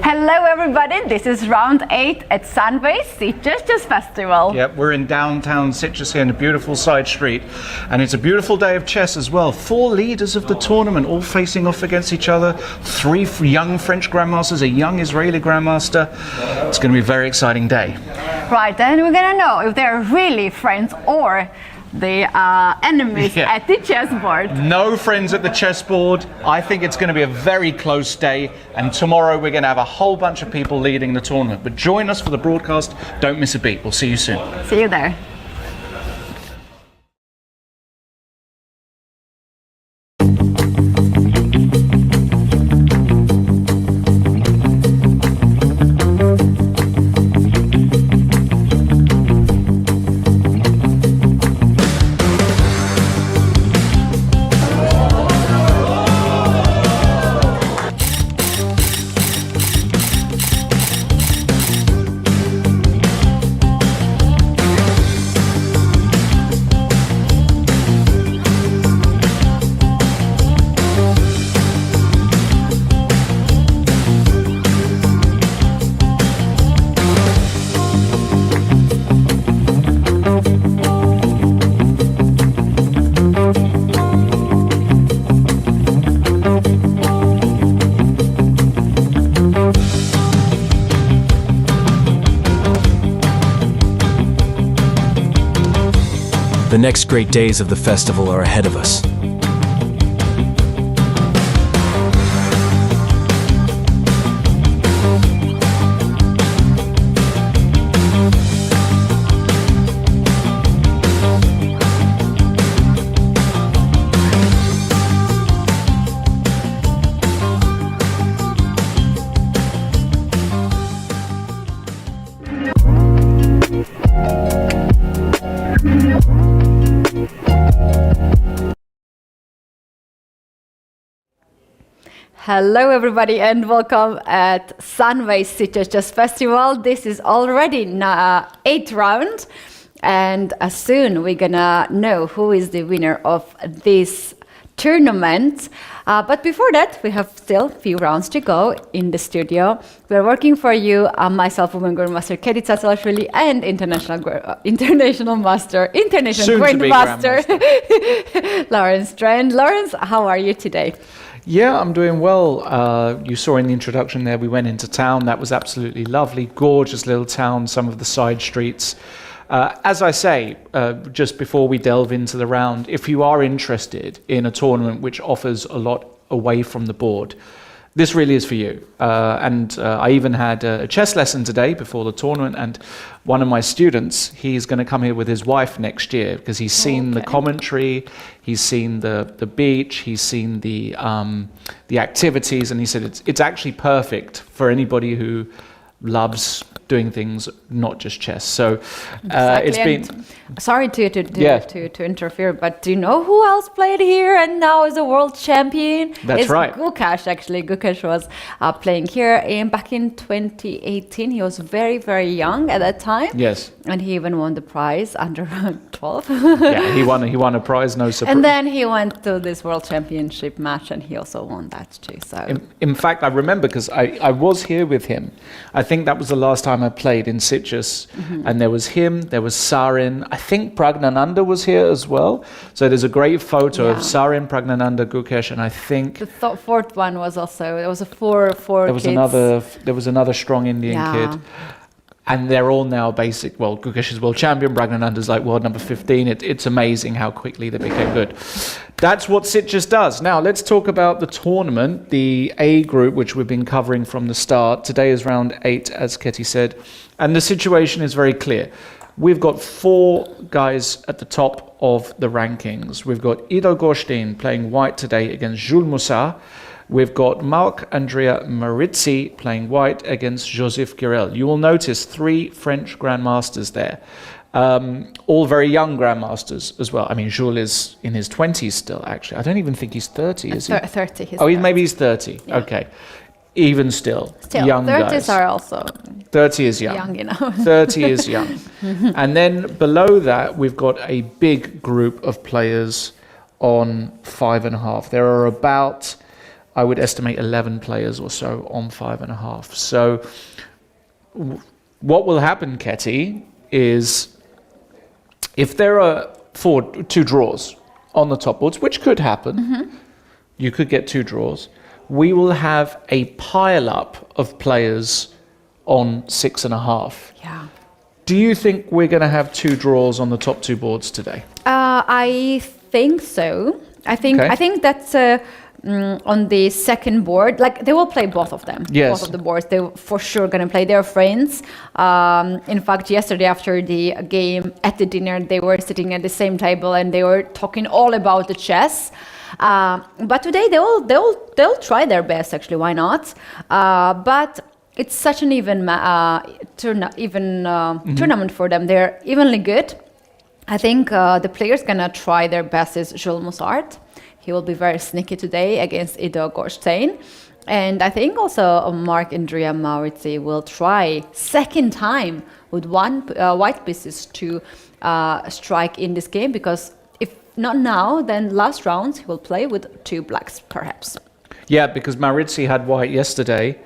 Hello everybody, this is round 8 at Sunway Sitges Festival. Yep, we're in downtown Sitges here in a beautiful side street, and it's a beautiful day of chess as well. 4 leaders of the tournament all facing off against each other. 3 young French grandmasters, a young Israeli grandmaster. It's going to be a very exciting day. Right, then we're going to know if they're really friends or the enemies at the chessboard. No friends at the chessboard. I think it's going to be a very close day, and tomorrow we're going to have a whole bunch of people leading the tournament. But join us for the broadcast. Don't miss a beat. We'll see you soon. See you there. The next great days of the festival are ahead of us. Hello everybody and welcome at Sunway Sitges Festival. This is already 8th round and soon we're gonna know who is the winner of this tournament. But before that, we have still a few rounds to go in the studio. We're working for you, myself, Women Grandmaster Keti Tsatsalaishvili, and international Grandmaster Lawrence Strand. Lawrence, how are you today? Yeah, I'm doing well. You saw in the introduction there, we went into town. That was absolutely lovely. Gorgeous little town, some of the side streets. As I say, just before we delve into the round, if you are interested in a tournament which offers a lot away from the board, this really is for you. I even had a chess lesson today before the tournament, and one of my students, he's going to come here with his wife next year because he's seen the commentary, he's seen the beach, he's seen the activities, and he said it's actually perfect for anybody who loves doing things, not just chess. So it's been... Sorry to interfere, but do you know who else played here and now is a world champion? That's right. Gukash, actually. Gukash was playing here back in 2018. He was very, very young at that time. Yes. And he even won the prize under 12. Yeah, he won a prize, no surprise. And then he went to this world championship match and he also won that too. So in fact, I remember because I was here with him. I think that was the last time I played in Sitges, and there was him, there was Sarin. I think Pragnananda was here as well. So there's a great photo of Sarin, Pragnananda, Gukesh, and I think the fourth one was also, there was a four there was another strong Indian kid. And they're all now Gukesh is world champion, Pragnananda's like world number 15. It's amazing how quickly they became good. That's what Sitges does. Now let's talk about the tournament, the A group, which we've been covering from the start. Today is round 8, as Keti said. And the situation is very clear. We've got 4 guys at the top of the rankings. We've got Ido Gorstin playing white today against Jules Moussa. We've got Marc-Andrea Marizzi playing white against Joseph Girel. You will notice 3 French grandmasters there. All very young grandmasters as well. I mean, Jules is in his 20s still, actually. I don't even think he's 30, is he? 30. Maybe he's 30. Yeah. Okay. Even still young 30s guys. are also 30 is young. 30 is young. And then below that, we've got a big group of players on 5.5. There are about, I would estimate, 11 players or so on 5.5. So what will happen, Keti, is if there are 2 draws on the top boards, which could happen, you could get 2 draws, we will have a pile-up of players on 6.5. Yeah. Do you think we're going to have 2 draws on the top 2 boards today? I think so. I think that's on the second board. Like, they will play both of them. Yes. Both of the boards. They're for sure going to play. They're friends. In fact, yesterday after the game at the dinner, they were sitting at the same table and they were talking all about the chess. But today they'll try their best. Actually, why not? But it's such an even tournament for them. They're evenly good. I think the players gonna try their best is Jules Moussart. He will be very sneaky today against Ido Gorstin. And I think also Marc-Andrea Marizzi will try second time with 1 white pieces to strike in this game, because if not now, then last round he will play with 2 blacks perhaps. Yeah, because Marizzi had white yesterday.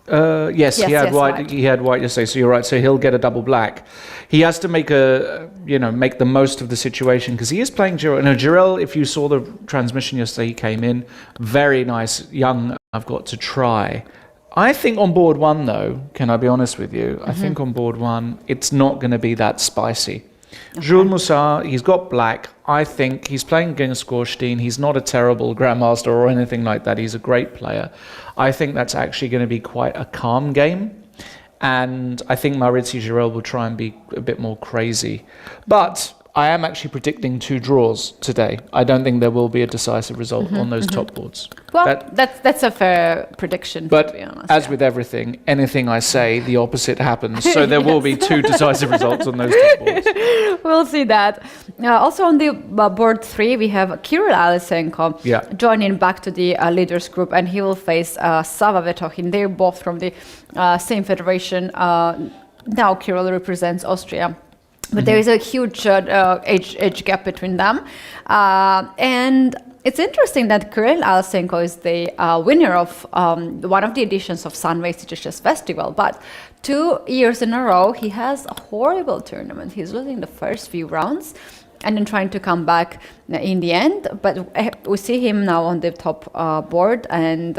Yes, he had white. He had white yesterday. So you're right. So he'll get a double black. He has to make make the most of the situation, because he is playing Girel. No, Girel, if you saw the transmission yesterday, he came in very nice, young. I've got to try. I think on board 1, though, can I be honest with you? I think on board 1, it's not going to be that spicy. Jules Moussard, he's got black. I think he's playing against Gorstein. He's not a terrible grandmaster or anything like that. He's a great player. I think that's actually going to be quite a calm game. And I think Maurizio Girel will try and be a bit more crazy. But I am actually predicting 2 draws today. I don't think there will be a decisive result on those top boards. Well, that's a fair prediction, but to be honest. as with everything, anything I say, the opposite happens. So there will be 2 decisive results on those top boards. We'll see that. Also on the board 3, we have Kirill Alisenko joining back to the leaders group, and he will face Sava Vetochin. They're both from the same federation. Now Kirill represents Austria. But there is a huge age gap between them. And it's interesting that Kirill Alisenko is the winner of one of the editions of Sunway Sitges Festival. But 2 years in a row, he has a horrible tournament. He's losing the first few rounds and then trying to come back in the end. But we see him now on the top board. And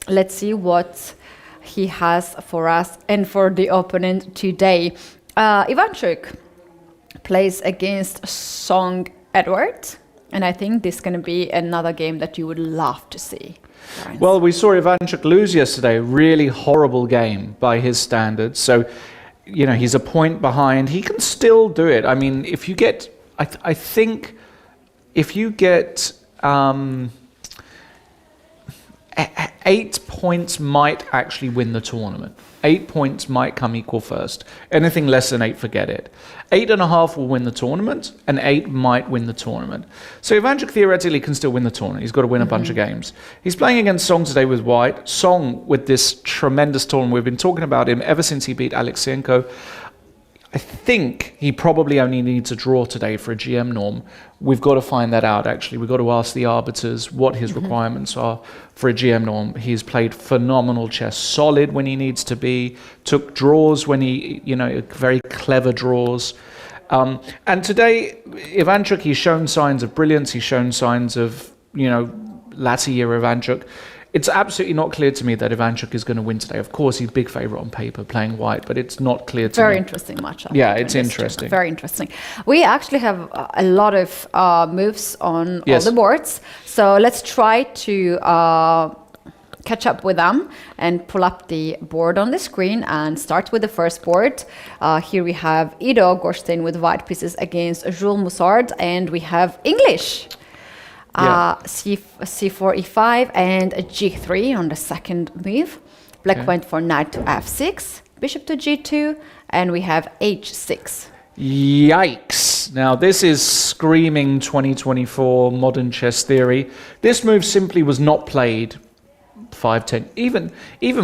let's see what he has for us and for the opponent today. Ivanchuk plays against Song Edward, and I think this is going to be another game that you would love to see. Well, we saw Ivanchuk lose yesterday. Really horrible game by his standards. So, you know, he's a point behind. He can still do it. I mean, if you get, I think, if you get 8 points might actually win the tournament. 8 points might come equal first. Anything less than 8, forget it. 8.5 will win the tournament, and 8 might win the tournament. So Ivanchuk theoretically can still win the tournament. He's got to win a bunch of games. He's playing against Song today with white. Song with this tremendous tournament. We've been talking about him ever since he beat Alexyenko. I think he probably only needs a draw today for a GM norm. We've got to find that out, actually. We've got to ask the arbiters what his requirements are for a GM norm. He's played phenomenal chess, solid when he needs to be, took draws when he, you know, very clever draws. And today, Ivanchuk, he's shown signs of brilliance. He's shown signs of, you know, latter year Ivanchuk. It's absolutely not clear to me that Ivanchuk is going to win today. Of course, he's big favourite on paper, playing white, but it's not clear to me. Very interesting matchup. Yeah, it's interesting. Very interesting. We actually have a lot of moves on all the boards. So let's try to catch up with them and pull up the board on the screen and start with the first board. Here we have Ido Gorstein with white pieces against Jules Moussard, and we have English. C4, E5, and a G3 on the second move. Black went for knight to F6, bishop to G2, and we have H6. Yikes. Now, this is screaming 2024 modern chess theory. This move simply was not played 5, 10, even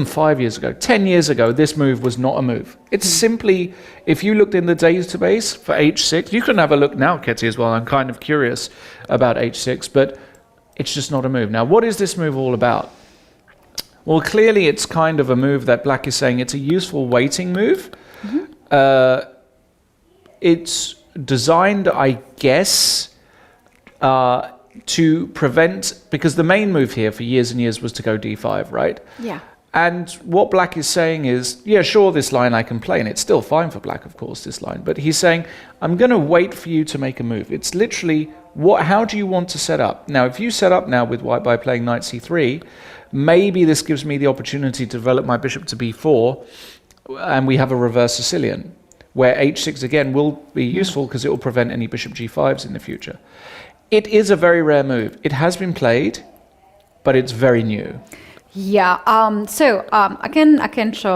5 years ago, 10 years ago, this move was not a move. It's simply, if you looked in the database for H6, you can have a look now, Ketty, as well. I'm kind of curious about H6, but it's just not a move. Now, what is this move all about? Well, clearly it's kind of a move that Black is saying it's a useful waiting move. It's designed, I guess, to prevent, because the main move here for years and years was to go d5, right? Yeah. And what Black is saying is, yeah, sure, this line I can play, and it's still fine for Black, of course, this line, but he's saying, I'm going to wait for you to make a move. It's literally, how do you want to set up? Now, if you set up now with white by playing knight c3, maybe this gives me the opportunity to develop my bishop to b4, and we have a reverse Sicilian, where h6 again will be useful because it will prevent any bishop g5s in the future. It is a very rare move. It has been played, but it's very new. Yeah. I can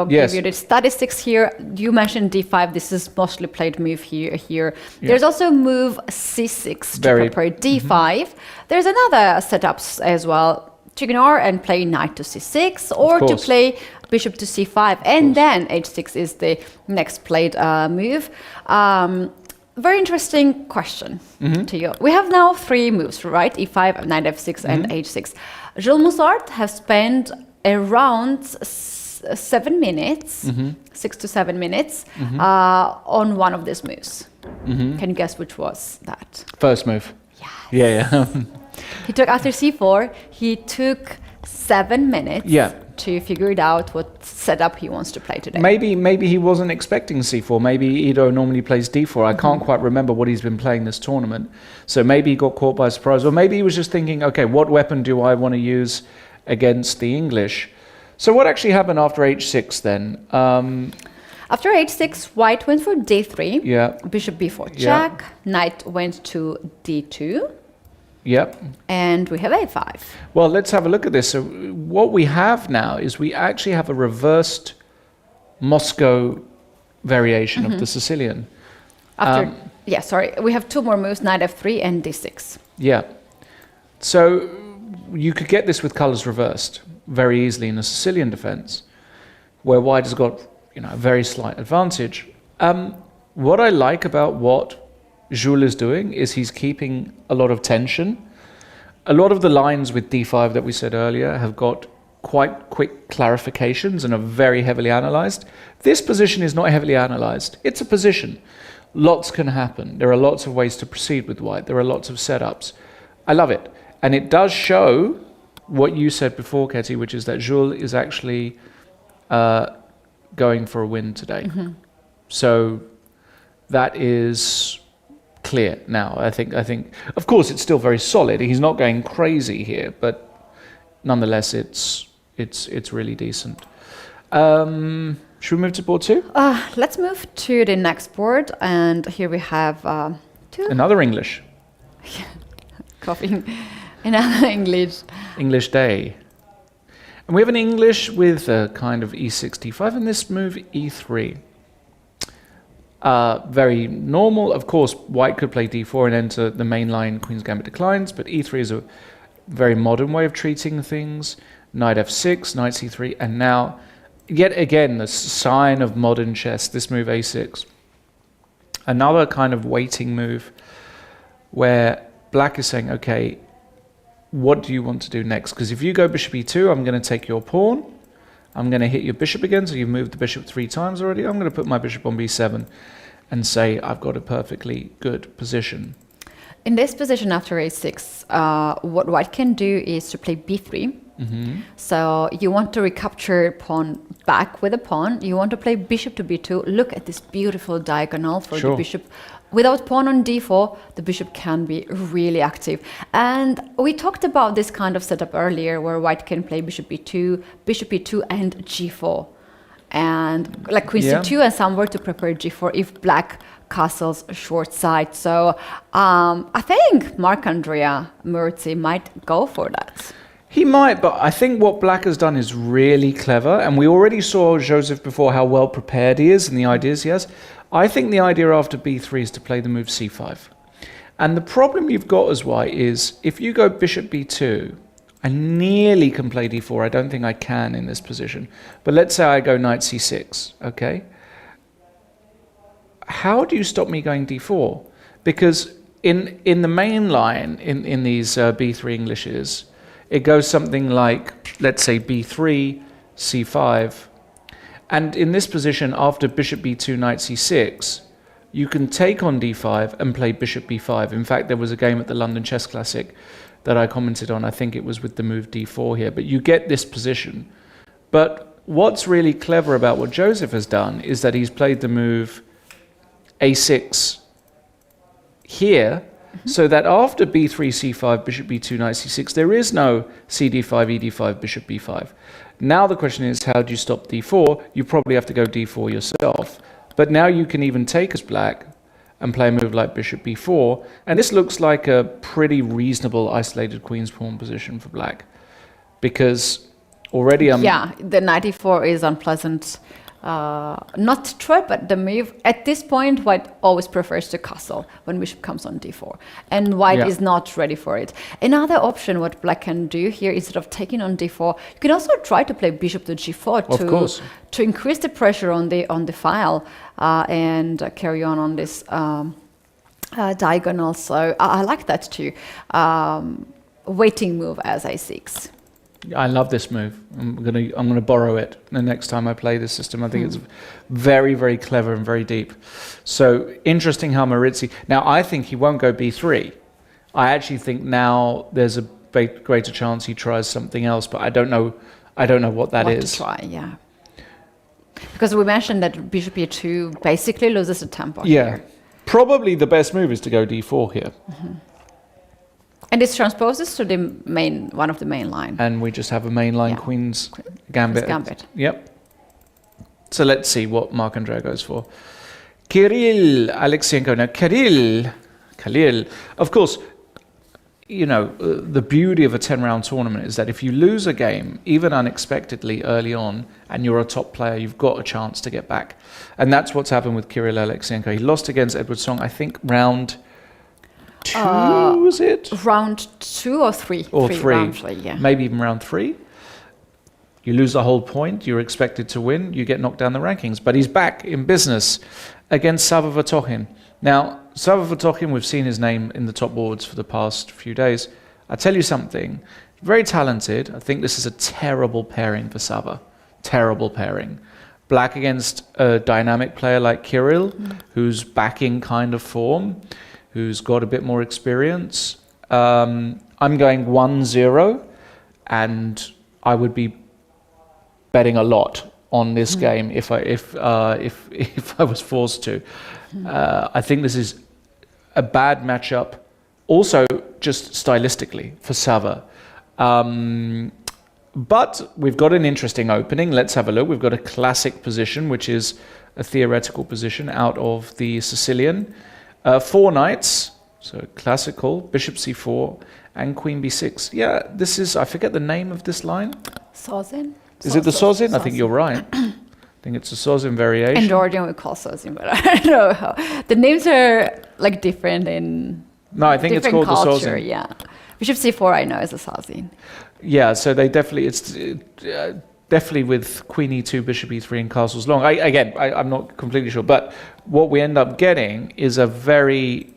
give you the statistics here. You mentioned d5. This is mostly played move here. Yeah. There's also move c6 to prepare d5. There's another setups as well to ignore and play knight to c6 or to play bishop to c5, and then h6 is the next played move. Very interesting question to you. We have now 3 moves, right? e5, knight f6, and h6. Jules Moussard has spent around 7 minutes, 6 to 7 minutes, on one of these moves. Can you guess which was that? First move. Yes. Yeah. He took after c4. He took 7 minutes to figure it out what setup he wants to play today. Maybe he wasn't expecting c4. Maybe Ido normally plays d4. I can't quite remember what he's been playing this tournament. So maybe he got caught by surprise. Or maybe he was just thinking, okay, what weapon do I want to use against the English? So what actually happened after h6 then? After h6, white went for d3. Yeah. Bishop b4 check. Yeah. Knight went to d2. Yep. And we have a5. Well, let's have a look at this. So what we have now is we actually have a reversed Moscow variation of the Sicilian. We have two more moves, knight f3 and d6. Yeah. So you could get this with colors reversed very easily in a Sicilian defense, where white has got a very slight advantage. What I like about what Jules is doing is he's keeping a lot of tension. A lot of the lines with d5 that we said earlier have got quite quick clarifications and are very heavily analyzed. This position is not heavily analyzed. It's a position. Lots can happen. There are lots of ways to proceed with white. There are lots of setups. I love it. And it does show what you said before, Ketty, which is that Jules is actually going for a win today. So that is clear now. I think of course it's still very solid. He's not going crazy here, but nonetheless it's really decent. Should we move to board 2? Let's move to the next board, and here we have another English. Copying another English day. And we have an English with a kind of e6, d5, and this move e3. Very normal. Of course, white could play d4 and enter the main line, Queen's Gambit declines, but e3 is a very modern way of treating things. Knight f6, knight c3, and now, yet again, the sign of modern chess, this move a6. Another kind of waiting move where black is saying, okay, what do you want to do next? Because if you go bishop e2, I'm going to take your pawn. I'm going to hit your bishop again, so you've moved the bishop 3 times already. I'm going to put my bishop on b7 and say I've got a perfectly good position. In this position after a6, what white can do is to play b3. So you want to recapture pawn back with a pawn. You want to play bishop to b2. Look at this beautiful diagonal for the bishop. Without pawn on d4, the bishop can be really active. And we talked about this kind of setup earlier, where white can play bishop e2, and g4. And like queen c2 and somewhere to prepare g4 if black castles short side. So I think Marc-Andrea Murzi might go for that. He might, but I think what black has done is really clever. And we already saw Joseph before how well prepared he is and the ideas he has. I think the idea after b3 is to play the move c5. And the problem you've got as white is if you go bishop b2, I nearly can play d4. I don't think I can in this position. But let's say I go knight c6, okay? How do you stop me going d4? Because in the main line, in these b3 Englishes, it goes something like, let's say b3, c5. And in this position, after bishop b2, knight c6, you can take on d5 and play bishop b5. In fact, there was a game at the London Chess Classic that I commented on. I think it was with the move d4 here. But you get this position. But what's really clever about what Joseph has done is that he's played the move a6 here, so that after b3, c5, bishop b2, knight c6, there is no cd5, ed5, bishop b5. Now the question is, how do you stop d4? You probably have to go d4 yourself. But now you can even take as black and play a move like bishop b4. And this looks like a pretty reasonable isolated queen's pawn position for black. Because already the knight e4 is unpleasant. Not true, but the move at this point, white always prefers to castle when bishop comes on d4, and white is not ready for it. Another option, what black can do here, instead of taking on d4, you can also try to play bishop to g4 to increase the pressure on the file and carry on this diagonal. So I like that too. Waiting move as a6. I love this move. I'm gonna borrow it the next time I play this system. I think it's very, very clever and very deep. So interesting how Maurizi. Now I think he won't go b3. I actually think now there's a greater chance he tries something else, but I don't know I don't know what that what is. to try, yeah. Because we mentioned that bishop e2 basically loses a tempo Yeah. here. Probably the best move is to go d4 here. And this transposes to the main, one of the main line. And we just have a mainline Yeah. Queen's Gambit. Gambit. Yep. So let's see what Marc-Andrea goes for. Kirill Alexienko. Now, Khalil, of course, you know, the beauty of a 10-round tournament is that if you lose a game, even unexpectedly early on, and you're a top player, you've got a chance to get back. And that's what's happened with Kirill Alexienko. He lost against Edward Song, I think, round 2, was it? Round 2 or 3? Or Round 3, yeah. Maybe even round 3. You lose the whole point, you're expected to win, you get knocked down the rankings. But he's back in business against Sava Vertokhin. Now, Sava Vertokhin, we've seen his name in the top boards for the past few days. I tell you something, very talented. I think this is a terrible pairing for Sava. Terrible pairing. Black against a dynamic player like Kirill, who's back in kind of form, who's got a bit more experience. I'm going 1-0, and I would be betting a lot on this game if I was forced to. I think this is a bad matchup, also just stylistically for Sava. But we've got an interesting opening. Let's have a look. We've got a classic position, which is a theoretical position out of the Sicilian. 4 knights, so classical, bishop c4 and queen b6. Yeah, this is, I forget the name of this line. Sozin? Is it the Sozin? I think you're right. I think it's a Sozin variation. In Georgian we call Sozin, but I don't know how. The names are like different in No, I think it's different called culture, the Sozin. yeah. Bishop c4 I know is a Sozin. Yeah, so they definitely, it's definitely with queen e2, bishop e3 and castles long. I'm not completely sure, but what we end up getting is a very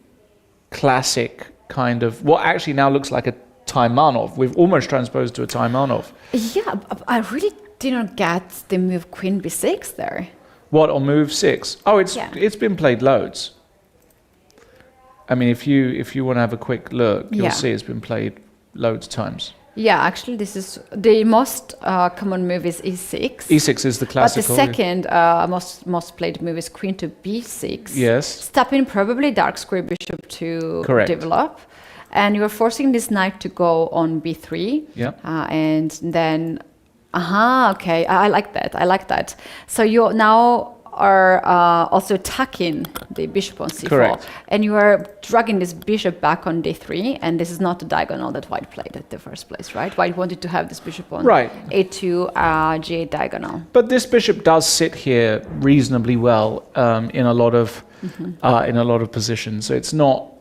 classic kind of, what actually now looks like a Taimanov. We've almost transposed to a Taimanov. Yeah, I really didn't get the move queen b6 there. What, on move 6? Oh, Yeah. it's been played loads. I mean, if you want to have a quick look, you'll Yeah. see it's been played loads of times. Yeah, actually this is the most common move is e6. E6 is the But the classical. second most played move is queen to b6. Yes. Stopping probably dark square bishop to Correct. develop. And you're forcing this knight to go on b3. Yeah. And then, okay, I like that. I like that. So you now are also attacking the bishop on c4. Correct. And you are dragging this bishop back on d3. And this is not the diagonal that white played at the first place, right? White wanted to have this bishop on Right. a2, g8 diagonal. But this bishop does sit here reasonably well in a lot of positions. So it's not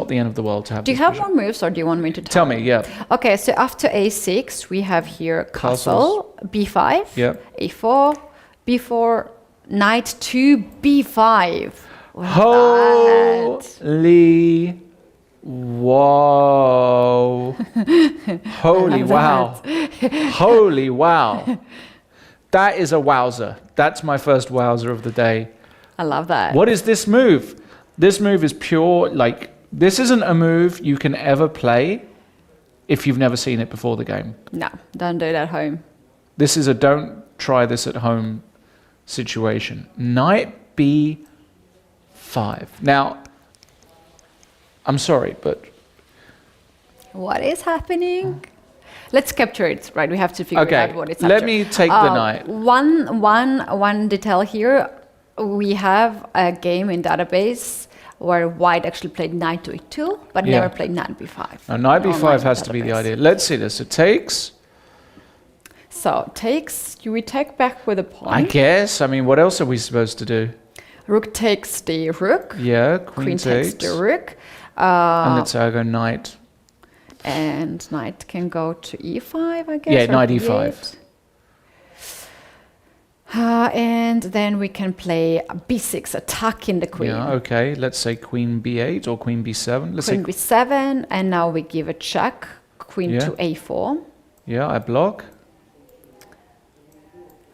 the end of the world to have. Do you this have bishop. more moves or do you want me to Tell me, yeah. Okay, so after a6, we have here castle, b5, Yeah. a4, b4, knight to b5. What's that? Holy whoa. Holy wow. Holy wow. That is a wowzer. That's my first wowzer of the day. I love that. What is this move? This move is pure, like, this isn't a move you can ever play if you've never seen it before the game. No, don't do it at home. This is a don't try this at home situation. Knight b5. Now, I'm sorry, but What is happening? Let's capture it, right? We have to figure okay, out what it's let me take the knight. One detail here. We have a game in database where white actually played knight to e2, but Yeah. never played knight b5. Now, knight Online b5 has to be the database. idea. Let's see this. It takes, So takes, we take back with a pawn. I guess. I mean, what else are we supposed to do? Rook takes the rook. Yeah, Queen takes. takes the rook. And let's say I go knight. And knight can go to e5, I guess. Yeah, or knight b8. e5. And then we can play b6, attacking the queen. Yeah, okay. Let's say queen b8 or queen b7. Let's Queen say, b7, and now we give a check. Queen Yeah. to a4 yeah, I block.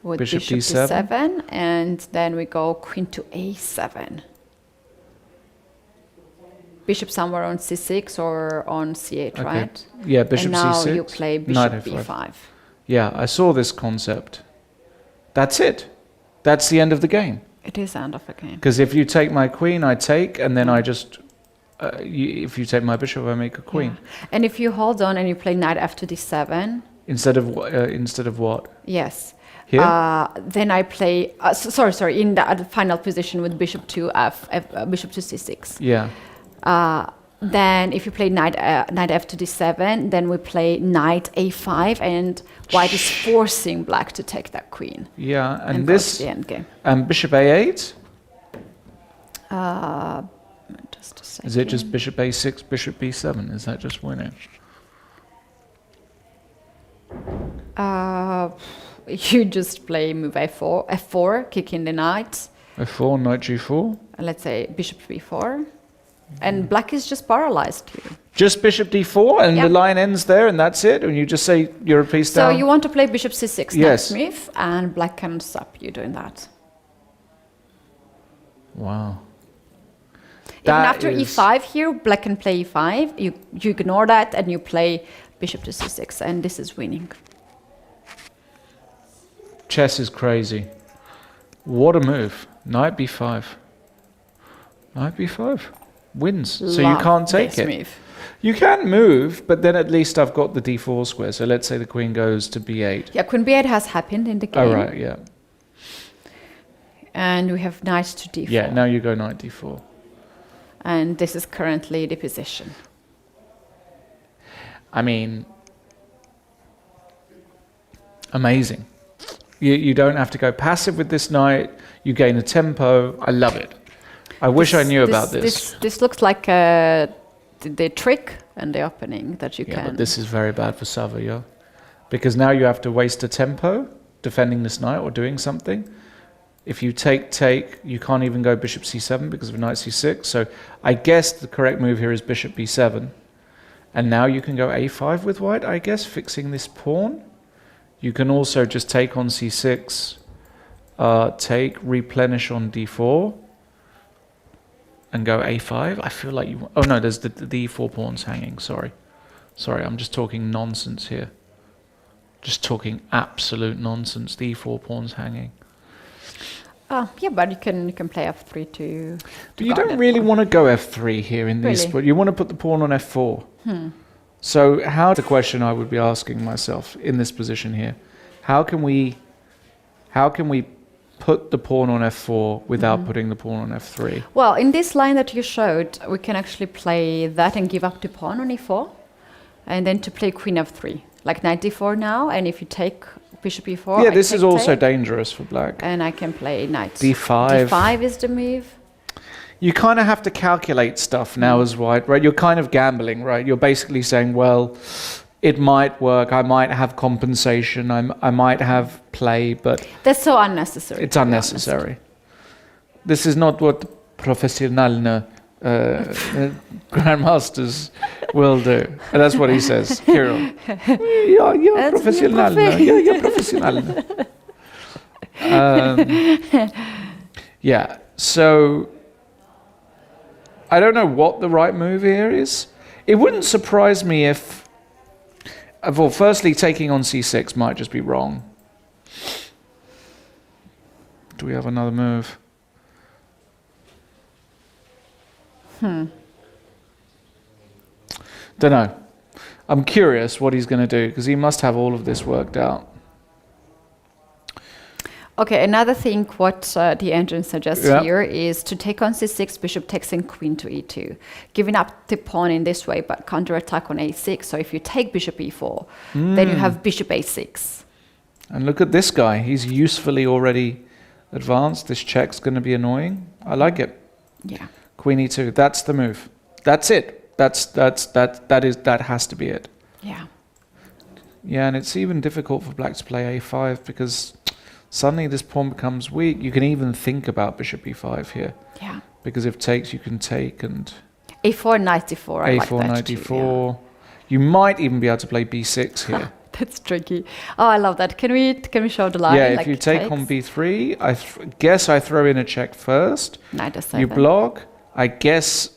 with Bishop bishop, d7. d7, and then we go queen to a7. Bishop somewhere on c6 or on c8, Okay. right? Yeah, bishop and now c6. you play Knight bishop a5. b5. Yeah, I saw this concept. That's it. That's the end of the game. It is the end of the game. Because if you take my queen, I take, and then I just... if you take my bishop, I make a queen. Yeah. And if you hold on and you play knight f to d7... Instead of what? Yes. Here? Then I play... sorry, in the final position with bishop to bishop to c6. Yeah. Then if you play knight f to d7, then we play knight a5, and white is forcing black to take that queen. Yeah, and go this... to the end game. And bishop a8? Just a second. Is it just bishop a6, bishop b7? Is that just winning? You just play move f4, kicking the knight. f4, knight g4? Let's say bishop b4. And black is just paralyzed here. Just bishop d4 and the line ends there and that's it? And you just say you're a piece down? So you want to play bishop c6 Yes. next move, and black can stop you doing that. Wow. Even after e5 here, black can play e5. You ignore that and you play bishop to c6, and this is winning. Chess is crazy. What a move. Knight b5. Knight b5. Wins. So you can't take it. Move. You can move, but then at least I've got the d4 square. So let's say the queen goes to b8. Yeah, queen b8 has happened in the game. Oh, right, yeah. And we have knight to d4. Yeah, now you go knight d4. And this is currently the position. I mean, amazing. You don't have to go passive with this knight. You gain a tempo. I love it. I wish I knew about this. This looks like the trick and the opening that you can. Yeah, but this is very bad for Sava, yeah? Because now you have to waste a tempo defending this knight or doing something. If you take, you can't even go bishop c7 because of knight c6. So I guess the correct move here is bishop b7. And now you can go a5 with white, I guess, fixing this pawn. You can also just take on c6, replenish on d4, and go a5. I feel like you... Oh no, there's the e4 pawns hanging, sorry. Sorry, I'm just talking nonsense here. Just talking absolute nonsense. The e4 pawns hanging. Yeah, but you can play f3 to But you don't really want to go f3 here in this, but you want to put the pawn on f4. So how, the question I would be asking myself in this position here, how can we put the pawn on f4 without putting the pawn on f3? Well, in this line that you showed, we can actually play that and give up the pawn on e4, and then to play queen f3, like knight d4 now, and if you take bishop e4... Yeah, this is also dangerous for black. And I can play knight d5. d5 is the move. You kind of have to calculate stuff now as white, right? You're kind of gambling, right? You're basically saying, well, it might work, I might have compensation, I might have play, but... That's so unnecessary. It's unnecessary. This is not what professional grandmasters will do. And that's what he says, Kirill. You're professional. You're professional. Yeah, so... I don't know what the right move here is. It wouldn't surprise me if... Well, firstly, taking on c6 might just be wrong. Do we have another move? Don't know. I'm curious what he's going to do, because he must have all of this worked out. Okay, another thing what the engine suggests here is to take on c6, bishop takes in queen to e2, giving up the pawn in this way, but counterattack on a6. So if you take bishop e4, then you have bishop a6. And look at this guy. He's usefully already advanced. This check's going to be annoying. I like it. Yeah. Queen e2. That's the move. That's it. That has to be it. Yeah. Yeah, and it's even difficult for black to play a5 because suddenly this pawn becomes weak. You can even think about bishop e5 here. Yeah. Because if takes, you can take and... a4, knight d4. I a4, like that knight too, d4. yeah. You might even be able to play b6 here. That's tricky. Oh, I love that. Can we show the line? Yeah, if like you take on b3, I guess I throw in a check first. Knight d7. You block. I guess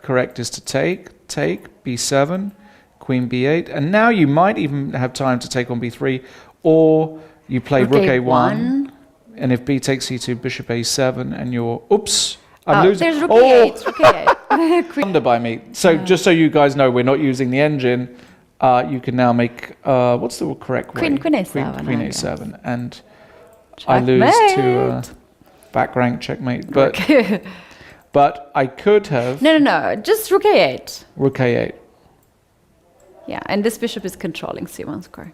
correct is to take, b7, queen b8. And now you might even have time to take on b3 or you play rook A1. A1, and if b takes c2, bishop a7, and you're, oops, I'm losing. There's rook A8, rook A8. Under by me. So just so you guys know, we're not using the engine. You can now make, what's the correct way? Queen A7. Queen I A7, and guess. I lose to Checkmate. back rank checkmate. But I could have No, just rook A8. rook A8. Yeah, and this bishop is controlling C1 square.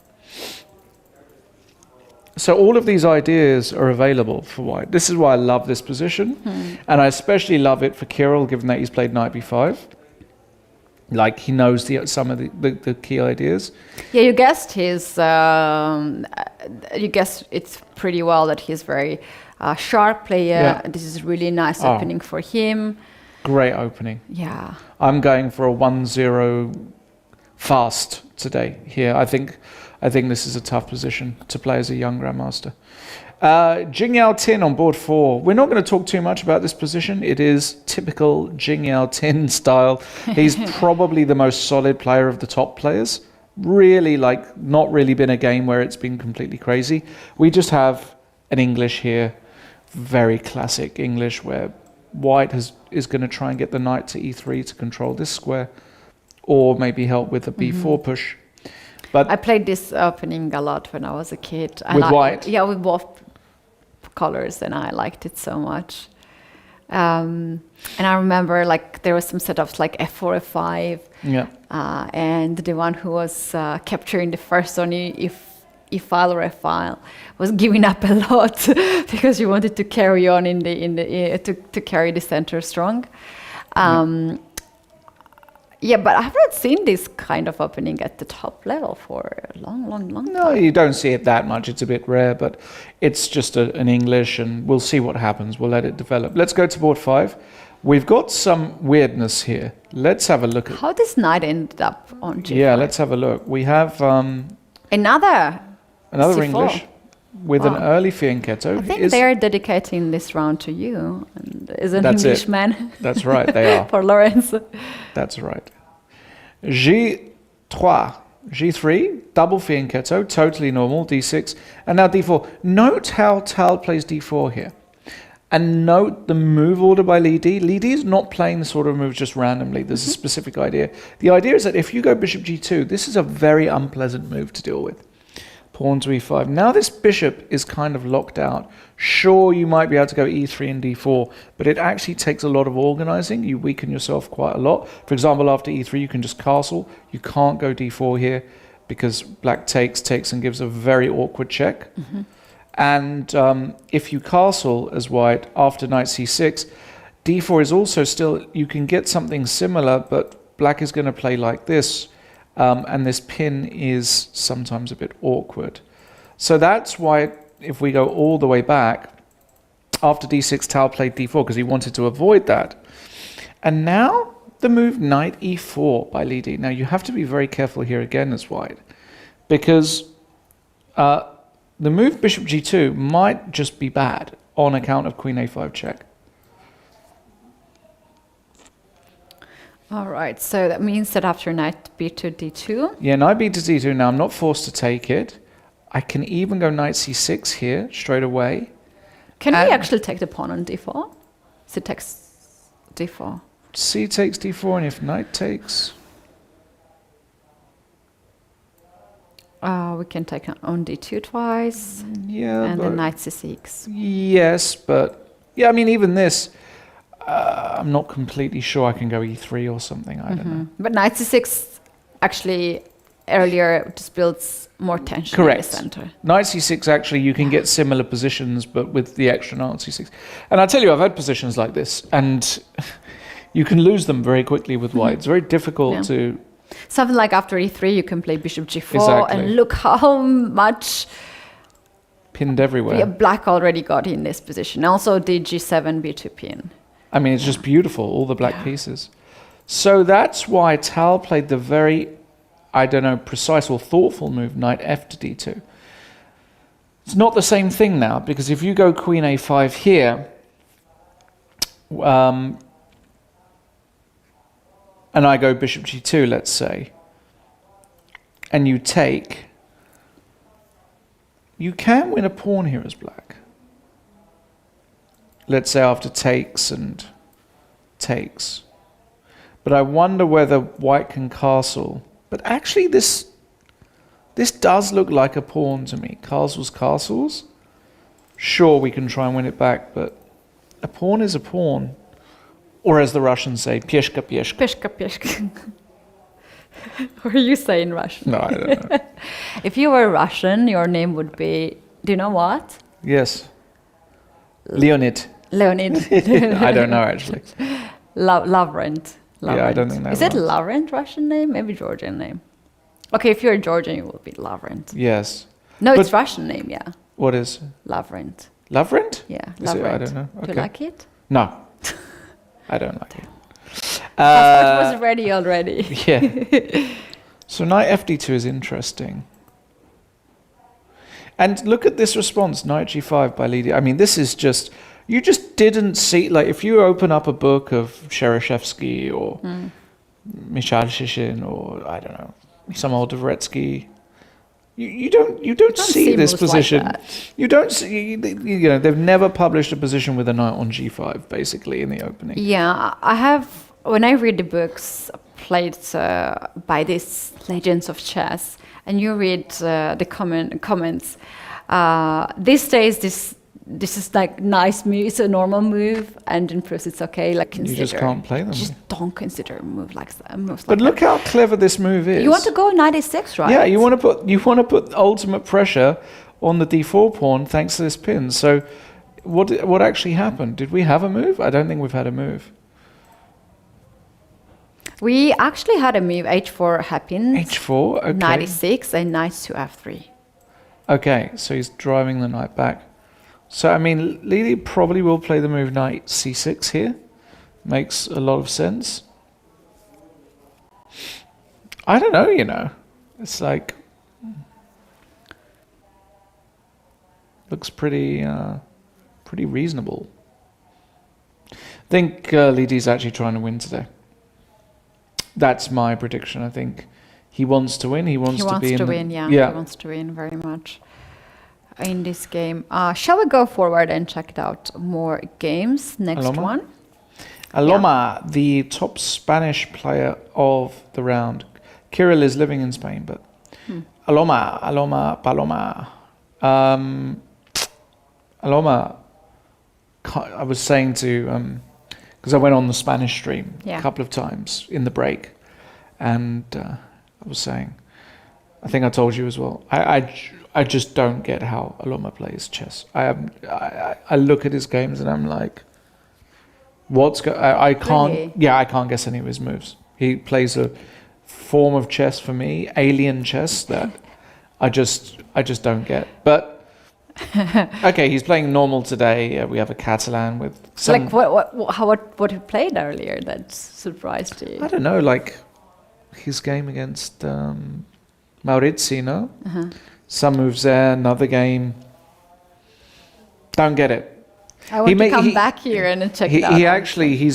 So all of these ideas are available for white. This is why I love this position. And I especially love it for Kirill, given that he's played knight b5. Like, he knows some of the key ideas. Yeah, you guessed you guessed it pretty well that he's very sharp player. Yeah. This is really nice opening for him. Great opening. Yeah. I'm going for a 1-0 fast today here. I think this is a tough position to play as a young grandmaster. Jingyao Tin on board 4. We're not going to talk too much about this position. It is typical Jingyao Tin style. He's probably the most solid player of the top players. Really, like, not really been a game where it's been completely crazy. We just have an English here, very classic English, where white is going to try and get the knight to e3 to control this square, or maybe help with a b4 push. But I played this opening a lot when I was a kid. With white? Yeah, with both colors, and I liked it so much. And I remember, like, there was some setups like f4, f5. yeah, And the one who was capturing the first on e-file or f-file was giving up a lot because he wanted to carry on to carry the center strong. Yeah, but I haven't seen this kind of opening at the top level for a long time. no, you don't see it that much. It's a bit rare, but it's just an English, and we'll see what happens. We'll let it develop. Let's go to board 5. We've got some weirdness here. Let's have a look at. How this knight ended up on g5? Yeah, let's have a look. We have Another C4. English with an early fianchetto. I think they're dedicating this round to you, and is an That's it. Englishman. That's right, they are. For Lawrence. That's right. G3, double fianchetto, totally normal, d6, and now d4. Note how Tal plays d4 here. And note the move order by Li Di. Li Di is not playing the sort of moves just randomly. There's a specific idea. The idea is that if you go bishop g2, this is a very unpleasant move to deal with. Pawn to e5. Now this bishop is kind of locked out. Sure, you might be able to go e3 and d4, but it actually takes a lot of organizing. You weaken yourself quite a lot. For example, after e3, you can just castle. You can't go d4 here because black takes and gives a very awkward check. And if you castle as white after knight c6, d4 is also still, you can get something similar, but black is going to play like this. And this pin is sometimes a bit awkward. So that's why, if we go all the way back, after d6, Tal played d4 because he wanted to avoid that. And now the move knight e4 by Li Di. Now you have to be very careful here again as white, because the move bishop g2 might just be bad on account of queen a5 check. All right, so that means that after knight b2, d2. Yeah, knight b to d2. Now I'm not forced to take it. I can even go knight c6 here straight away. Can we actually take the pawn on d4? So it takes d4. C takes d4, and if knight takes... We can take on d2 twice. Yeah, And but then knight c6. yes, but... Yeah, I mean, even this... I'm not completely sure I can go e3 or something. I don't know. But knight c6 actually earlier just builds more tension Correct. in the center. Knight c6, actually, you can get similar positions, but with the extra knight on c6. And I tell you, I've had positions like this, and you can lose them very quickly with white. It's very difficult to... Something like after e3, you can play bishop g4, Exactly. and look how much Pinned everywhere. black already got in this position. Also the g7, b2 pin. I mean, it's just beautiful, all the black pieces. So that's why Tal played the very, I don't know, precise or thoughtful move, knight f to d2. It's not the same thing now, because if you go queen a5 here, and I go bishop g2, let's say, and you take, You can win a pawn here as black. Let's say after takes and takes. But I wonder whether white can castle. But actually this does look like a pawn to me. Castles, castles. Sure, we can try and win it back, but a pawn is a pawn. Or as the Russians say, pieshka, pieshka. Peshka, peshka. What do you say in Russian? No, I don't know. If you were Russian, your name would be, do you know what? Yes. Leonid. Leonid. I don't know, actually. Lavrent. Yeah, I don't think that Is it works. Lavrent Russian name? Maybe Georgian name. Okay, if you're Georgian, it will be Lavrent. Yes. No, it's But- Russian name, yeah. What is? Lavrent. Lavrent? Yeah, Is it? Lavrent. I don't know. Do Okay. you like it? No. I don't like it. Passport was ready already. Yeah. So knight fd2 is interesting. And look at this response, knight g5 by Lydia. I mean, this is just, you just didn't see, like if you open up a book of Shereshevsky or Michal Shishin or, I don't know, some old Dvoretsky, you don't see this moves like position. that. You don't see, you know, they've never published a position with a knight on g5, basically, in the opening. Yeah, I have, when I read the books played by these legends of chess, and you read the comments, these days this is like nice move, it's a normal move, and in Proust it's okay, like consider. You just can't play them. Just don't consider a move like that. Moves But like look how clever this move is. You want to go 96, right? Yeah, you want to put ultimate pressure on the d4 pawn thanks to this pin. So what actually happened? Did we have a move? I don't think we've had a move. We actually had a move, h4 happens, h4, okay. 96, and knight to f3. Okay, so he's driving the knight back. So, I mean, Lily probably will play the move knight c6 here. Makes a lot of sense. I don't know, you know. It's like... looks pretty reasonable. I think Lidi's actually trying to win today. That's my prediction. I think he wants to win. He wants to be in win, yeah. Yeah. He wants to win very much in this game. Shall we go forward and check out more games? Next Aloma? one. Aloma, the top Spanish player of the round. Kirill is living in Spain, but Aloma, Paloma. Aloma, I was saying to, because I went on the Spanish stream a couple of times in the break, and I was saying, I think I told you as well, I just don't get how Aloma plays chess. I look at his games and I'm like, I can't, Really? yeah, I can't guess any of his moves. He plays a form of chess for me, alien chess, that I just don't get. But okay, he's playing normal today. We have a Catalan with some, Like what he played earlier that surprised you? I don't know, like his game against Maurizio, no? Some moves there, another game. Don't get it. I want to come back here and check it out. He actually, he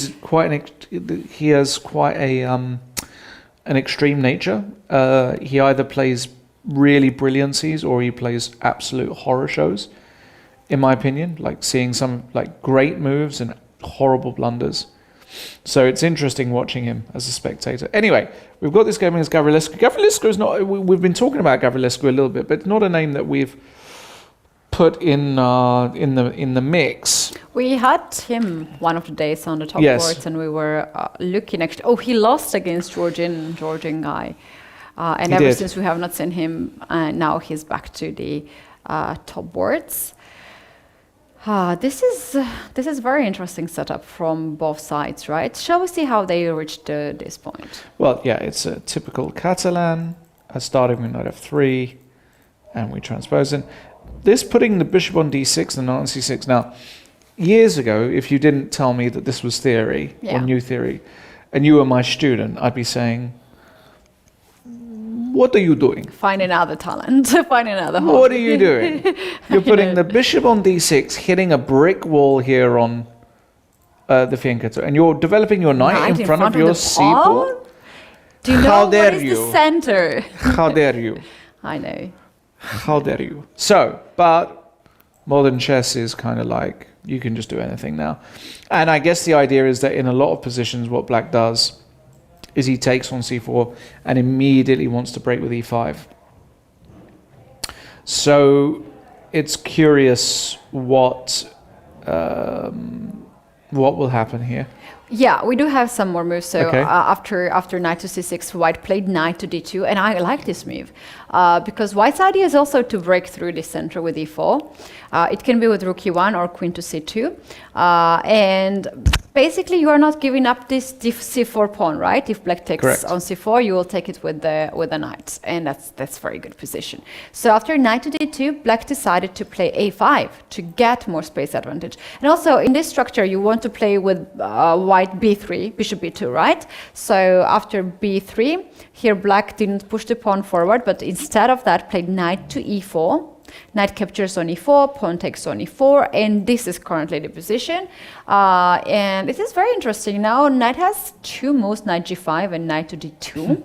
has quite a an extreme nature. He either plays really brilliancies or he plays absolute horror shows, in my opinion, like seeing some like great moves and horrible blunders. So it's interesting watching him as a spectator. Anyway, we've got this game against Gavrilescu. Gavrilescu is not, we've been talking about Gavrilescu a little bit, but it's not a name that we've put in the mix. We had him one of the days on the top Yes. boards, and we were looking actually. Oh, he lost against Georgian guy, and He ever did. since we have not seen him. Now he's back to the top boards. This is very interesting setup from both sides, right? Shall we see how they reached this point? Well, yeah, it's a typical Catalan, starting with knight f3, and we transpose in. This putting the bishop on d6 and knight on c6. Now, years ago, if you didn't tell me that this was theory or new theory, and you were my student, I'd be saying, what are you doing? Find another talent, find another hobby. What are you doing? You're putting the bishop on d6, hitting a brick wall here on the fianchetto, and you're developing your knight in front of your the c-pawn? pawn? Do you know How what dare is you? the center? How dare you? I know. How dare you? So, but modern chess is kind of like, you can just do anything now. And I guess the idea is that in a lot of positions, what black does is he takes on c4 and immediately wants to break with e5. So it's curious what will happen here. Yeah, we do have some more moves. So Okay. after knight to c6, white played knight to d2, and I like this move because white's idea is also to break through the center with e4. It can be with rook e1 or queen to c2, and basically you are not giving up this c4 pawn, right? If black takes Correct. on c4, you will take it with the knight, and that's very good position. So after knight to d2, black decided to play a5 to get more space advantage. And also in this structure, you want to play with white b3, bishop b2, right? So after b3, here black didn't push the pawn forward, but instead of that played knight to e4. Knight captures on e4, pawn takes on e4, and this is currently the position. And it is very interesting. Now knight has two moves, knight g5 and knight to d2.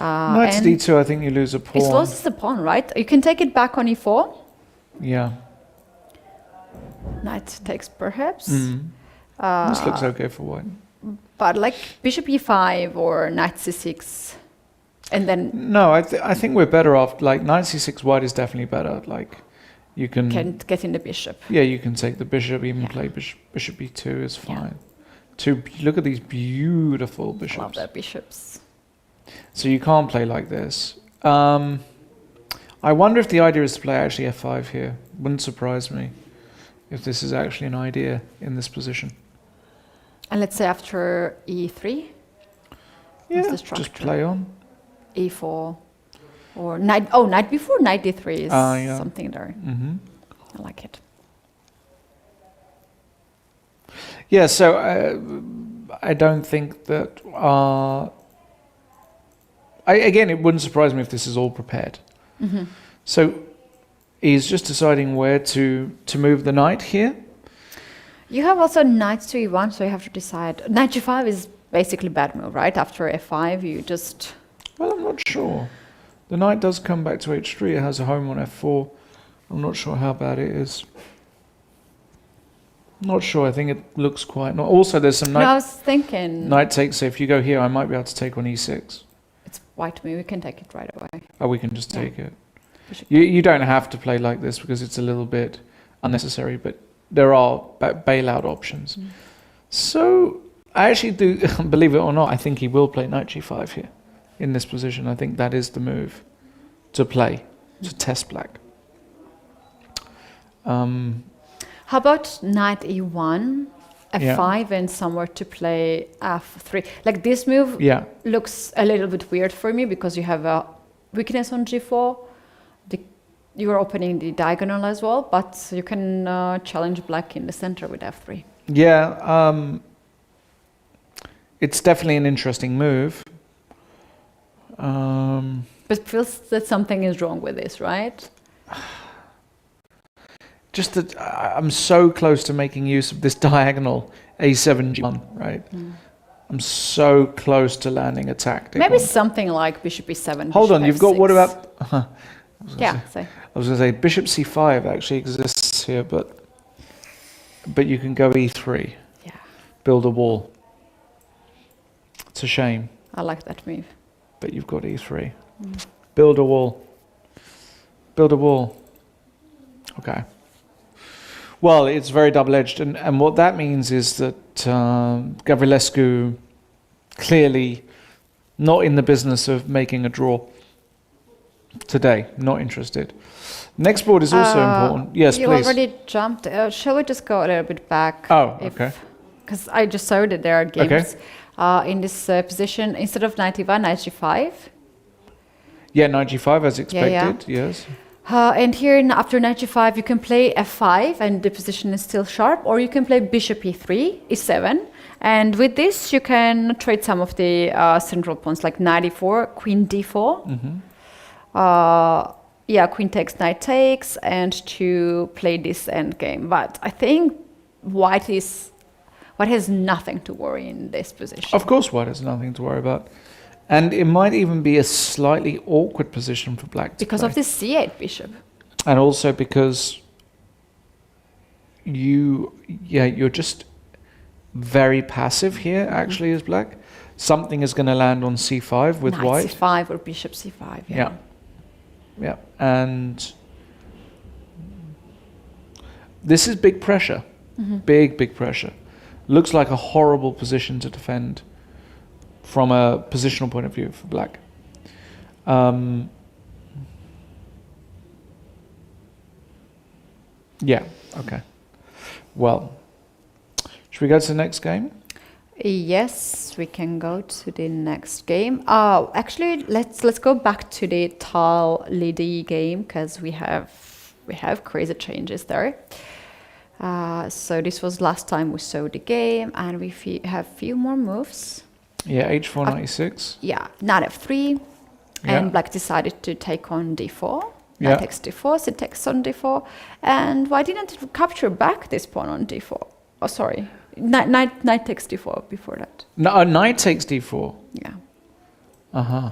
Knight to d2, I think you lose a pawn. It loses the pawn, right? You can take it back on e4. Yeah. Knight takes perhaps. This looks okay for white. But like bishop e5 or knight c6. And then No, I think we're better off. Like knight c6 white is definitely better. Like you can get in the bishop. Yeah, you can take the bishop, even play bishop b2 is fine. Look at these beautiful bishops. Love their bishops. So you can't play like this. I wonder if the idea is to play actually f5 here. Wouldn't surprise me if this is actually an idea in this position. And let's say after e3. Yeah, the just structure? play on. e4 or knight. Oh, knight before knight d3 is Yeah. something there. Mm-hmm. I like it. Yeah, so I don't think that. Again, it wouldn't surprise me if this is all prepared. So he's just deciding where to move the knight here. You have also knight to e1, so you have to decide. Knight g5 is basically bad move, right? After f5, you just. Well, I'm not sure. The knight does come back to h3. It has a home on f4. I'm not sure how bad it is. Not sure. I think it looks quite. No, also, there's some No, I knight. was thinking Knight takes. If you go here, I might be able to take on e6. it's white move. We can take it right away. Oh, we can just Yeah. take it. Bishop. You don't have to play like this because it's a little bit unnecessary, but there are bailout options. So I actually do, believe it or not, I think he will play knight g5 here in this position. I think that is the move to play, to test black. How about knight e1, f5, and somewhere to play f3? Like this move Yeah, looks a little bit weird for me because you have a weakness on g4. You are opening the diagonal as well, but you can challenge black in the center with f3. yeah. It's definitely an interesting move. But feels that something is wrong with this, right? Just that I'm so close to making use of this diagonal a7 g1, right? I'm so close to landing a tactic. Maybe on- something like bishop e7. Hold bishop on, you've got f6. what about? Yeah, so I was going to say bishop c5 actually exists here, but you can go e3, yeah, build a wall. It's a shame, I like that move. but you've got e3. Build a wall. Build a wall. Okay. Well, it's very double-edged, and what that means is that Gavrilescu clearly not in the business of making a draw today, not interested. Next board is also important. Yes, You please. already jumped. Shall we just go a little bit back? Oh, okay. Because I just saw that there are games in this position. Instead of knight e1, knight g5. Yeah, knight g5 as expected, Yeah. yes. And here, after knight g5, you can play f5, and the position is still sharp, or you can play bishop e3, e7. And with this, you can trade some of the central pawns, like knight e4, queen d4. Yeah, queen takes, knight takes, and to play this endgame. But I think white has nothing to worry in this position. Of course white has nothing to worry about. And it might even be a slightly awkward position for black to Because play. of this c8 bishop. And also because you're just very passive here, actually, as black. Something is going to land on c5 with Knight white. c5 or bishop c5. Yeah. And this is big pressure. Big pressure. Looks like a horrible position to defend from a positional point of view for black. Yeah, okay. Well, should we go to the next game? Yes, we can go to the next game. Actually, let's go back to the Tal Lidi game because we have crazy changes there. So this was last time we saw the game, and we have few more moves. Yeah, h4 96. Yeah, knight f3, and Yeah. black decided to take on d4. Yeah. Knight takes d4, so takes on d4, and why didn't it capture back this pawn on d4? Oh, sorry, knight takes d4 before that. No, knight takes d4. Yeah. Uh-huh.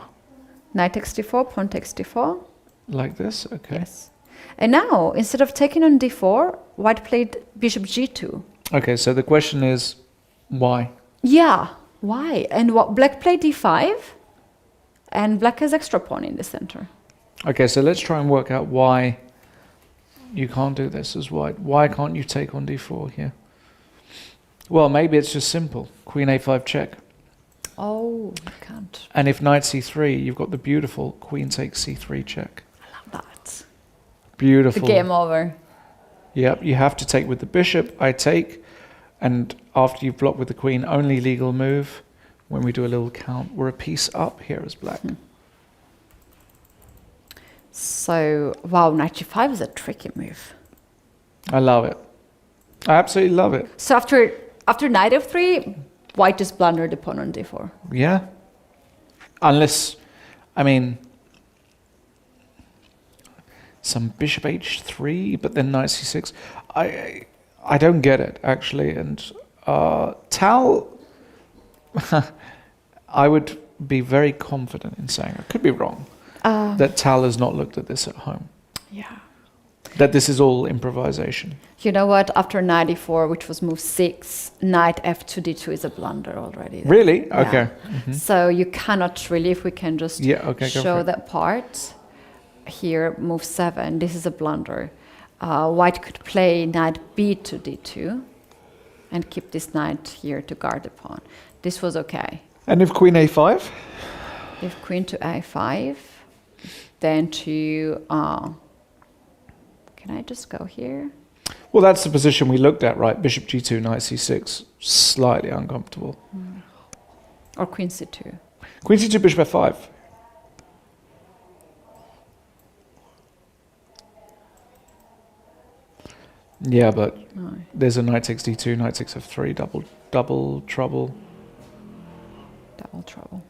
Knight takes d4, pawn takes d4. Like this? Okay. Yes. And now, instead of taking on d4, white played bishop g2. Okay, so the question is, why? Yeah, why? And what black played d5, and black has extra pawn in the center. Okay, so let's try and work out why you can't do this as white. Why can't you take on d4 here? Well, maybe it's just simple. Queen a5 check. Oh, you can't. And if knight c3, you've got the beautiful queen takes c3 check. I love that. Beautiful. The game over. Yep, you have to take with the bishop. I take, and after you've blocked with the queen, only legal move. When we do a little count, we're a piece up here as black. So, wow, knight g5 is a tricky move. I love it. I absolutely love it. So after knight f3, white just blundered the pawn on d4. Yeah. Unless, I mean, some bishop h3, but then knight c6. I don't get it, actually. And Tal, I would be very confident in saying, I could be wrong, that Tal has not looked at this at home. Yeah. That this is all improvisation. You know what? After knight e4, which was move 6, knight f2 d2 is a blunder already. Really? Yeah. Okay. So you cannot really, if we can just Go for show it. that part. Here, move 7, this is a blunder. White could play knight b to d2 and keep this knight here to guard the pawn. This was okay. And if queen a5? If queen to a5, then to... can I just go here? Well, that's the position we looked at, right? Bishop g2, knight c6. Slightly uncomfortable. Or queen c2. Queen c2, bishop f5. Yeah, but No. there's a knight takes d2, knight takes f3, double trouble. Double trouble.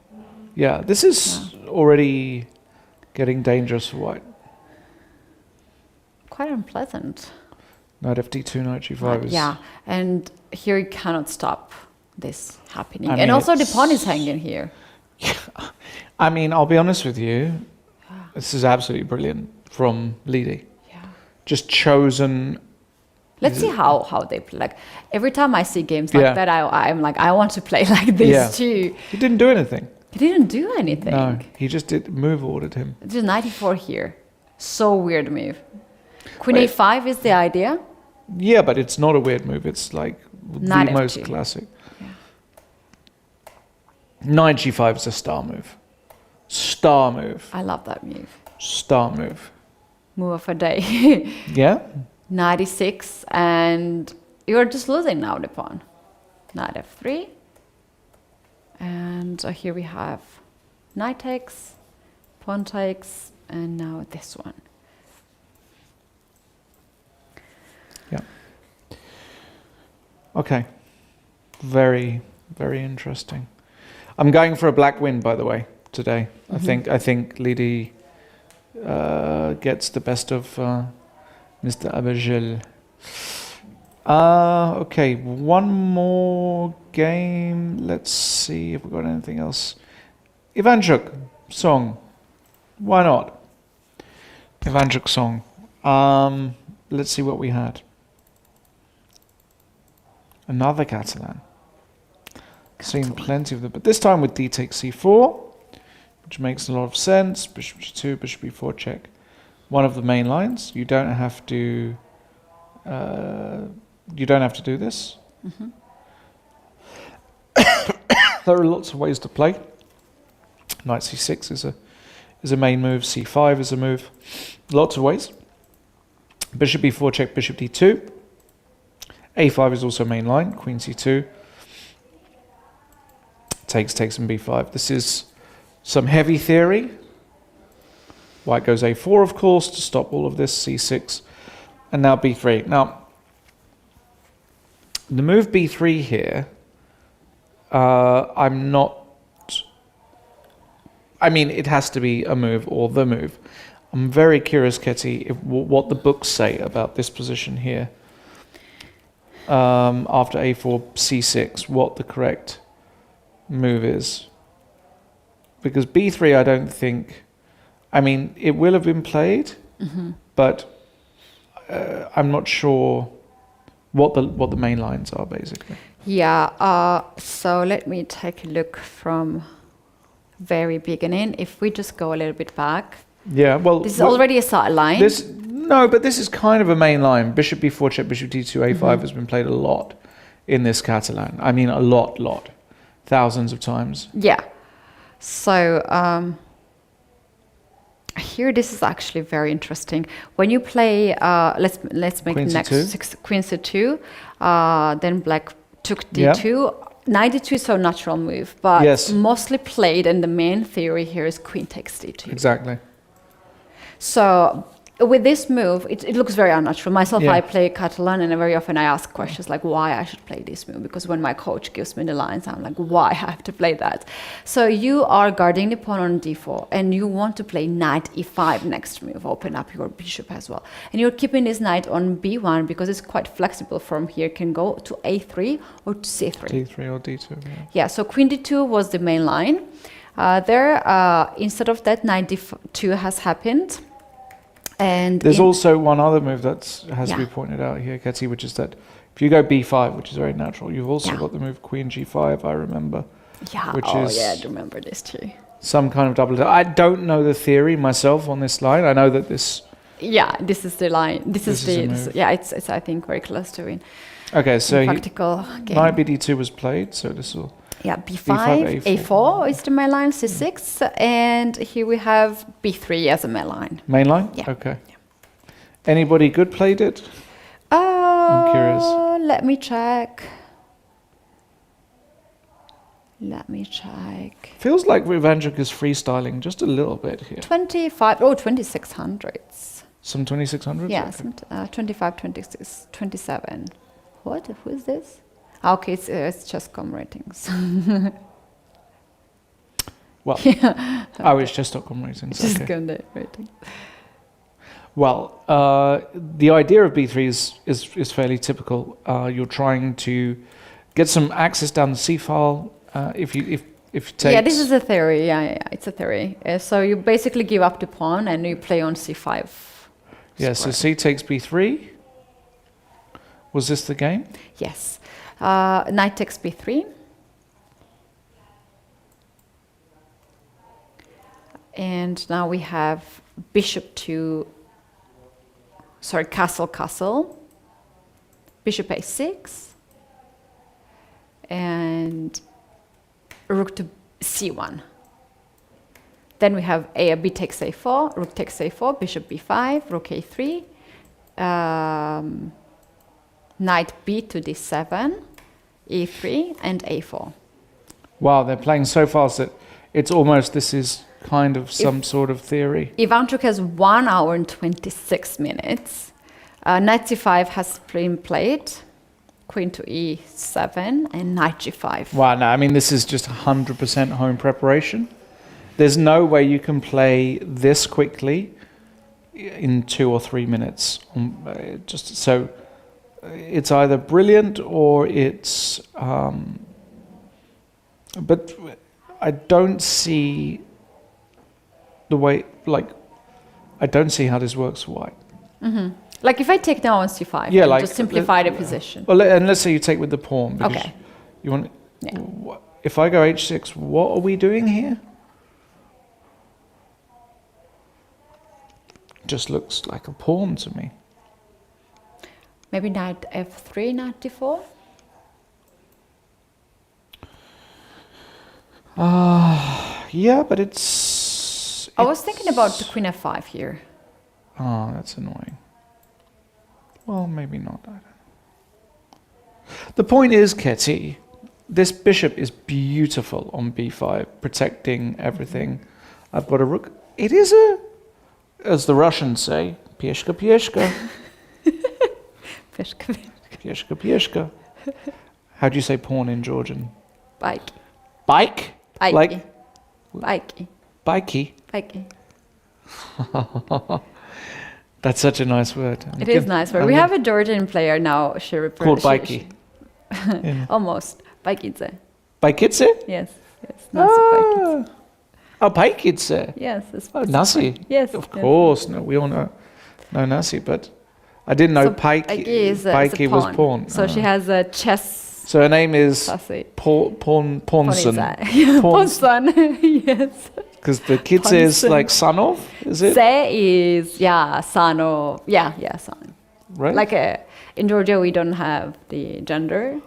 Yeah, this is already getting dangerous for white. Quite unpleasant. Knight fd2, knight g5 is... Yeah, and here you cannot stop this happening. I mean, and also the it's- pawn is hanging here. I mean, I'll be honest with you. This is absolutely brilliant from Lidi. Yeah. Just chosen... Let's see how they play. Like every time I see games like Yeah. that, I'm like, I want to play like this Yeah. too. He didn't do anything. He didn't do anything. No, he just did move ordered him. There's 94 here. So weird move. Queen Wait. a5 is the idea. Yeah, but it's not a weird move. It's like Knight the most f2. classic. Knight g5 is a star move. Star move. I love that move. Star move. Move of a day. Yeah? 96, and you're just losing now the pawn. Knight f3. And here we have knight takes, pawn takes, and now this one. Yeah. Okay. Very, very interesting. I'm going for a black win, by the way, today. I think Lidi gets the best of Mr. Abagel. Okay, one more game. Let's see if we've got anything else. Ivanchuk song. Why not? Ivanchuk song. Let's see what we had. Another Catalan. Seen plenty of them, but this time with d takes c4, which makes a lot of sense. Bishop g2, bishop b4 check. One of the main lines. You don't have to. You don't have to do this. Mm-hmm. There are lots of ways to play. Knight c6 is a main move. c5 is a move. Lots of ways. Bishop b4 check. Bishop d2. a5 is also main line. Queen c2. Takes and b5. This is some heavy theory. White goes a4, of course, to stop all of this. c6, and now b3. Now, the move b3 here, I'm not. I mean, it has to be a move or the move. I'm very curious, Ketty, what the books say about this position here. After a4, c6, what the correct move is, because b3 I don't think, I mean it will have been played, but I'm not sure what the main lines are basically. Yeah, so let me take a look from very beginning. If we just go a little bit back, Yeah, well, this is already a side line. But this is kind of a main line. Bishop b4 check, bishop d2 a5 has been played a lot in this Catalan. I mean a lot. Thousands of times. Yeah. So here, this is actually very interesting. When you play, let's make Queen next c2. Queen c2, then Black took d2. Knight d2 is a natural move, but Yes. mostly played, and the main theory here is Queen takes d2. Exactly. So with this move, it looks very unnatural. Myself, Yeah. I play Catalan, and very often I ask questions like why I should play this move, because when my coach gives me the lines, I'm like, why I have to play that? So you are guarding the pawn on d4, and you want to play knight e5 next move, open up your bishop as well. And you're keeping this knight on b1 because it's quite flexible from here, can go to a3 or to c3. d3 or d2. Yeah. Yeah, so Queen d2 was the main line. Instead of that, knight d2 has happened. And there's also one other move that has to be Yeah. pointed out here, Ketty, which is that if you go b5, which is very natural, you've also Yeah. got the move Queen g5, I remember. Yeah, which oh is- yeah, I remember this too. Some kind of double. I don't know the theory myself on this line. I know that this. Yeah, this is the line. This is the the move. yeah. It's I think very close to it. Okay, so Practical game. knight bd2 was played, so this will. Yeah, b5, a4 is the main line, c6, and here we have b3 as a main line. Main line? Yeah. Okay. Anybody good played it? I'm curious. Let me check. Let me check. Feels like Ivanchuk is freestyling just a little bit here. 2600s. Some 2600s? Yeah, Okay. 25, 26, 27. What? Who is this? Okay, it's just com ratings. Well, oh, it's just .com ratings. Just Okay. com rating. Well, the idea of B3 is fairly typical. You're trying to get some access down the C file. If you take Yeah, this is a theory. Yeah, it's a theory. So you basically give up the pawn and you play on C5. yeah. So square. C takes B3. Was this the game? Yes. Knight takes B3. And now we have bishop to, sorry, castle, bishop a6, and rook to c1. Then we have b takes a4, rook takes a4, bishop b5, rook a3, knight b to d7, e3, and a4. Wow, they're playing so fast that it's almost, this is kind of some sort of theory. Ivanchuk has 1 hour and 26 minutes. Knight c5 has been played, queen to e7, and knight g5. Wow, no, I mean, this is just 100% home preparation. There's no way you can play this quickly in 2 or 3 minutes. Just so it's either brilliant or it's. But I don't see the way, like, I don't see how this works for white. Like if I take now on c5, Yeah, and like, just simplify the position. Well, and let's say you take with the pawn. Because Okay. You want. Yeah. If I go h6, what are we doing here? Just looks like a pawn to me. Maybe knight f3, knight d4. Yeah, but it's. I was thinking about the queen f5 here. Oh, that's annoying. Well, maybe not. I don't know. The point is, Ketty, this bishop is beautiful on b5, protecting everything. I've got a rook. It is a, as the Russians say, pieshka, pieshka. Pieshka, Pieshka, pieshka. How do you say pawn in Georgian? bike. Bike? Bike. Like Bikey. bikey? Bikey. That's such a nice word. It is nice word. We have a Georgian player now. Called Bikey. Almost. Bikidze. Bikidze? Yes. Yes. Nasi Bikidze. Oh, Bikidze. Yes. It's Oh, Nasi. Yes. Of course. No, we all know Nasi, but I didn't know Pikey was pawn. So she has a chess. So her name is Sassy. Pawnson. Pawnson. Yes. Because the kids is Pawnson. like son of, is it? Se is son of son. Right. Like in Georgia we don't have the gender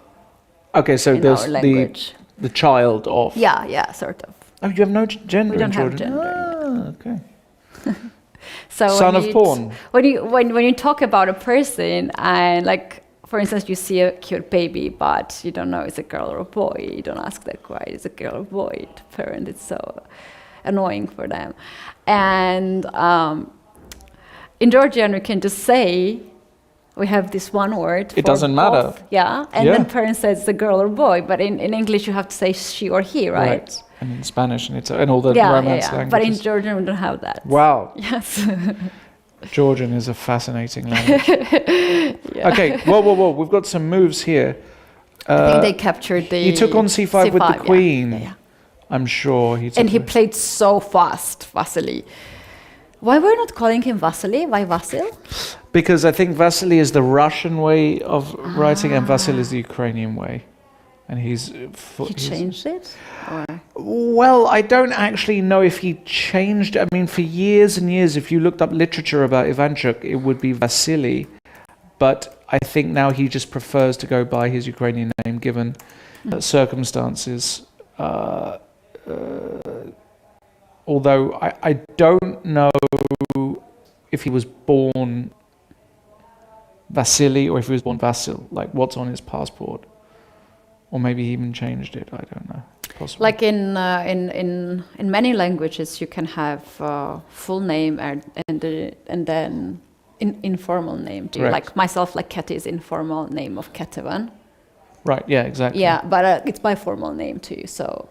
Okay, so in there's our language. the child of. Yeah, sort of. Oh, you have no gender We don't in have Georgia. gender. Okay. So Son when of you pawn. when you talk about a person and like for instance you see a cute baby but you don't know it's a girl or a boy, you don't ask that why it's a girl or boy. The parent, it's so annoying for them. And in Georgian we can just say we have this one word. It for doesn't matter. both, yeah, and Yeah. then parent says it's a girl or boy, but in English you have to say she or he, right? And in Spanish and all the Yeah, Romance yeah. languages. But in Georgian we don't have that. Wow. Yes. Georgian is a fascinating language. Yeah. Okay, whoa. We've got some moves here. I think they captured the. He took on c5 with the yeah. queen. Yeah. I'm sure he took And he the- played so fast, Vasily. Why we're not calling him Vasily? Why Vasil? Because I think Vasily is the Russian way of writing and Vasil is the Ukrainian way. And He he's changed it? Or? Well, I don't actually know if he changed. I mean, for years and years, if you looked up literature about Ivanchuk, it would be Vasily. But I think now he just prefers to go by his Ukrainian name, given circumstances. Although I don't know if he was born Vasily or if he was born Vasil, like what's on his passport. Or maybe he even changed it. I don't know. Possibly. Like in many languages, you can have full name and then informal name too. Correct. Like myself, like Ketty is informal name of Ketevan. Right. Yeah. Exactly. Yeah, but it's my formal name too. So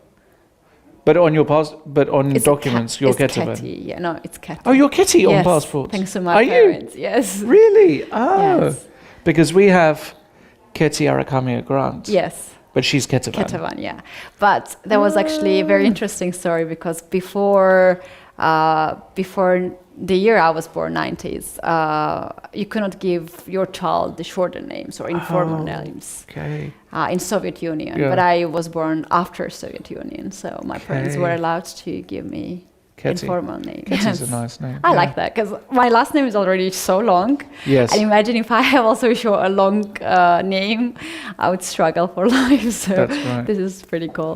But on your but on it's documents, you're it's Ketevan. Ketty. Yeah, no, it's Ketty. Oh, you're Kitty on Yes, passports. thanks to my Are parents. Yes. you really? Oh, Yes. because we have Ketty Arakamia Grant. Yes. But she's Ketevan. Ketevan, yeah. But there was actually a very interesting story because before the year I was born, 90s, you cannot give your child the shorter names or informal names Okay. in Soviet Union. Yeah. But I was born after Soviet Union, so my parents were Okay. allowed to give me Ketty. informal name. Ketty's a nice name. I yeah. like that because my last name is already so long. Yes. And imagine if I have also a long name, I would struggle for life. So That's right. this is pretty cool.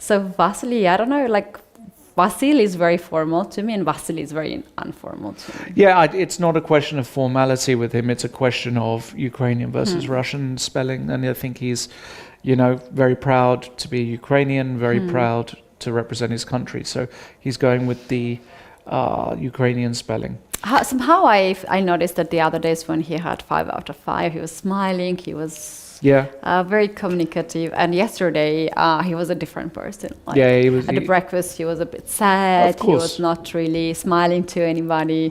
So Vasily, I don't know, like Vasil is very formal to me and Vasily is very informal to me. Yeah, it's not a question of formality with him. It's a question of Ukrainian versus Russian spelling. And I think he's, very proud to be Ukrainian, very proud to represent his country. So he's going with the Ukrainian spelling. Somehow I noticed that the other days when he had 5 out of 5, he was smiling, he was Yeah. very communicative. And yesterday he was a different person. Like, Yeah, he was. at the breakfast, he was a bit sad. Of He course. was not really smiling to anybody.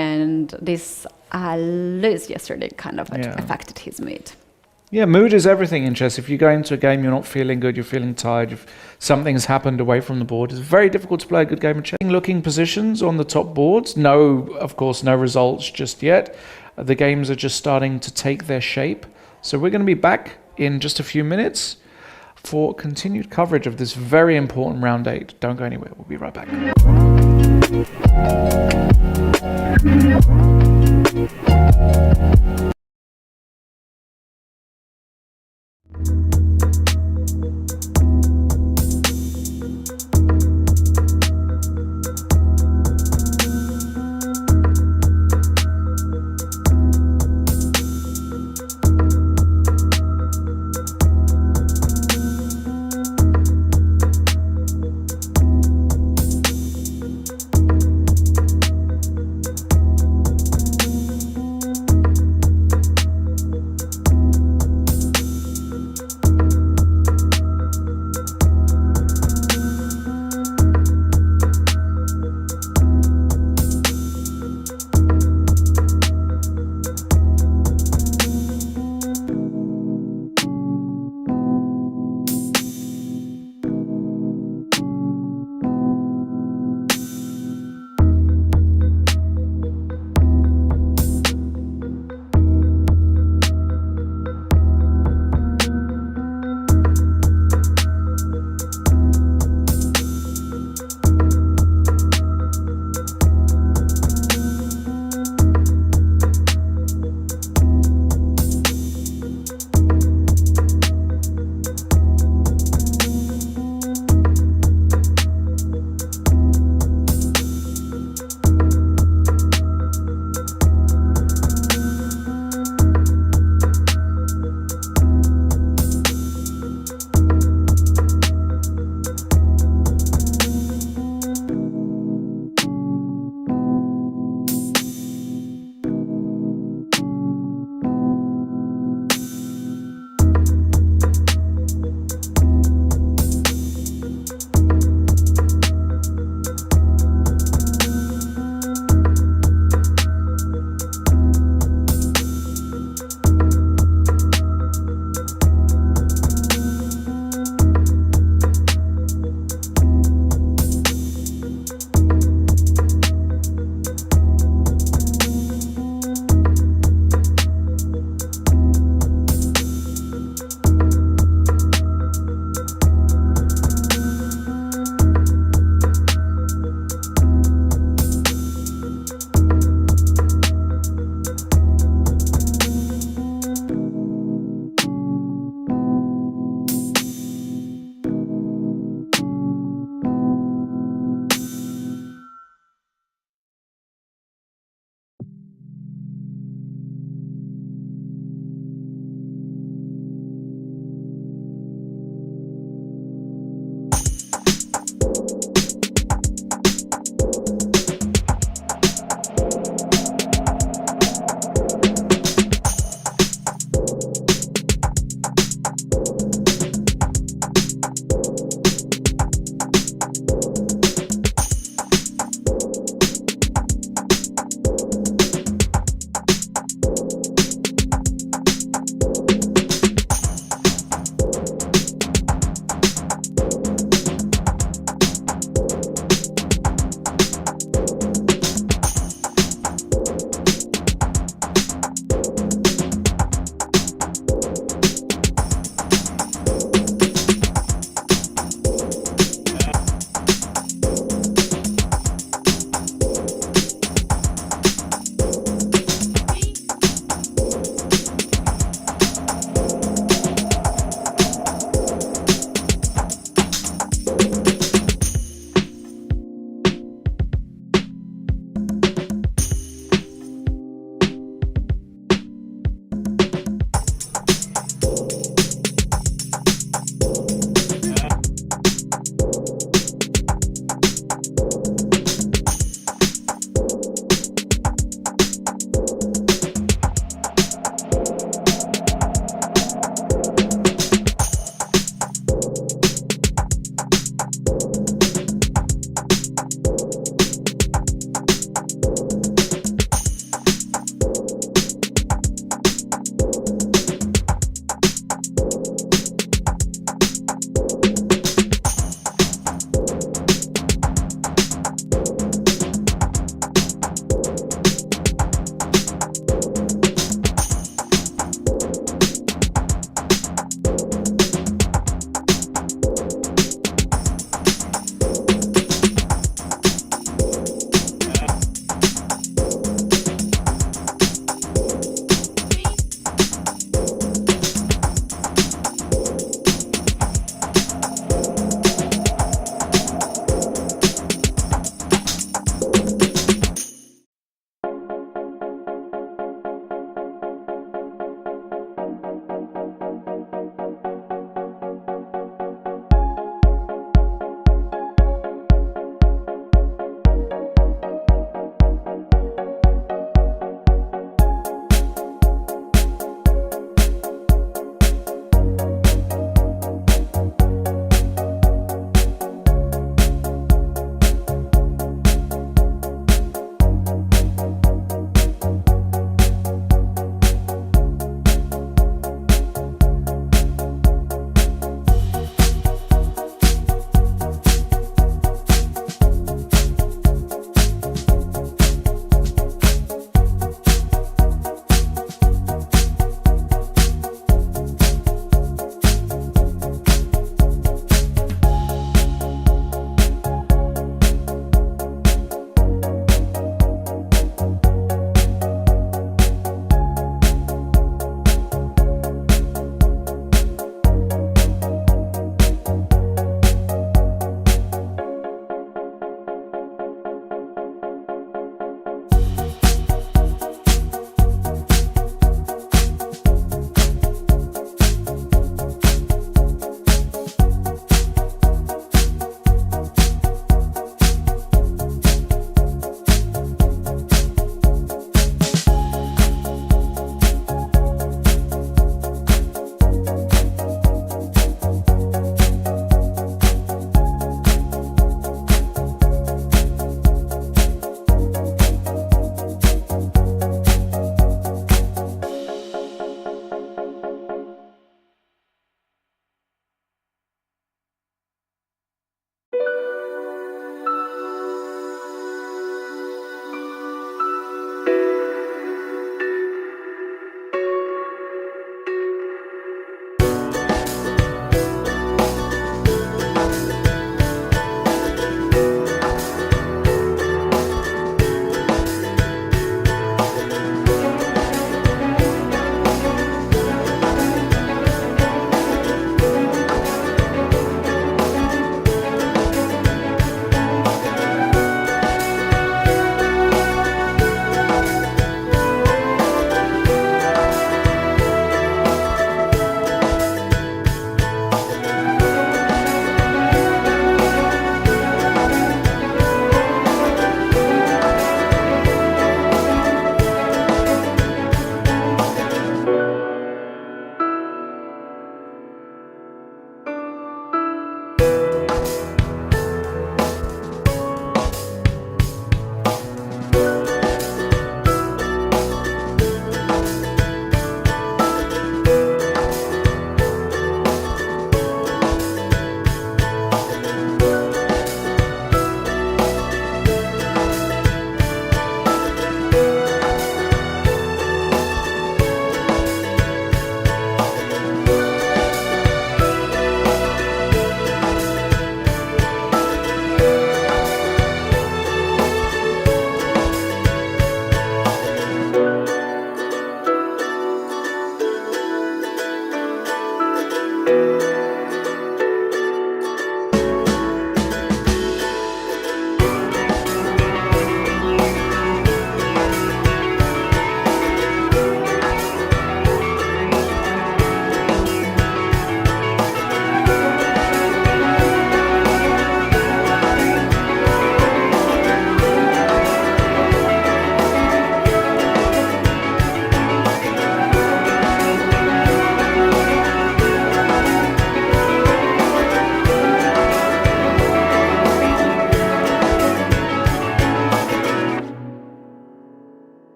And this lose yesterday kind of Yeah. affected his mood. Yeah, mood is everything in chess. If you go into a game, you're not feeling good, you're feeling tired, if something's happened away from the board, it's very difficult to play a good game of chess. Looking positions on the top boards, of course, no results just yet. The games are just starting to take their shape. So we're going to be back in just a few minutes for continued coverage of this very important round 8. Don't go anywhere. We'll be right back.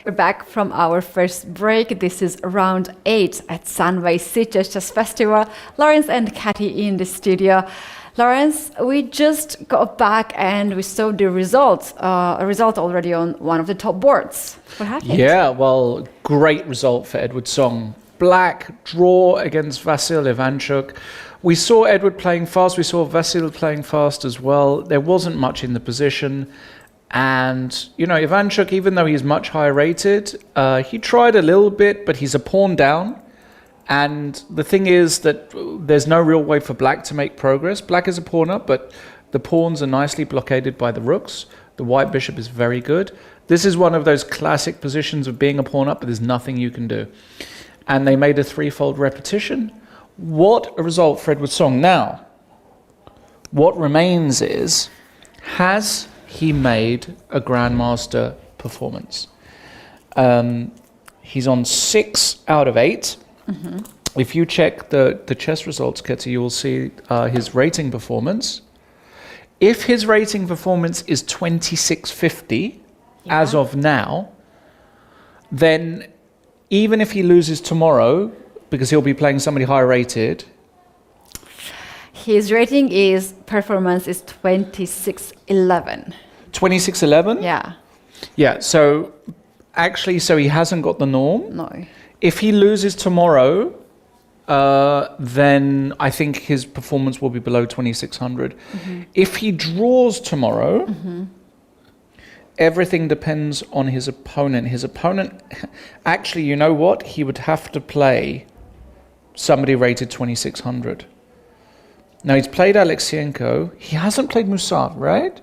We're back from our first break. This is round 8 at Sunway Sitges Chess Festival. Lawrence and Katy in the studio. Lawrence, we just got back and we saw the results. A result already on one of the top boards. What happened? Yeah, well, great result for Edward Song. Black draw against Vasil Ivanchuk. We saw Edward playing fast. We saw Vasil playing fast as well. There wasn't much in the position. And, you know, Ivanchuk, even though he's much higher rated, he tried a little bit, but he's a pawn down. And the thing is that there's no real way for Black to make progress. Black is a pawn up, but the pawns are nicely blockaded by the rooks. The white bishop is very good. This is one of those classic positions of being a pawn up, but there's nothing you can do. And they made a threefold repetition. What a result for Edward Song. Now, what remains is, has he made a Grandmaster performance? He's on 6 out of 8. Mm-hmm. If you check the chess results, Katy, you will see his rating performance. If his rating performance is 2650 as of now, then even if he loses tomorrow, because he'll be playing somebody higher rated, his rating performance is 2611. 2611? Yeah. Yeah, so actually, so he hasn't got the norm. No. If he loses tomorrow, then I think his performance will be below 2600. Mm-hmm. If he draws tomorrow, mm-hmm. everything depends on his opponent. His opponent, actually, you know what? He would have to play somebody rated 2600. Now, he's played Alexienko. He hasn't played Musar, right?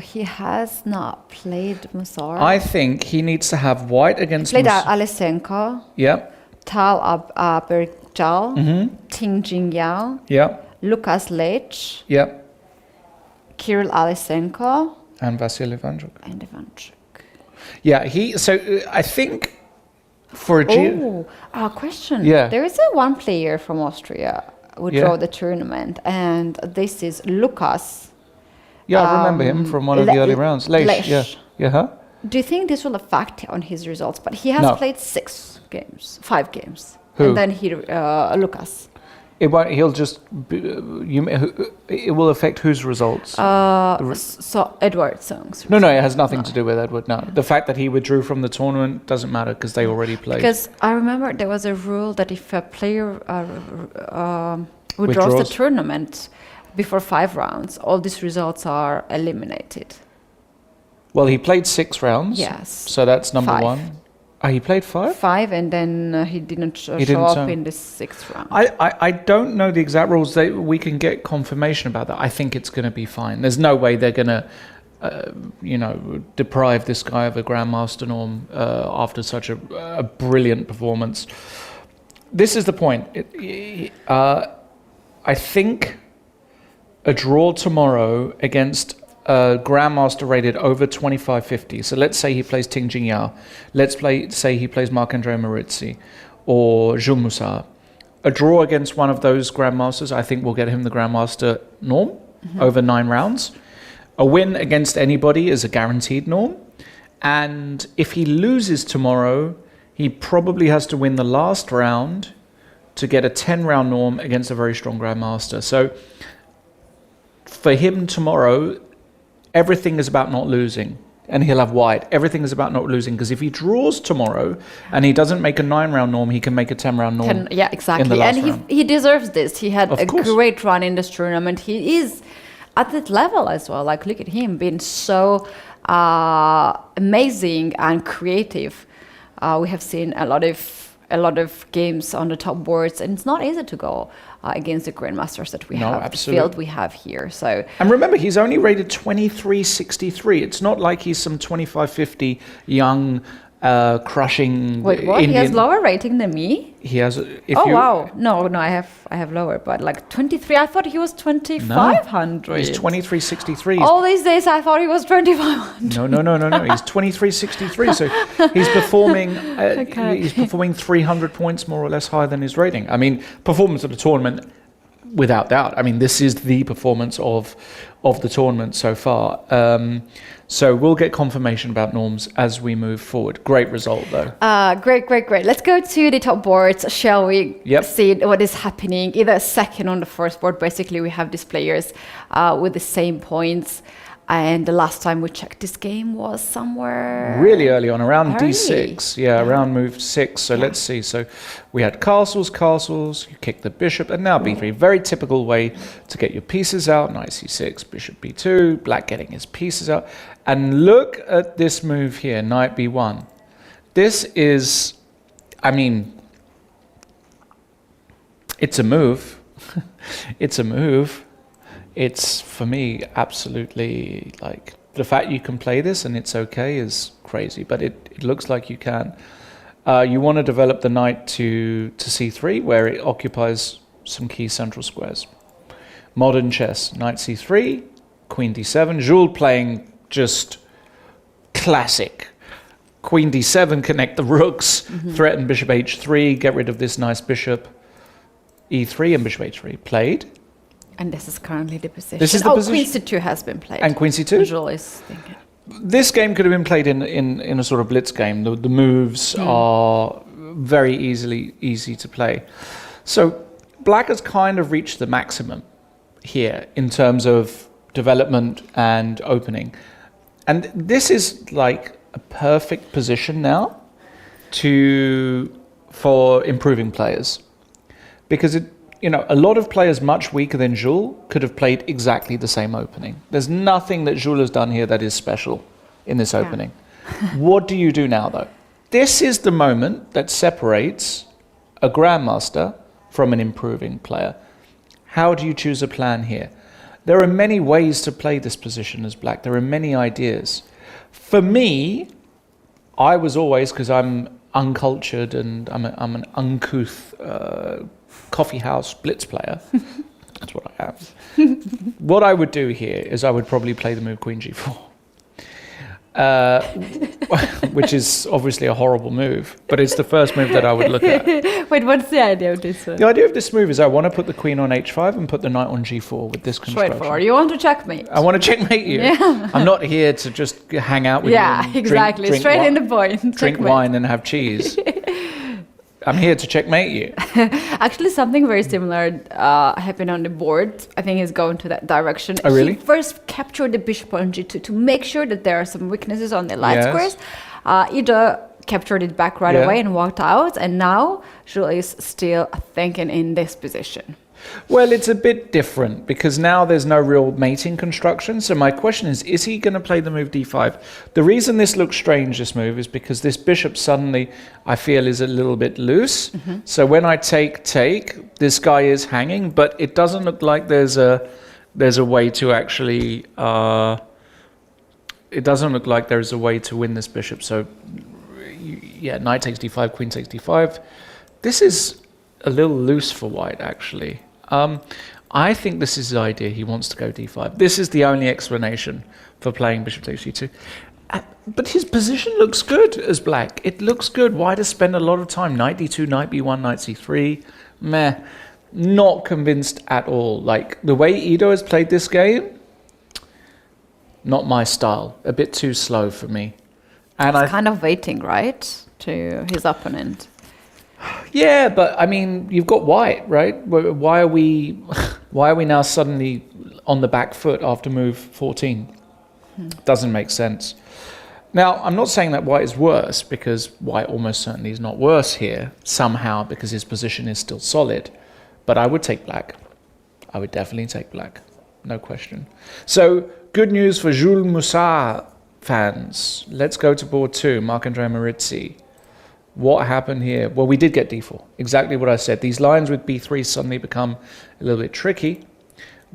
He has not played Musar. I think he needs to have white against Played Alexienko. Yep. Tal Bergjal. Mm-hmm. Ting Jingyao. Yep. Lucas Lech. Yep. Kirill Alexienko. And Vasil Ivanchuk. And Ivanchuk. Yeah, I think for a question. Yeah. There is one player from Austria who drew the tournament, and this is Lucas. Yeah, I remember him from one of the early rounds. Lech. Yeah. Yeah. Huh? Do you think this will affect on his results? But he has played 5 games. Who? And then Lucas. It won't. He'll just. It will affect whose results? So Edward Song's. No, it has nothing to do with Edward. No, the fact that he withdrew from the tournament doesn't matter because they already played. Because I remember there was a rule that if a player withdraws the tournament before 5 rounds, all these results are eliminated. Well, he played 6 rounds. Yes. So that's number 5. 1. He played 5? 5, and then he didn't show up in the 6th round. I don't know the exact rules. We can get confirmation about that. I think it's going to be fine. There's no way they're going to, deprive this guy of a Grandmaster norm after such a brilliant performance. This is the point. I think a draw tomorrow against a Grandmaster rated over 2550. So let's say he plays Ting Jingyao. Let's say he plays Marc-André Maurizi or Jules Musar. A draw against one of those Grandmasters, I think, will get him the Grandmaster norm over 9 rounds. A win against anybody is a guaranteed norm. And if he loses tomorrow, he probably has to win the last round to get a 10-round norm against a very strong Grandmaster. So for him tomorrow, everything is about not losing. And he'll have white. Everything is about not losing. Because if he draws tomorrow and he doesn't make a 9-round norm, he can make a 10-round norm. Yeah, exactly. And he deserves this. He had a great run in this tournament. He is at that level as well. Like, look at him being so amazing and creative. We have seen a lot of games on the top boards, and it's not easy to go against the grandmasters that we have, the field we have here. So, and remember, he's only rated 2363. It's not like he's some 2550 young, crushing. Wait, what? Indian. He has lower rating than me? He has. Wow! No, I have lower, but like 23. I thought he was 2500. No, he's 2363. All these days, I thought he was 2500. No. He's 2363. So he's performing. He's performing 300 points more or less higher than his rating. I mean, performance of the tournament. without doubt. I mean, this is the performance of the tournament so far. So we'll get confirmation about norms as we move forward. Great result, though. Great. Let's go to the top boards. Shall we see what is happening? Either second on the first board. Basically, we have these players with the same points. And the last time we checked this game was somewhere... really early on, around d6. Yeah, around move 6. So let's see. So we had castles, you kick the bishop, and now b3. Very typical way to get your pieces out. Knight c6, bishop b2, black getting his pieces out. And look at this move here, knight b1. This is, I mean, it's a move. It's a move. It's, for me, absolutely, like, the fact you can play this and it's okay is crazy, but it looks like you can. You want to develop the knight to c3, where it occupies some key central squares. Modern chess, knight c3, queen d7. Jules playing just classic. Queen d7, connect the rooks, threaten bishop h3, get rid of this nice bishop. e3 and bishop h3 played. And this is currently the position. This is the position. Queen c2 has been played. And queen c2? Jules is thinking. This game could have been played in a sort of blitz game. The moves are very easy to play. So black has kind of reached the maximum here in terms of development and opening. And this is like a perfect position now for improving players. Because a lot of players much weaker than Jules could have played exactly the same opening. There's nothing that Jules has done here that is special in this opening. What do you do now, though? This is the moment that separates a grandmaster from an improving player. How do you choose a plan here? There are many ways to play this position as black. There are many ideas. For me, I was always, because I'm uncultured and I'm an uncouth coffee house blitz player. That's what I am. What I would do here is I would probably play the move queen g4, which is obviously a horrible move, but it's the first move that I would look at. Wait, what's the idea of this one? The idea of this move is I want to put the queen on h5 and put the knight on g4 with this construction. Straightforward. You want to checkmate? I want to checkmate you. Yeah. I'm not here to just hang out with you. And exactly. Drink Straight in the point. Drink Checkmate. wine and have cheese. I'm here to checkmate you. Actually, something very similar happened on the board. I think is going to that direction. Oh, really? He first captured the bishop on g2 to make sure that there are some weaknesses on the light squares. Ida captured it back right away and walked out. And now Jules is still thinking in this position. Well, it's a bit different because now there's no real mating construction. So my question is he going to play the move d5? The reason this looks strange, this move, is because this bishop suddenly, I feel, is a little bit loose. So when I take, this guy is hanging, but it doesn't look like there's a way to actually, it doesn't look like there's a way to win this bishop. So yeah, knight takes d5, queen takes d5. This is a little loose for white, actually. I think this is the idea. He wants to go d5. This is the only explanation for playing bishop takes g2. But his position looks good as black. It looks good. White has spent a lot of time. Knight d2, knight b1, knight c3. Meh. Not convinced at all. Like, the way Ido has played this game, not my style. A bit too slow for me. And He's kind of waiting, right, to his opponent. Yeah, but I mean, you've got white, right? Why are we now suddenly on the back foot after move 14? Doesn't make sense. Now, I'm not saying that white is worse, because white almost certainly is not worse here, somehow, because his position is still solid. But I would take black. I would definitely take black. No question. So, good news for Jules Moussard fans. Let's go to board 2, Marc-André Maritzi. What happened here? Well, we did get d4. Exactly what I said. These lines with b3 suddenly become a little bit tricky.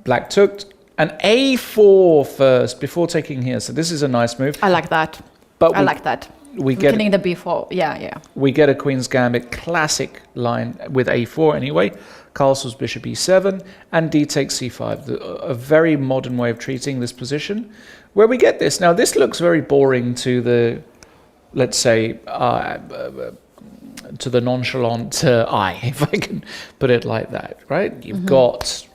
Black took an a4 first before taking here. So this is a nice move. I like that. But I like that. We get getting the b4. Yeah. We get a Queen's Gambit classic line with a4 anyway. Castles bishop e7 and d takes c5. A very modern way of treating this position. Where we get this. Now this looks very boring to the, let's say, to the nonchalant eye, if I can put it like that, right? You've got,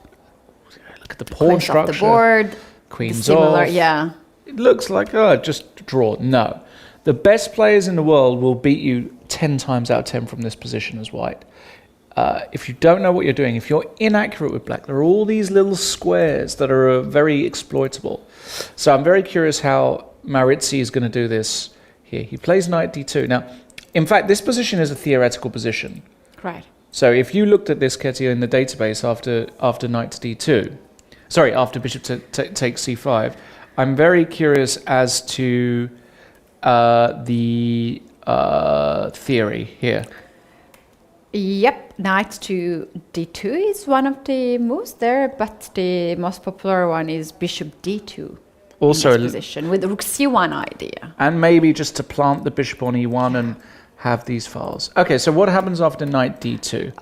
look at the pawn Queen's off structure. the board. Queen's Similar, off. yeah. It looks like, just draw. No. The best players in the world will beat you 10 times out of 10 from this position as white. If you don't know what you're doing, if you're inaccurate with black, there are all these little squares that are very exploitable. So I'm very curious how Maurizi is going to do this here. He plays knight d2. Now, in fact, this position is a theoretical position. Right. So if you looked at this, Ketia, in the database after knight to d2, sorry, after bishop takes c5, I'm very curious as to the theory here. Yep, knight to d2 is one of the moves there, but the most popular one is bishop d2. Also, in this position with the rook c1 idea. And maybe just to plant the bishop on e1 and have these files. Okay, so what happens after knight d2?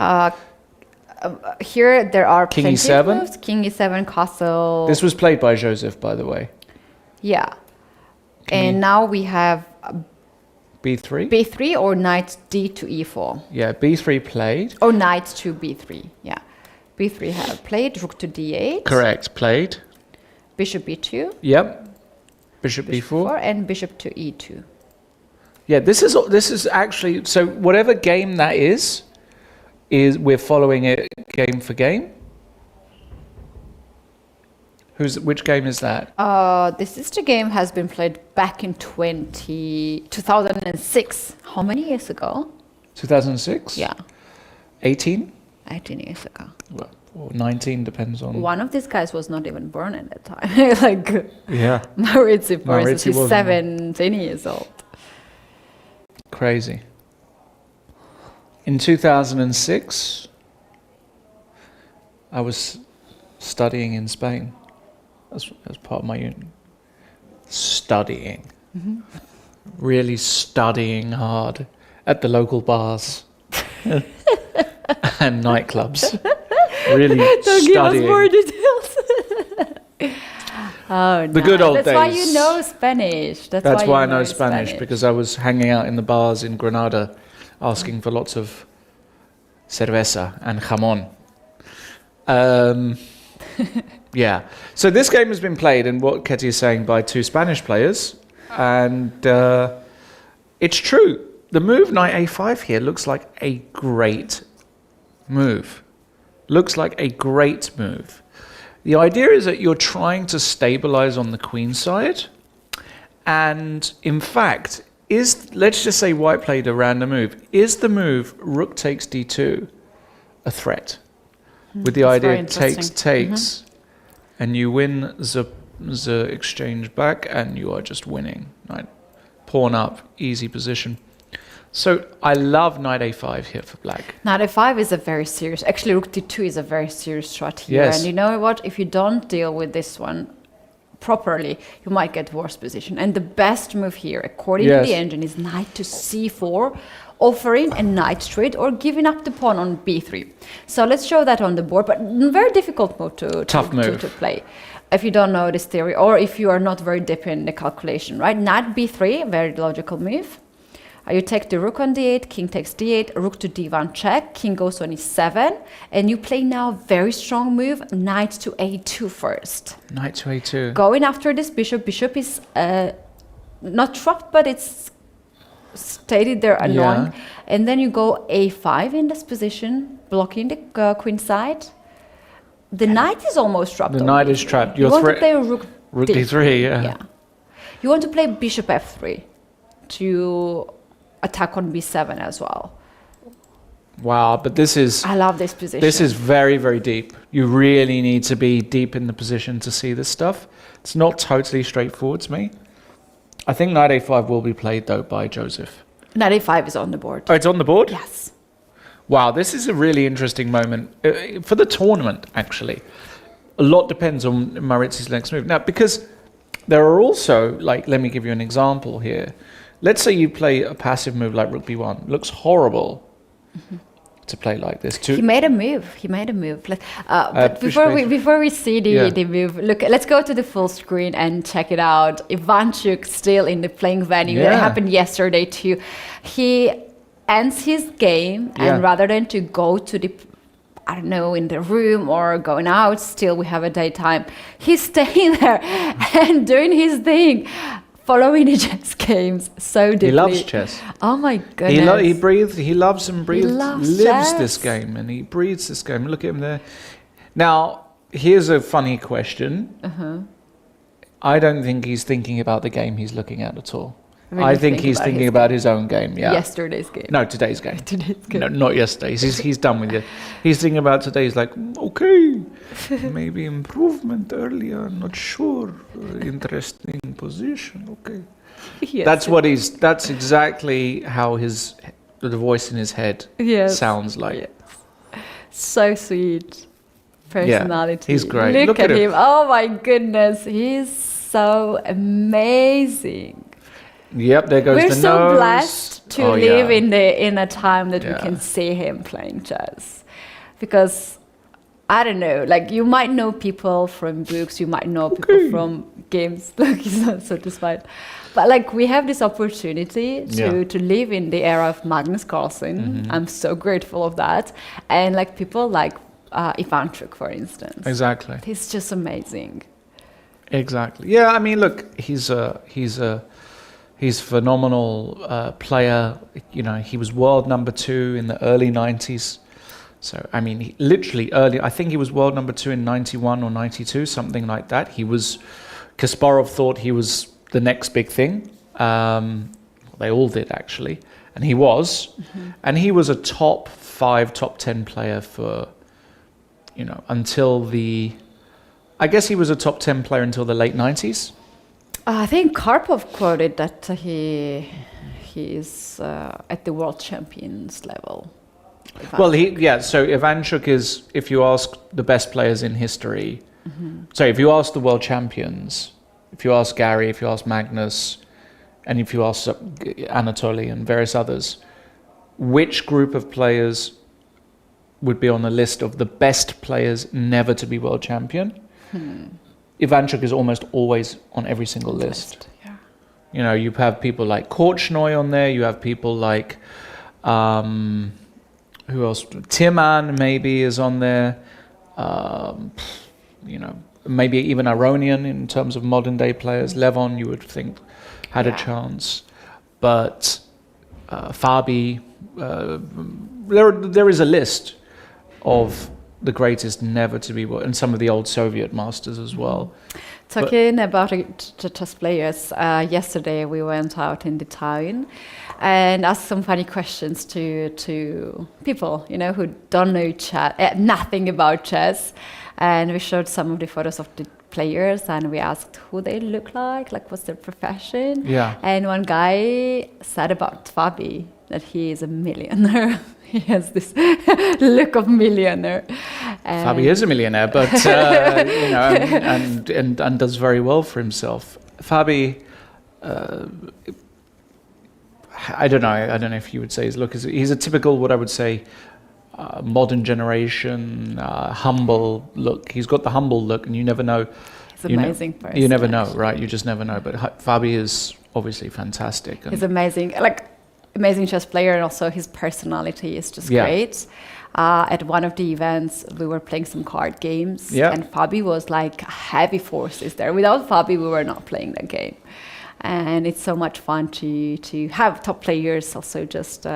Here there are King plenty e7? of moves. King e7, castle. This was played by Joseph, by the way. Yeah. And now we have b3? b3 or knight d to e4. Yeah, b3 played. Or knight to b3, yeah. b3 have played, rook to d8. Correct, played. Bishop b2. Yep. Bishop b4. And bishop to e2. Yeah, this is actually, so whatever game that is we're following it game for game. Which game is that? This is the game has been played back in 2006. How many years ago? 2006? Yeah. 18? 18 years ago. Well, or 19, depends on... One of these guys was not even born at that time. Like, yeah. Maurizi, for instance, he's wasn't. 17 years old. Crazy. In 2006, I was studying in Spain. As part of my uni. Studying. Mm-hmm. Really studying hard at the local bars and nightclubs. Really Don't studying. give us more details. Oh, the good old That's days. why you know Spanish. That's why I know Spanish, because I was hanging out in the bars in Granada asking for lots of cerveza and jamón. Yeah. So this game has been played, and what Ketty is saying, by two Spanish players. And it's true. The move knight a5 here looks like a great move. Looks like a great move. The idea is that you're trying to stabilize on the queen side. And in fact, let's just say white played a random move. Is the move rook takes d2 a threat? With the idea takes, and you win the exchange back, and you are just winning. Right? Pawn up, easy position. So I love knight a5 here for black. Knight a5 is a very serious... Actually, rook d2 is a very serious strat here. Yes. And you know what? If you don't deal with this one properly, you might get worse position. And the best move here, according to the engine, is knight to c4, offering a knight trade or giving up the pawn on b3. So let's show that on the board, but very difficult move to play. If you don't know this theory, or if you are not very deep in the calculation, right? Knight b3, very logical move. You take the rook on d8, king takes d8, rook to d1 check, king goes on e7, and you play now a very strong move, knight to a2 first. Knight to a2. Going after this bishop. Bishop is not trapped, but it's stated there annoying. Yeah. And then you go a5 in this position, blocking the queen side. The knight is almost trapped. The knight is trapped. You want to play rook d3, yeah. You want to play bishop f3 to attack on b7 as well. Wow, but this is... I love this position. This is very, very deep. You really need to be deep in the position to see this stuff. It's not totally straightforward to me. I think knight a5 will be played, though, by Joseph. Knight a5 is on the board. Oh, it's on the board? Yes. Wow, this is a really interesting moment. For the tournament, actually. A lot depends on Maurizi's next move. Now, because there are also, like, let me give you an example here. Let's say you play a passive move like rook b1. Looks horrible to play like this. He made a move. But before we see the move, look. Let's go to the full screen and check it out. Ivanchuk still in the playing venue. It happened yesterday too. He ends his game, Yeah. and rather than to go to the, I don't know, in the room or going out, still we have a daytime, he's staying there and doing his thing, following the chess games so deeply. He loves chess. Oh my goodness. He loves and breathes, loves lives chess. this game, and he breathes this game. Look at him there. Now, here's a funny question. I don't think he's thinking about the game he's looking at all. Really I think he's thinking about his own game. Yeah. Yesterday's game. No, today's game. Today's game. No, not yesterday's. He's done with it. He's thinking about today. He's like, okay, maybe improvement earlier. Not sure. Interesting position. Okay. Yes. That's exactly how the voice in his head Yes. sounds like. Yes. So sweet personality. he's great. Look Look at at him. Oh my goodness. He's so amazing. Yep, there goes We're the so nose. blessed to Oh, live yeah. in a time that we Yeah. can see him playing chess. Because I don't know, like you might know people from books, you might know people from games. Look, he's not so despite. But like we have this opportunity to live in the era of Magnus Carlsen. I'm so grateful of that. And like people like Ivanchuk, for instance. Exactly. He's just amazing. Exactly. Yeah, I mean, look, he's phenomenal player. You know, he was world number 2 in the early 90s. So, I mean, literally early. I think he was world number 2 in 91 or 92, something like that. Kasparov thought he was the next big thing. They all did, actually. And he was. And he was a top 5, top 10 player for, until I guess he was a top 10 player until the late 90s. I think Karpov quoted that he is at the world champions level. So Ivanchuk is, if you ask the best players in history, so if you ask the world champions, if you ask Gary, if you ask Magnus, and if you ask Anatoly and various others, which group of players would be on the list of the best players never to be world champion? Ivanchuk is almost always on every single list. Yeah. You have people like Korchnoi on there. You have people like who else? Timan maybe is on there. Maybe even Aronian in terms of modern day players. Levon, you would think, had a chance, but Fabi. There is a list of the greatest never to be, and some of the old Soviet masters as well. Talking about chess players, yesterday we went out in the town and asked some funny questions to people, who don't know nothing about chess. And we showed some of the photos of the players and we asked who they look like what's their profession. Yeah. And one guy said about Fabi that he is a millionaire. He has this look of millionaire. Fabi is a millionaire, but and does very well for himself. Fabi, I don't know if you would say his look is. He's a typical, what I would say, modern generation, humble look. He's got the humble look, and you never know. He's an amazing person. You never know, right? You just never know. But Fabi is obviously fantastic. He's amazing. Amazing chess player, and also his personality is just great. At one of the events, we were playing some card games, and Fabi was like heavy forces there. Without Fabi, we were not playing that game. And it's so much fun to have top players also just,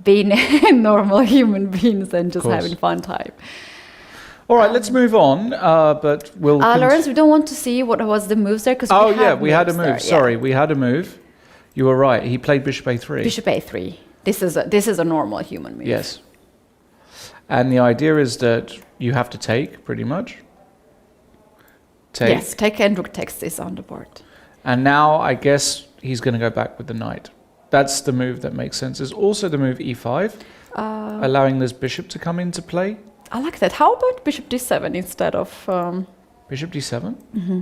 being normal human beings and just having fun time. All right, let's move on. But we'll. Lawrence, we don't want to see what was the moves there because we had a move. There. Sorry, we had a move. You were right. He played bishop a3. Bishop a3. This is a normal human move. Yes. And the idea is that you have to take, pretty much. Take. Yes, take and rook takes this on the board. And now I guess he's going to go back with the knight. That's the move that makes sense. There's also the move e5, allowing this bishop to come into play. I like that. How about bishop d7 instead of... Bishop d7? Mm-hmm.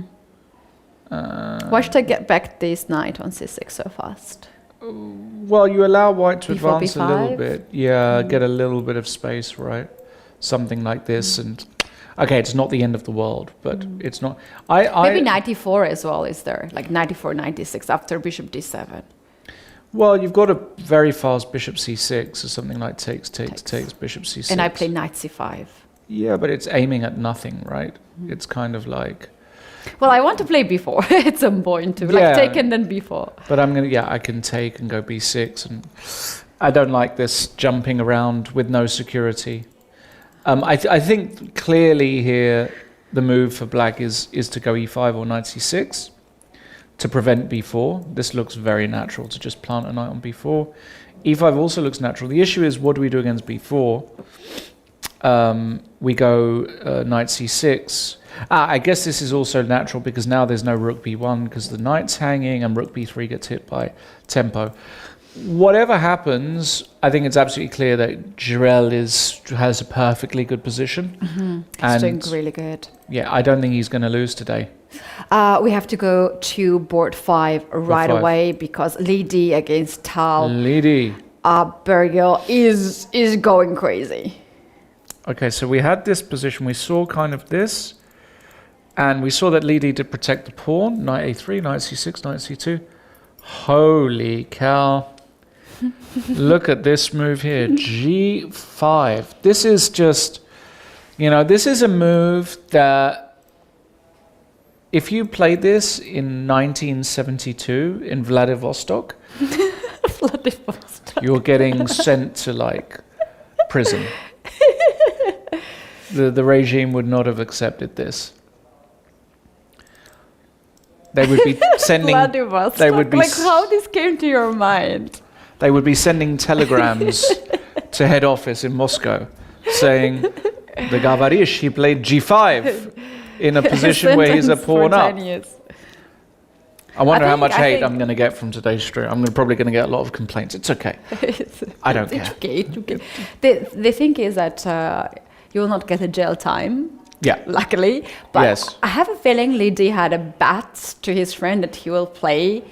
Why should I get back this knight on c6 so fast? Well, you allow white to b4, advance b5? a little bit. Yeah, get a little bit of space, right? Something like this. And okay, it's not the end of the world, but it's not... Maybe knight e4 as well is there, like knight e4, knight e6 after bishop d7. Well, you've got a very fast bishop c6 or something like takes, bishop c6. And I play knight c5. Yeah, but it's aiming at nothing, right? It's kind of like... Well, I want to play b4 at some point too, Yeah. like take and then b4. But I can take and go b6, and I don't like this jumping around with no security. I think clearly here the move for black is to go e5 or knight c6 to prevent b4. This looks very natural to just plant a knight on b4. e5 also looks natural. The issue is, what do we do against b4? We go knight c6. I guess this is also natural because now there's no rook b1 because the knight's hanging and rook b3 gets hit by tempo. Whatever happens, I think it's absolutely clear that Jirel has a perfectly good position. He's doing really good. Yeah, I don't think he's going to lose today. We have to go to board 5 right 5. away because Lidi against Tal. Lidi. Bergil is going crazy. Okay, so we had this position. We saw kind of this. And we saw that Lidi did protect the pawn. Knight a3, knight c6, knight c2. Holy cow. Look at this move here. g5. This is just, this is a move that if you played this in 1972 in Vladivostok, you're getting sent to like prison. The regime would not have accepted this. They would be sending. They would be like how this came to your mind. They would be sending telegrams to head office in Moscow, saying the Gavarish he played g5 in a position where he's a pawn up. I wonder how much hate I'm going to get from today's stream. I'm probably going to get a lot of complaints. It's okay. I don't care. It's okay. The thing is that you will not get a jail time. Yeah. Luckily. But yes. I have a feeling Lidi had a bet to his friend that he will play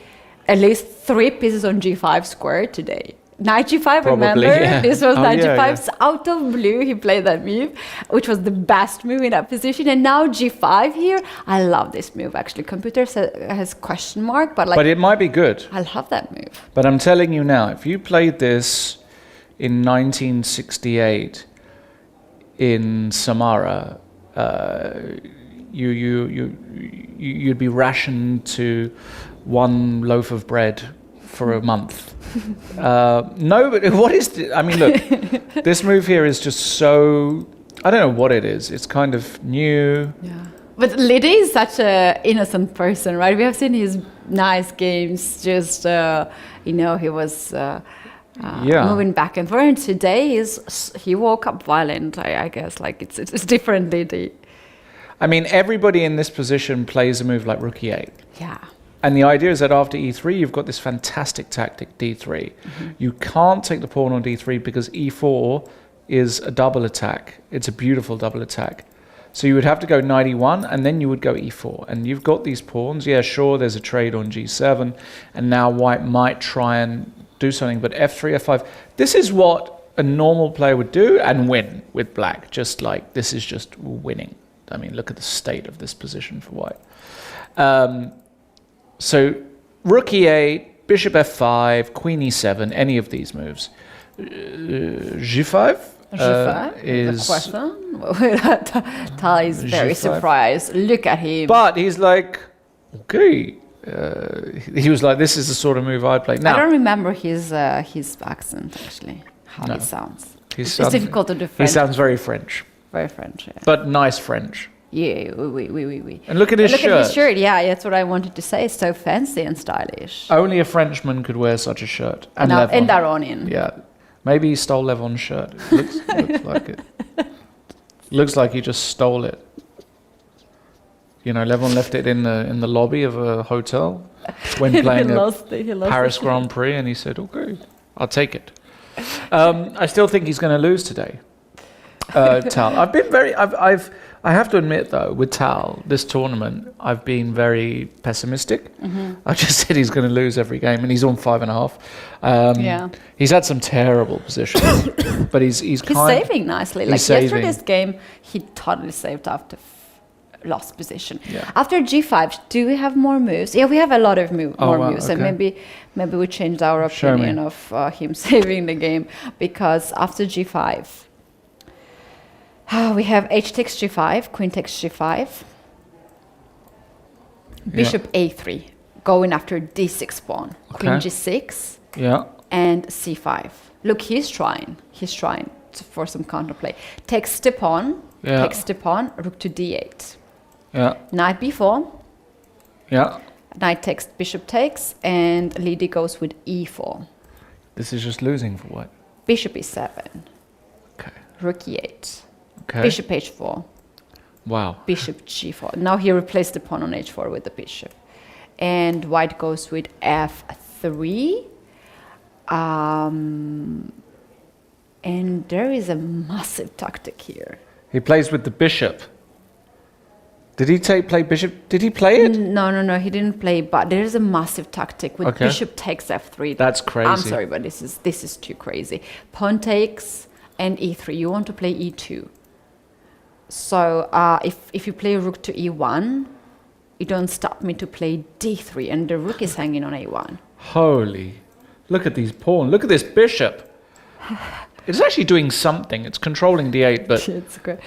at least 3 pieces on g5 square today. Knight g5, Probably, remember? Yeah. This was knight g5. Yeah. So out of blue, he played that move, which was the best move in that position. And now g5 here. I love this move, actually. Computer has question mark, but like... But it might be good. I love that move. But I'm telling you now, if you played this in 1968 in Samara... you'd be rationed to 1 loaf of bread for a month. No, but what is I mean, look, this move here is just so... I don't know what it is. It's kind of new. Yeah. But Lidi is such an innocent person, right? We have seen his nice games, just, he was... moving back and forth. And today he woke up violent. I guess like it's different, Lidi. I mean, everybody in this position plays a move like rook e8. Yeah. And the idea is that after e3, you've got this fantastic tactic d3. You can't take the pawn on d3 because e4 is a double attack. It's a beautiful double attack. So you would have to go knight e1 and then you would go e4. And you've got these pawns. Yeah, sure, there's a trade on g7. And now white might try and do something, but f3, f5. This is what a normal player would do and win with black. Just like, this is just winning. I mean, look at the state of this position for white. So rook e8, bishop f5, queen e7, any of these moves. G5? G5 is... question. Tal is very G5. surprised. Look at him. But he's like, okay. He was like, this is the sort of move I'd play. Now, I don't remember his accent, actually, how he sounds. It's difficult to do French. He sounds very French. Very French, yeah. But nice French. Yeah, oui. And look at his shirt. Look at his shirt, yeah, that's what I wanted to say. It's so fancy and stylish. Only a Frenchman could wear such a shirt. And now, Levon. and Daronian. Yeah. Maybe he stole Levon's shirt. Looks like it. Looks like he just stole it. Levon left it in the lobby of a hotel when playing Paris Grand Prix, and he said, okay, I'll take it. I still think he's going to lose today. Tal. I have to admit though, with Tal, this tournament, I've been very pessimistic. I just said he's going to lose every game, and he's on 5.5. He's had some terrible positions, but he's saving nicely. Like yesterday's game, he totally saved after lost position. Yeah. After g5, do we have more moves? Yeah, we have a lot of more wow, moves. okay. And maybe we changed our Show me. opinion of him saving the game, because after g5, we have h takes g5, queen takes g5, bishop a3, going after d6 pawn, queen Okay. g6, Yeah. and c5. Look, he's trying for some counterplay. Takes the pawn, Yeah. takes the pawn, rook to d8. Yeah. Knight b4, Yeah. knight takes, bishop takes, and Lidi goes with e4. This is just losing for what? Bishop e7, Okay. rook e8, Okay. bishop h4, Wow. bishop g4. Now he replaced the pawn on h4 with the bishop. And white goes with f3. And there is a massive tactic here. He plays with the bishop. Did he play bishop? Did he play it? No, he didn't play, but there is a massive tactic with Okay. bishop takes f3. That's crazy. I'm sorry, but this is too crazy. Pawn takes and e3. You want to play e2. So if you play rook to e1, it don't stop me to play d3, and the rook is hanging on a1. Holy. Look at these pawns. Look at this bishop. It's actually doing something. It's controlling d8, but It's great.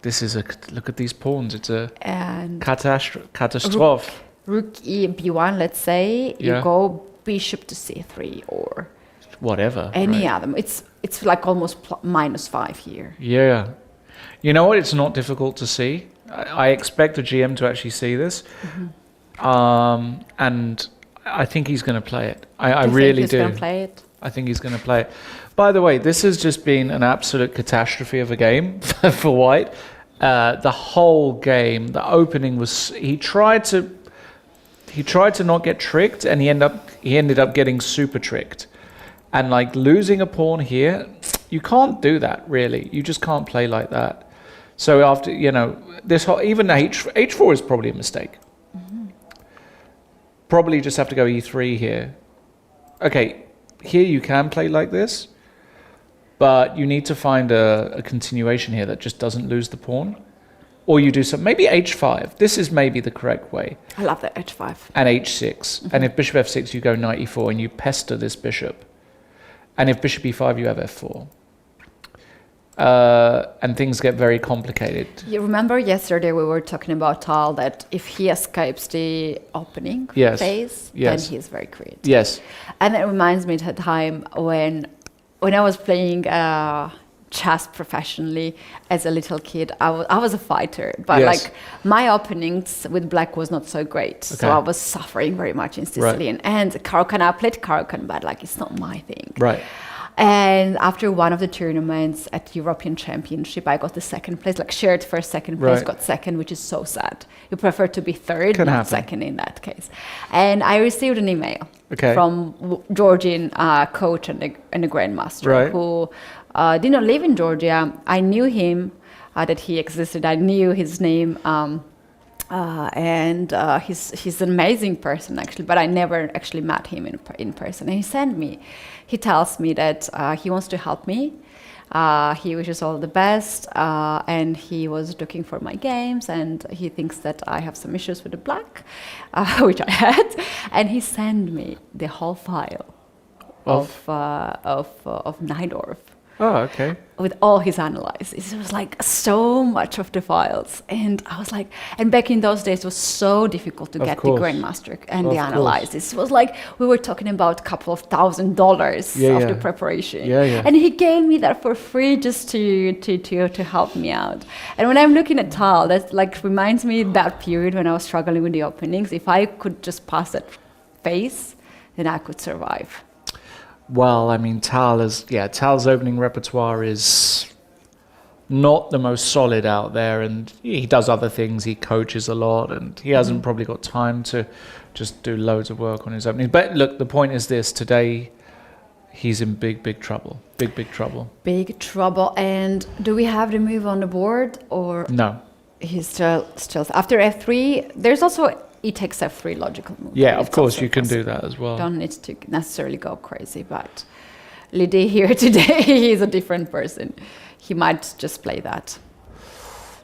this is look at these pawns. It's a And catastrophe. rook e b1, let's say, Yeah. you go bishop to c3 or Whatever. any right? other. It's like almost -5 here. Yeah. You know what? It's not difficult to see. I expect the GM to actually see this. And I think he's going to play it. I You really think he's do. gonna play it? I think he's going to play it. By the way, this has just been an absolute catastrophe of a game for White. The whole game, the opening was. He tried to not get tricked, and he ended up getting super tricked, and like losing a pawn here. You can't do that, really. You just can't play like that. So after this whole, even h4 is probably a mistake. Probably just have to go e3 here. Okay, here you can play like this, but you need to find a continuation here that just doesn't lose the pawn. Or you do some, maybe h5. This is maybe the correct way. I love that h5. And h6. And if bishop f6, you go knight e4 and you pester this bishop. And if bishop e5, you have f4. And things get very complicated. You remember yesterday we were talking about Tal, that if he escapes the opening Yes. phase, Yes. then he's very creative. Yes. And it reminds me of the time when I was playing chess professionally as a little kid. I was a fighter, but Yes. like my openings with black was not so great. So Okay. I was suffering very much in Sicilian. And Caro-Kann, I played Caro-Kann, but like it's not my thing. Right. And after one of the tournaments at European Championship, I got the second place, like shared first, second place, Right. got second, which is so sad. You prefer to be third, Can not happen. second in that case. And I received an email Okay. from Georgian coach and a grandmaster Right. who did not live in Georgia. I knew him, that he existed. I knew his name. And he's an amazing person actually, but I never actually met him in person. And he tells me that he wants to help me. He wishes all the best, and he was looking for my games, and he thinks that I have some issues with the black, which I had, and he sent me the whole file of Najdorf. Oh, okay. With all his analyses. It was like so much of the files. And I was like, and back in those days, it was so difficult to Of get course. the grandmaster and Of the course. analysis. It was like we were talking about a couple of $1,000 Yeah, of yeah. the preparation. Yeah, yeah. And he gave me that for free just to help me out. And when I'm looking at Tal, that like reminds me that period when I was struggling with the openings. If I could just pass that phase, then I could survive. Well, I mean, Tal's opening repertoire is not the most solid out there, and he does other things. He coaches a lot, and he hasn't probably got time to just do loads of work on his openings. But look, the point is this: today, he's in big trouble. Big trouble. Big trouble. And do we have the move on the board, or No. he's still after f3? There's also e takes f3 logical move. Yeah, of It's course also you can do possible. that as well. Don't need to necessarily go crazy, but Lidi here today, he's a different person. He might just play that.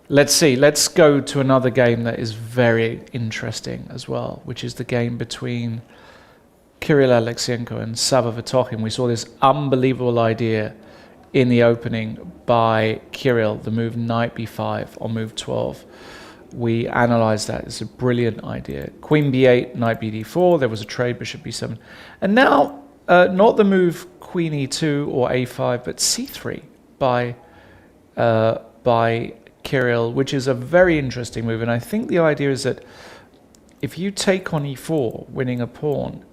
Let's see. Let's go to another game that is very interesting as well, which is the game between Kirill Alexyenko and Sava Vetokhin. We saw this unbelievable idea in the opening by Kirill, the move knight b5 on move 12. We analysed that. It's a brilliant idea. Queen b8, knight bd4. There was a trade, bishop b7. And now, not the move queen e2 or a5, but c3 by Kirill, which is a very interesting move. And I think the idea is that if you take on e4, winning a pawn,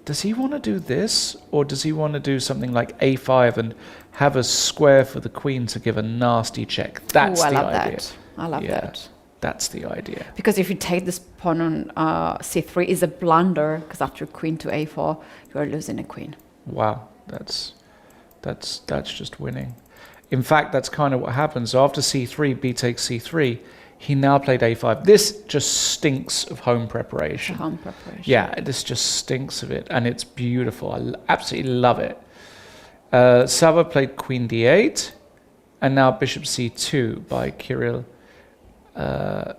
does he want to do this, or does he want to do something like a5 and have a square for the queen to give a nasty check? That's the idea. I love that. That's the idea. Because if you take this pawn on c3, is a blunder, because after queen to a4, you are losing a queen. Wow, that's just winning. In fact, that's kind of what happens. So after c3, b takes c3, he now played a5. This just stinks of home preparation. Home preparation. Yeah, this just stinks of it, and it's beautiful. I absolutely love it. Sava played queen d8, and now bishop c2 by Kirill,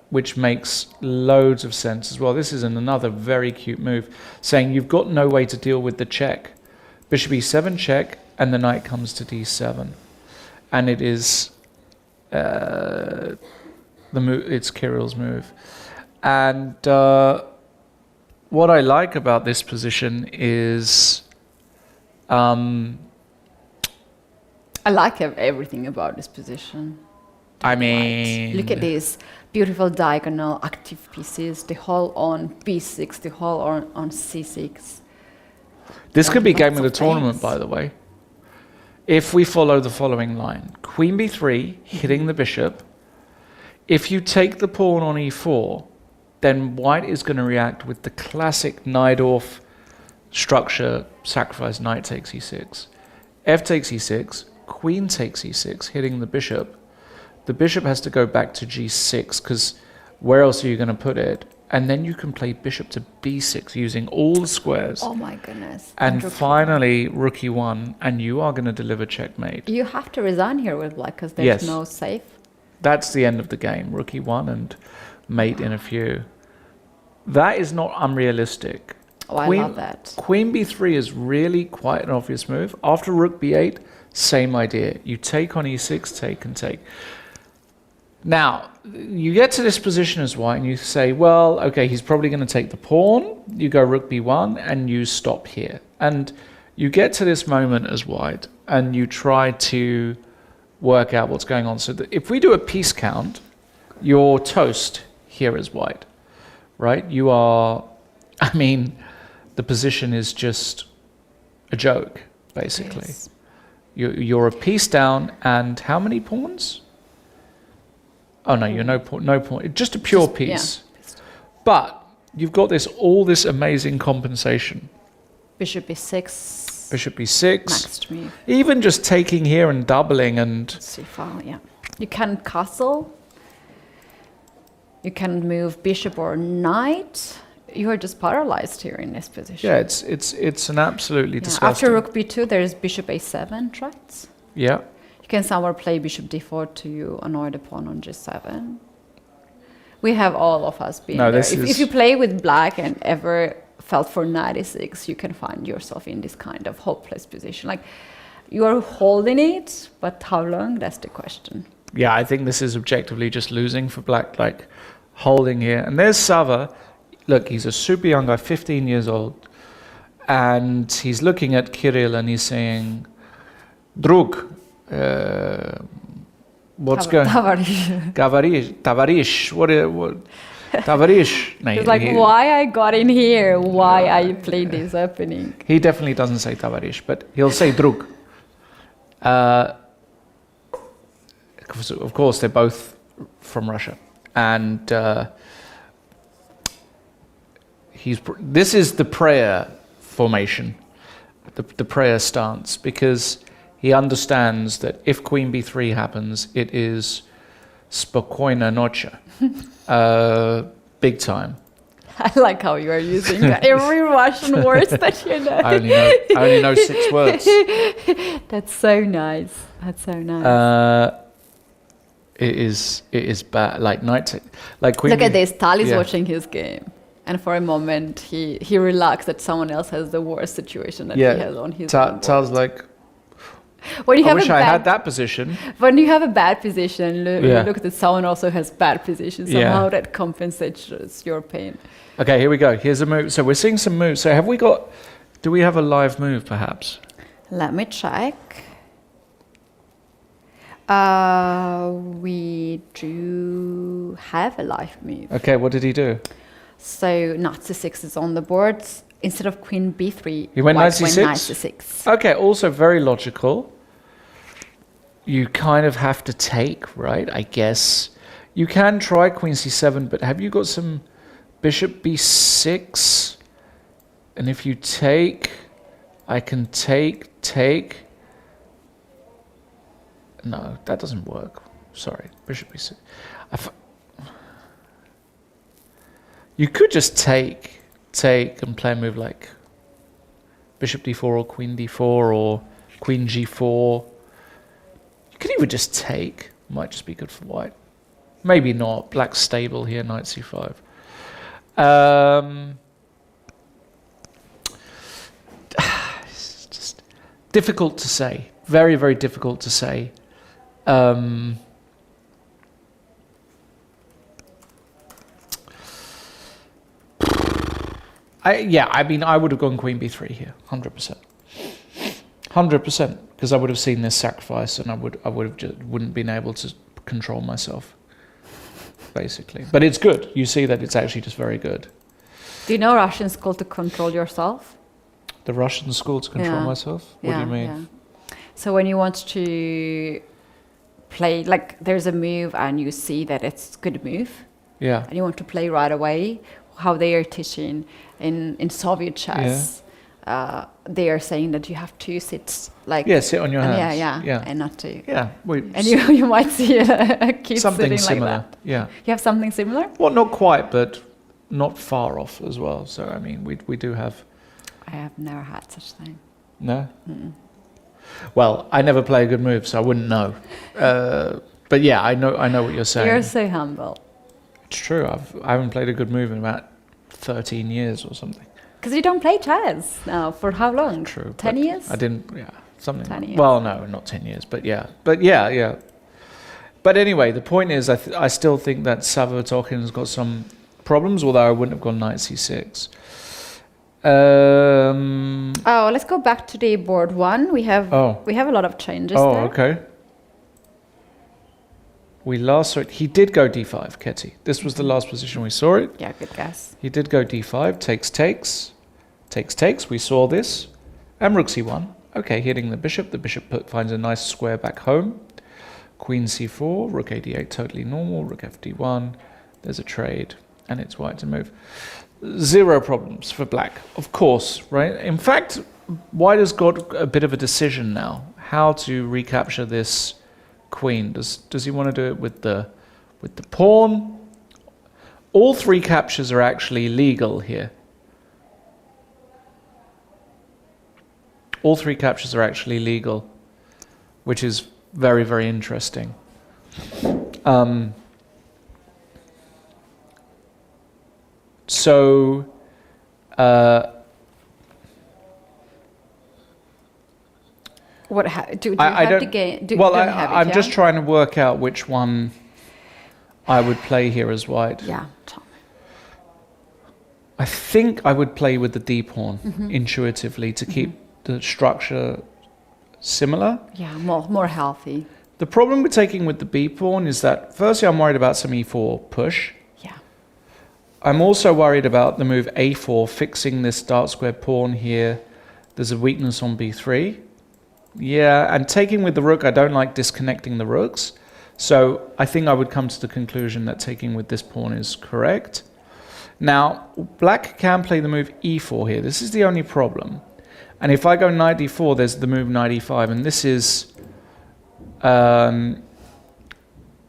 which makes loads of sense as well. This is another very cute move, saying you've got no way to deal with the check. Bishop e7 check, and the knight comes to d7. And it is it's Kirill's move. And what I like about this position is I like everything about this position. I mean, look at these beautiful diagonal active pieces, the whole on b6, the whole on c6. This could be game of the Lots of tournament, things. by the way. If we follow the following line, queen b3, hitting the bishop. If you take the pawn on e4, then white is going to react with the classic Najdorf structure, sacrifice, knight takes e6. F takes e6, queen takes e6, hitting the bishop. The bishop has to go back to g6, because where else are you going to put it? And then you can play bishop to b6 using all the squares. Oh my goodness. And rook finally, rook e1, and you are going to deliver checkmate. You have to resign here with black, because there's Yes. no safe. That's the end of the game. Rook e1 and mate in a few. That is not unrealistic. Oh, I love that. Queen b3 is really quite an obvious move. After rook b8, same idea. You take on e6, take and take. Now, you get to this position as white and you say, well, okay, he's probably going to take the pawn. You go rook b1 and you stop here. And you get to this moment as white and you try to work out what's going on. So that if we do a piece count, you're toast here as white, right? You are, I mean, the position is just a joke, basically. Yes. You're a piece down, and how many pawns? Oh no, you're no pawn. Just a pure piece. Yeah. But you've got all this amazing compensation. Bishop b6. Bishop b6. Next move. Even just taking here and doubling and c5, yeah. You can castle. You can move bishop or knight. You are just paralyzed here in this position. yeah, it's an absolutely Yeah. disgusting. After rook b2, there is bishop a7 threats. Yeah. You can somewhere play bishop d4 to annoy the pawn on g7. We have all of us been No, there. this is- If you play with black and ever felt for knight e6, you can find yourself in this kind of hopeless position. Like, you are holding it, but how long? That's the question. Yeah, I think this is objectively just losing for black, like holding here. And there's Sava. Look, he's a super young guy, 15 years old. And he's looking at Kirill and he's saying, Drug, what's going on? Tavarish, what Tavarish. No, It's like, why I got in here? Why I played this opening? He definitely doesn't say Tavarish, but he'll say Drug. Of course, they're both from Russia. And this is the prayer formation, the prayer stance, because he understands that if queen b3 happens, it is spokojna noche, big time. I like how you are using every Russian word that you know. I only know 6 words. That's so nice. That's so nice. It is bad. Like like Queen. Look at this. Tal is yeah. watching his game. And for a moment, he relaxed that someone else has the worst situation that he has on his own board. Tal's like, When you I have wish a I bad, had that position. When you have a bad position, Yeah. look that someone also has bad position. Yeah. Somehow that compensates your pain. Okay, here we go. Here's a move. So we're seeing some moves. So do we have a live move perhaps? Let me check. We do have a live move. Okay, what did he do? So knight c6 is on the board. Instead of queen b3, He went knight white c6? went knight c6. Okay, also very logical. You kind of have to take, right? I guess. You can try queen c7, but have you got some bishop b6? And if you take, I can take. No, that doesn't work. Sorry, bishop b6. You could just take and play a move like bishop d4 or queen d4 or queen g4. You could even just take. Might just be good for white. Maybe not. Black's stable here, knight c5. It's just difficult to say. Very, very difficult to say. I would have gone queen b3 here, 100%. 100%, because I would have seen this sacrifice and I would have just wouldn't been able to control myself, basically. But it's good. You see that it's actually just very good. Do you know Russian school to control yourself? The Russian school to control myself? What do you mean? Yeah. So when you want to play, like there's a move and you see that it's a good move, Yeah. and you want to play right away, how they are teaching in Soviet chess, they are saying that you have to sit like... Yeah, sit on your hands. Yeah, and not to... Yeah. And you might see a kid something sitting similar. like that. Yeah. You have something similar? Well, not quite, but not far off as well. So, I mean, we do have... I have never had such thing. No? Mm-mm. Well, I never play a good move, so I wouldn't know. But yeah, I know what you're saying. You're so humble. It's true. I haven't played a good move in about 13 years or something. Because you don't play chess now. For how long? True. 10 years? I didn't, something. 10 years. Well, no, not 10 years, but yeah. But anyway, the point is, I still think that Savotokin's got some problems, although I wouldn't have gone knight c6. Let's go back to the board one. We have a lot of changes there. Oh, okay. We last saw it. He did go d5, Ketty. This was the last position we saw it. Yeah, good guess. He did go d5, takes. We saw this. And rook c1. Okay, hitting the bishop. The bishop finds a nice square back home. Queen c4, rook a8, totally normal. Rook fd1. There's a trade. And it's white to move. Zero problems for black, of course, right? In fact, white has got a bit of a decision now. How to recapture this queen. Does he want to do it with the pawn? All three captures are actually legal here. All three captures are actually legal, which is very, very interesting. So, What do you have the game? I'm just trying to work out which one I would play here as white. Yeah, tell me. I think I would play with the d pawn intuitively to keep the structure similar. Yeah, more healthy. The problem with taking with the b pawn is that firstly I'm worried about some e4 push. Yeah. I'm also worried about the move a4 fixing this dark square pawn here. There's a weakness on b3. Yeah, and taking with the rook, I don't like disconnecting the rooks. So I think I would come to the conclusion that taking with this pawn is correct. Now, black can play the move e4 here. This is the only problem. And if I go knight d4, there's the move knight e5. And this is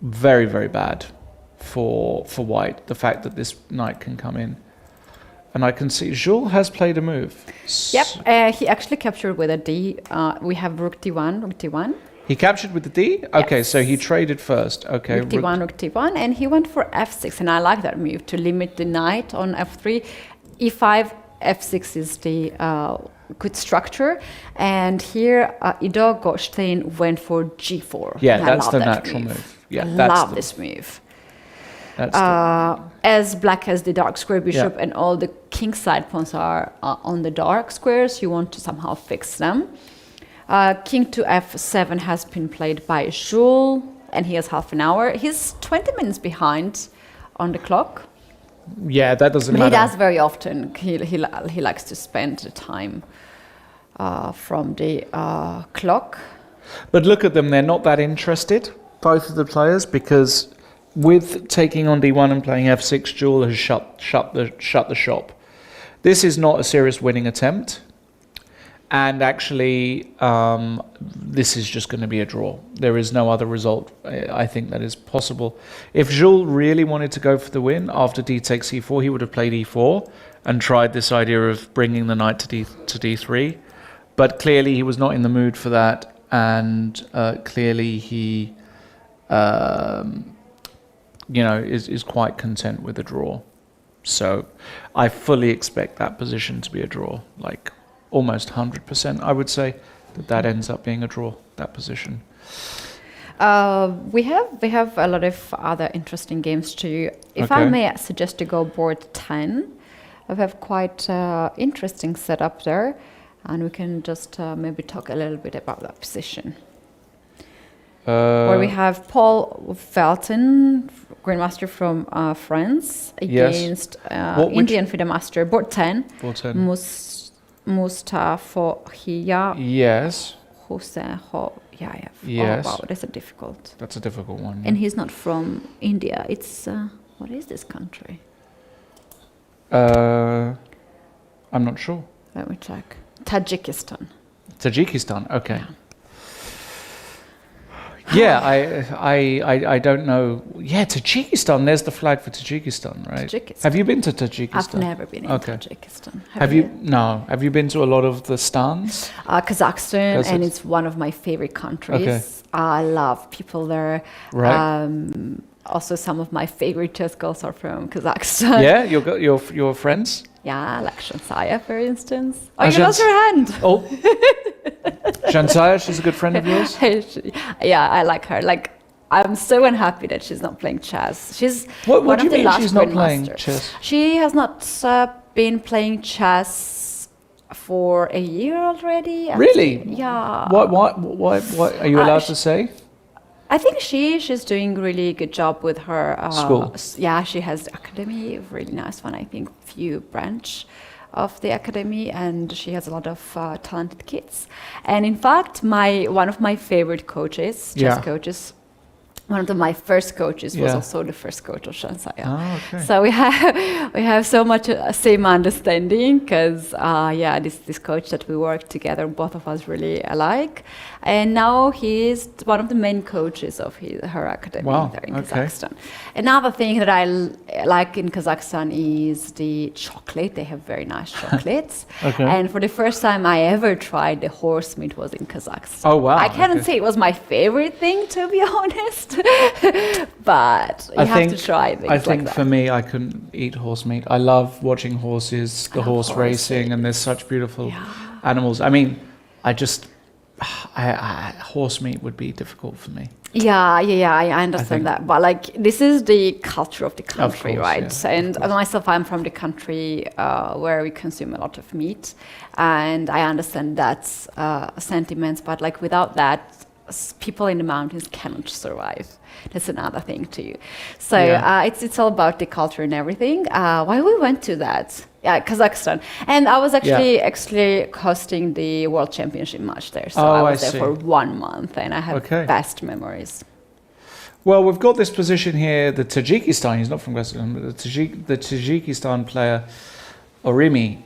very, very bad for white, the fact that this knight can come in. And I can see Jules has played a move. Yep, he actually captured with a d. We have rook d1, rook d1. He captured with the D? Okay, Yes. so he traded first. Okay. Rook d1, rook d1, and he went for f6, and I like that move to limit the knight on f3. e5, f6 is the good structure, and here Ido Goldstein went for g4. Yeah, And that's I love the that natural move. Yeah, I that's love the- this move. That's As black as the dark square bishop Yeah. and all the king side pawns are on the dark squares, you want to somehow fix them. King to f7 has been played by Jules, and he has half an hour. He's 20 minutes behind on the clock. yeah, that doesn't But he matter. does very often. He likes to spend the time from the clock. But look at them, they're not that interested, both of the players, because with taking on d1 and playing f6, Jules has shut the shop. This is not a serious winning attempt. And actually, this is just going to be a draw. There is no other result, I think, that is possible. If Jules really wanted to go for the win after d takes e4, he would have played e4 and tried this idea of bringing the knight to d3. But clearly, he was not in the mood for that, and clearly he, is quite content with a draw. So, I fully expect that position to be a draw, like almost 100%. I would say that ends up being a draw. That position. We have a lot of other interesting games too. If I Okay. may suggest to go board 10, we have quite interesting setup there, and we can just maybe talk a little bit about that position. Where we have Paul Felton, Grandmaster from France, Yes. against Which- Indian FIDE Master, board 10, Board 10. Mustafa Hiya Yes, Hossein Hoyayev. Yes. Oh, wow, that's a difficult. that's a difficult one. And he's not from India. It's, what is this country? I'm not sure. Let me check. Tajikistan. Tajikistan. Okay. Yeah, I don't know. Yeah, Tajikistan. There's the flag for Tajikistan, right? Tajikistan. Have you been to Tajikistan? I've never been in Okay. Tajikistan. Have you? No. Have you been to a lot of the stans? Kazakhstan, Kazakh- and it's one of my favorite countries. Okay. I love people there. Right. Also, some of my favorite chess girls are from Kazakhstan. Yeah, your friends. Yeah, like Shansaya, for instance. Oh, Ah, you lost your hand. Oh, Shansaya, she's a good friend of yours. Yeah, I like her. Like, I'm so unhappy that she's not playing chess. She's What one do you of the mean last she's not playing grandmasters. chess? She has not been playing chess for a year already. Really? Yeah. What are you allowed to say? I think she's doing really good job with her School. Yeah, she has the academy, really nice one. I think few branch of the academy, and she has a lot of talented kids. And in fact, one of my favorite coaches, chess Yeah. coaches, one of my first coaches was Yeah. also the first coach of Shansaya. Ah, okay. So we have so much same understanding, because this coach that we work together, both of us really alike, and now he is one of the main coaches of her academy Wow, there in okay. Kazakhstan. Another thing that I like in Kazakhstan is the chocolate. They have very nice chocolates. Okay. And for the first time I ever tried the horse meat was in Kazakhstan. Oh, wow, I can't okay. say it was my favorite thing, to be honest, but you have to try things I think like that. for me, I couldn't eat horse meat. I love watching horses, the love horse horses. racing, and there's such beautiful animals. I mean, horse meat would be difficult for me. Yeah, I understand think- that. But like, this is the culture of the country, course, right? yeah, And myself, I'm from the country where we consume a lot of meat, and I understand that's sentiments. But like, without that, people in the mountains cannot survive. That's another thing too. So Yeah. it's all about the culture and everything. Why we went to that? Yeah, Kazakhstan. And I was actually hosting the World Championship match there. So I was there see. for 1 month, and I have Okay. best memories. Well, we've got this position here. The Tajikistan, he's not from Kazakhstan, but the Tajikistan player, Orimi,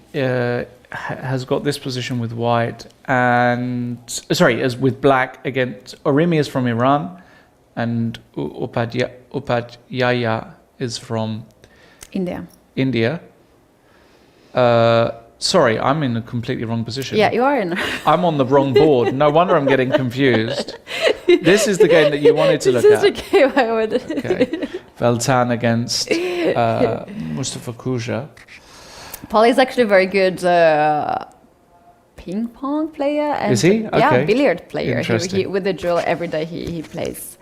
has got this position with white and, as with black against, Orimi is from Iran and Upadhyaya is from India. India. Sorry, I'm in a completely wrong position. Yeah, you are in. I'm on the wrong board. No wonder I'm getting confused. This is the game that you wanted to look This is at. the game I wanted. Okay. Veltan against Mustafa Kuja. Paul is actually a very good ping pong player. And Is he? Yeah, Okay. billiard player. Interesting. With the drill every day he plays.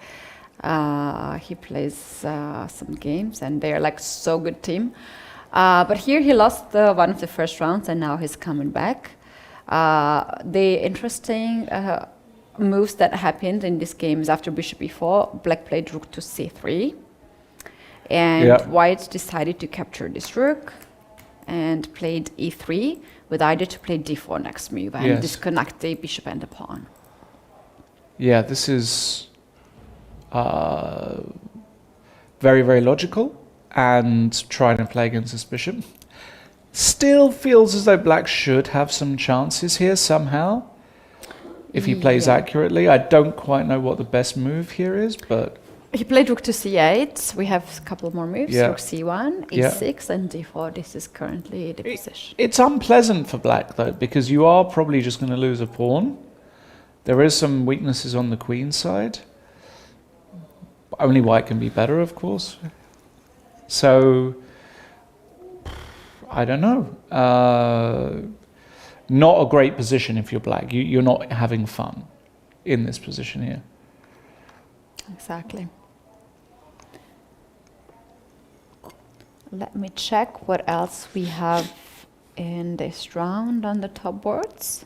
He plays some games, and they're like so good team. But here he lost one of the first rounds, and now he's coming back. The interesting moves that happened in this game is after bishop e4, black played rook to c3, and white decided to capture this rook and played e3 with idea to play d4 next move and disconnect the bishop and the pawn. Yeah, this is very, very logical, and trying to play against this bishop. Still feels as though black should have some chances here somehow, if he plays accurately. I don't quite know what the best move here is, but... He played rook to c8. We have a couple more moves. Yeah. Rook c1, e6, and d4. This is currently the position. It's unpleasant for black, though, because you are probably just going to lose a pawn. There is some weaknesses on the queen side. Only white can be better, of course. So, I don't know. Not a great position if you're black. You're not having fun in this position here. Exactly. Let me check what else we have in this round on the top boards.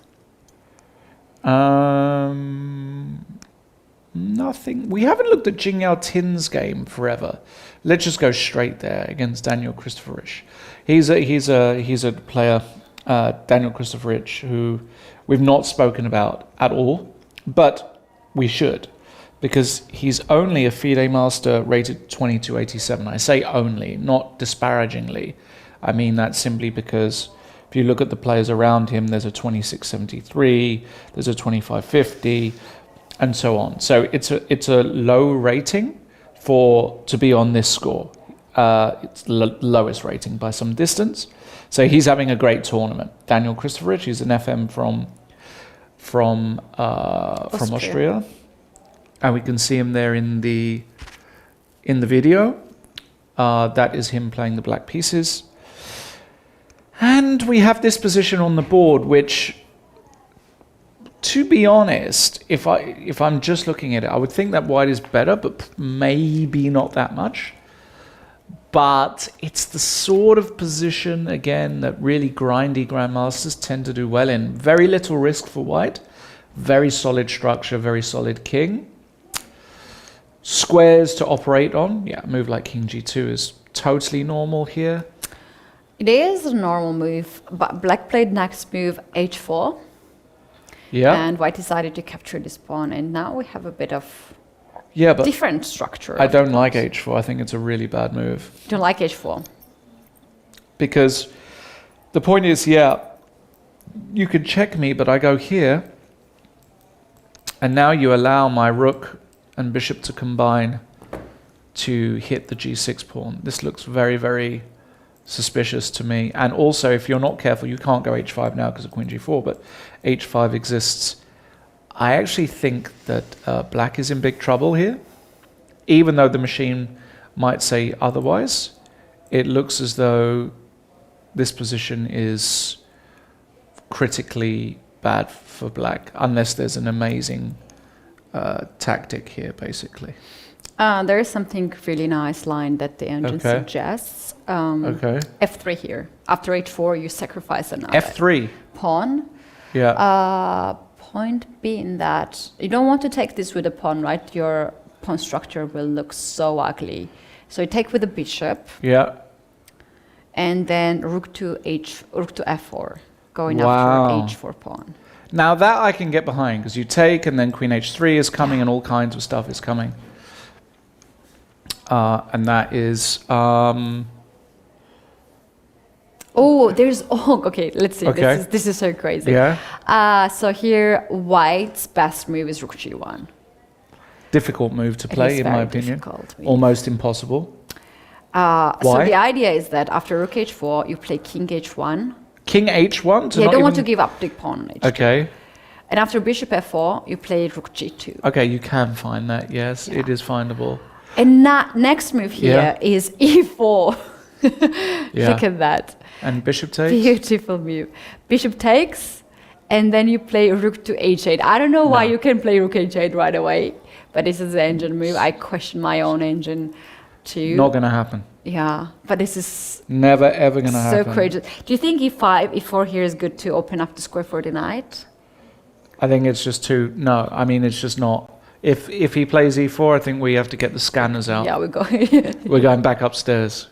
Nothing. We haven't looked at Jing Yao Tin's game forever. Let's just go straight there against Daniel Christopherich. He's a player, Daniel Christopherich, who we've not spoken about at all, but we should, because he's only a FIDE master rated 2287. I say only, not disparagingly. I mean that simply because if you look at the players around him, there's a 2673, there's a 2550, and so on. So it's a low rating to be on this score. It's the lowest rating by some distance. So he's having a great tournament. Daniel Christopherich, he's an FM from Austria. And we can see him there in the video. That is him playing the black pieces. And we have this position on the board, which, to be honest, if I'm just looking at it, I would think that white is better, but maybe not that much. But it's the sort of position, again, that really grindy grandmasters tend to do well in. Very little risk for white. Very solid structure, very solid king. Squares to operate on. Yeah, a move like king g2 is totally normal here. It is a normal move, but black played next move h4. Yeah. And white decided to capture this pawn, and now we have a bit of but different structure. I don't like h4. I think it's a really bad move. You don't like h4? Because the point is, you could check me, but I go here, and now you allow my rook and bishop to combine to hit the g6 pawn. This looks very, very suspicious to me. And also, if you're not careful, you can't go h5 now because of queen g4, but h5 exists. I actually think that black is in big trouble here. Even though the machine might say otherwise, it looks as though this position is critically bad for black, unless there's an amazing tactic here, basically. There is something really nice line that the engine suggests. F3 here. After h4, you sacrifice another F3 pawn. Yeah. Point being that you don't want to take this with a pawn, right? Your pawn structure will look so ugly. So you take with the bishop. Yeah. And then rook to f4, going after h4 pawn. Now that I can get behind, because you take and then queen h3 is coming and all kinds of stuff is coming. And that is... okay, let's see. Okay. This is so crazy. Yeah. So here, white's best move is rook g1. Difficult move to play, in my opinion. Almost impossible. Why? So the idea is that after rook h4, you play king h1. King h1? You don't want to give up the pawn on h2. Okay. And after bishop f4, you play rook g2. Okay, you can find that. Yes, Yeah. it is findable. And next move here is e4. Yeah. Look at that. And bishop takes. Beautiful move. Bishop takes, and then you play rook to h8. I don't know why No. you can play rook h8 right away, but this is the engine move. I question my own engine too. Not going to happen. Yeah, but this is Never ever going to so happen. courageous. Do you think e5, e4 here is good to open up the square for the knight? I think it's just too. No, I mean it's just not. If he plays e4, I think we have to get the scanners out. Yeah, we're going. We're going back upstairs.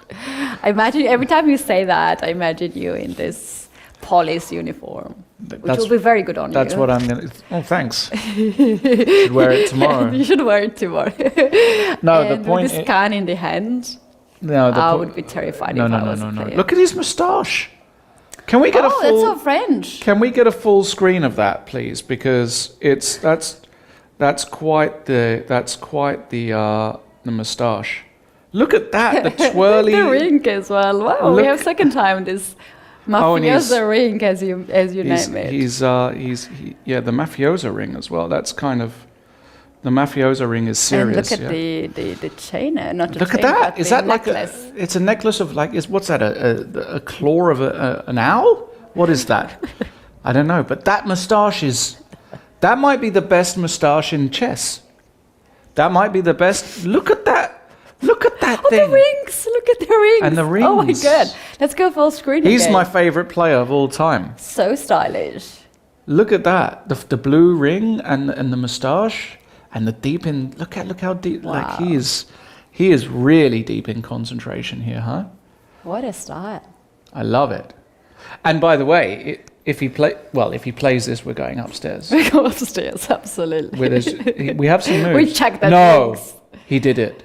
I imagine every time you say that, I imagine you in this police uniform, which will be very good on you. That's what I'm gonna. Oh, thanks. Should wear it tomorrow. You should wear it tomorrow. No, And the point. with the scan in the hand, No, the I po- would be terrified No, if no, I no, was no, a no. player. Look at his moustache. Can we get a Oh, full? that's so French. Can we get a full screen of that, please? Because that's quite the moustache. Look at that, the twirly. The ring as well. Wow, we Look- have second time this Oh, and he's- mafioso ring as you name it. Yeah, the mafioso ring as well. That's kind of the mafioso ring is And serious. look at yeah. the chain, not the Look chain, at that. but Is the that like necklace. it's a necklace of like what's that a claw of an owl? What is that? I don't know. But that moustache that might be the best moustache in chess. That might be the best. Look at that. Look at that Oh, thing. the rings! Look at the rings! And the Oh my rings. god! Let's go full screen He's again. my favorite player of all time. So stylish. Look at that. The blue ring and the moustache and the deep in. Look how deep. Wow. Like he is really deep in concentration here, huh? What a style! I love it. And by the way, if he plays this, we're going upstairs. We go upstairs, absolutely. We have some moves. We checked that No, rings. he did it.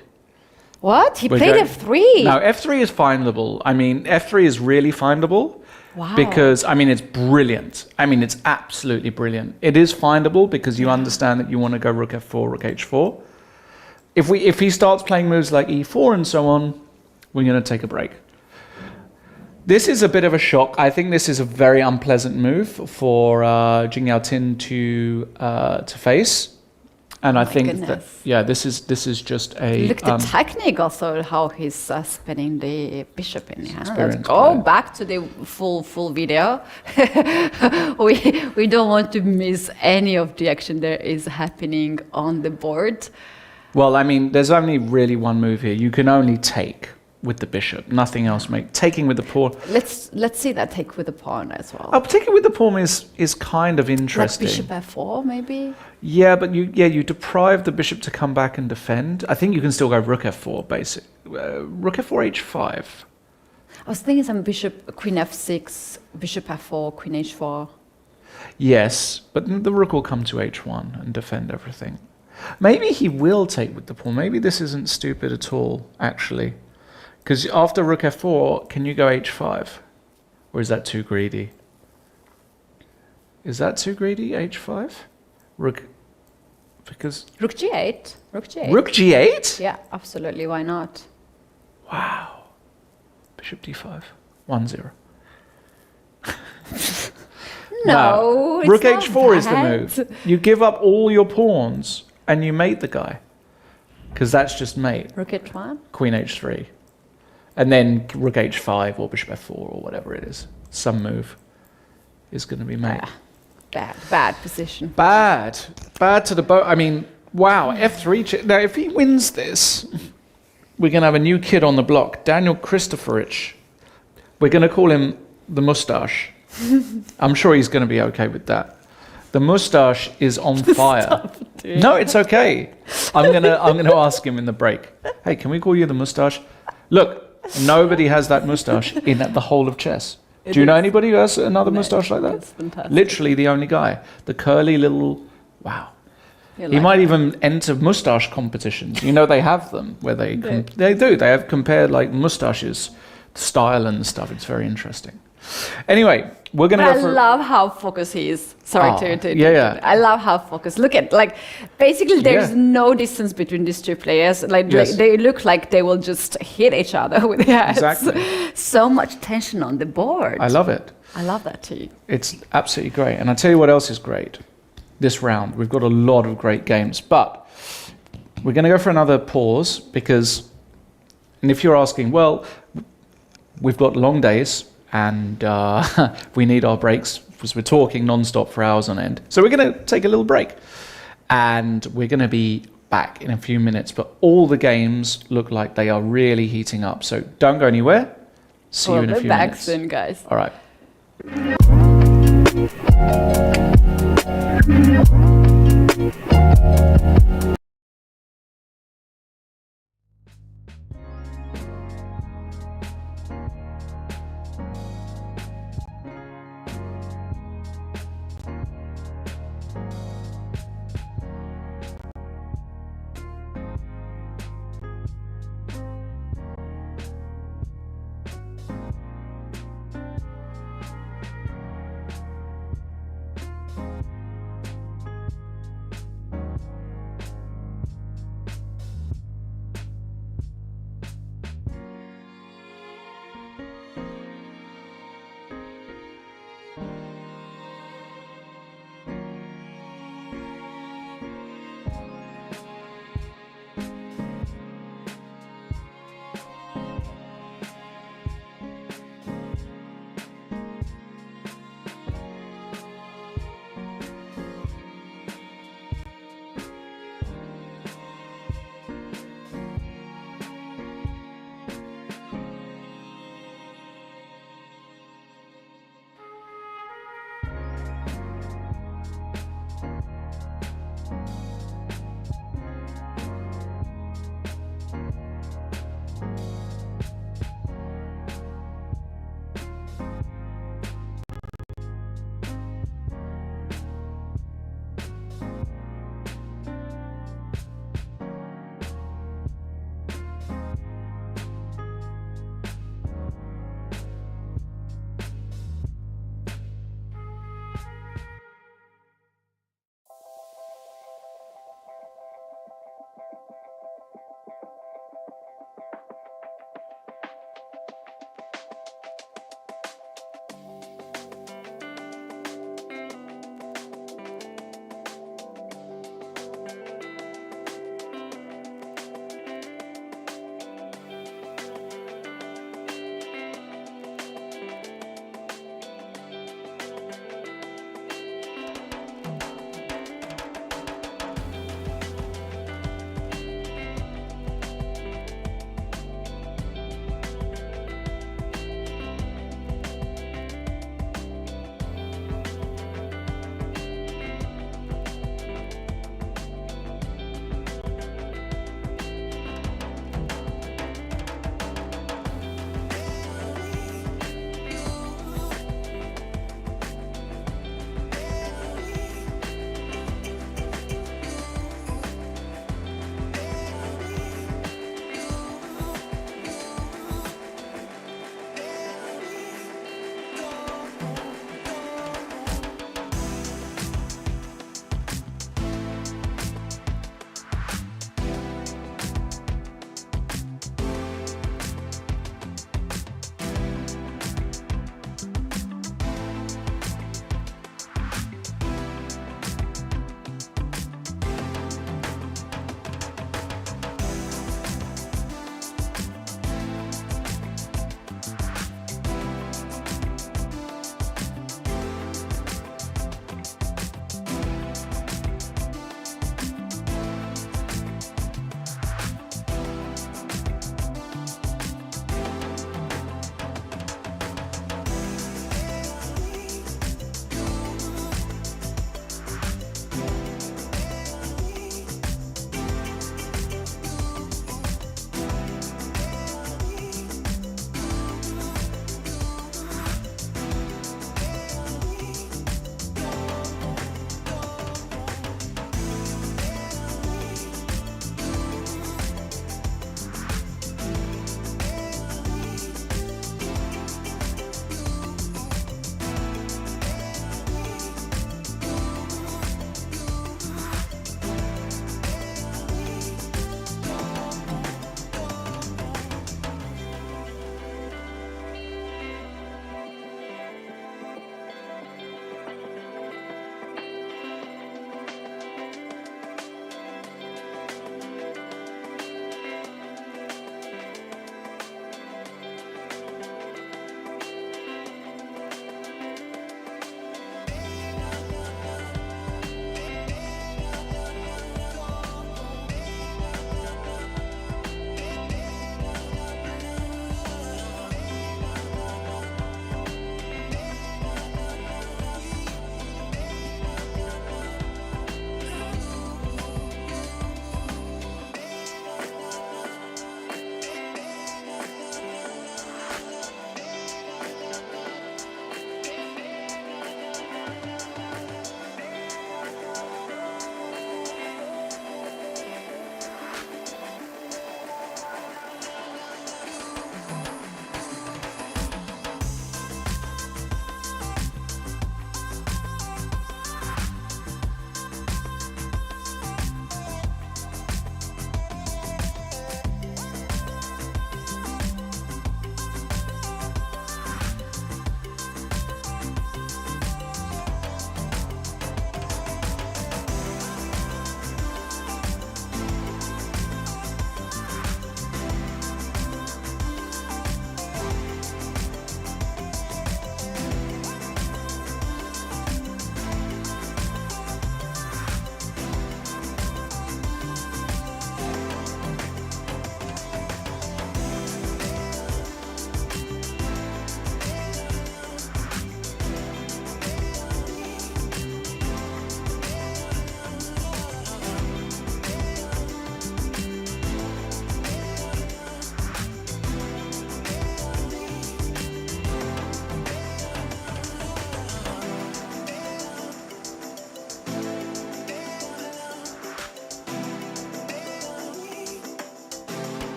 What? He We're played going- f3. No, f3 is findable. I mean, f3 is really findable. Wow. Because, I mean, it's brilliant. I mean, it's absolutely brilliant. It is findable because you understand that you want to go rook f4, rook h4. If he starts playing moves like e4 and so on, we're going to take a break. This is a bit of a shock. I think this is a very unpleasant move for Jing Yaotin to face. And I think that goodness. this is just a Look at the technique also, how he's spinning the bishop in the hand. Let's experienced go player. back to the full video. we don't want to miss any of the action that is happening on the board. Well, I mean, there's only really one move here. You can only take with the bishop, nothing else. Taking with the pawn. Let's see that take with the pawn as well. Oh, taking with the pawn is kind of Like interesting. bishop f4 maybe. Yeah, but you deprive the bishop to come back and defend. I think you can still go rook f4, basic. Rook f4, h5. I was thinking some bishop, queen f6, bishop f4, queen h4. Yes, but the rook will come to h1 and defend everything. Maybe he will take with the pawn. Maybe this isn't stupid at all, actually. Because after rook f4, can you go h5? Or is that too greedy? Is that too greedy, h5? Rook, because... Rook g8. Rook g8. Rook g8? Yeah, absolutely. Why not? Wow. Bishop d5. 1-0. No, it's Rook not h4 is the bad. move. You give up all your pawns and you mate the guy. Because that's just mate. Rook h1. Queen h3. And then rook h5 or bishop f4 or whatever it is. Some move is going to be made. Bad position. Bad to the boat. I mean, wow, f3. Now, if he wins this, we're going to have a new kid on the block, Daniel Christopherich. We're going to call him the Moustache. I'm sure he's going to be okay with that. The Moustache is on fire. No, it's okay. I'm gonna ask him in the break. Hey, can we call you the Moustache? Look, nobody has that moustache in the whole of chess. Do you know anybody who has another moustache like that? It's fantastic. Literally the only guy. The curly little, wow. You He like might that. even enter moustache competitions. You know, they have them where they do. They have compared like moustaches, style and stuff. It's very interesting. Anyway, we're gonna But go I for. love how focused he is. Sorry Oh, to yeah. I love how focused. Look at basically there's Yeah. no distance between these two players. Yes. They look like they will just hit each other with their heads. Exactly. So much tension on the board. I love it. I love that too. It's absolutely great. And I tell you what else is great. this round. We've got a lot of great games, but we're going to go for another pause because, and if you're asking, well, we've got long days and we need our breaks because we're talking non-stop for hours on end. So we're going to take a little break and we're going to be back in a few minutes, but all the games look like they are really heating up. So don't go anywhere. See you in a few minutes. We'll be back soon, guys. All right.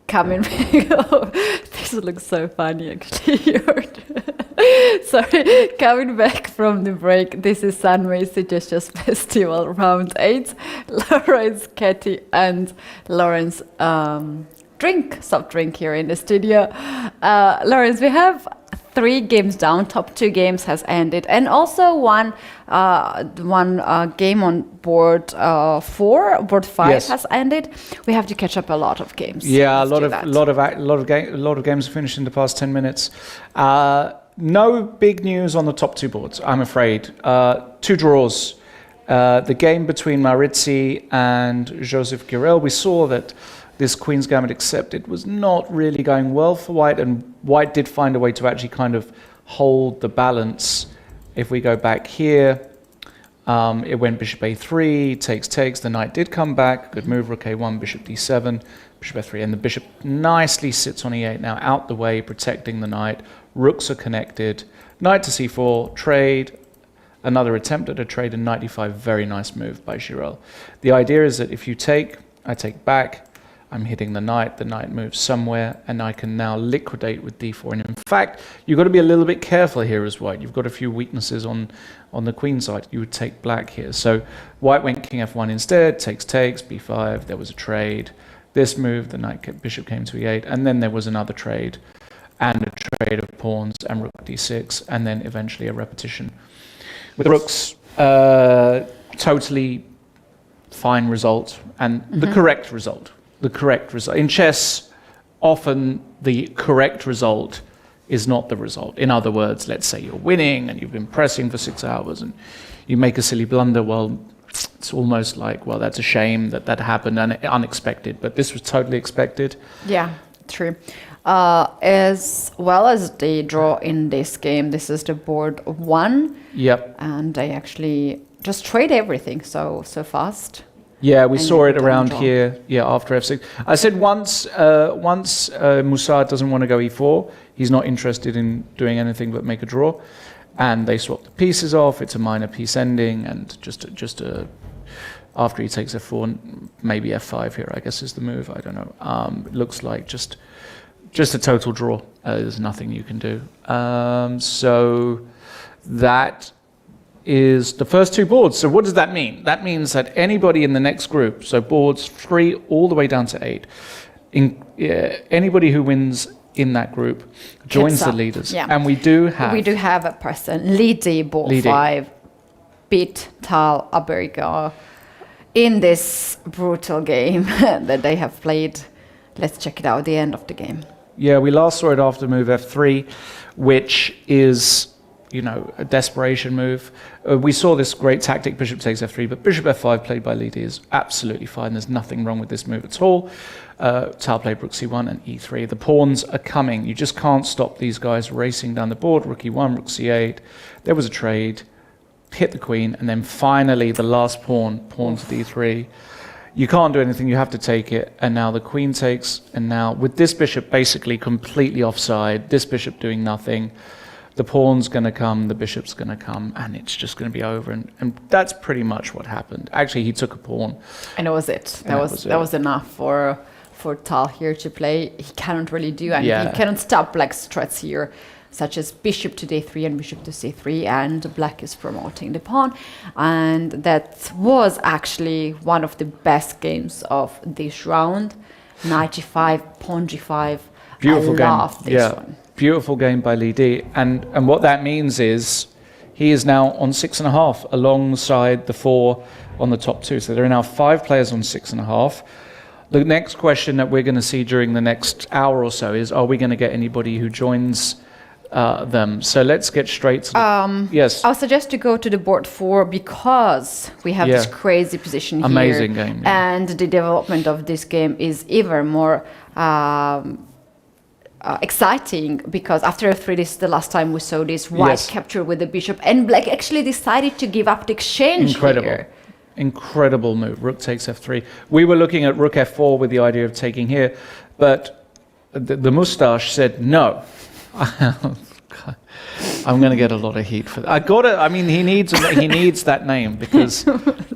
Coming back. Oh, this looks so funny actually. Sorry, coming back from the break. This is Sunway Sitges Festival Round 8. Lawrence, Katie and Lawrence soft drink here in the studio. Lawrence, we have 3 games down. Top 2 games has ended, and also one game on board 4, board 5 Yes. has ended. We have to catch up a lot of games. Yeah, Let's do that. a lot of games finished in the past 10 minutes. No big news on the top 2 boards, I'm afraid. 2 draws. The game between Maritzi and Joseph Girel, we saw that this Queen's Gambit accepted was not really going well for White, and White did find a way to actually kind of hold the balance. If we go back here, it went bishop a3, takes, the knight did come back, good move, rook a1, bishop d7, bishop f3, and the bishop nicely sits on e8 now, out the way, protecting the knight. Rooks are connected, knight to c4, trade, another attempt at a trade, and knight e5, very nice move by Girel. The idea is that if you take, I take back, I'm hitting the knight moves somewhere, and I can now liquidate with d4. And in fact, you've got to be a little bit careful here as White. You've got a few weaknesses on the queen side. You would take black here. So White went king f1 instead, takes, b5, there was a trade. This move, the bishop came to e8, and then there was another trade, and a trade of pawns, and rook d6, and then eventually a repetition. With the rooks, totally fine result, and the correct result. The correct result. In chess, often the correct result is not the result. In other words, let's say you're winning and you've been pressing for 6 hours and you make a silly blunder. Well, it's almost like, well, that's a shame that happened and unexpected, but this was totally expected. Yeah, true. As well as the draw in this game, this is the board 1. Yep. And they actually just trade everything so fast. Yeah, we And saw then it around draw. here. Yeah, after f6. I said once Musa doesn't want to go e4, he's not interested in doing anything but make a draw, and they swap the pieces off. It's a minor piece ending, and just a after he takes f4, maybe f5 here, I guess is the move. I don't know. It looks like just a total draw. There's nothing you can do. So that is the first two boards. So what does that mean? That means that anybody in the next group, so boards 3 all the way down to 8, anybody who wins in that group joins the leaders. Yeah. And we do have a person, Lidi, board Lidi. 5, beat Tal Aberga in this brutal game that they have played. Let's check it out, the end of the game. Yeah, we last saw it after move f3, which is, a desperation move. We saw this great tactic, bishop takes f3, but bishop f5 played by Lidi is absolutely fine. There's nothing wrong with this move at all. Tal played rook c1 and e3. The pawns are coming. You just can't stop these guys racing down the board. Rook e1, rook c8. There was a trade, hit the queen, and then finally the last pawn to d3. You can't do anything, you have to take it, and now the queen takes, and now with this bishop basically completely offside, this bishop doing nothing, the pawn's going to come, the bishop's going to come, and it's just going to be over, and that's pretty much what happened. Actually, he took a pawn. And that was it. That was enough for Tal here to play. He cannot really do anything. He cannot stop Black's threats here, such as bishop to d3 and bishop to c3, and Black is promoting the pawn. And that was actually one of the best games of this round. Knight g5, pawn g5. Beautiful game. I love this one. Beautiful game by Lidi. And what that means is he is now on 6.5 alongside the 4 on the top 2. So there are now 5 players on 6.5. The next question that we're going to see during the next hour or so is, are we going to get anybody who joins them? So let's get straight to yes. I'll suggest to go to the board 4 because we have this crazy position here. Amazing game. Yeah. And the development of this game is even more exciting because after f3, this is the last time we saw this white capture with the bishop, and Black actually decided to give up the exchange here. Incredible move. Rook takes f3. We were looking at rook f4 with the idea of taking here, but the moustache said no. I'm going to get a lot of heat for that. He needs that name because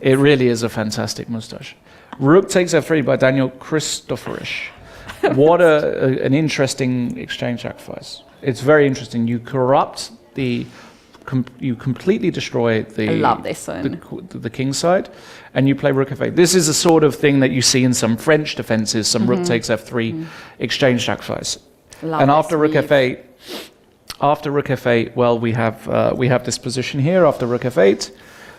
it really is a fantastic moustache. Rook takes f3 by Daniel Christoforish. What an interesting exchange sacrifice. It's very interesting. You corrupt you completely destroy I love this one. the king side, and you play rook f8. This is the sort of thing that you see in some French defenses, some rook takes f3 exchange sacrifice. And after rook f8, well, we have this position here after rook f8.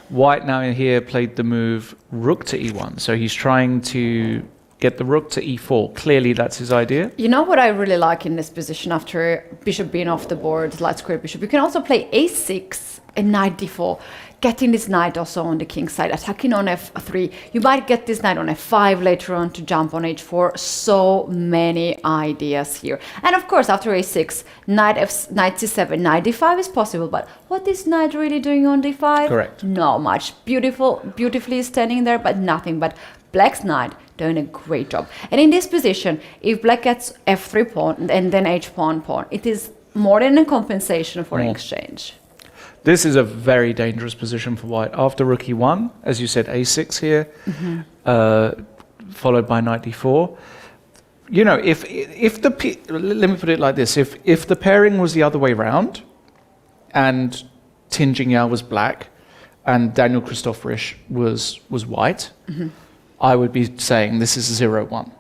White now here played the move rook to e1. So he's trying to get the rook to e4. Clearly, that's his idea. You know what I really like in this position after bishop being off the board, light square bishop? You can also play a6 and knight d4, getting this knight also on the king side, attacking on f3. You might get this knight on f5 later on to jump on h4. So many ideas here. And of course, after a6, knight c7, knight d5 is possible. But what is knight really doing on d5? Correct. Not much. Beautifully standing there, but nothing. But Black's knight doing a great job. And in this position, if Black gets f3 pawn and then h pawn, it is more than a compensation for an exchange. This is a very dangerous position for White. After rook e1, as you said, a6 here, followed by knight d4. Let me put it like this: if the pairing was the other way round, and Tin Jingyao was black, and Daniel Christoforish was white, I would be saying this is 0-1.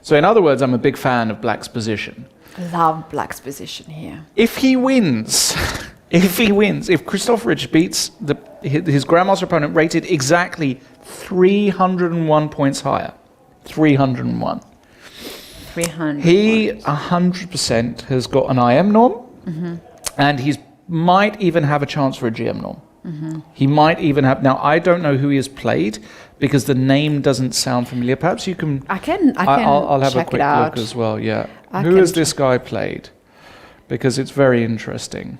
So in other words, I'm a big fan of Black's position. Love Black's position here. If he wins, if Christoforish beats his grandmaster opponent rated exactly 301 points higher, 301. 300. He 100% has got an IM norm, and he might even have a chance for a GM norm. He might even have. Now I don't know who he has played because the name doesn't sound familiar. Perhaps you can. I'll have a quick look as well. Yeah, who has this guy played? Because it's very interesting.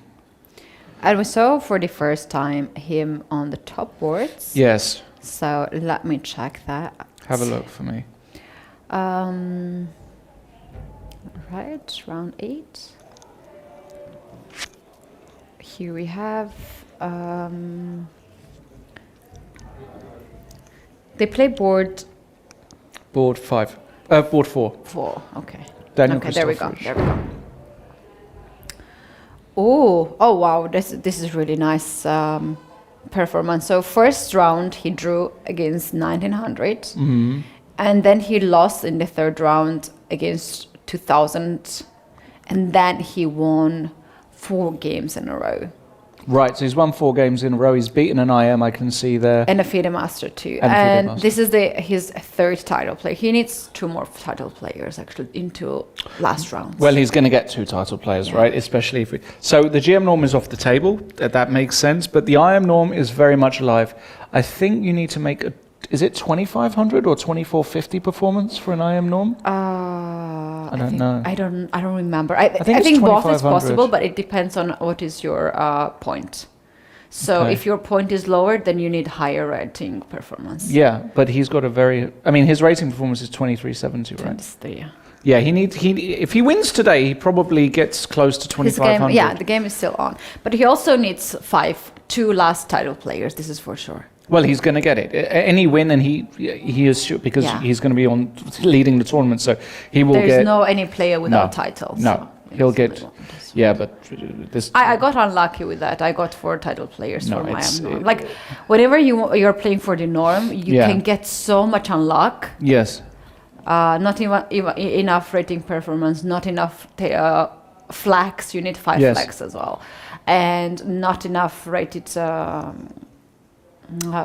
And we saw for the first time him on the top boards. Yes. So let me check that. Have a look for me. Right, round 8. Here we have They play board Board 5. Board 4. 4. Okay. Daniel Okay, there we go. Christopherich. There we go. Oh wow! This is really nice performance. So first round he drew against 1900, and then he lost in the third round against 2000, and then he won 4 games in a row. Right, so he's won 4 games in a row. He's beaten an IM, I can see there. And a FIDE Master too. And a FIDE And Master. this is his 3rd title play. He needs 2 more title players actually into last round. Well, he's going to get 2 title players, right? Especially if we... So the GM norm is off the table. That makes sense. But the IM norm is very much alive. I think you need to make a... Is it 2500 or 2450 performance for an IM norm? I don't know. I don't remember. I think it's think both is 2500. possible, but it depends on what is your point. So Okay. if your point is lower, then you need higher rating performance. Yeah, but he's got a very... I mean, his rating performance is 2370, right? That's the- Yeah, if he wins today, he probably gets close to His 2500. game, yeah, the game is still on. But he also needs 2 last title players, this is for sure. Well, he's going to get it. Any win, and he is sure, because Yeah. he's going to be on leading the tournament, so he will There's get... no any player without No, titles. no, so he'll it's get... only one. Yeah, but this... I got unlucky with that. I got 4 title players No, for my it's- norm. Like, whenever you're playing for the norm, you Yeah. can get so much unluck. Yes. Not even enough rating performance, not enough flags. You need 5 Yes. flags as well, and not enough rated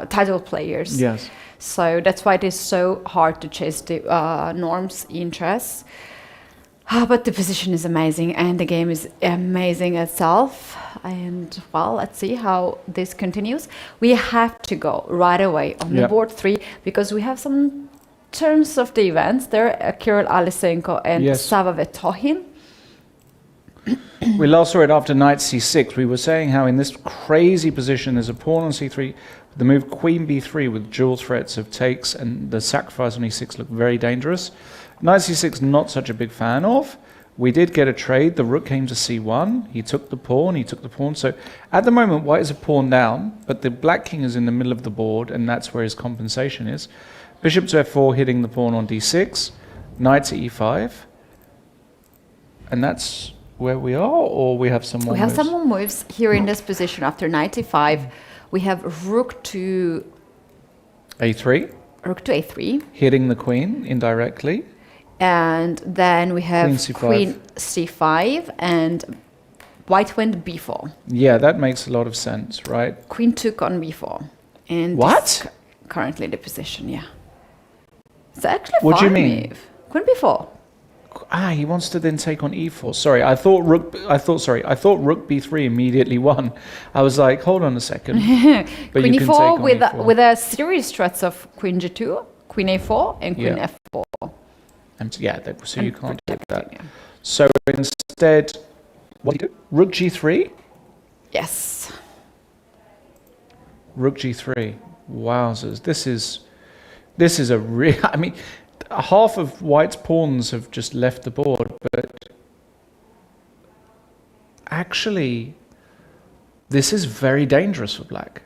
title players. Yes. So that's why it is so hard to chase the norms interests. But the position is amazing, and the game is amazing itself. And well, let's see how this continues. We have to go right away on the Yeah. board 3 because we have some terms of the events there. Kirill Alisenko and Yes. Sava Vetohin. We last saw it after knight c6. We were saying how in this crazy position there's a pawn on c3, the move queen b3 with dual threats of takes, and the sacrifice on e6 looked very dangerous. Knight c6 not such a big fan of. We did get a trade. The rook came to c1. He took the pawn, So at the moment white is a pawn down, but the black king is in the middle of the board, and that's where his compensation is. Bishop to f4 hitting the pawn on d6. Knight to e5. And that's where we are, or we have some more We have moves? some more moves here in this position after 95. We have rook to a3, a3. hitting the queen indirectly. And then we have Queen c5. queen c5 and white went b4. Yeah, that makes a lot of sense, right? Queen took on b4. And What? this is currently the position, yeah. It's actually a What do you fine mean? move. Queen b4. He wants to then take on e4. Sorry, I thought rook b3 immediately won. I was like, hold on a second. But Queen you can e4 take on with e4. with a series threats of queen g2, queen a4, and queen Yeah. f4. And yeah, so you can't take that. Yeah. So instead, what do you do? Rook g3? Yes. Rook g3. Wowzers. This is a real... I mean, half of white's pawns have just left the board, but actually, this is very dangerous for black.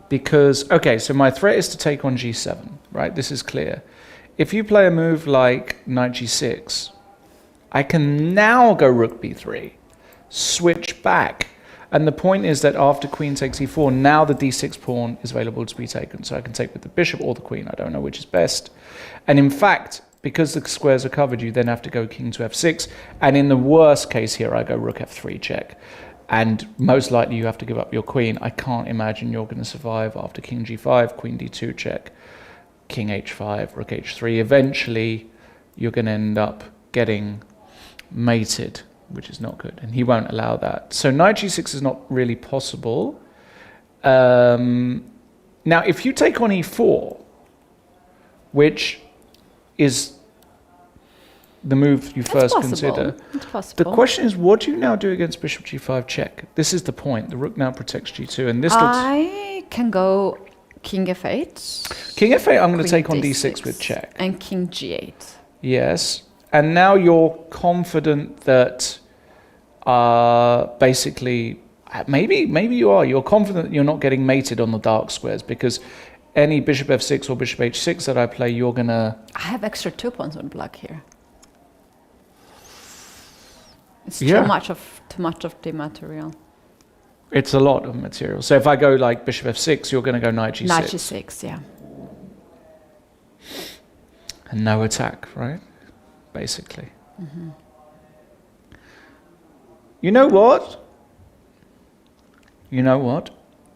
Because, okay, so my threat is to take on g7, right? This is clear. If you play a move like knight g6, I can now go rook b3, switch back. And the point is that after queen takes e4, now the d6 pawn is available to be taken. So I can take with the bishop or the queen. I don't know which is best. And in fact, because the squares are covered, you then have to go king to f6. And in the worst case here, I go rook f3 check. And most likely you have to give up your queen. I can't imagine you're going to survive after king g5, queen d2 check, king h5, rook h3. Eventually, you're going to end up getting mated, which is not good, and he won't allow that. So knight g6 is not really possible. Now, if you take on e4, which is the move you first consider, It's possible. the question is, what do you now do against bishop g5 check? This is the point. The rook now protects g2, and this looks... I can go king f8. King f8, I'm going to queen take on d6 with check. And king g8. Yes. And now you're confident that basically, maybe you are. You're confident that you're not getting mated on the dark squares, because any bishop f6 or bishop h6 that I play, you're gonna... I have extra 2 pawns on black here. It's Yeah. too much of the material. It's a lot of material. So if I go like bishop f6, you're gonna go knight g6. Knight g6, yeah. And no attack, right? Basically. You know what?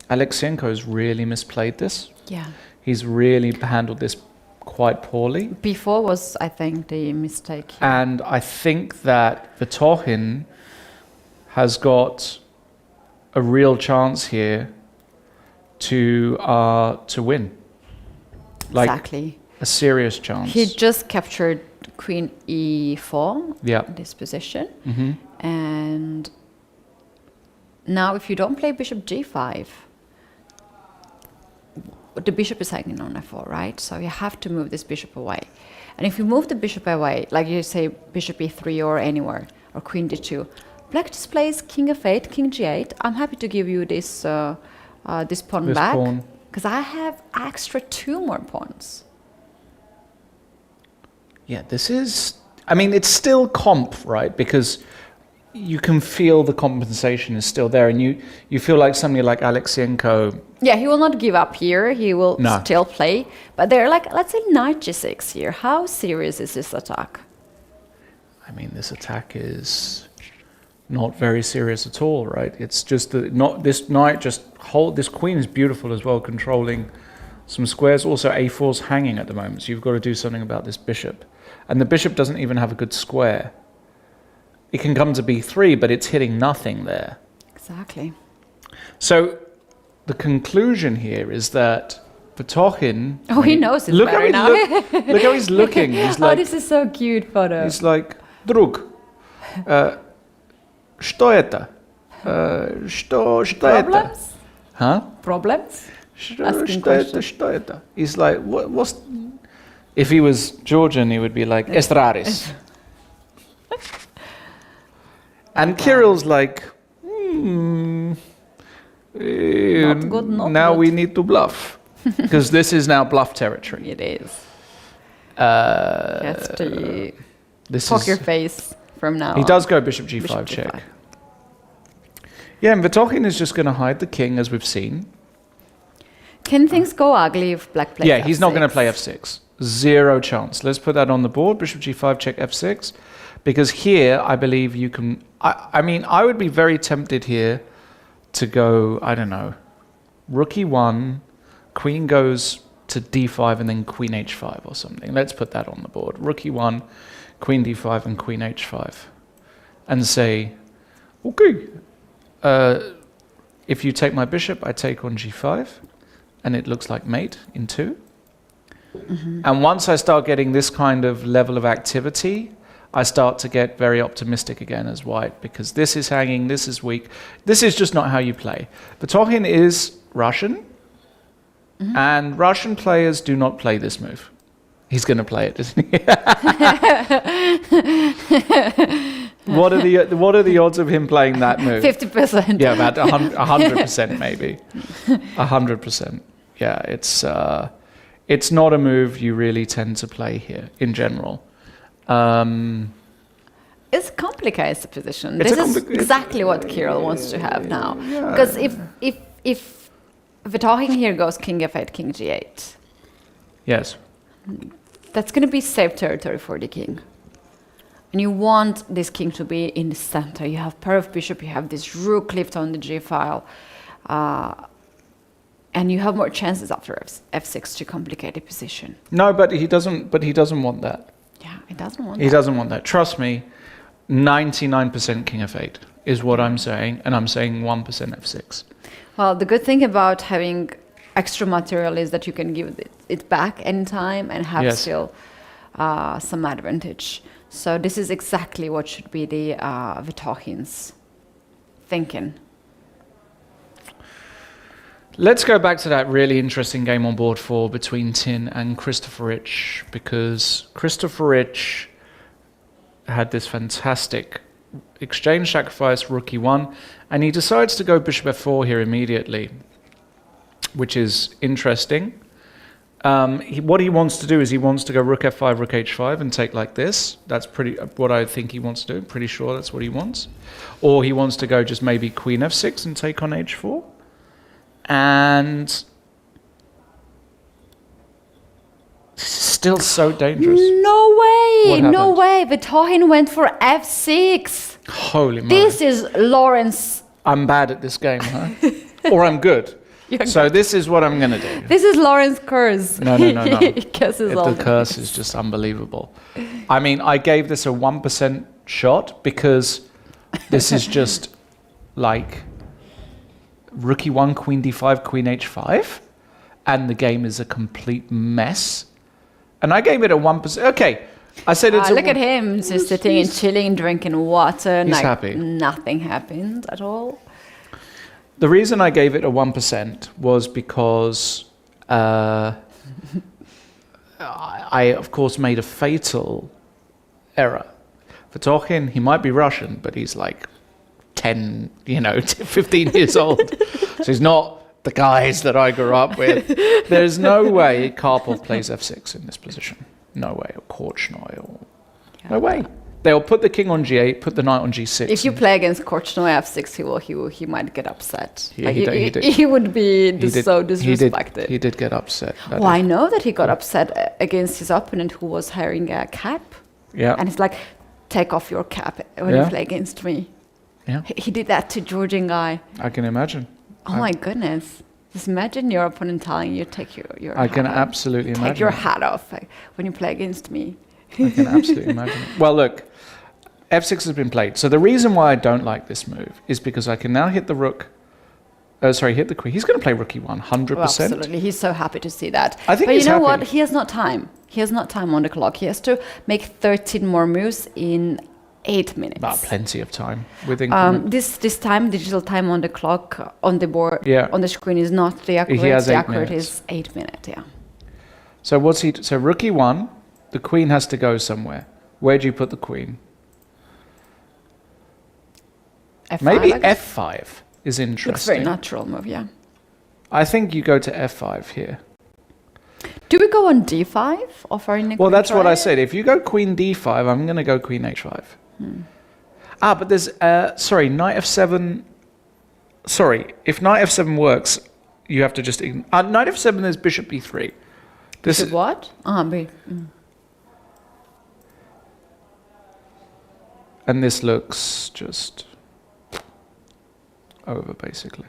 Alexyenko's really misplayed this. Yeah. He's really handled this quite poorly. Before was, I think, the mistake here. And I think that Vitohin has got a real chance here to win. Like Exactly. a serious chance. He just captured queen e4, Yeah. this position. Mhm. And now if you don't play bishop g5, the bishop is hanging on f4, right? So you have to move this bishop away. And if you move the bishop away, like you say bishop e3 or anywhere, or queen d2, black displays king f8, king g8. I'm happy to give you this this pawn This back, pawn. because I have extra 2 more pawns. Yeah, this is... I mean, it's still comp, right? Because you can feel the compensation is still there, and you feel like somebody like Alexyenko... Yeah, he will not give up here. He will No. still play. But they're like, let's say knight g6 here. How serious is this attack? I mean, this attack is not very serious at all, right? It's just that not this knight just hold. This queen is beautiful as well, controlling some squares. Also, a4's hanging at the moment, so you've got to do something about this bishop. And the bishop doesn't even have a good square. It can come to b3, but it's hitting nothing there. Exactly. So the conclusion here is that Vitohin... Oh, he knows it better now. Look how he's looking. He's Oh, like, this is so cute photo. he's like, друг, что это? Что это? Problems? Huh? Problems? Что Asking это? questions. Что это? He's like, what's... If he was Georgian, he would be like, Estraris. And Kirill's like, Not good, not now good. we need to bluff. Because this is now bluff territory. It is. Uh, Has to this poker is, face from now he on. does go bishop g5 Bishop check. G5. Yeah, and Vitohin is just going to hide the king, as we've seen. Can things go ugly if black plays Yeah, he's not going to f6? play f6. Zero chance. Let's put that on the board. Bishop g5 check f6. Because here, I believe you can... I mean, I would be very tempted here to go, I don't know, rook e1, queen goes to d5, and then queen h5 or something. Let's put that on the board. Rook e1, queen d5, and queen h5. And say, okay, if you take my bishop, I take on g5, and it looks like mate in 2. And once I start getting this kind of level of activity, I start to get very optimistic again as white, because this is hanging, this is weak. This is just not how you play. Vitohin is Russian, and Russian players do not play this move. He's going to play it, isn't he? What are the odds of him playing that move? 50%. Yeah, about 100% maybe. 100%. Yeah, it's not a move you really tend to play here in general. It's complicates the position. It's This a is compli- exactly what Kirill wants to have now. Because if Vitohin here goes king f8, king g8, Yes. that's going to be safe territory for the king. And you want this king to be in the center. You have pair of bishop, you have this rook lift on the g file, and you have more chances after f6 to complicate the position. No, but he doesn't want that. Yeah, it doesn't want He that. doesn't want that. Trust me, 99% king f8 is what I'm saying, and I'm saying 1% f6. Well, the good thing about having extra material is that you can give it back anytime and have Yes. still some advantage. So this is exactly what should be the Vitohin's thinking. Let's go back to that really interesting game on board 4 between Tin and Christopher Rich, because Christopher Rich had this fantastic exchange sacrifice, rook e1, and he decides to go bishop f4 here immediately, which is interesting. What he wants to do is he wants to go rook f5, rook h5 and take like this. That's pretty what I think he wants to do. Pretty sure that's what he wants. Or he wants to go just maybe queen f6 and take on h4. And still so dangerous. No way, no happened? way. Vitohin went for f6. Holy moly. This is Lawrence. I'm bad at this game, huh? Or I'm good. So this is what I'm going to do. This is Lawrence curse. No. He curses all The curse is just unbelievable. I mean, I gave this a 1% shot because this is just like rook e1, queen d5, queen h5, and the game is a complete mess. And I gave it a 1%. Okay, I said it's look at him just sitting and chilling, drinking water. He's like happy. Nothing happened at all. The reason I gave it a 1% was because I, of course, made a fatal error. Vitohin, he might be Russian, but he's like 10, 15 years old. So he's not the guys that I grew up with. There's no way Karpov plays f6 in this position. No way. Or Korchnoi. No way. They'll put the king on g8, put the knight on g6. If you play against Korchnoi f6, he might get upset. Yeah, he would be so disrespected. He did get upset. Well, I know that he got upset against his opponent who was wearing a cap. Yeah. And it's like, take off your cap when you play against me. Yeah. He did that to Georgian guy. I can imagine. Oh my goodness. Just imagine your opponent telling you, take your I hat can off. absolutely imagine. Take your hat off when you play against me. I can absolutely imagine it. Well, look, f6 has been played. So the reason why I don't like this move is because I can now hit the rook. Hit the queen. He's going to play rook e1, 100%. Well, absolutely. He's so happy to see that. I think but he's you know happy. what? He has not time. He has not time on the clock. He has to make 13 more moves in 8 minutes. Plenty of time with increment. This time, digital time on the clock, on the board, Yeah. on the screen is not the accurate. He has the 8 accurate minutes. is 8 minutes, yeah. So what's he? So rook e1, the queen has to go somewhere. Where do you put the queen? F5, Maybe I guess. f5 is interesting. Looks very natural move, yeah. I think you go to f5 here. Do we go on d5? Offering a Well, queen that's what I try? said. If you go queen d5, I'm going to go queen h5. But there's, knight f7. Sorry, if knight f7 works, you have to just... knight f7 is bishop b3. This Bishop is what? And this looks just over, basically.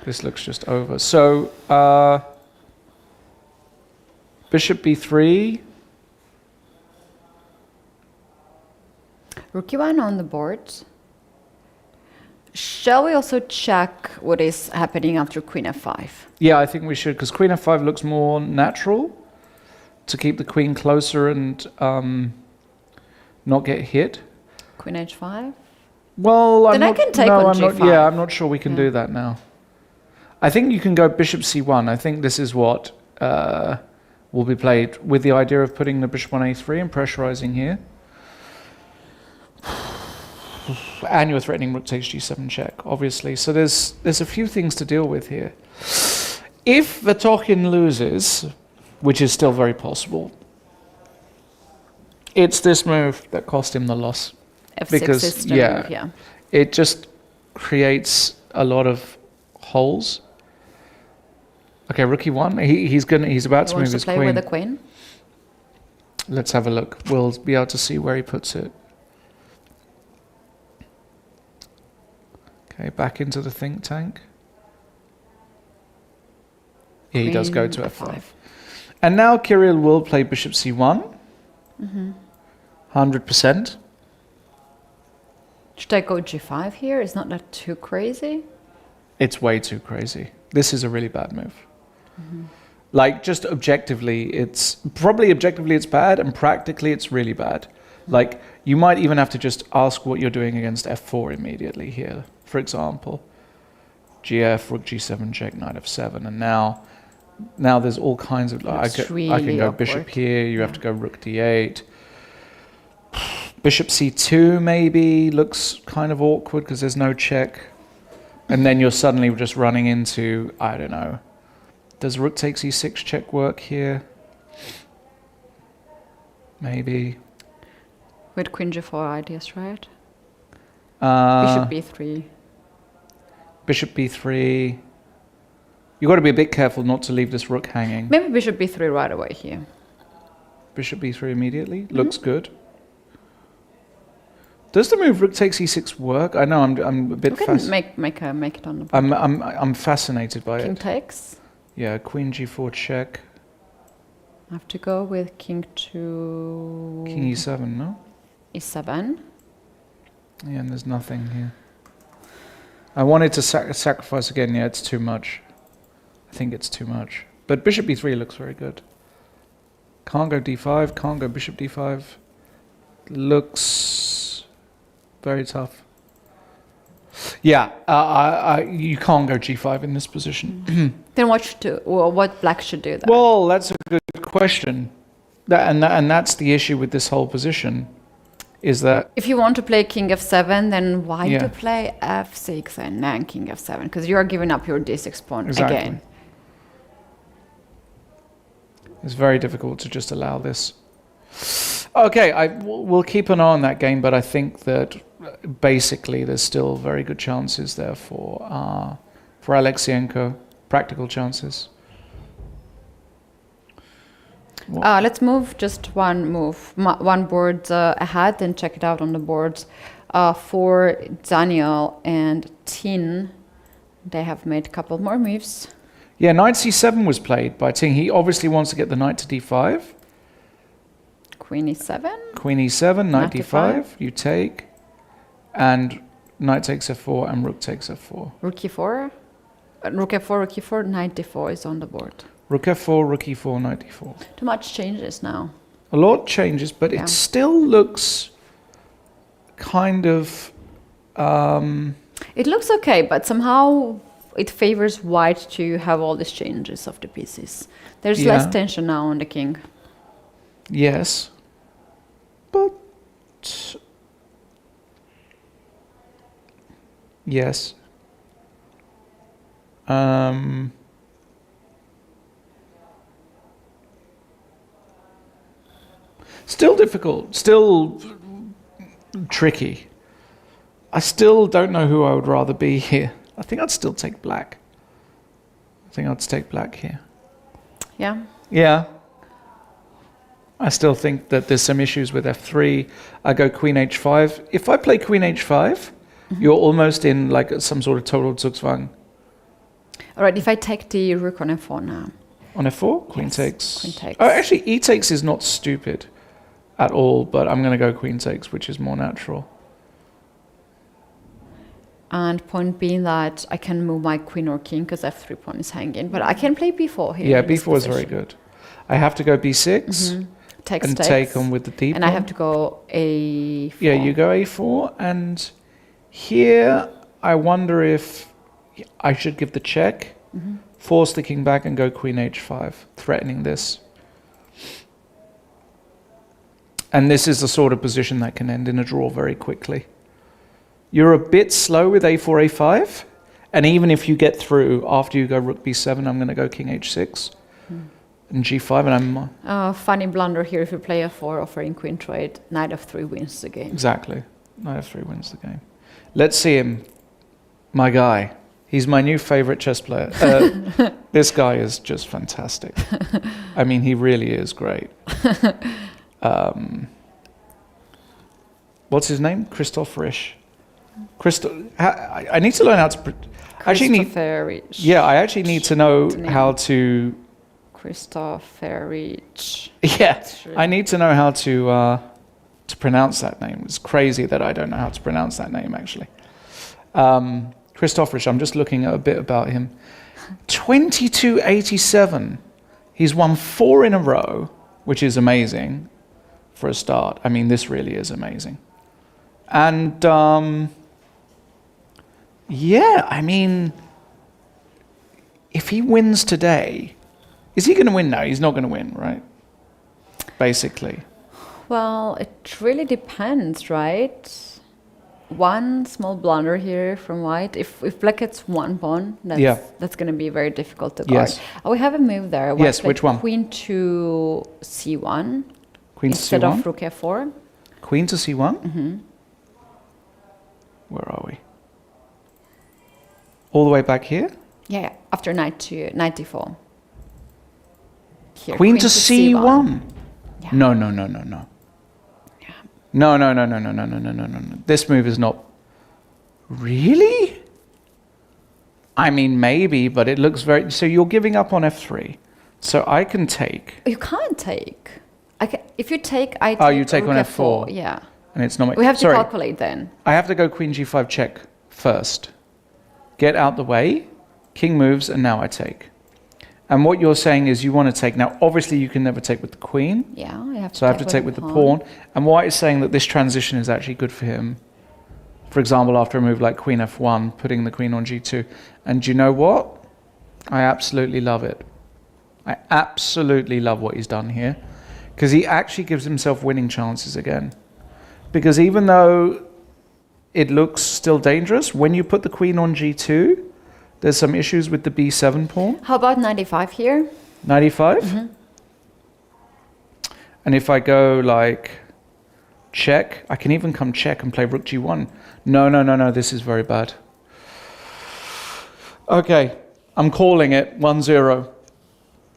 This looks just over. So, bishop b3. Rook e1 on the board. Shall we also check what is happening after queen f5? Yeah, I think we should, because queen f5 looks more natural to keep the queen closer and not get hit. Queen h5? Well, Then I can take on g5. Yeah, I'm not sure we can do that now. I think you can go bishop c1. I think this is what will be played with the idea of putting the bishop on a3 and pressurizing here. And you're threatening rook takes g7 check, obviously. So there's a few things to deal with here. If Vitohin loses, which is still very possible, it's this move that cost him the loss. F6 Because, is the yeah, move, yeah. It just creates a lot of holes. Okay, rook e1. He's about to He move wants to his play queen. with the queen. Let's have a look. We'll be able to see where he puts it. Okay, back into the think tank. Yeah, he does go to f5. And now Kirill will play bishop c1. 100%. Should I go g5 here? Is not that too crazy? It's way too crazy. This is a really bad move. Like, just objectively, it's bad, and practically it's really bad. Like, you might even have to just ask what you're doing against f4 immediately here, for example. gf, rook g7, check, knight f7, and now there's all kinds of... I can really go awkward. bishop here, you have to go rook d8. Bishop c2 maybe looks kind of awkward because there's no check. And then you're suddenly just running into, I don't know, does rook takes e6 check work here? Maybe. With queen g4 ideas, right? Uh, Bishop b3. Bishop b3. You've got to be a bit careful not to leave this rook hanging. Maybe bishop b3 right away here. Bishop b3 immediately. Looks good. Does the move rook takes e6 work? I know I'm a bit You can make it on the board. I'm fascinated by King it. takes. Yeah, queen g4 check. I have to go with king to King e7, no? e7. Yeah, and there's nothing here. I wanted to sacrifice again. Yeah, it's too much. I think it's too much. But bishop b3 looks very good. Can't go d5, can't go bishop d5. Looks very tough. Yeah, you can't go g5 in this position. Then what should do? Well, what black should do then? Well, that's a good question. And that's the issue with this whole position, is that if you want to play king f7, then why Yeah. do play f6 and then king f7? Because you are giving up your d6 pawn Exactly. again. it's very difficult to just allow this. Okay, we'll keep an eye on that game, but I think that basically there's still very good chances there for Alexienko, practical chances. Let's move just one board ahead and check it out on the boards. For Daniel and Tin, they have made a couple more moves. Yeah, knight c7 was played by Ting. He obviously wants to get the knight to d5. Queen e7. Queen e7, knight Knight d5, d5. you take, and knight takes f4 and rook takes f4. Rook e4. Rook f4, rook e4, knight d4 is on the board. Rook f4, rook e4, knight d4. Too much changes now. A lot changes, but Yeah. it still looks kind of... It looks okay, but somehow it favors white to have all these changes of the pieces. There's Yeah. less tension now on the king. Yes. But... Yes. Still difficult. Still tricky. I still don't know who I would rather be here. I think I'd still take black. I think I'd take black here. Yeah. Yeah. I still think that there's some issues with f3. I go queen h5. If I play queen h5, you're almost in like some sort of total Zugzwang. All right, if I take the rook on f4 now. On f4, queen Yes, takes. queen takes. Oh, actually, e takes is not stupid at all, but I'm going to go queen takes, which is more natural. And point being that I can move my queen or king because f3 pawn is hanging. But I can play b4 here. Yeah, in this b4 is very position. good. I have to go b6 Takes, and takes. take on with the d And I pawn. have to go a4. Yeah, you go a4, and here I wonder if I should give the check, force the king back and go queen h5, threatening this. And this is the sort of position that can end in a draw very quickly. You're a bit slow with a4, a5, and even if you get through after you go rook b7, I'm going to go king h6 and g5, and I'm... Funny blunder here if you play a4 offering queen trade. Knight f3 wins the game. Exactly. Knight f3 wins the game. Let's see him. My guy. He's my new favorite chess player. This guy is just fantastic. I mean, he really is great. What's his name? Christoph Risch. I need to learn how to... Christopher Rich. Yeah, I actually need to know how to... Christopher Rich. Yeah, Sure. I need to know how to pronounce that name. It's crazy that I don't know how to pronounce that name, actually. Christoph Risch, I'm just looking at a bit about him. 2287. He's won 4 in a row, which is amazing for a start. I mean, this really is amazing. And, yeah, I mean, if he wins today, is he going to win? No, he's not going to win, right? Basically. Well, it really depends, right? one small blunder here from white. If black gets one pawn, that's going to be very difficult to guard. Yes. Oh, we have a move there. White Yes, played which one? Queen to c1 Queen to instead c1? of rook f4. Queen to c1? Mm-hmm. Where are we? All the way back here? Yeah, after knight to knight d4. Here, Queen to c1? Yeah. No. Yeah. No. This move is not... Really? I mean, maybe, but it looks very... So you're giving up on f3. So I can take... You can't take. If you take, I take. Oh, you take rook on f4. Yeah. And it's not... We have to calculate then. I have to go queen g5 check first. Get out the way. King moves, and now I take. And what you're saying is you want to take. Now, obviously, you can never take with the queen. Yeah, I have to. So I have to take with the pawn. And White is saying that this transition is actually good for him. For example, after a move like queen f1, putting the queen on g2. And do you know what? I absolutely love it. I absolutely love what he's done here. Because he actually gives himself winning chances again. Because even though it looks still dangerous, when you put the queen on g2, there's some issues with the b7 pawn. How about 95 here? 95? Mm-hmm. And if I go like check, I can even come check and play rook g1. No, this is very bad. Okay, I'm calling it 1-0.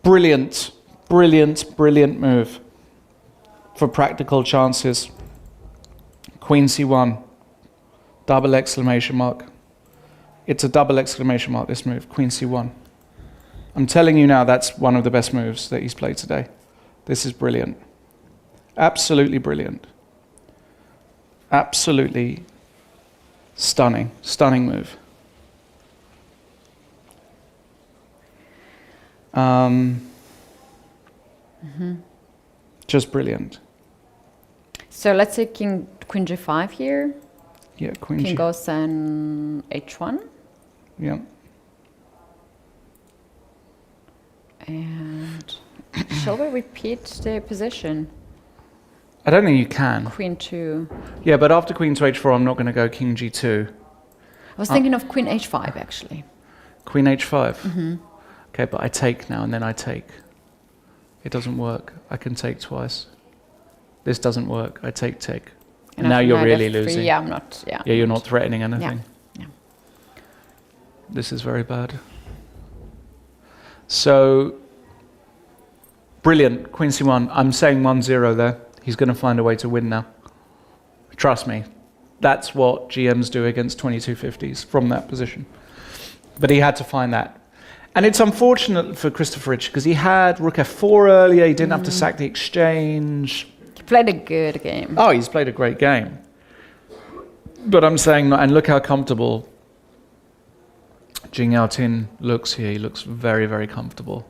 Brilliant move for practical chances. Queen c1, double exclamation mark. It's a double exclamation mark, this move, queen c1. I'm telling you now, that's one of the best moves that he's played today. This is brilliant. Absolutely brilliant. Absolutely stunning move. Just brilliant. So let's say queen g5 here. Yeah, queen King goes then h1. Yeah. And shall we repeat the position? I don't think you can. Queen to... Yeah, but after queen to h4, I'm not going to go king g2. I was thinking of queen h5, actually. Queen h5? Mm-hmm. Okay, but I take now, and then I take. It doesn't work. I can take twice. This doesn't work. I take. And now you're really losing. Yeah, I'm not. Yeah, you're not threatening anything. Yeah. This is very bad. So, brilliant. Queen c1. I'm saying 1-0 there. He's going to find a way to win now. Trust me. That's what GMs do against 2250s from that position. But he had to find that. And it's unfortunate for Christopher Rich because he had rook f4 earlier. He didn't have to sack the exchange. He played a good game. Oh, he's played a great game. But I'm saying, and look how comfortable Jing Yao Tin looks here. He looks very, very comfortable.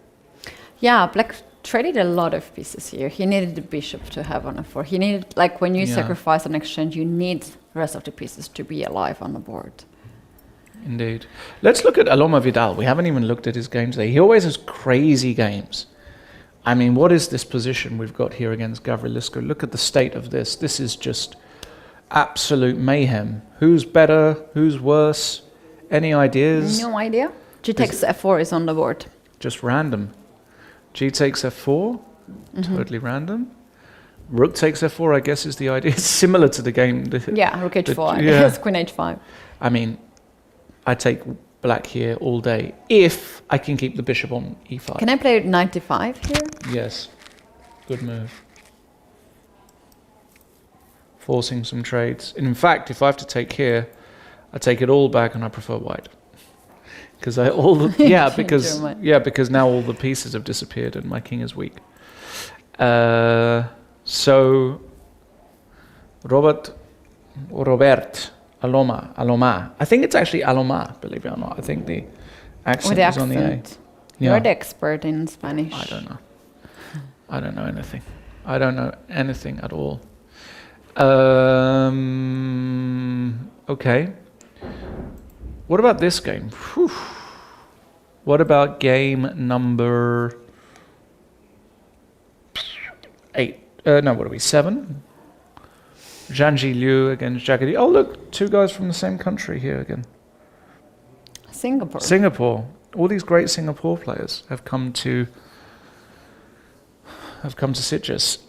Yeah, Black traded a lot of pieces here. He needed the bishop to have on f4. He needed, like when you sacrifice an exchange, you need the rest of the pieces to be alive on the board. Indeed. Let's look at Aloma Vidal. We haven't even looked at his games today. He always has crazy games. I mean, what is this position we've got here against Gavrilisco? Look at the state of this. This is just absolute mayhem. Who's better? Who's worse? Any ideas? No idea. G takes f4 is on the board. Just random. G takes f4. Totally random. Rook takes f4, I guess, is the idea. It's similar to the game. Yeah, rook h4. Yeah. It's queen h5. I mean, I take black here all day if I can keep the bishop on e5. Can I play knight d5 here? Yes. Good move. Forcing some trades. And in fact, if I have to take here, I take it all back and I prefer white. Because because now all the pieces have disappeared and my king is weak. So Robert Aloma. I think it's actually Aloma, believe it or not. I think the accent is on the A. Yeah. You're the expert in Spanish. I don't know. I don't know anything. I don't know anything at all. Okay. What about this game? Whew. What about game number 8? No, what are we, 7? Zhang Liu against Jagadish. Oh, look, two guys from the same country here again. Singapore. Singapore. All these great Singapore players have come to Sitges.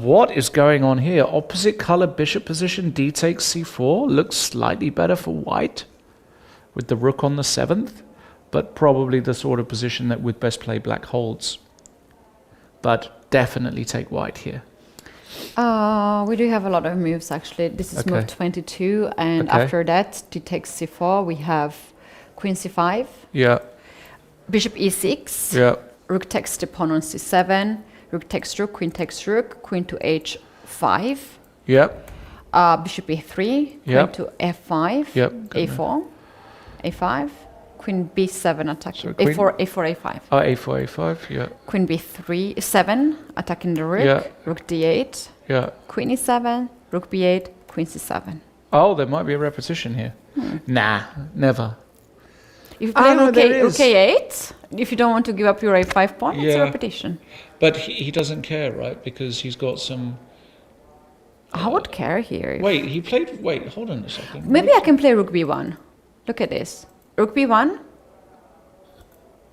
What is going on here? Opposite color bishop position, d takes c4. Looks slightly better for white with the rook on the 7th, but probably the sort of position that with best play black holds. But definitely take white here. We do have a lot of moves actually. This is Okay. move 22, and Okay. after that, d takes c4. We have queen c5, Yeah, bishop e6, yeah, rook takes the pawn on c7, rook takes rook, queen to h5, yeah, bishop e3, Yep. queen to f5, Yep. a4, a5, queen b7 attacking, So queen- a4, a4, a5, a4, a5, yeah, queen b3, 7 attacking the rook, Yeah. rook d8, yeah. queen e7, rook b8, queen c7. Oh, there might be a repetition here. Nah, never. If you play no, rook, there rook is. a8, if you don't want to give up your a5 pawn, it's a Yeah. repetition. But he doesn't care, right? Because he's got some... I would care here. Wait, he played... Wait, hold on a second. Maybe I can play rook b1. Look at this. Rook b1.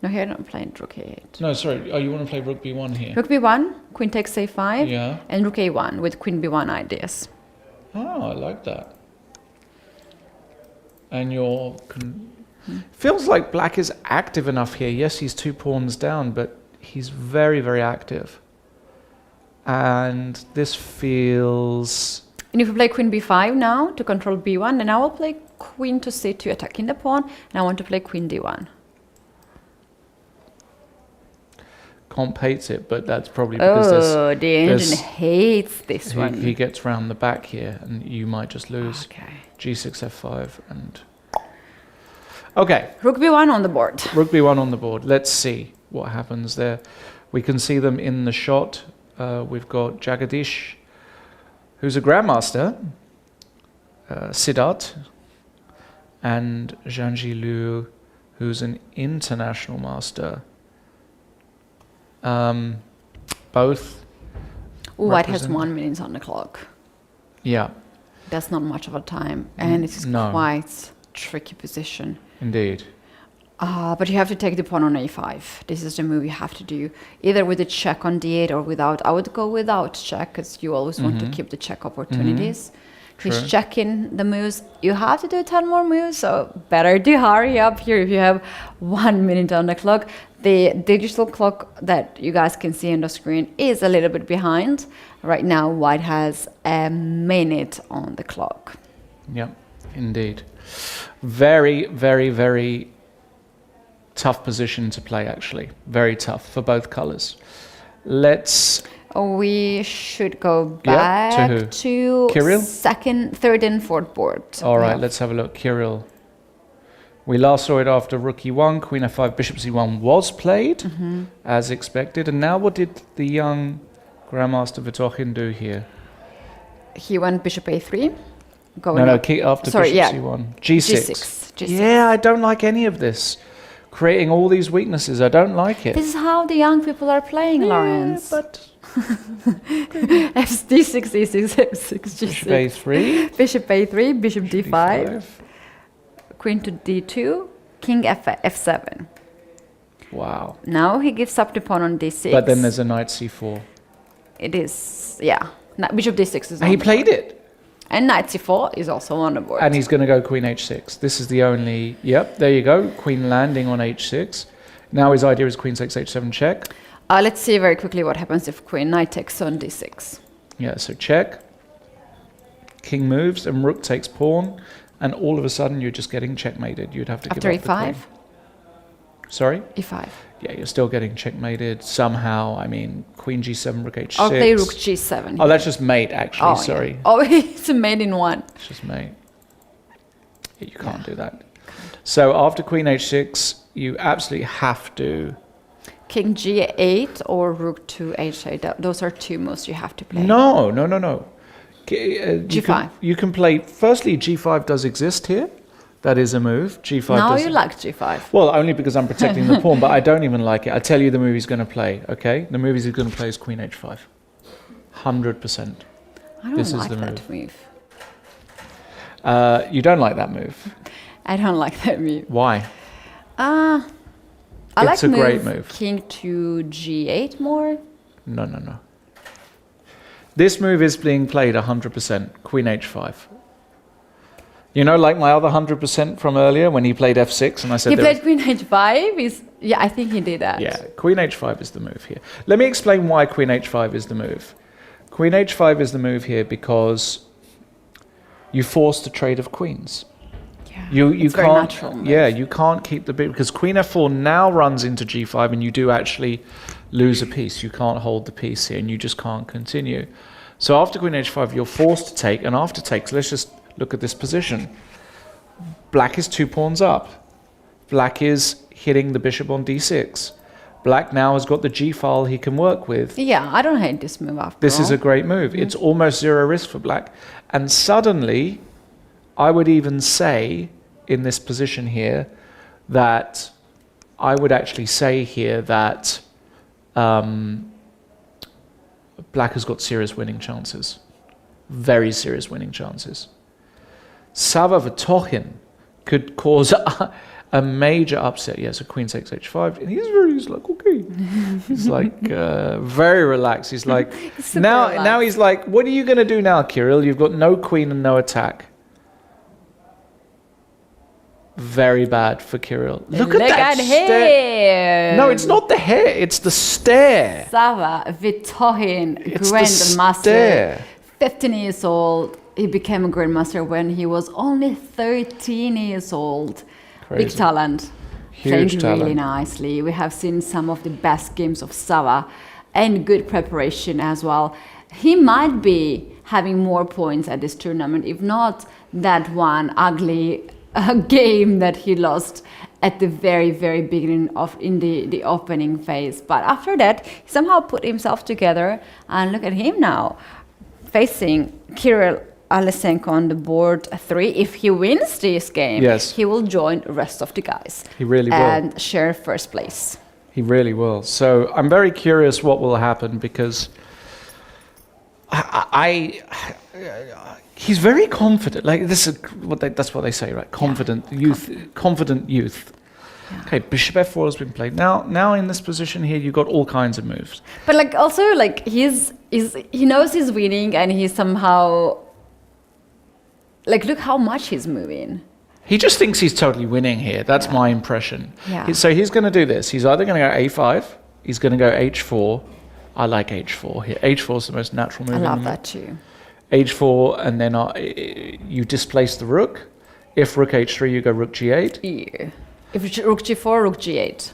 No, here I'm playing rook a8. No, sorry. Oh, you want to play rook b1 here? Rook b1, queen takes a5, Yeah. and rook a1 with queen b1 ideas. Oh, I like that. And you're... Feels like black is active enough here. Yes, he's 2 pawns down, but he's very, very active. And this feels... And if you play queen b5 now to control b1, then I will play queen to c2 attacking the pawn, and I want to play queen d1. Comp hates it, but that's probably because Oh, the engine there's- hates this one. he gets round the back here, and you might just lose. Okay. G6, F5, and... Okay, Rook b1 on the board. rook b1 on the board. Let's see what happens there. We can see them in the shot. We've got Jagadish, who's a grandmaster, Siddharth, and Zhang Liu, who's an international master. Both, Ooh, white has represent- 1 minute on the clock. yeah, That's not much of a time, and it is No. quite tricky position. indeed. But you have to take the pawn on a5. This is the move you have to do, either with a check on d8 or without. I would go without check, because you always want to keep the check opportunities. He's True. checking the moves. You have to do 10 more moves, so better to hurry up here if you have 1 minute on the clock. The digital clock that you guys can see on the screen is a little bit behind. Right now, white has a minute on the clock. Yeah, indeed. Very, very, very tough position to play, actually. Very tough for both colors. Let's... We should go Yeah, back to who? to Kirill? second, third, and fourth board. All right, Yeah. let's have a look. Kirill. We last saw it after rook e1, queen f5, bishop c1 was played, as expected. And now what did the young Grandmaster Vitochin do here? He went bishop a3. Going No, up. after Sorry, bishop yeah. c1. G6. G6. Yeah, I don't like any of this. Creating all these weaknesses, I don't like it. This is how the young people are playing, Lawrence. But D6, E6, F6, bishop G6. a3, Bishop a3, bishop d5, d5. queen to d2, king f7. Wow. Now he gives up the pawn on d6. But then there's a knight c4. It is, yeah. Bishop d6 is on He the played board. it. And knight c4 is also on the board. And he's going to go queen h6. This is the only... Yep, there you go. Queen landing on h6. Now his idea is queen takes h7 check. Let's see very quickly what happens if queen knight takes on d6. Yeah, so check. King moves and rook takes pawn. And all of a sudden you're just getting checkmated. You'd have to After give up the e5? queen. Sorry? e5. Yeah, you're still getting checkmated somehow. I mean, queen g7, rook h6. I'll play rook g7. Oh, that's just mate, actually. Sorry. Yeah. Oh, it's a mate in one. It's just mate. Yeah, you can't do that. So after queen h6, you absolutely have to... King g8 or rook to h8. Those are two moves you have to play. No. G5. You can play... Firstly, g5 does exist here. That is a move. G5 Now does... you like g5. Well, only because I'm protecting the pawn, but I don't even like it. I tell you the move he's going to play, okay? The move he's going to play is queen h5. 100%. I don't This is like the that move. You don't like that move. I don't like that move. Why? I It's like a great move. king to g8 more. No. This move is being played 100%. Queen h5. You know, like my other 100% from earlier when he played f6 and I said... He played queen h5? Yeah, I think he did that. Yeah, queen h5 is the move here. Let me explain why queen h5 is the move. Queen h5 is the move here because you force the trade of queens. Yeah, You it's very can't, natural move. yeah, you can't keep the bit because queen f4 now runs into g5 and you do actually lose a piece. You can't hold the piece here and you just can't continue. So after queen h5, you're forced to take, and after takes, let's just look at this position. Black is 2 pawns up. Black is hitting the bishop on d6. Black now has got the g file he can work with. Yeah, I don't hate this move after This all. is a great move. It's almost zero risk for black. And suddenly, I would even say in this position here that I would actually say here that black has got serious winning chances. Very serious winning chances. Sava Votokhin could cause a major upset. Yeah, so queen takes h5. And he's like, okay. He's like very relaxed. He's like, now he's like, what are you going to do now, Kirill? You've got no queen and no attack. Very bad for Kirill. Look at that stare. No, it's not the hair. It's the stare. Sava Vitohin, It's the grandmaster, stare. 15 years old. He became a grandmaster when he was only 13 years old. Crazy. Big talent. Huge Playing talent. really nicely. We have seen some of the best games of Sava and good preparation as well. He might be having more points at this tournament, if not that one ugly game that he lost at the very, very beginning of the opening phase. But after that, he somehow put himself together, and look at him now, facing Kirill Alesenko on the board 3. If he wins this game, Yes. he will join the rest of the guys. He really will. And share first place. He really will. So I'm very curious what will happen because he's very confident. Like this is that's what they say, right? Confident youth. Confident youth. Yeah. Okay, bishop f4 has been played. Now in this position here, you've got all kinds of moves. But like also like he knows he's winning, and he's somehow like, look how much he's moving. He just thinks he's totally winning here. That's my impression. Yeah. So he's going to do this. He's either going to go a5, he's going to go h4. I like h4 here. h4 is the most natural move. I in love the that too. h4, and then you displace the rook. If rook h3, you go rook g8. Yeah. If rook g4, rook g8.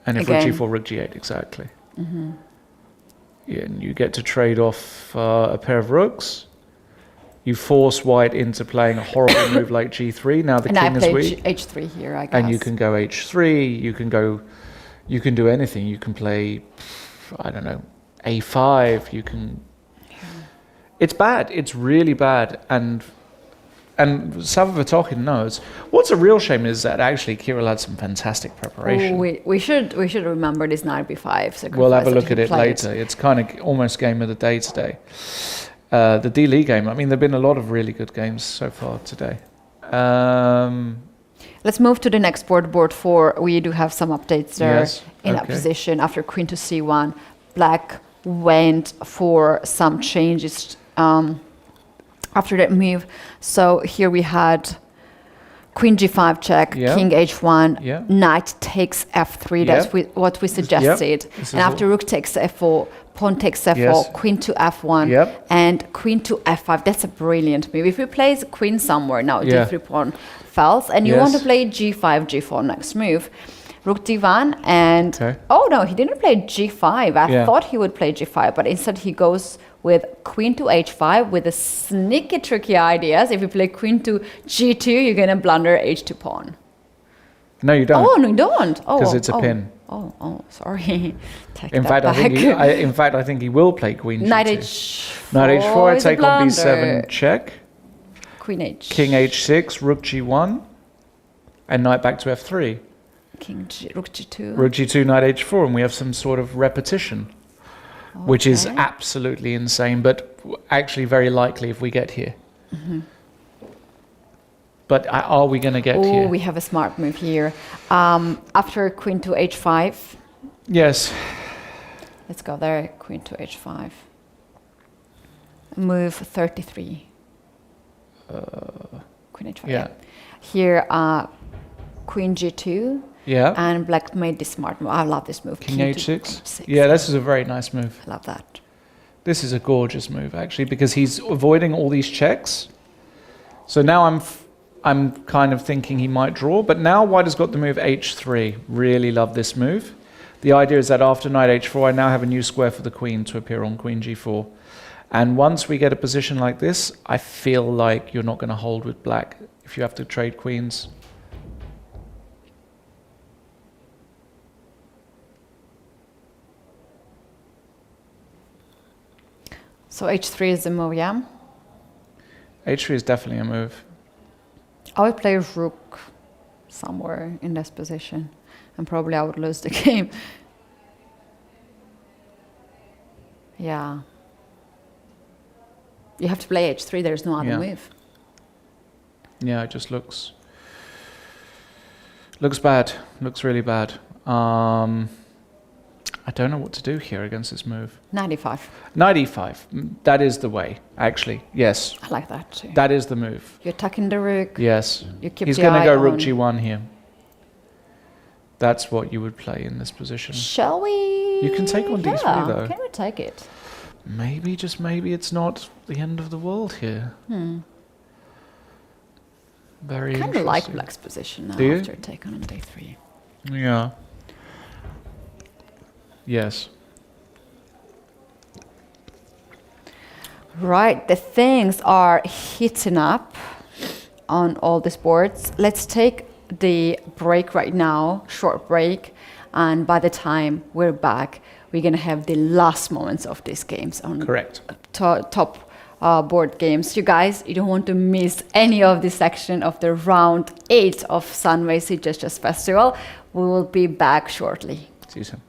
And if Again. rook g4, rook g8, exactly. Mm-hmm. Yeah, and you get to trade off a pair of rooks. You force white into playing a horrible move like g3. Now the And king I is played weak. h3 here, I guess. And you can go h3, you can do anything. You can play, I don't know, a5, you can... It's bad, it's really bad, and Sava Votokhin knows. What's a real shame is that actually Kirill had some fantastic preparation. We should remember this knight b5 sacrifice. We'll have a that look he at it played. later. It's kind of almost game of the day today. The D-League game, I mean, there have been a lot of really good games so far today. Let's move to the next board 4. We do have some updates there Yes, in that okay. position. After queen to c1, black went for some changes after that move. So here we had queen g5 check, Yeah. king h1, Yeah. knight takes f3. That's what we suggested. This And is after rook takes f4, pawn takes f4, Yes. queen to f1, Yep. and queen to f5. That's a brilliant move. If we place queen somewhere now, Yeah. d3 pawn falls, and you want to Yes. play g5, g4 next move. Rook d1 and Okay. oh no, he didn't play g5. I Yeah. thought he would play g5, but instead he goes with queen to h5 with the sneaky, tricky ideas. If you play queen to g2, you're gonna blunder h2 pawn. No, you don't. Oh no, you don't. Oh, 'Cause it's a oh, pin. Oh, sorry. Take In that fact, back. I think he will play queen Knight g2. h4. Knight h4, is a take on b7, blunder. check. Queen h. King h6, rook g1, and knight back to f3. King G, rook g2. Rook g2, knight h4, and we have some sort of repetition, which is Okay. absolutely insane, but actually very likely if we get here. But are we going to get Oh, here? we have a smart move here. After queen to h5. Yes. Let's go there, queen to h5. Move 33. Queen h5. Yeah. Here, queen g2. Yeah. And black made this smart move. I love this move. King to h6. h6. Yeah, this is a very nice move. I love that. This is a gorgeous move, actually, because he's avoiding all these checks. So now I'm kind of thinking he might draw, but now white has got the move h3. Really love this move. The idea is that after knight h4, I now have a new square for the queen to appear on queen g4. And once we get a position like this, I feel like you're not going to hold with black if you have to trade queens. So h3 is the move, yeah? h3 is definitely a move. I would play rook somewhere in this position, and probably I would lose the game. Yeah. You have to play h3, there's no other move. Yeah, it just looks bad. Looks really bad. I don't know what to do here against this move. 95. Knight e5. That is the way, actually. Yes. I like that too. That is the move. You're attacking the rook. Yes. You keep He's the going to eye go rook on- g1 here. That's what you would play in this position. Shall we? You can take on d3 Yeah, though. can we take it? Maybe, just maybe, it's not the end of the world here. Very Kind of interesting. like black's position now Do you? after taking on d3. Yeah. Yes. Right, the things are heating up on all these boards. Let's take the break right now, short break, and by the time we're back, we're gonna have the last moments of these games on Correct. top board games. You guys, you don't want to miss any of this section of the round 8 of Sunway Sitges Chess Festival. We will be back shortly. See you soon.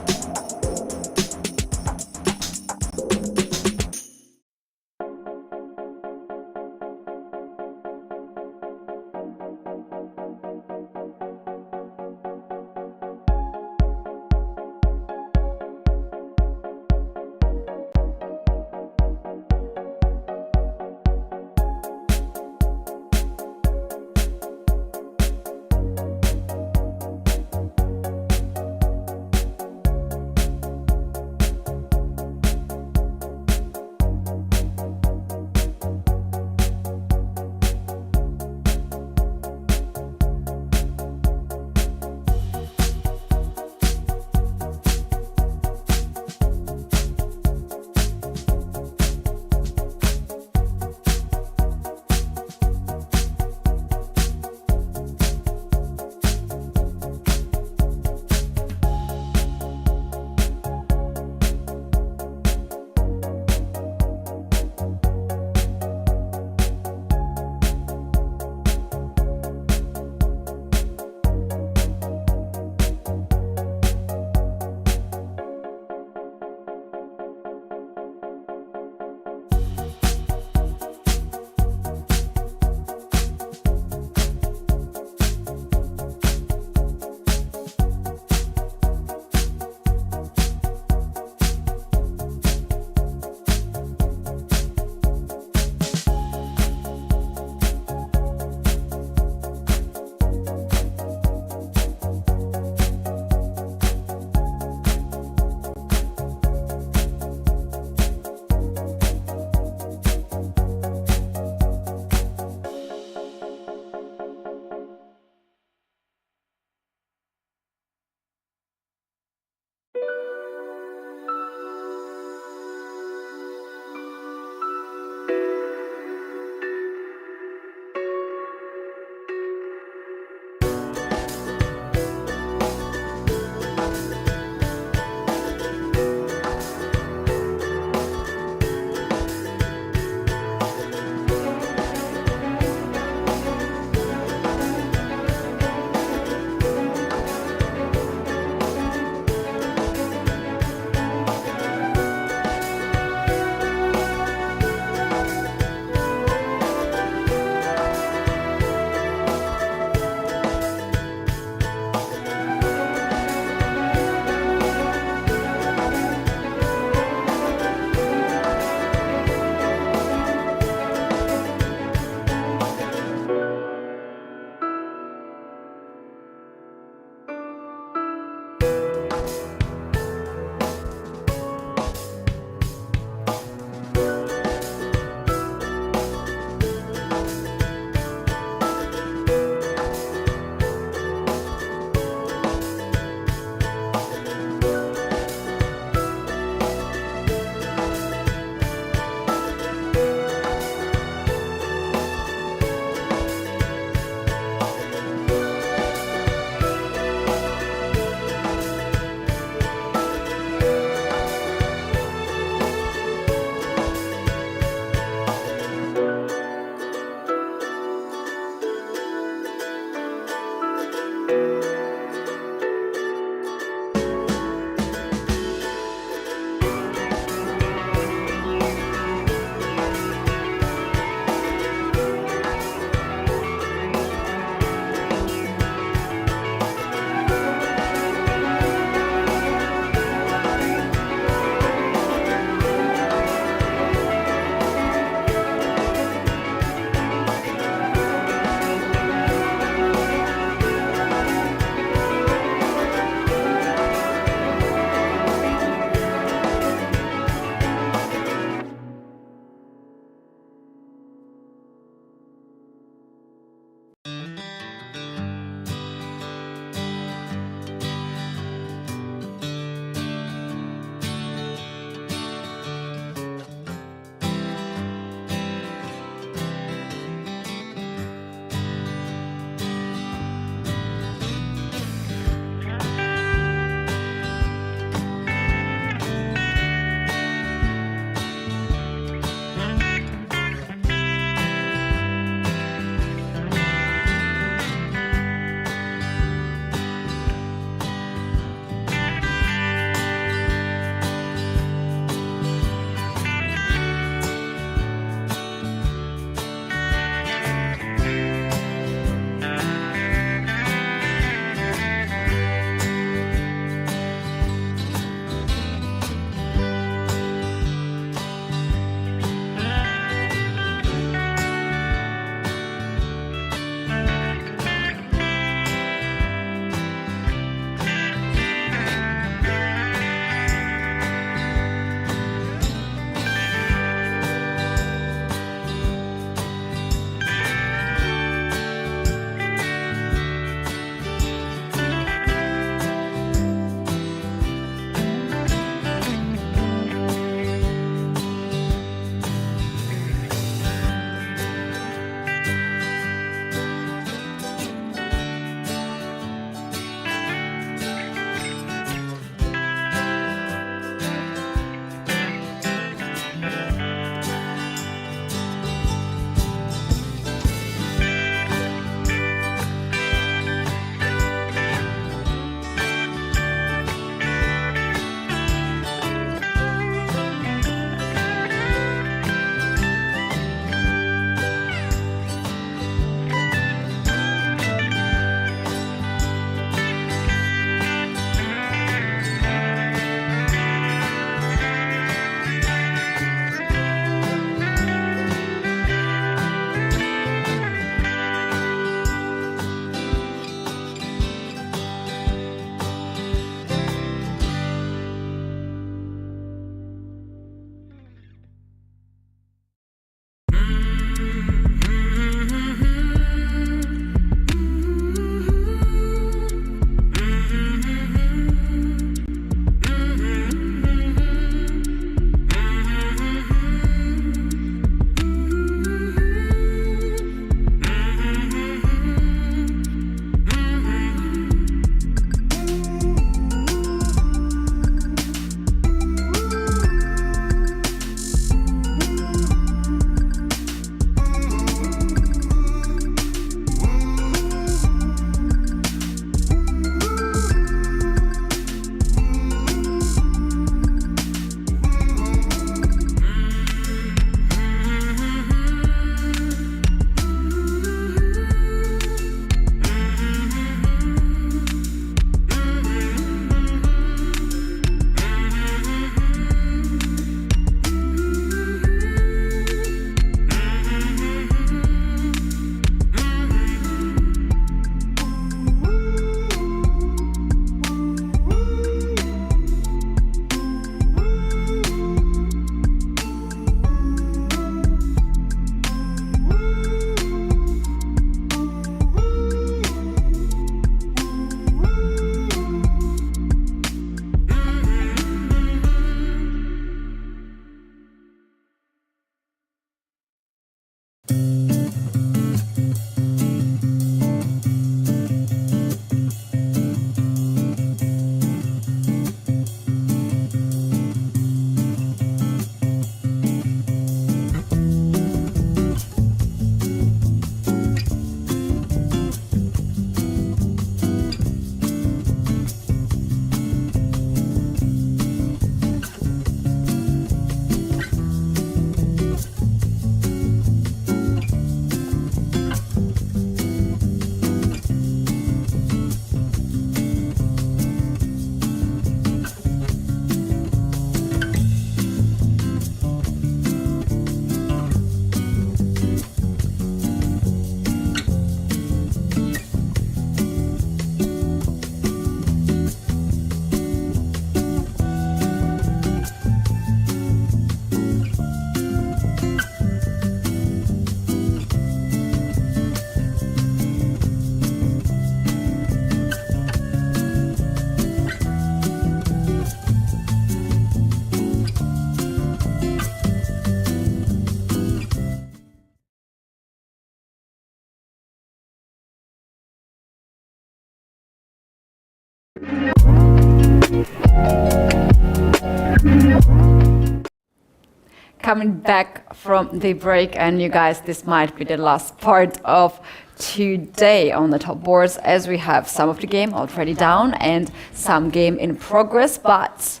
coming back from the break, and you guys, this might be the last part of today on the top boards, as we have some of the game already down and some game in progress, but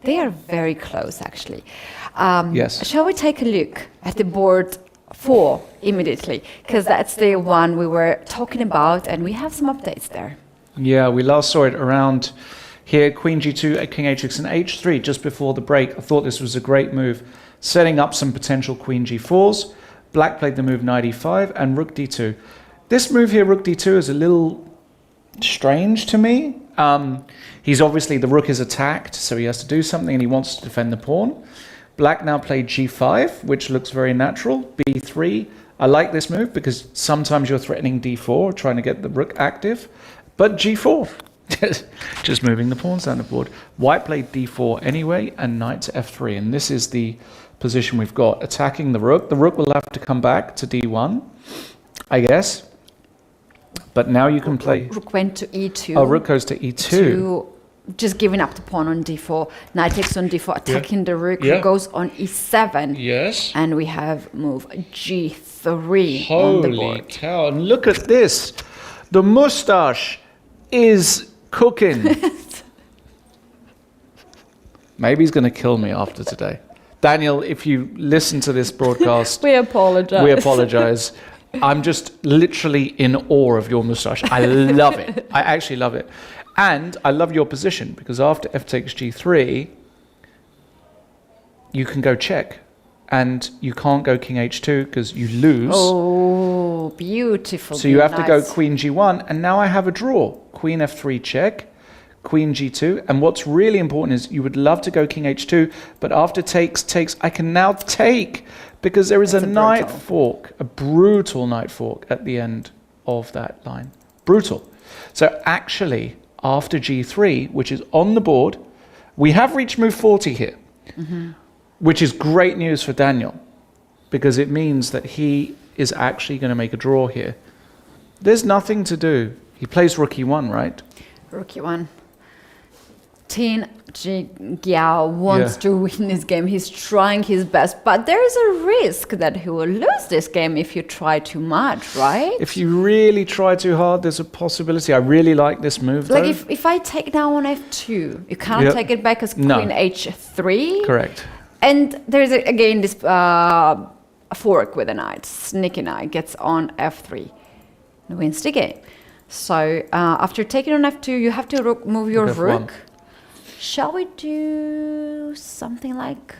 they are very close actually. Yes. Shall we take a look at the board 4 immediately? Because that's the one we were talking about, and we have some updates there. Yeah, we last saw it around here, Queen G2, King H6 and H3 just before the break. I thought this was a great move, setting up some potential Queen G4s. Black played the move Knight E5 and Rook D2. This move here, Rook D2, is a little strange to me. He's obviously, the Rook is attacked, so he has to do something and he wants to defend the pawn. Black now played G5, which looks very natural. B3, I like this move because sometimes you're threatening D4, trying to get the Rook active. But G4, just moving the pawns down the board. White played D4 anyway, and Knight to F3. And this is the position we've got, attacking the Rook. The Rook will have to come back to D1, I guess. But now you can play... Rook went to E2. Oh, Rook goes to E2. Just giving up the pawn on D4. Knight takes on D4, attacking the Rook, who goes on E7. Yes. And we have move G3 Holy on the board. cow, and look at this. The moustache is cooking. Maybe he's going to kill me after today. Daniel, if you listen to this broadcast... We apologize. We apologize. I'm just literally in awe of your moustache. I love it. I actually love it. And I love your position, because after F takes G3, you can go check. And you can't go King H2 because you lose. Oh, beautiful. So you have to go Queen G1, and now I have a draw. Queen F3 check, Queen G2, and what's really important is you would love to go King H2, but after takes, I can now take, because there is a knight fork, a brutal knight fork at the end of that line. Brutal. So actually, after G3, which is on the board, we have reached move 40 here. Mm-hmm. Which is great news for Daniel, because it means that he is actually going to make a draw here. There's nothing to do. He plays Rook E1, right? Rook E1. Tin Jiao wants to win this game. He's trying his best, but there is a risk that he will lose this game if you try too much, right? If you really try too hard, there's a possibility. I really like this move, like though. if I take now on F2, you cannot take it back as Queen H3. Correct. And there's again this fork with a knight. Sneaky knight gets on F3 and wins the game. So after taking on F2, you have to move your rook. Shall we do something like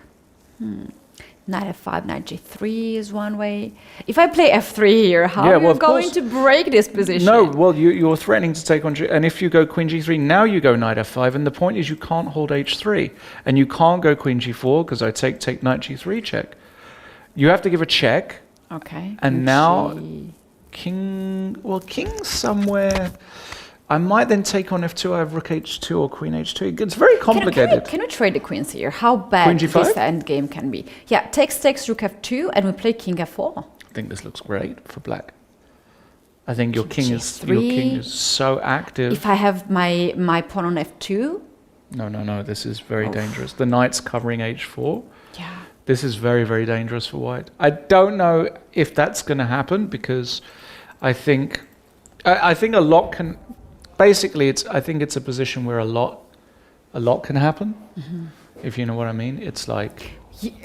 Knight F5, Knight G3 is one way. If I play F3 here, how are you going to break this position? No, well, you're threatening to take on G, and if you go Queen G3, now you go Knight F5, and the point is you can't hold H3, and you can't go Queen G4, because I take Knight G3 check. You have to give a check. Okay. And now King somewhere. I might then take on F2, I have Rook H2 or Queen H2. It's very complicated. Can we trade the queens here? How bad this endgame can be? Yeah, takes Rook F2, and we play King F4. I think this looks great for black. I think your king is so active. If I have my pawn on F2? No, this is very dangerous. The knight's covering H4. Yeah. This is very, very dangerous for white. I don't know if that's going to happen, because I think a lot can... Basically, I think it's a position where a lot can happen, if you know what I mean. It's like...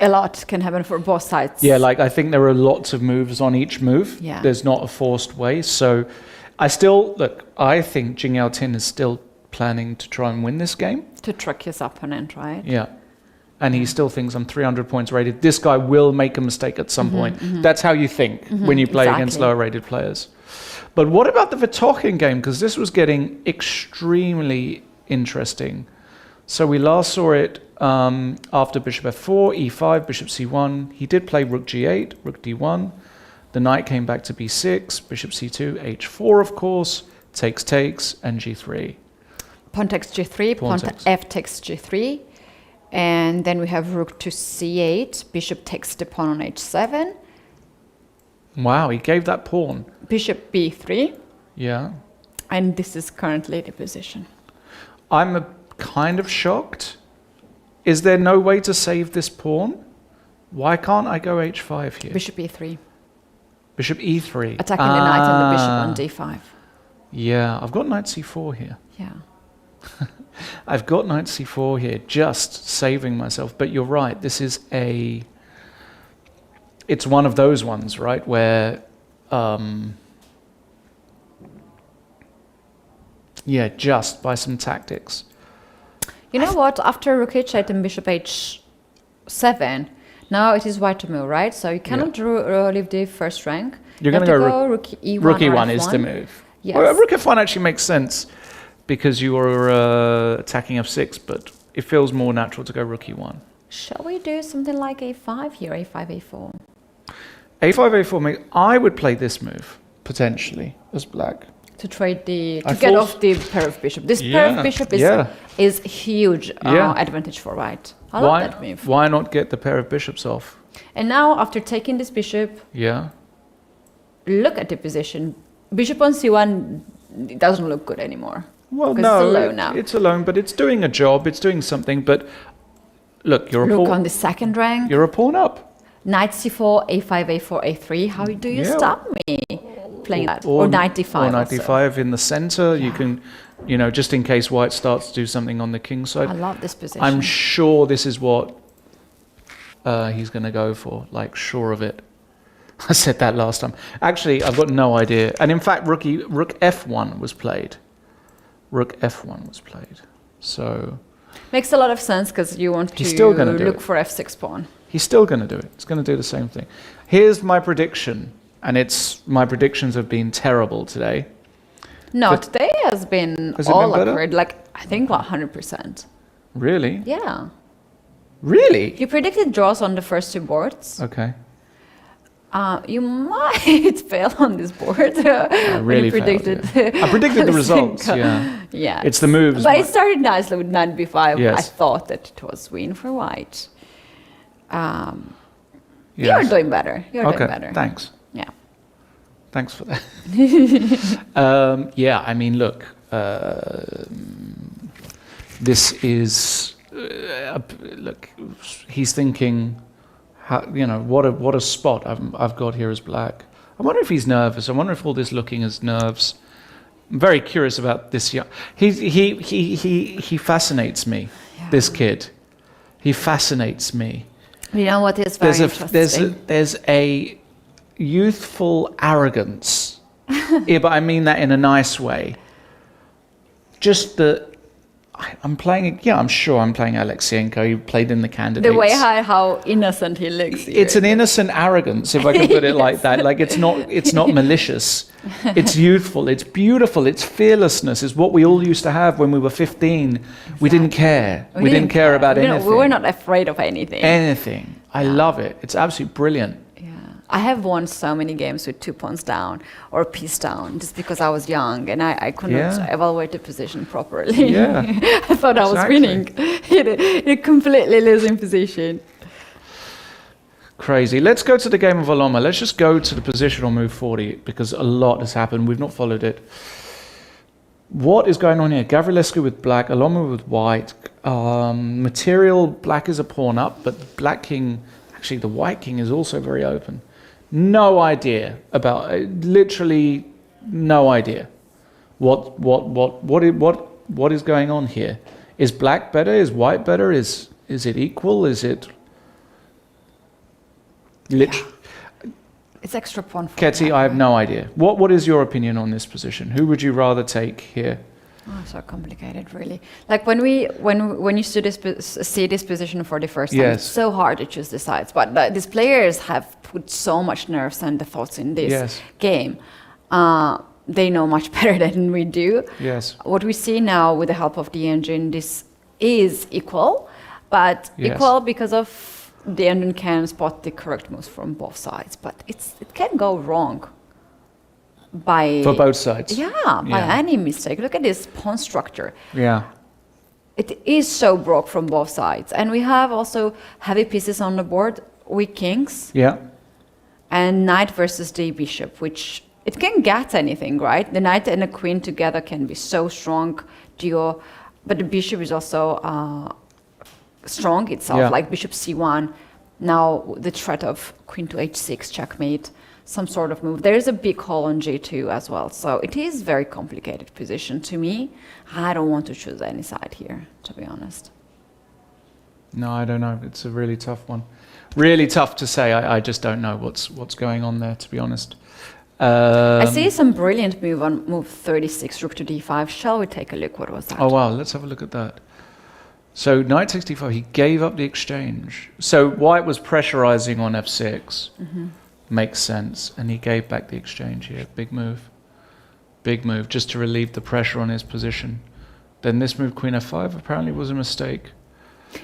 A lot can happen for both sides. Yeah, like I think there are lots of moves on each move. Yeah. There's not a forced way. So I think Jing Yao Tin is still planning to try and win this game. To trick his opponent, right? Yeah. And he still thinks I'm 300 points rated. This guy will make a mistake at some point. That's how you think when you play against lower rated players. But what about the Vitokin game? Because this was getting extremely interesting. So we last saw it after Bishop F4, E5, Bishop C1. He did play Rook G8, Rook D1. The knight came back to B6, Bishop C2, H4 of course, takes, and G3. Pawn takes G3, pawn F takes G3. And then we have Rook to C8, Bishop takes the pawn on H7. Wow, he gave that pawn. Bishop B3. Yeah. And this is currently the position. I'm kind of shocked. Is there no way to save this pawn? Why can't I go h5 here? Bishop e3. Bishop e3. Attacking the knight and the bishop on d5. Yeah, I've got knight c4 here. Yeah. I've got knight c4 here, just saving myself. But you're right, this is it's one of those ones, right, where, yeah, just by some tactics. You know what? After rook h8 and bishop h7, now it is white to move, right? So you cannot leave the first rank. You're you going to go rook e1. Rook or e1 f1. is the move. Yes. Well, rook f1 actually makes sense because you are attacking f6, but it feels more natural to go rook e1. Shall we do something like a5 here, a5, a4? a5, a4, I would play this move, potentially, as black. To trade to get off the pair of bishop. This pair of bishop is huge advantage for white. I love that move. Why not get the pair of bishops off? And now, after taking this bishop, look at the position. Bishop on c1 it doesn't look good anymore. Well, no, it's alone now. It's alone, but it's doing a job. It's doing something. But look, you're a pawn. Look on the second rank. You're a pawn up. Knight c4, a5, a4, a3. How do you stop me playing that? Or knight d5. Or knight d5 in the center. You can, just in case white starts to do something on the king side. I love this position. I'm sure this is what he's going to go for. Like, sure of it. I said that last time. Actually, I've got no idea. And in fact, rook f1 was played. Rook f1 was played. So makes a lot of sense because you want to look for f6 pawn. He's still going to do it. He's going to do the same thing. Here's my prediction, and my predictions have been terrible today. No, but today has been all accurate. Like, I think 100%. Really? Yeah. Really? You predicted draws on the first two boards. Okay. You might fail on this board. I really predicted. I predicted the results. Yeah. It's the moves. But it started nicely with knight b5. Yes. I thought that it was win for white. You're doing better. You're doing better. Thanks. Yeah. Thanks for that. I mean, look. This is look. He's thinking. What a spot I've got here as black. I wonder if he's nervous. I wonder if all this looking is nerves. I'm very curious about this young. He fascinates me. Yeah. This kid, he fascinates me. You know what is very interesting? There's a youthful arrogance. Yeah, but I mean that in a nice way. Just I'm playing. Yeah, I'm sure I'm playing Alexienko. He played in the candidates. The way how innocent he looks. It's an innocent arrogance, if I can put it like that. Like it's not malicious. It's youthful. It's beautiful. It's fearlessness. It's what we all used to have when we were 15. Exactly. We didn't care. We didn't care about anything. We were not afraid of anything. Anything. I love it. It's absolutely brilliant. I have won so many games with 2 pawns down or a piece down just because I was young and I couldn't evaluate the position properly. Yeah. I thought I was winning in a completely losing position. Crazy. Let's go to the game of Aloma. Let's just go to the positional move 40 because a lot has happened. We've not followed it. What is going on here? Gavrilescu with black, Aloma with white. Material, black is a pawn up, but the black king, actually the white king is also very open. No idea about literally no idea what is going on here. Is black better? Is white better? Is it equal? Is it it's extra pawn. Ketty, I have no idea. What is your opinion on this position? Who would you rather take here? Oh, so complicated, really. Like when you see this position for the first time, it's so hard to choose the sides. But these players have put so much nerves and the thoughts in this game. They know much better than we do. Yes. What we see now with the help of the engine, this is equal, but equal because of the engine can spot the correct moves from both sides. But it can go wrong. For both sides. By any mistake. Look at this pawn structure. Yeah. It is so broke from both sides. And we have also heavy pieces on the board, weak kings. Yeah. And knight versus the bishop, which it can get anything, right? The knight and the queen together can be so strong duo. But the bishop is also strong itself, like bishop c1. Now the threat of queen to h6 checkmate, some sort of move. There is a big call on g2 as well. So it is very complicated position to me. I don't want to choose any side here, to be honest. No, I don't know. It's a really tough one. Really tough to say. I just don't know what's going on there, to be honest. I see some brilliant move on move 36, rook to d5. Shall we take a look? What was that? Oh, wow. Let's have a look at that. So knight 65, he gave up the exchange. So white was pressurizing on f6. Makes sense. And he gave back the exchange here. Big move. Big move, just to relieve the pressure on his position. Then this move, queen f5, apparently was a mistake.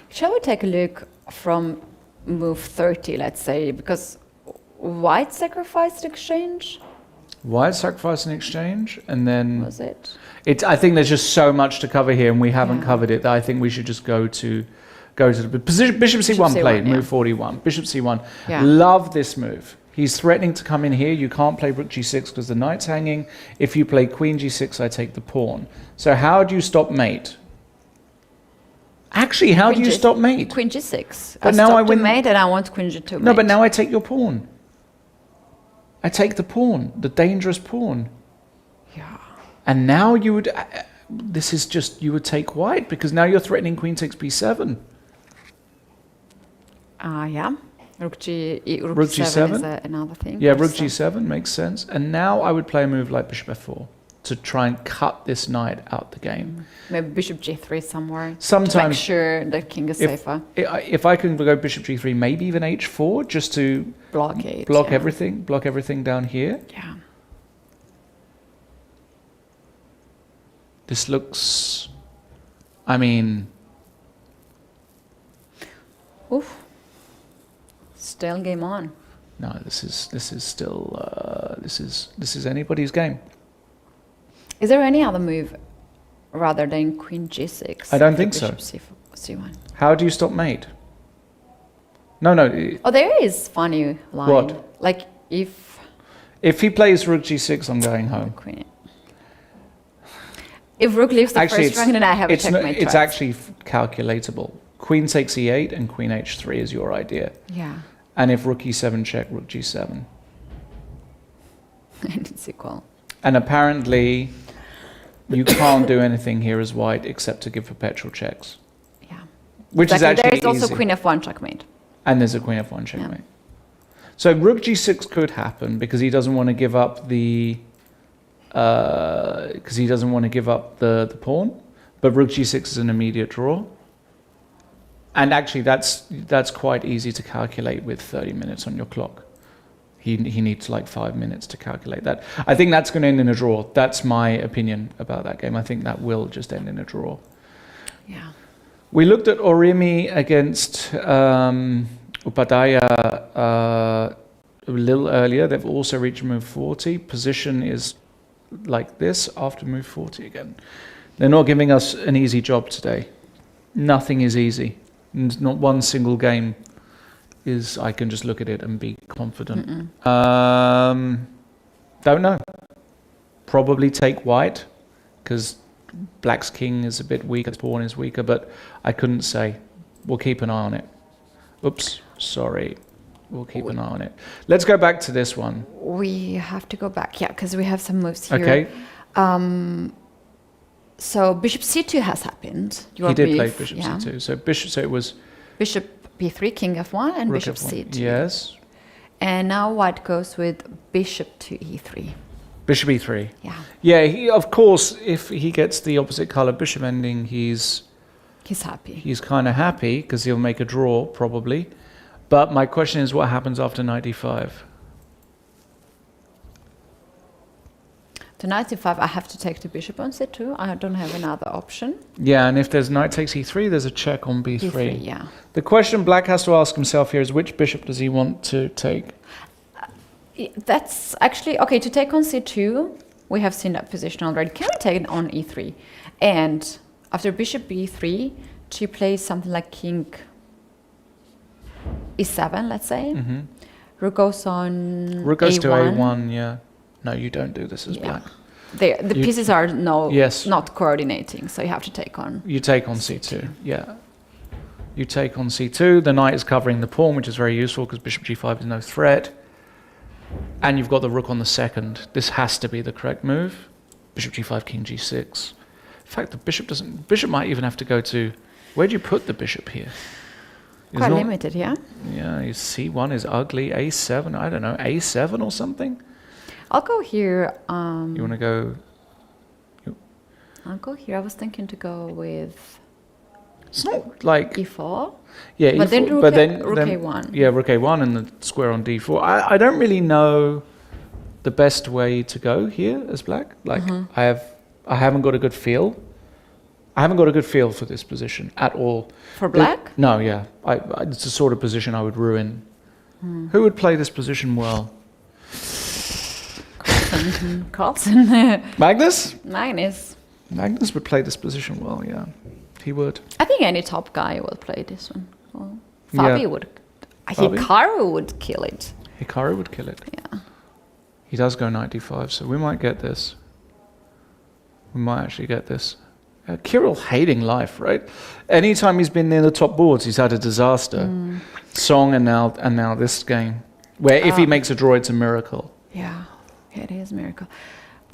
Shall we take a look from move 30, let's say, because white sacrificed exchange? White sacrificed an exchange, and then... Was it? I think there's just so much to cover here, and we haven't covered it, that I think we should just go to the position. Bishop c1 played, move 41. Bishop c1. Yeah. Love this move. He's threatening to come in here. You can't play rook g6 because the knight's hanging. If you play queen g6, I take the pawn. So how do you stop mate? Actually, how do you stop mate? Queen g6. But now I win mate, and I want queen g2 mate. No, but now I take your pawn. I take the pawn, the dangerous pawn. Yeah. And now you would... this is just... You would take white, because now you're threatening queen takes b7. Yeah. Rook g7 g7 is another thing. Yeah, rook g7 makes sense. And now I would play a move like bishop f4 to try and cut this knight out the game. Maybe bishop g3 somewhere. Sometimes, to make sure the king is safer. If I can go bishop g3, maybe even h4, just to block everything down here. Yeah. This looks... I mean... Oof. Still game on. No, this is still this is anybody's game. Is there any other move rather than queen g6? I don't think so. Bishop c1. How do you stop mate? No. Oh, there is funny line. What? Like if he plays rook g6, I'm going home. Queen. If rook leaves the Actually, first rank, then I have a checkmate. It's actually calculatable. Queen takes e8 and queen h3 is your idea. Yeah. And if rook e7 check, rook g7. And it's equal. And apparently, you can't do anything here as white except to give perpetual checks. Yeah. Which is actually There's also easy. queen f1 checkmate. And there's a queen f1 checkmate. Yeah. So rook g6 could happen because he doesn't want to give up the pawn. But rook g6 is an immediate draw. And actually, that's quite easy to calculate with 30 minutes on your clock. He needs like 5 minutes to calculate that. I think that's going to end in a draw. That's my opinion about that game. I think that will just end in a draw. Yeah. We looked at Orimi against Upadhyaya a little earlier. They've also reached move 40. Position is like this after move 40 again. They're not giving us an easy job today. Nothing is easy. Not one single game is I can just look at it and be confident. Don't know. Probably take white because black's king is a bit weaker, pawn is weaker, but I couldn't say. We'll keep an eye on it. Oops, sorry. We'll keep an eye on it. Let's go back to this one. We have to go back, yeah, because we have some moves here. Okay. So bishop c2 has happened. He did play bishop c2. So it was bishop b3, king f1, and rook bishop f1. c2. Yes. And now white goes with bishop to e3. Bishop e3. Yeah. Yeah. He, of course, if he gets the opposite color bishop ending, he's happy. He's kind of happy because he'll make a draw probably. But my question is, what happens after knight e5? To knight e5, I have to take the bishop on c2. I don't have another option. Yeah, and if there's knight takes e3, there's a check on b3. b3, yeah. The question Black has to ask himself here is, which bishop does he want to take? That's actually, okay, to take on c2, we have seen that position already. Can we take it on e3? And after bishop b3, to play something like king e7, let's say. Mm-hmm. Rook goes on Rook goes a1. to a1, yeah. No, you don't do this as black. The pieces are Yes. not coordinating, so you have to take on. You take on c2, yeah. You take on c2. The knight is covering the pawn, which is very useful because bishop g5 is no threat. And you've got the rook on the second. This has to be the correct move. Bishop g5, king g6. In fact, the bishop doesn't... Bishop might even have to go to... Where do you put the bishop here? Quite limited, yeah? Yeah, c1 is ugly. a7, I don't know, a7 or something? I'll go here. You want to go... I'll go here. I was thinking to go with It's not like... e4. Yeah, But e4, then rook a1. Yeah, rook a1 and the square on d4. I don't really know the best way to go here as black. Like, I haven't got a good feel. I haven't got a good feel for this position at all. For black? No, yeah. It's the sort of position I would ruin. Who would play this position well? Carlsen. Magnus? Magnus. Magnus would play this position well, yeah. He would. I think any top guy will play this one. Well, Yeah. Fabi would. Fabi? Hikaru would kill it. Hikaru would kill it. Yeah. He does go knight d5, so we might get this. We might actually get this. Kirill hating life, right? Anytime he's been near the top boards, he's had a disaster. Song and now this game, where if he makes a draw, it's a miracle. Yeah, it is a miracle.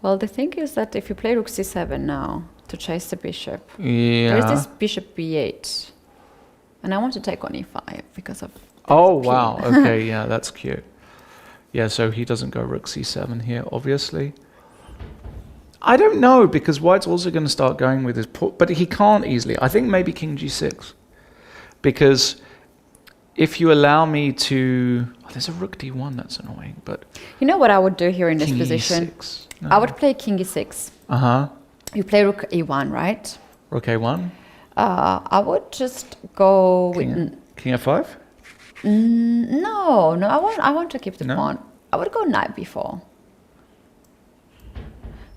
Well, the thing is that if you play rook c7 now to chase the bishop, Yeah. there's this bishop b8, and I want to take on e5 because of. Oh p. wow. Okay, yeah, that's cute. Yeah, so he doesn't go rook c7 here, obviously. I don't know, because white's also going to start going with his pawn, but he can't easily. I think maybe king g6, because if you allow me to... Oh, there's a rook d1, that's annoying, but... You know what I would do here in this king position? e6. No. I would play king e6. Uh-huh. You play rook e1, right? Rook a1? I would just go with... King f5? No, I want to keep the No? pawn. I would go knight b4.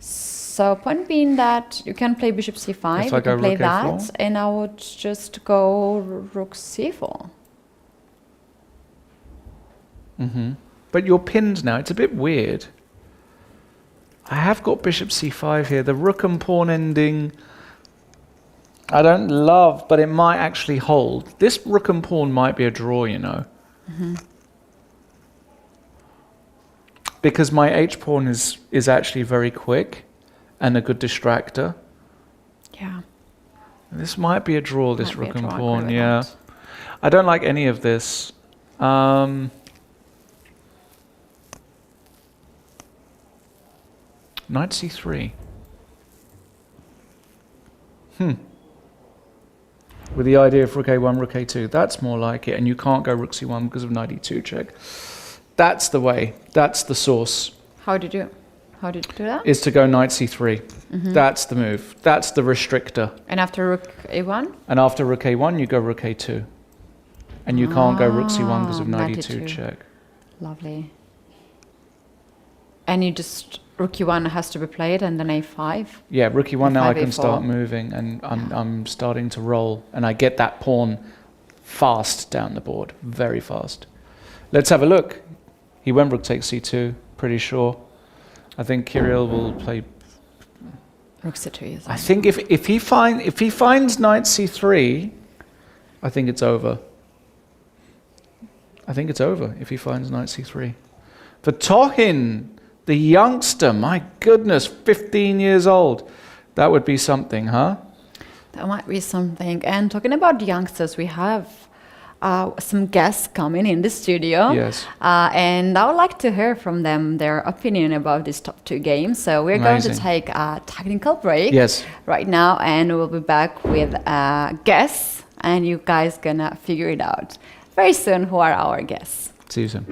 So point being that you can play bishop c5, If you I go can play rook that, a4? and I would just go rook c4. But you're pinned now. It's a bit weird. I have got bishop c5 here. The rook and pawn ending, I don't love, but it might actually hold. This rook and pawn might be a draw, you know. Because my h-pawn is actually very quick and a good distractor. Yeah. This might be a draw, this Might be a rook and draw, I pawn, agree with yeah. that. I don't like any of this. Knight c3. With the idea of rook a1, rook a2. That's more like it. And you can't go rook c1 because of knight e2 check. That's the way. That's the source. How did you do that? Is to go knight c3. That's the move. That's the restrictor. And after rook a1? And after rook a1, you go rook a2. And you can't go rook c1 because of knight knight e2 e2. check. Lovely. And you just, rook e1 has to be played and then a5? Yeah, rook e1 now I A5, can A4. start moving and I'm starting to roll. And I get that pawn fast down the board. Very fast. Let's have a look. He went rook takes c2, pretty sure. I think Kirill will play... Rook c2 is I think if he finds knight c3, I think it's over. I think it's over if he finds knight c3. For Tohin, the youngster, my goodness, 15 years old. That would be something, huh? That might be something. And talking about youngsters, we have some guests coming in the studio. Yes. And I would like to hear from them their opinion about these top two games. So we're going to Amazing. take a technical break Yes. right now, and we'll be back with guests, and you guys gonna figure it out very soon who are our guests. See you soon.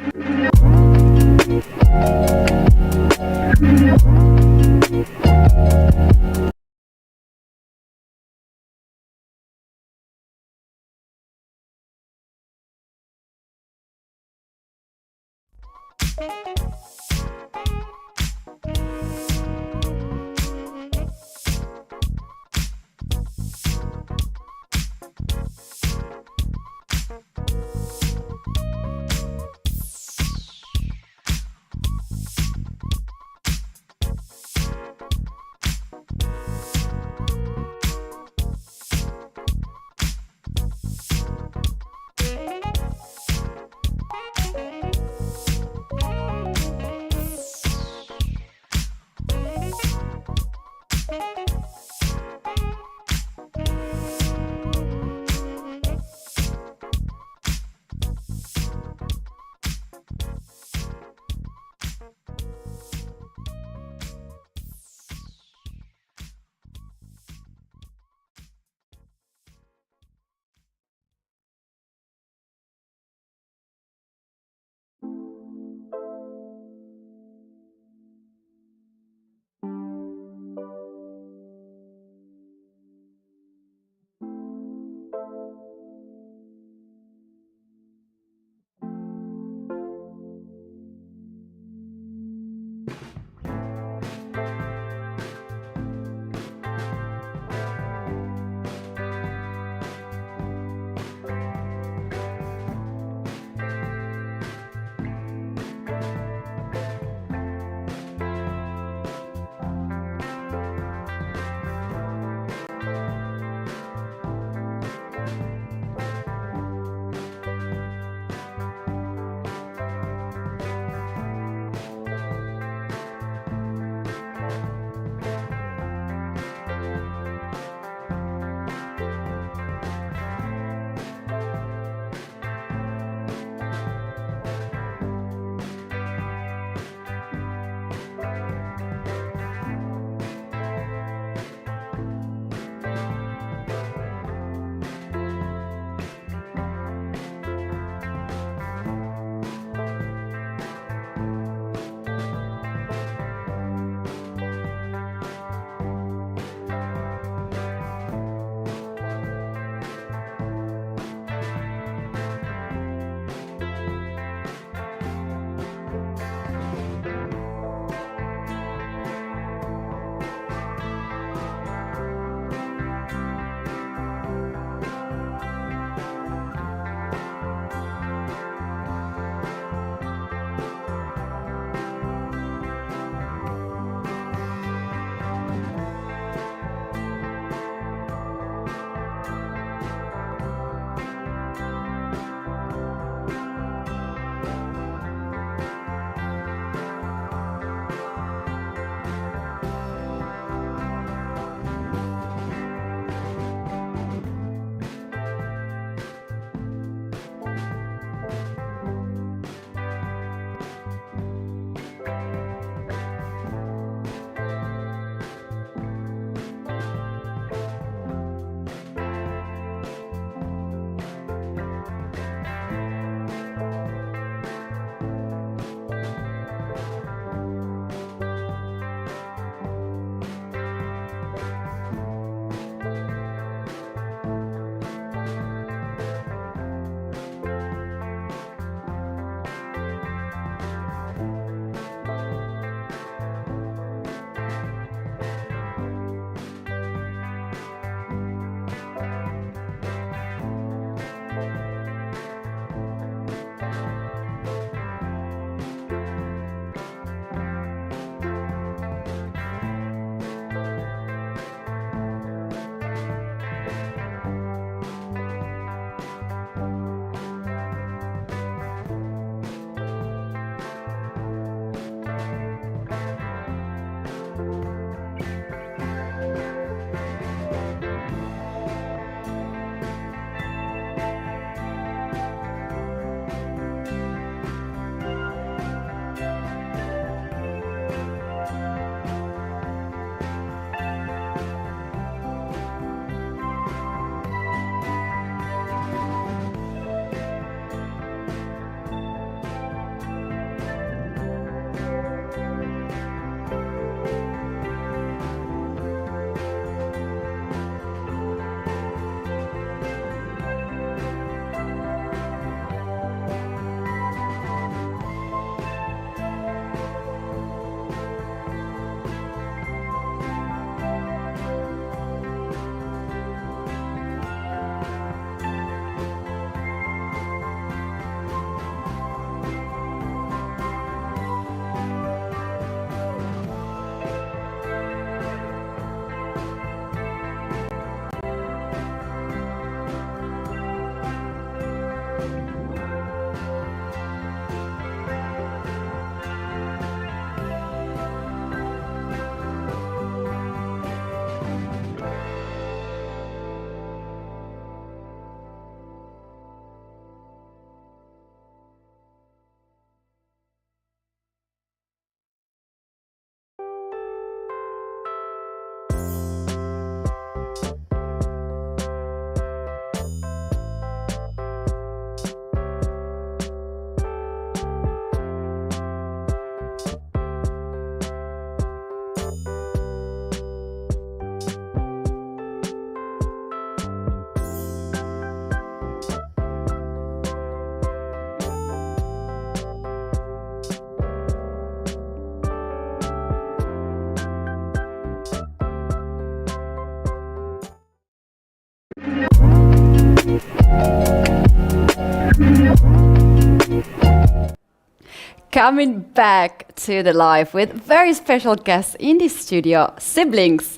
coming back to the live with very special guests in the studio, siblings,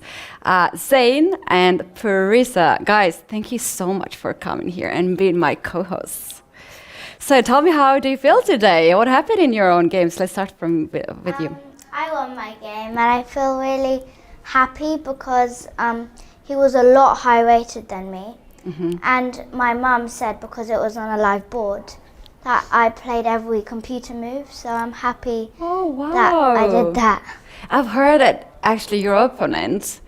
Zain and Parisa. Guys, thank you so much for coming here and being my co-hosts. So tell me, how do you feel today? What happened in your own games? Let's start with you. I won my game and I feel really happy because he was a lot higher rated than me. And my mum said, because it was on a live board, that I played every computer move, so I'm happy that I did that. I've heard that actually your opponent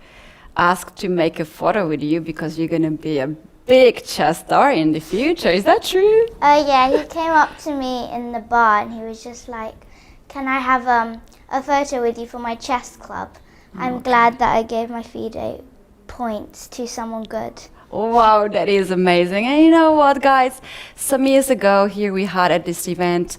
asked to make a photo with you because you're going to be a big chess star in the future. Is that true? Yeah, he came up to me in the bar and he was just like, can I have a photo with you for my chess club? I'm glad that I gave my FIDE points to someone good. Wow, that is amazing. And you know what, guys? Some years ago here we had at this event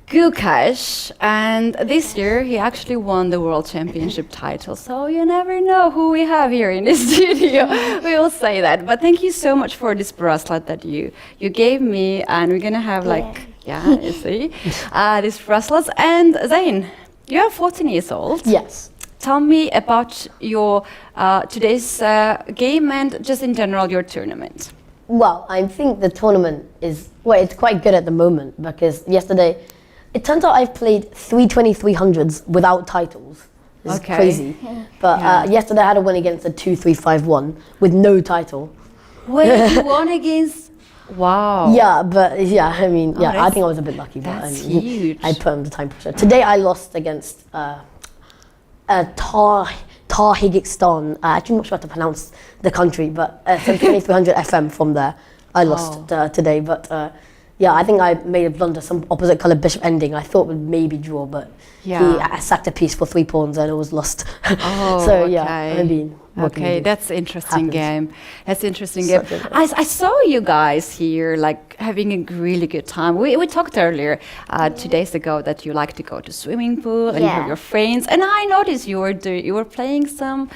Gukash, and this year he actually won the World Championship title. So you never know who we have here in the studio. We will say that. But thank you so much for this bracelet that you gave me, and we're gonna have you see, these bracelets. And Zain, you're 14 years old. Yes. Tell me about your today's game and just in general your tournament. Well, I think the tournament is, it's quite good at the moment because yesterday, it turns out I've played 3 2300s without titles. It's crazy. But yesterday I had a win against a 2-3-5-1 with no title. Wait, you won against... Wow. Yeah, but yeah, I mean, I think I was a bit lucky. That's but huge. I put under time pressure. Today I lost against Tajikistan. I'm not sure how to pronounce the country, but some 2300 FM from there. I lost today, but I think I made a blunder, some opposite colour bishop ending. I thought would maybe draw, but he sacked a piece for 3 pawns and it was lost. That's interesting game. That's interesting game. I saw you guys here like having a really good time. We talked earlier 2 days ago that you like to go to swimming pool and with your friends, and I noticed you were playing some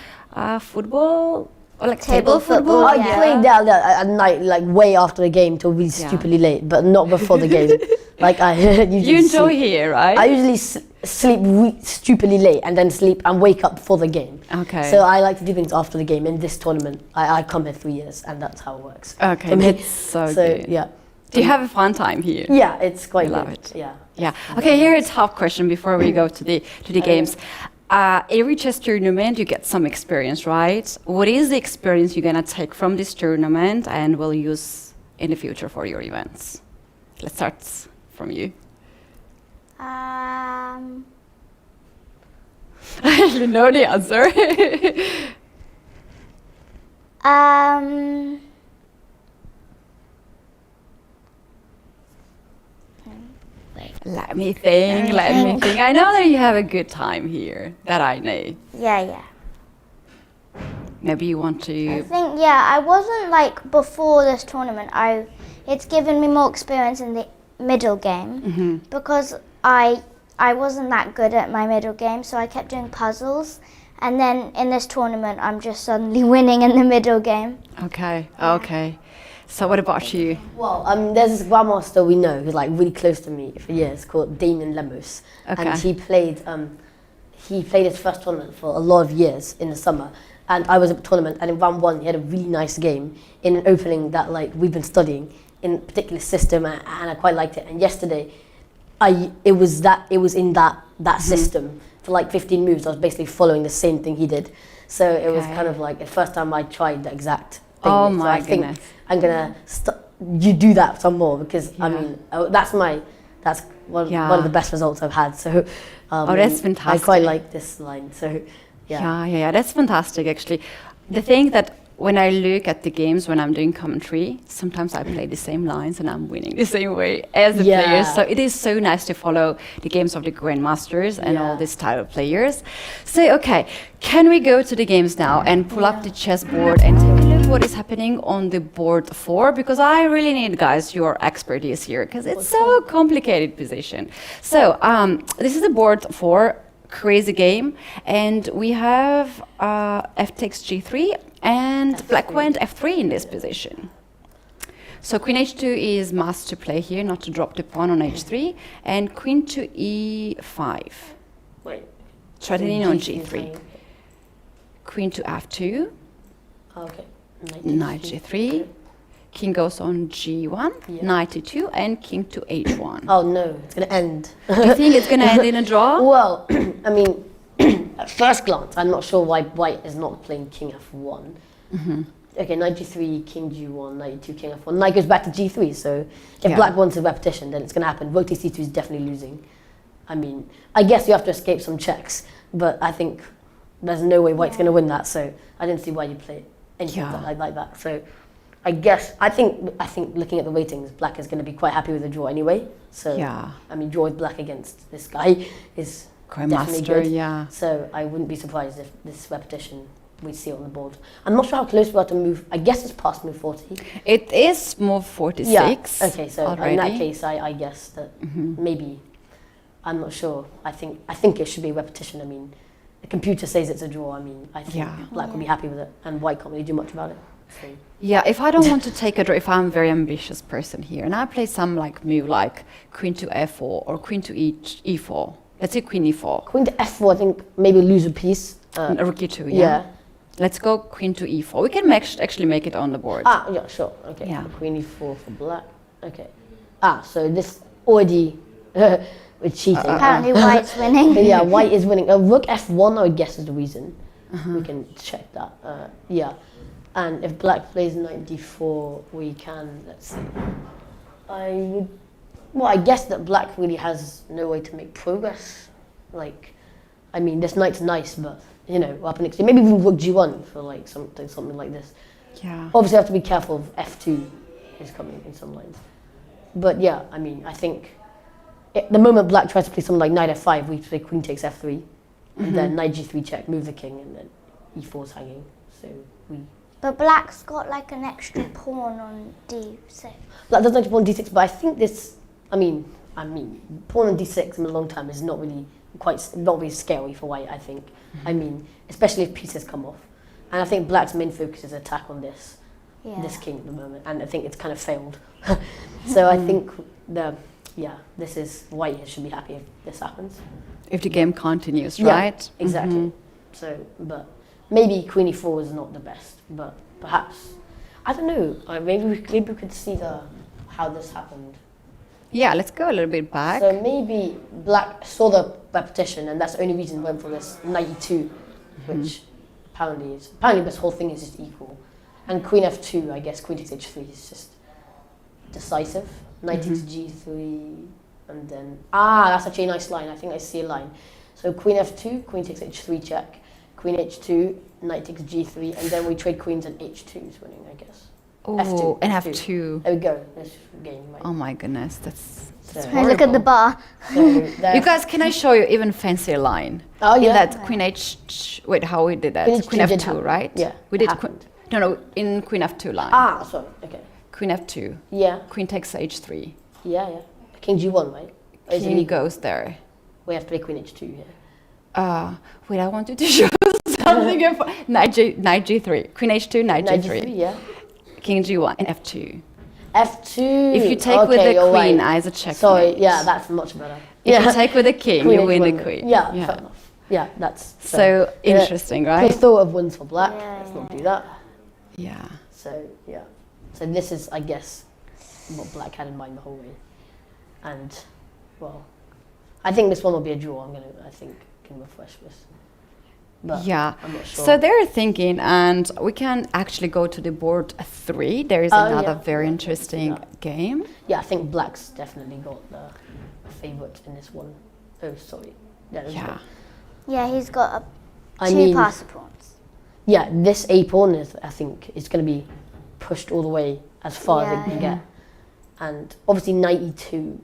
football. Or like table football? I played that at night, like way after the game, till really stupidly late, but not before the game. Like I usually you enjoy here, right? I usually sleep stupidly late and then sleep and wake up for the game. Okay. So I like to do things after the game. In this tournament, I come here 3 years, and that's how it works. Okay, that's so good. Yeah. Do you have a fun time here? Yeah, it's quite love good. it. Yeah. Yeah. Okay, here is a top question before we go to the games. Every chess tournament, you get some experience, right? What is the experience you're gonna take from this tournament and will use in the future for your events? Let's start from you. You know the answer. Let me think. I know that you have a good time here, that I know. Yeah. Maybe you want to... I think, I wasn't like before this tournament. It's given me more experience in the middle game because I wasn't that good at my middle game, so I kept doing puzzles. And then in this tournament, I'm just suddenly winning in the middle game. Okay. So what about you? Well, there's this grandmaster we know who's like really close to me for years called Damien Lemos. Okay. And he played his first tournament for a lot of years in the summer. And I was at the tournament, and in round 1 he had a really nice game in an opening that like we've been studying in a particular system, and I quite liked it. And yesterday, it was in that system for like 15 moves. I was basically following the same thing he did. So it was kind of like the first time I tried the exact thing. Oh so my I think goodness. I'm gonna you do that some more because I mean that's one of the best results I've had. So that's fantastic. I quite like this line. So yeah, that's fantastic actually. The thing that when I look at the games when I'm doing commentary, sometimes I play the same lines and I'm winning the same way as the players. So it is so nice to follow the games of the grandmasters and all these type of players. So okay, can we go to the games now and pull up the chessboard and take a look what is happening on the board 4? Because I really need, guys, your expertise here because it's so complicated position. So this is the board 4. Crazy game, and we have f takes g3 and black went f3 in this position. So queen h2 is must to play here, not to drop the pawn on h3, and queen to e5. Wait. Threatening So on G3 is g3. hanging. Queen to f2, Oh, okay. knight g3. King goes on g1, Yeah. knight e2, and king to h1. Oh no, it's gonna end. Do you think it's going to end in a draw? Well, I mean, at first glance, I'm not sure why white is not playing king f1. Okay, knight g3, king g1, knight e2, king f1. Knight goes back to g3, so if Yeah. black wants a repetition, then it's going to happen. Rook to c2 is definitely losing. I mean, I guess you have to escape some checks, but I think there's no way white's going to win that, so I didn't see why you play anything Yeah. like that. So I think looking at the ratings, black is going to be quite happy with the draw anyway. So Yeah. I mean, draw with black against this guy is definitely Grandmaster, good. yeah. So I wouldn't be surprised if this repetition we see on the board. I'm not sure how close we are to move. I guess it's past move 40. It is move 46 Yeah. Okay. So already. in that case, I guess that maybe I'm not sure. I think it should be a repetition. I mean, the computer says it's a draw. I mean, I think Yeah. black will be happy with it, and white can't really do much about it. So. Yeah, if I don't want to take a draw, if I'm a very ambitious person here, and I play some like move like queen to f4 or queen to e4. Let's say queen e4. Queen to f4, I think maybe lose a piece. Rook e2, yeah. Yeah. Let's go queen to e4. We can actually make it on the board. Yeah, sure. Okay. Yeah. Queen e4 for black. Okay. So this already with cheating. Apparently white's winning. But yeah, white is winning. Rook f1, I would guess, is the reason. We can check that. Yeah. And if black plays knight d4, we can, let's see. I guess that black really has no way to make progress. Like, I mean, this knight's nice, but, you know, up next, maybe even rook g1 for like something like this. Yeah. Obviously, I have to be careful of f2 is coming in some lines. But yeah, I mean, I think the moment black tries to play something like knight f5, we play queen takes f3, and then knight g3 check, move the king, and then e4's hanging. So we. But black's got like an extra pawn on d6. Black does like pawn d6, but I think this. I mean, pawn on d6 in the long term is not really scary for white. I think. I mean, especially if pieces come off, and I think black's main focus is attack on this king at the moment, and I think it's kind of failed. So I think this is white should be happy if this happens. If the game continues, Yeah, right? exactly. So, but maybe queen e4 is not the best, but perhaps I don't know. Maybe we could see how this happened. Yeah, let's go a little bit back. So maybe black saw the repetition, and that's the only reason went for this knight e2, which apparently this whole thing is just equal. And queen f2, I guess queen takes h3 is just decisive. Knight takes g3, and then that's actually a nice line. I think I see a line. So queen f2, queen takes h3 check, queen h2, knight takes g3, and then we trade queens, and h2 is winning, I guess. Oh, and f2. There we go. This game. Right? Oh my goodness, that's So- Hey, look at the bar. So You guys, can I show you even fancier line? Oh, In yeah. that queen h. Wait, how we did that? Queen Queen h2 did f2, happen. right? Yeah, We it did. happened. No, in queen f2 line. Sorry. Okay. Queen f2. Yeah. Queen takes h3. Yeah. King g1, right? Or is it King legal? goes there. We have to play queen h2 here. Wait, I wanted to show something. Knight g3. Queen h2, knight Knight g3. g3, yeah. King g1 and f2. f2. If you take with Okay, the you're queen right. as a checkmate. Sorry, yeah, that's much better. If you take with the king, Queen you win the h1. queen. Yeah, fair enough. Yeah, that's So interesting, right? Play thought of wins for black. Yeah, Let's not do that. Yeah. So yeah. So this is, I guess, what black had in mind the whole way. And well, I think this one will be a draw. I think can refresh this. But Yeah. I'm not sure. So they're thinking, and we can actually go to the board 3. There is another yeah. very interesting game. Yeah, I think black's definitely got the favourite in this one. Oh, sorry. Yeah. there's Yeah. one. Yeah, he's got I two mean- passed pawns. Yeah, this A pawn is, I think, is going to be pushed all the way as far as Yeah, it can yeah. get. And obviously knight e2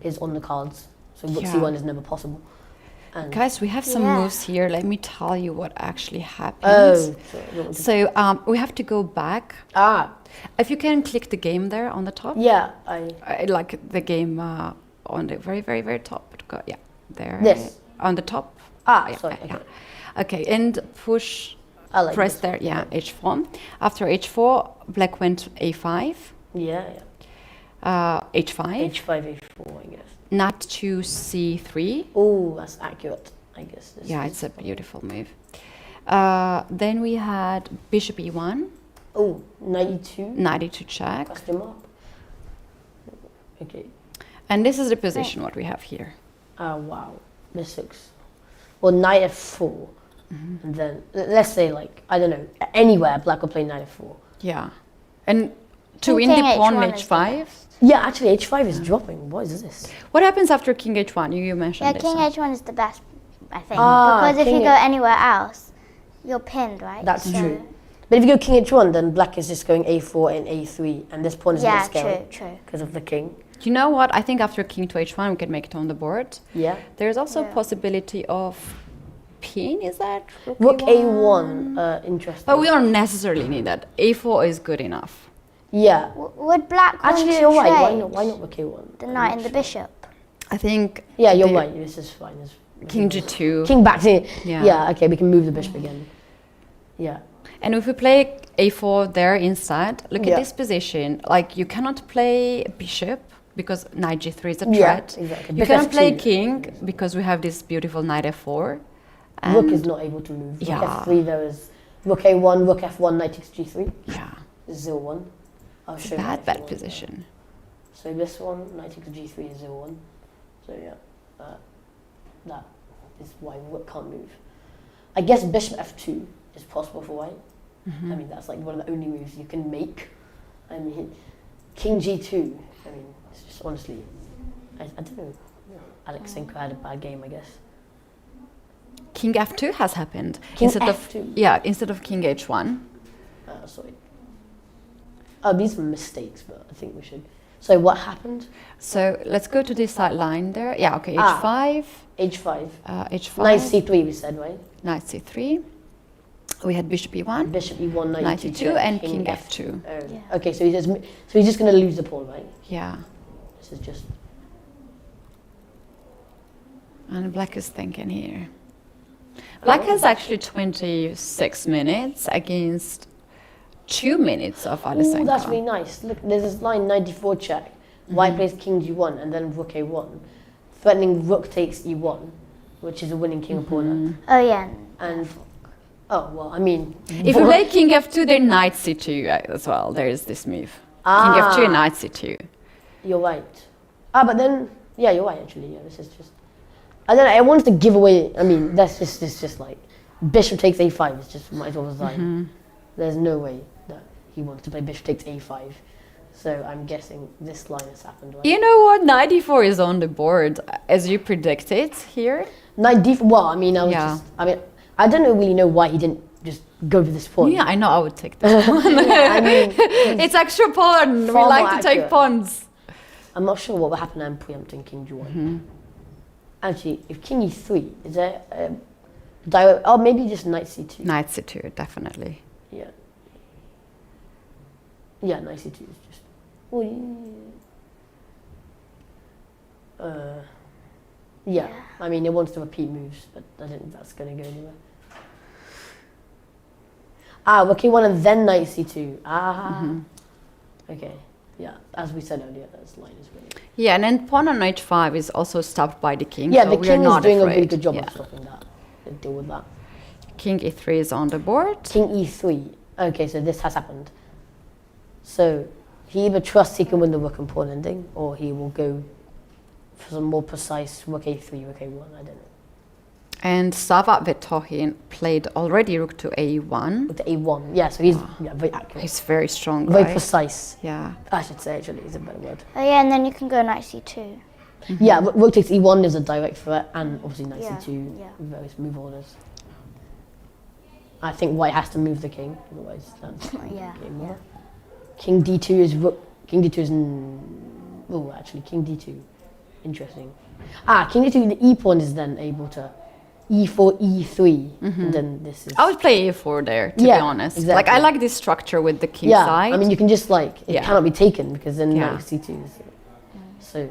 is on the cards. So rook Yeah. c1 is never possible. And Guys, we have some Yeah. moves here. Let me tell you what actually oh, happens. sorry, I don't want to- So we have to go back. If you can click the game there on the top. yeah, Like the game on the very, very, very top. Yeah, there. This? On the top. sorry, okay. Okay, and push I like press this there, one, yeah, h4. After h4, black went a5, Yeah, h5, H5, H4, I guess. knight to c3. Oh, that's accurate, I guess. This Yeah, is- it's a beautiful move. Then we had bishop e1, Oh, 92. knight e2 check. Question mark. Okay. And this is the position what we have here. Oh, wow. This looks... Well, knight f4. And then, let's say, like, I don't know, anywhere black will play knight f4. Yeah. And to King win the pawn H1 is the h5. Yeah, actually, h5 is dropping. What is this? What happens after king h1? You mentioned Yeah, this. king h1 is the best, I think. Ah, because if king you go H- anywhere else, you're pinned, right? That's So- true. But if you go king h1, then black is just going a4 and a3, and this pawn is Yeah, not scaling true. because of the king. You know what? I think after king to h1, we can make it on the board. Yeah. There's also Yeah. a possibility of pin, is that? Rook a1, interesting. But we don't necessarily need that. a4 is good enough. Yeah. Would black want Actually, to you're right. trade Why not rook a1? the knight and the bishop? I think. Yeah, you're the- right. This is fine. King g2. King back to... Yeah. Yeah, okay, we can move the bishop again. Yeah. And if we play a4 there inside, look Yeah. at this position. Like you cannot play bishop because knight g3 is a Yeah, threat. exactly. You Bishop cannot play f2. king because we have this beautiful knight f4. Rook And is not able to move. Rook Yeah. f3 though is rook a1, rook f1, knight takes g3. yeah, 0-1. I'll show you bad if you want. position. So this one, knight takes g3 is 0-1. So yeah, that is why rook can't move. I guess bishop f2 is possible for white. Mm-hmm. I mean, that's like one of the only moves you can make. I mean, king g2. I mean, it's just honestly, I don't know. Alexenko had a bad game, I guess. King f2 has happened King instead f2. of instead of king h1. Sorry. Oh, these are mistakes, but I think we should. So what happened? So let's go to this side line there. Yeah, okay, Ah. h5, H5. h5, Knight c3 we said, right? knight c3. We had bishop e1, Bishop e1, knight knight e2, e2, and king f2. Oh. Yeah. Okay, so he's just going to lose the pawn, right? Yeah, This is just... and black is thinking here. Black has actually 26 minutes against 2 minutes of Alexenko. Ooh, that's really nice. Look, there's this line 94 check. White plays king g1 and then rook a1, threatening rook takes e1, which is a winning king opponent. Oh yeah. And oh well, I mean, If you play king f2, then knight c2 as well. There is this move. King f2 and knight c2. You're right. But then yeah, you're right actually. Yeah, this is just. I don't know. I wanted to give away. I mean, that's just like bishop takes a5. It's just might as well resign. There's no way that he wants to play bishop takes a5. So I'm guessing this line has happened. Right? You know what? Knight e4 is on the board as you predicted here. Knight d4. Well, I mean, I don't really know why he didn't just go for this pawn. Yeah, I know I would take this one. I mean, It's extra pawn. We Far like more to take accurate. pawns. I'm not sure what would happen. I'm preempting king g1. Actually, if king e3 is there, maybe just knight c2. Knight c2, definitely. Yeah. Yeah, knight c2 is just. Yeah. I mean, it wants to repeat moves, but I don't think that's going to go anywhere. Rook a1 and then knight c2. Okay. Yeah, as we said earlier, that line is really. Yeah, and then pawn on h5 is also stopped by the king. Yeah, so the we king are is not doing afraid. a really good job Yeah. of stopping that. To deal with that. King e3 is on the board. King e3. Okay, so this has happened. So he either trusts he can win the rook and pawn ending, or he will go for some more precise rook a3, rook a1. I don't know. And Sava Vetohin played already rook to a1. With the a1. Yeah, so he's very accurate. He's very strong, Very right? precise. Yeah. I should say, actually, is a better word. Oh yeah, and then you can go knight c2. Yeah, rook takes e1 is a direct threat, and obviously knight Yeah, c2, yeah. various move orders. I think white has to move the king, otherwise that's Yeah. game over. King d2 is rook. King d2 is. Oh, actually, king d2. Interesting. King d2, the e pawn is then able to e4, e3, and then this is. I would play a4 there, to Yeah, be honest. exactly. Like, I like this structure with the king Yeah, side. I mean, you can just it Yeah. cannot be taken because then Yeah. knight c2 is. So,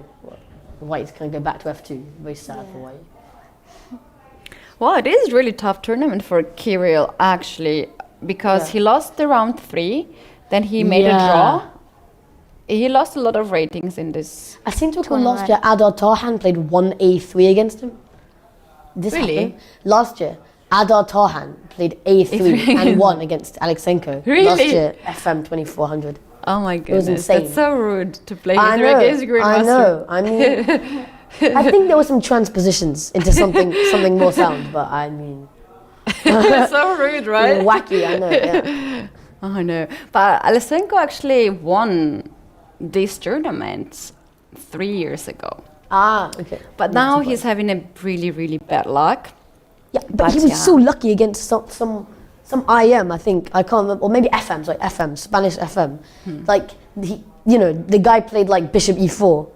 white's going to go back to f2. Very sad for white. Well, it is really tough tournament for Kirill actually, because he lost the round 3, then he made a draw. He lost a lot of ratings in this. I seem to recall last year Adar Tarhan played 1A3 against him. This happened last year. Adar Tarhan played A3 and won against Alexenko. Really? Last year, FM 2400. Oh my was goodness, insane. that's so rude to play I against know, Grandmaster. I know. I mean, I think there were some transpositions into something more sound, but I mean, So rude, right? wacky. I know. Yeah. Oh no, but Alexenko actually won this tournament 3 years ago. Ah, okay. But now he's having a really, really bad luck. Yeah, but he was so lucky against some IM, I think. I can't remember, or maybe FM, sorry, FM, Spanish FM. Like, the guy played like Bishop E4.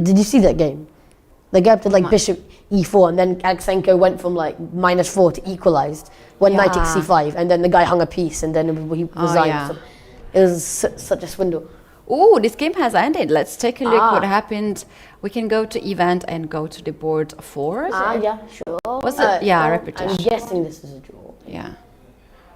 Did you see that game? The guy played like Bishop E4, and then Alexenko went from like -4 to equalized, went knight takes C5, and then the guy hung a piece, and then he resigned. yeah. So it was such a swindle. Oh, this game has ended. Let's take a look what happened. We can go to event and go to the board 4. Yeah, sure. Was it? Yeah, repetition. I'm guessing this is a draw. Yeah.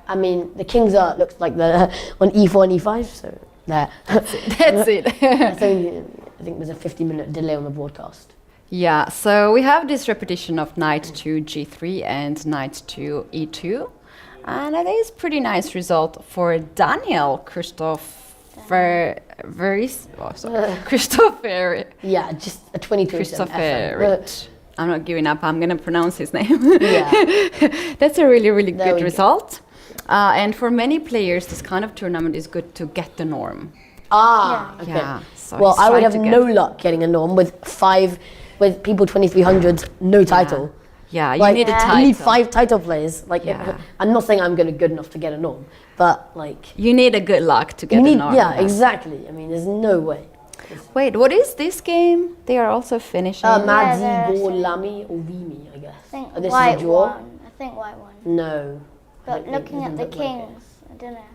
I mean, the kings looks like the on E4 and E5, so there. That's it. I think there's a 50-minute delay on the broadcast. Yeah, so we have this repetition of knight to G3 and knight to E2. And it is pretty nice result for Daniel Christopher. Yeah, just a 22. Christopher. I'm not giving up. I'm going to pronounce his name. Yeah. That's a really, really good result. And for many players, this kind of tournament is good to get the norm. Okay. Yeah, so well, he's I would trying have to no luck getting a norm with people 2300s, no title. Yeah, you Like, need a title. You need 5 title players. Like, I'm not saying I'm good enough to get a norm, but like You need a good luck to get the norm. Yeah, exactly. I mean, there's no way. Wait, what is this game? They are also finishing. Madzi, Lami, or Vimi, I guess. I think This white is a draw. won. I think white won. No. But looking at the kings, I don't know.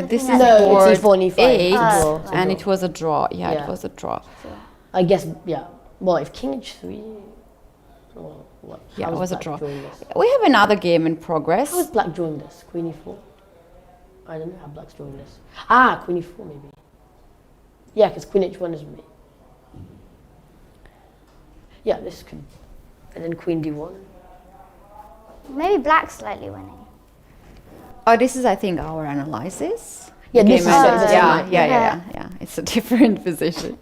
This is No, board it's E4 and E5. 8, It's a and draw. it was a draw. Yeah, Yeah. it was a draw. I guess, yeah. Well, if King H3, well, what? Yeah, How it was a Black draw. drawing this? We have another game in progress. How is Black drawing this? Queen E4? I don't know how Black's drawing this. Queen E4 maybe. Yeah, because Queen H1 is me. Yeah, this could. And then Queen D1. Maybe black's slightly winning. Oh, this is, I think, our analysis. Yeah, this is Yeah. It's a different position.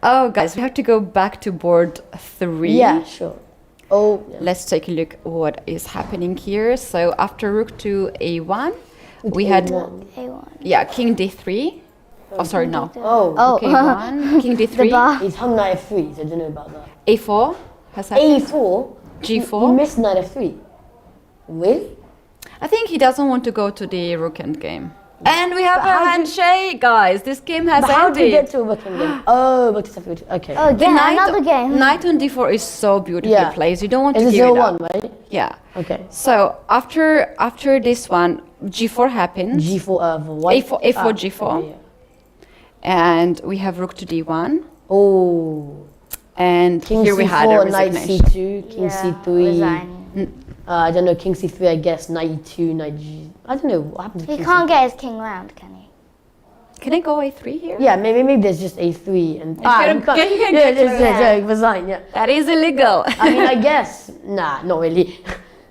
Oh, guys, we have to go back to board 3. Yeah, sure. Oh, yeah. Let's take a look what is happening here. So after rook to A1, we had A1. King D3. Oh, sorry, no. Oh, K1, King D3, he's hung knight F3, so I don't know about that. A4 has happened. A4? He G4. missed knight F3. Really? I think he doesn't want to go to the rook end game. And we have a handshake, guys. This game has But how ended. do you get to a rook end game? Oh, rook to F3. Okay. Oh, again, another game. Knight on D4 is so beautifully placed. You don't want to It's a give it up. 0-1, right? Yeah. Okay. So after this one, G4 happens. G4 for white. A4 G4. Okay, yeah. And we have rook to D1. Oh. And King here C4, we had a knight resignation. C2, King C3. Resign. I don't know, King C3, I guess, knight E2, knight G. I don't know what happened to He King can't C3. get his king round, can he? Can I go A3 here? Yeah, maybe there's just A3 and. you can't get yeah, resign, yeah. That is illegal. I mean, I guess. Nah, not really.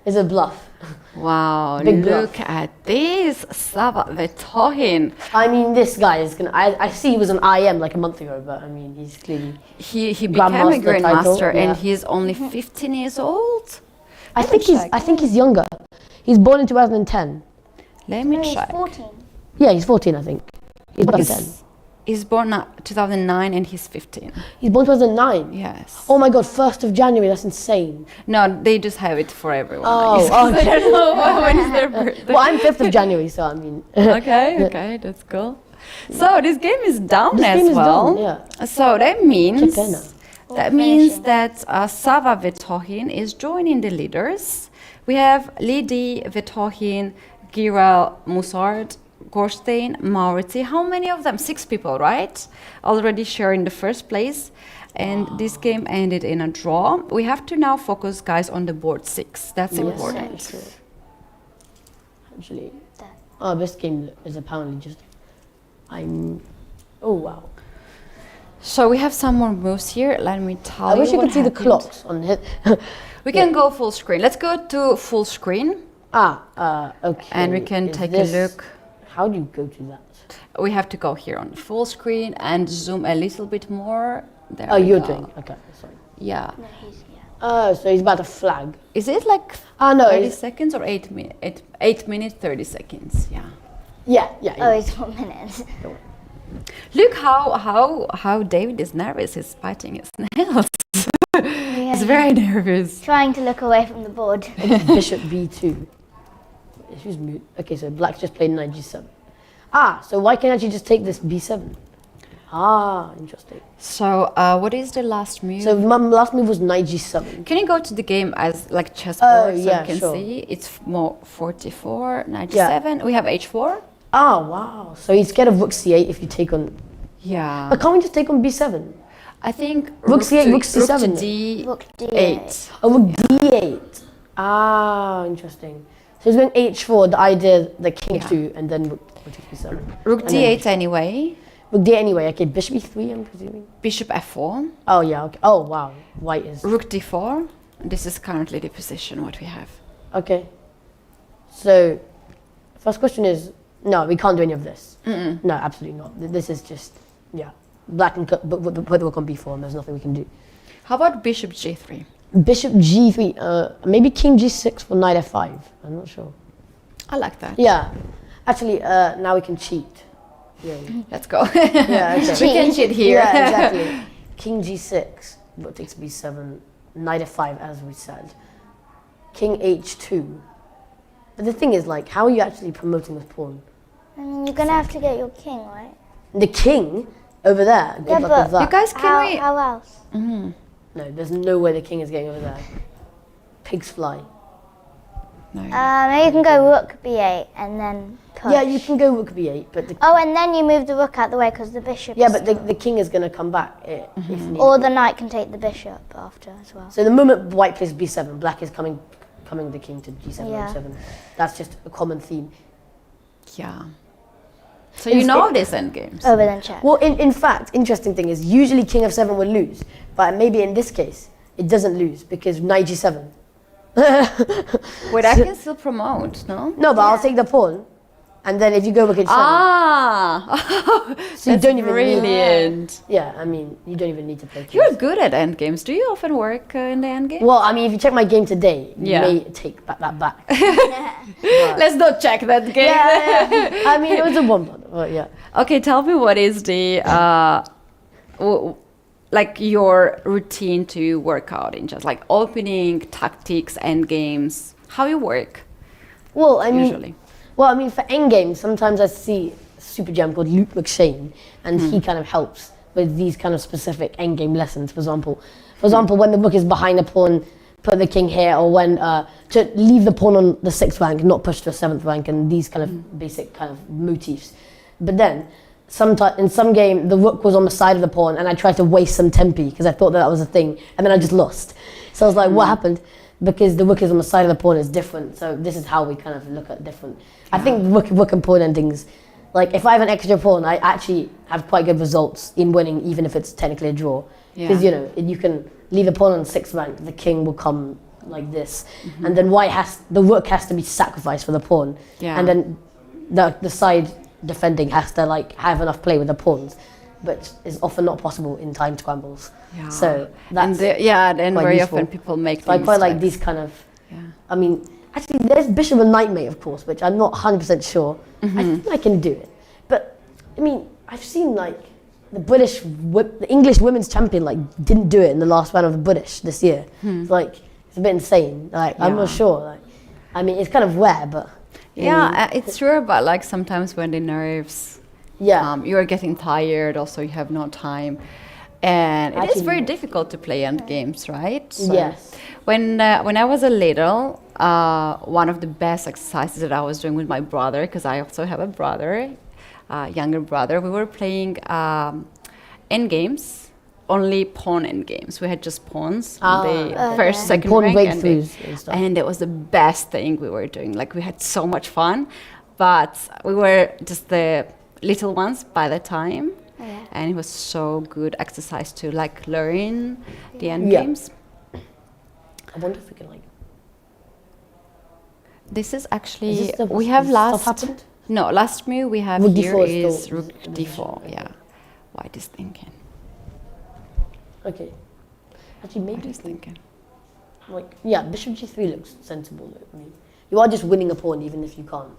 It's a bluff. Wow, Big look bluff. at this. Sava Vetohin. I mean, this guy is gonna. I see he was an IM like a month ago, but I mean, he's clearly. He became a Grandmaster grandmaster title, and yeah. he's only 15 years old. I think he's younger. He's born in 2010. Let me No, he's check. 14. Yeah, he's 14, I think. He's born 10. He's born 2009 and he's 15. He's born 2009. Yes. Oh my God, 1st of January. That's insane. No, they just have it for everyone. Oh, I don't know when is their birthday. Well, I'm 5th of January, so I mean. Okay, that's cool. So this game is down This as game is well. done, yeah. So that means Chepena. that Sava Vetohin is joining the leaders. We have Lidi Vetohin, Gira Musard, Gorstein, Mauriti. How many of them? 6 people, right? Already sharing the first place. And this game ended in a draw. We have to now focus, guys, on the board 6. That's important. Actually, this game is apparently just. Oh wow! So we have some more moves here. Let me tell you. I wish you what could see the happened. clocks on it. We can go full screen. Let's go to full screen. Okay. And we can take a look. How do you go to that? We have to go here on full screen and zoom a little bit more. There Oh, we you're go. doing. Okay, sorry. Yeah. Oh, so he's about to flag. Is it like No, 30 it's, seconds or 8 minutes? 8 minutes, 30 seconds. Yeah. yeah. Oh, it's 4 minutes. Look how David is nervous. He's biting his nails. Yeah, He's very nervous. trying to look away from the board. Bishop b2. Who's mute? Okay, so black's just played knight g7. So why can't you just take this b7? Interesting. So what is the last move? So my last move was knight g7. Can you go to the game as like chessboard so yeah, you can sure. see? It's more 44, 97. Yeah. We have h4. Wow. So he's scared of rook c8 if you take on. Yeah. But can't we just take on b7? I think Rook c8, to- rook c7. Rook to d8. Rook d8. Oh, rook d8. Interesting. So he's going h4, the idea, the king Yeah. 2, and then rook b7. Rook And then d8 anyway. Rook d8 anyway. Okay, bishop e3, I'm presuming. Bishop f4. Oh, yeah, okay. Oh, wow. White is. Rook d4. This is currently the position what we have. Okay. So, first question is, no, we can't do any of this. No, absolutely not. This is just, yeah. Black can put the rook on b4 and there's nothing we can do. How about bishop g3? Bishop g3, maybe king g6 for knight f5. I'm not sure. I like that. Yeah. Actually, now we can cheat. Yeah. Let's go. Yeah, okay. We can cheat here. Yeah, exactly. King g6, rook takes b7, knight f5 as we said. King h2. But the thing is, like, how are you actually promoting this pawn? I mean, you're gonna have to get your king, right? The king over there. Good Yeah, luck but with that. You guys, can How else? No, there's no way the king is getting over there. Pigs fly. No. Maybe you can go rook b8 and then push. Yeah, you can go rook b8, but the, Oh, and then you move the rook out the way because the bishop. yeah, is but still- the king is going to come back if needed. Or the knight can take the bishop after as well. So the moment white plays b7, black is coming the king to g7 Yeah. h7. That's just a common theme. Yeah. So you know these endgames. Over then check. Well, in fact, interesting thing is usually king f7 would lose, but maybe in this case it doesn't lose because knight g7. Wait, I can still promote, no? No, but I'll take the pawn, and then if you go rook h7, Ah! so you That's don't even need. brilliant. Yeah, I mean you don't even need to play. You're kings. good at endgames. Do you often work in the endgame? Well, I mean, if you check my game today, you Yeah. may take that back. Let's not check that game. I mean, it was a one, but yeah. Okay, tell me what is the like your routine to work out in just like opening, tactics, endgames. How you work Well, I mean, usually? well, I mean, for endgame, sometimes I see a super jam called Luke McShane, and he kind of helps with these kind of specific endgame lessons. For example, when the rook is behind a pawn, put the king here, or when to leave the pawn on the 6th rank, not push to a 7th rank, and these kind of basic kind of motifs. But then, in some game, the rook was on the side of the pawn, and I tried to waste some tempi because I thought that was a thing, and then I just lost. So I was like, what happened? Because the rook is on the side of the pawn is different. So this is how we kind of look at different. I think rook and pawn endings, like if I have an extra pawn, I actually have quite good results in winning, even if it's technically a draw. Because Yeah. you know you can leave the pawn on 6th rank, the king will come like this, and then the rook has to be sacrificed for the pawn, Yeah. and then the side defending has to like have enough play with the pawns, but is often not possible in time scrambles. Yeah. So And that's then quite very useful. often people make. so I quite like mistakes. these kind of. Yeah. I mean, actually, there's bishop and knight mate, of course, which I'm not 100% sure. I think I can do it, but I mean, I've seen like the English women's champion like didn't do it in the last round of the British this year. It's like it's a bit insane. Like I'm not Yeah. sure. Like, I mean, it's kind of rare, but Yeah, it's true, but like sometimes when the nerves, yeah. you are getting tired. Also, you have no time, and it is Actually- very difficult to play end games, right? So Yes. When I was a little, one of the best exercises that I was doing with my brother, because I also have a brother, younger brother. We were playing end games, only pawn end games. We had just pawns, the first, second Pawn rank, breakthroughs and stuff. and it was the best thing we were doing. Like, we had so much fun, but we were just the little ones by the time, and it was so good exercise to like learn the end games. I wonder if we can like. This is actually Is this the we have stuff last. happened? No, last move we have Rook here d4 is is still- rook d4. Yeah, white is thinking. Okay. Actually, maybe White we is can, thinking. like, yeah, bishop g3 looks sensible. Though. I mean, you are just winning a pawn even if you can't.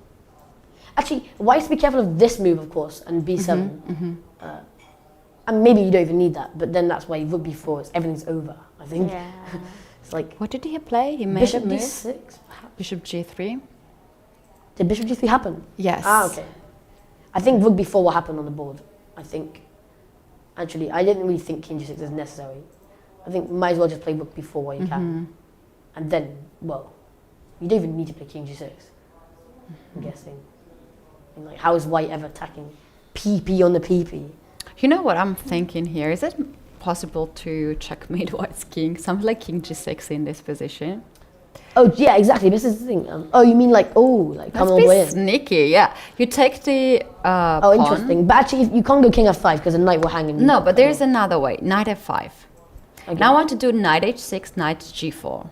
Actually, white to be careful of this move, of course, and b7. And maybe you don't even need that, but then that's why rook b4 is everything's over. I think. Yeah. It's like What did he play? He made bishop a move. d6. Perhaps. Bishop g3. Did bishop g3 happen? Yes. Ah, okay. I think rook b4 will happen on the board. I think. Actually, I didn't really think king g6 is necessary. I think might as well just play rook b4 while you can. And then, well, you don't even need to play king g6. I'm guessing. And like, how is white ever attacking pp on the pp? You know what I'm thinking here? Is it possible to checkmate white's king? Something like king g6 in this position. Oh yeah, exactly. This is the thing. Oh, you mean like come Let's all the be way in? sneaky. Yeah, you take the Oh, pawn. interesting. But actually, if you can't go king f5 because the knight will hang in. No, but there's another way. Knight f5. Okay. Now I want to do knight h6, knight g4,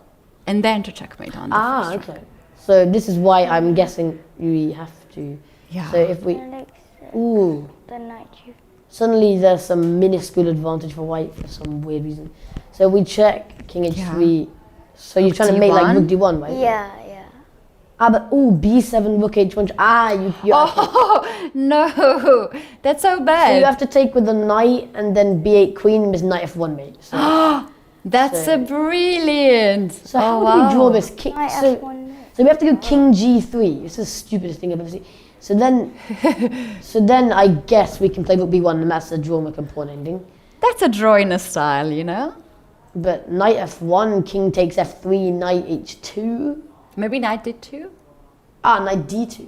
and then to checkmate on the Ah, first okay. So this is why I'm guessing we have to. Yeah. So if we, Like ooh, the knight you. suddenly there's some minuscule advantage for white for some weird reason. So we check king h3. So you're trying to make like rook d1, right? Yeah. Ah, but ooh, b7, rook h1. Ah, you. Oh no, that's so So bad. you have to take with the knight and then b8 queen is knight f1 mate. So, That's so- a brilliant. so how Oh, do we draw wow. this king? Knight So, f1. so we have to go king g3. This is the stupidest thing I've ever seen. So then I guess we can play rook b1 and that's a draw with a pawn ending. That's a draw in a style, you know. But knight f1, king takes f3, knight h2. Maybe knight d2. Ah, knight d2.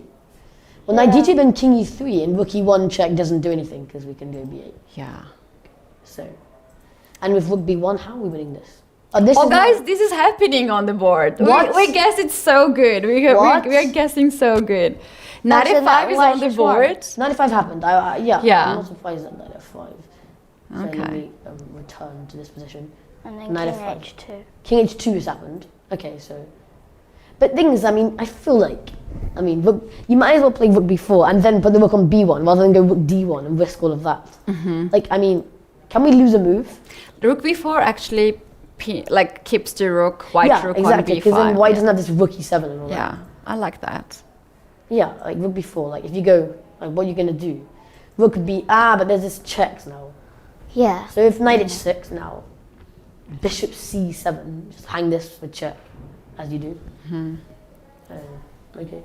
Well, knight d2 then king e3 and rook e1 check doesn't do anything because we can go b8. Yeah. So, and with rook b1, how are we winning this? Oh, this Oh, is guys, this is happening on the board. What? We guess it's so good. What? We are guessing so good. Knight So that f5 is white on the just won. board. 95 happened. Yeah. Yeah. I'm not surprised at knight f5. So let Okay. me return to this position. And then Knight king f5. h2. King h2 has happened. Okay, so. But thing is, I mean, I feel like, rook, you might as well play rook b4 and then put the rook on b1 rather than go rook d1 and risk all of that. Like, I mean, can we lose a move? Rook b4 actually keeps the rook, white yeah, rook exactly, on because then b5. white yeah. doesn't have this rook e7 and all Yeah, I like that. that. Yeah, like rook b4, like if you go, like what are you going to do? Rook b, but there's this checks now. Yeah. So if knight h6 now, bishop c7, just hang this for check, as you do. Okay.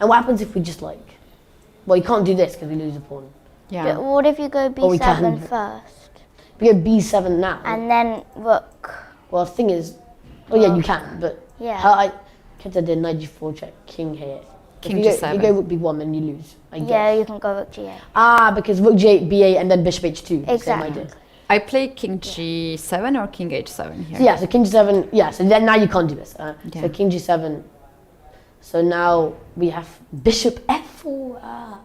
And what happens if we just well, you can't do this because we lose a pawn. Yeah. But what if you go Or we can. b7 first? We go b7 now. And then rook. Well, the thing is, yeah, you can, but Yeah. how I can't do knight g4 check, king here. King if you g7. Go, you go rook b1, then you lose. I guess. Yeah, you can go rook g8. Because rook g8, b8, and then bishop h2. Same Exactly. idea. I play king g7 or king h7 here. So yeah, so king g7. Yeah, so then now you can't do this. Yeah. So king g7. So now we have bishop f4.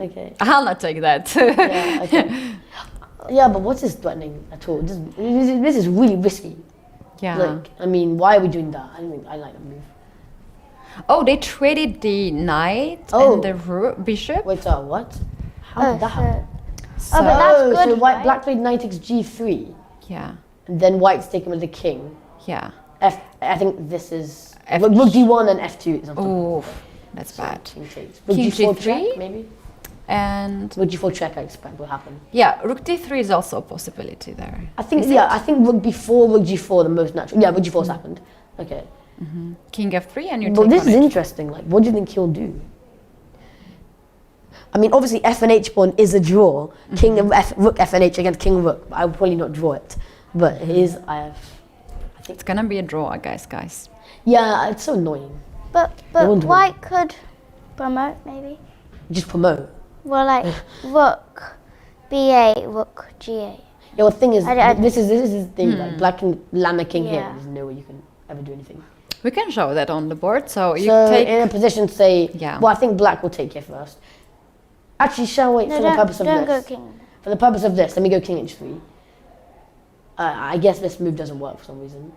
Okay. I'll not take that. Yeah. Okay. Yeah, but what's this threatening at all? This is really risky. Yeah. Why are we doing that? I don't think I like that move. Oh, they traded the knight Oh. and the bishop. Wait, what? How did that happen? Oh, but that's So good, white, right? black played knight takes g3, Yeah. and then white's taken with the king. Yeah. I think this is F- rook d1 and f2 is on top. Oh, that's So bad. King takes. Rook King g4 g3? check, maybe? And Rook g4 check, I expect will happen. yeah, rook d3 is also a possibility there. I think, I think rook b4, rook g4 the most natural. Yeah, rook g4's happened. Okay. King f3 and you But take this on is it. interesting. Like, what do you think he'll do? Obviously, f and h pawn is a draw. King of f, rook f and h against king rook. I would probably not draw it. But it is, It's gonna be a draw, guys. Yeah, it's so annoying. But wouldn't win. white could promote maybe. Just promote. Well, like rook b8, rook g8. Yeah, well, the thing is, this is the thing. Hmm. Like black can land the king here. Yeah. There's no way you can ever do anything. We can show that on the board. So you So take. in a position, say, Yeah. well, I think black will take here first. Actually, shall we wait No, for the purpose of don't this? go king. For the purpose of this, let me go king h3. I guess this move doesn't work for some reason.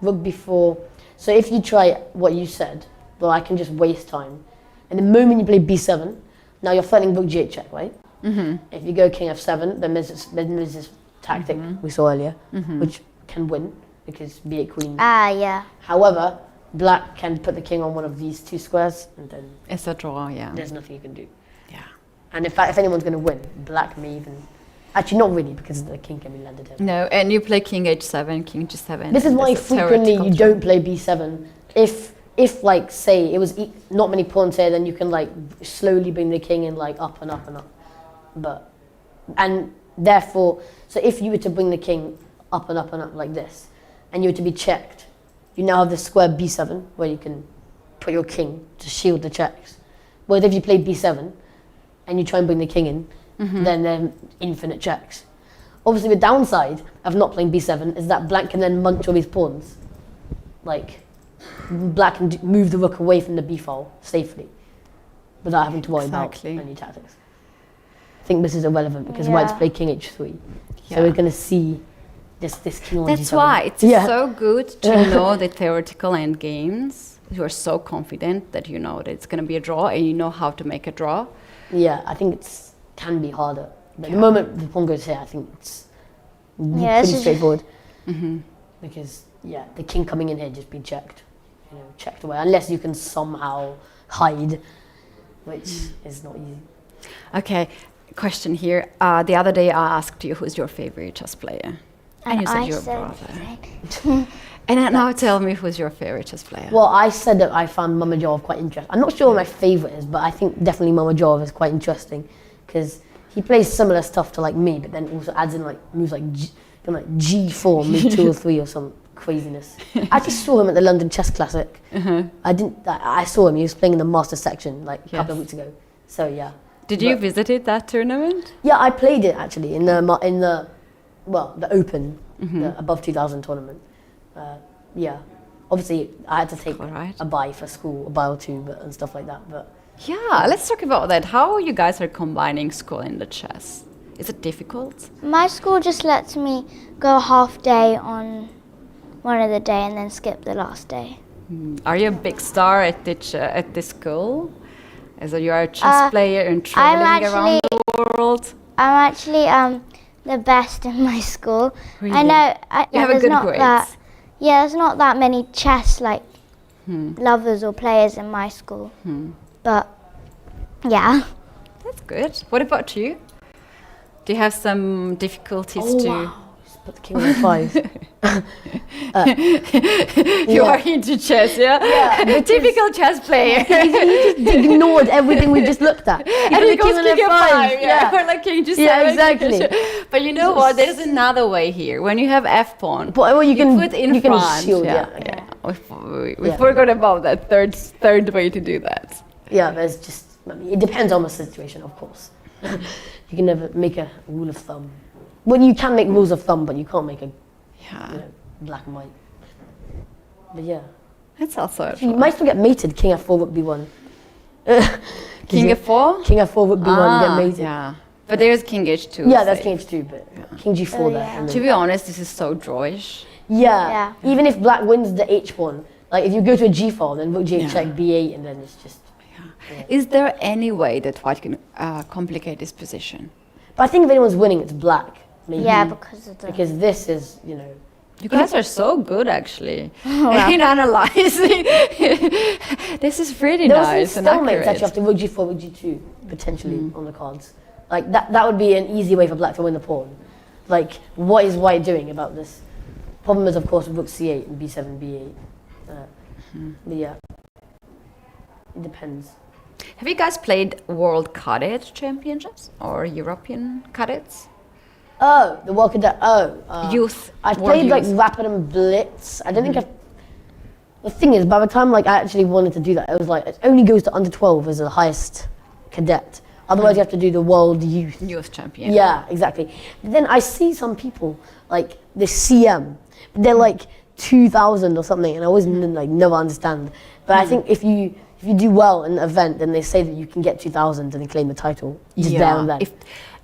Rook b4. So if you try what you said, well, I can just waste time. And the moment you play b7, now you're threatening rook g8 check, right? Mm-hmm. If you go king f7, then there's this tactic we saw earlier, which can win because b8 queen. Ah, yeah. However, black can put the king on one of these two squares, and then It's a draw, yeah. there's nothing you can do. Yeah. And in fact, if anyone's going to win, black may even... Actually, not really, because the king can be landed here. No, and you play king h7, king g7. This is and why there's a frequently theoretical you draw. don't play b7. If like, say, it was not many pawns here, then you can, like, slowly bring the king in, like, up and up and up. But... And therefore... So if you were to bring the king up and up and up like this, and you were to be checked, you now have this square b7, where you can put your king to shield the checks. Whereas if you play b7, and you try and bring the king in, then they're infinite checks. Obviously, the downside of not playing b7 is that black can then munch all these pawns. Like, black can move the rook away from the b file safely, without having to worry Exactly. about any tactics. I think this is irrelevant because Yeah. white's play king h3. Yeah. So we're going to see this king on That's g7. why it's Yeah. so good to know the theoretical end games. You are so confident that you know that it's going to be a draw and you know how to make a draw. Yeah, I think it's can be harder. But the moment the pawn goes here, I think it's Yeah, pretty it's straightforward. Because, yeah, the king coming in here just being checked. You know, checked away. Unless you can somehow hide, which is not easy. Okay, question here. The other day I asked you who's your favorite chess player. And you said I your said brother. And now tell me who's your favorite chess player. Well, I said that I found Mamajov quite interesting. I'm not sure what my favourite is, but I think definitely Mamajov is quite interesting because he plays similar stuff to like me, but then also adds in like moves like G4, move 2 or 3 or some craziness. I just saw him at the London Chess Classic. I saw him. He was playing in the Master section like a couple of weeks ago. So yeah. Did you visited that tournament? Yeah, I played it actually in the Open, the above 2000 tournament. Yeah, obviously I had to take Alright. a buy for school, a buy or two, and stuff like that. But Yeah, let's talk about that. How you guys are combining school and the chess? Is it difficult? My school just lets me go half day on one of the day and then skip the last day. Are you a big star at the school? As you are a chess player and traveling around the world? I'm actually the best in my school. Really? I know. You have a there's good not grades. that. Yeah, there's not that many chess lovers or players in my school. But yeah. That's good. What about you? Do you have some difficulties too? just put the king on 5. You are into chess, yeah? Typical chess player. He just ignored everything we just looked at. And he goes king f5, Yeah. or like king g7. Yeah, exactly. But you know what? There's another way here. When you have f pawn, But well, you can put in you can front. shield, yeah. yeah. We Yeah. forgot about that third way to do that. Yeah, there's just, I mean, it depends on the situation, of course. You can never make a rule of thumb. Well, you can make rules of thumb, but you can't make a Yeah. black and white. But yeah. That's also You might still get mated, king f4, rook b1. king f4? King f4, rook b1, get mated. Yeah. But there's king h2. Yeah, that's safe. king h2, but king g4 there. yeah. And To then, be honest, this is so drawish. yeah. Even if black wins the h pawn, like if you go to a g file, then rook g8 check b8, and then it's just. Is there any way that white can complicate this position? But I think if anyone's winning, it's black. Maybe. Yeah, because of the. Because this is, you know. You guys are so good, actually, in analyzing. This is really There was nice some and stalemates accurate. actually after rook g4, rook g2, potentially on the cards. Like that would be an easy way for black to win the pawn. Like, what is white doing about this? Problem is, of course, rook c8 and b7, b8. But yeah, it depends. Have you guys played World Cadet Championships or European Cadets? Oh, the World Cadet. Youth. I've World played like Youth. Rapid and Blitz. I don't think I've. The thing is, by the time like I actually wanted to do that, it was like it only goes to under 12 as the highest cadet. Otherwise, you have to do the world youth champion. Yeah, exactly. But then I see some people like the CM, they're like 2,000 or something, and I always like never understand. But I think if you do well in an event, then they say that you can get 2,000 and claim the title just there and then.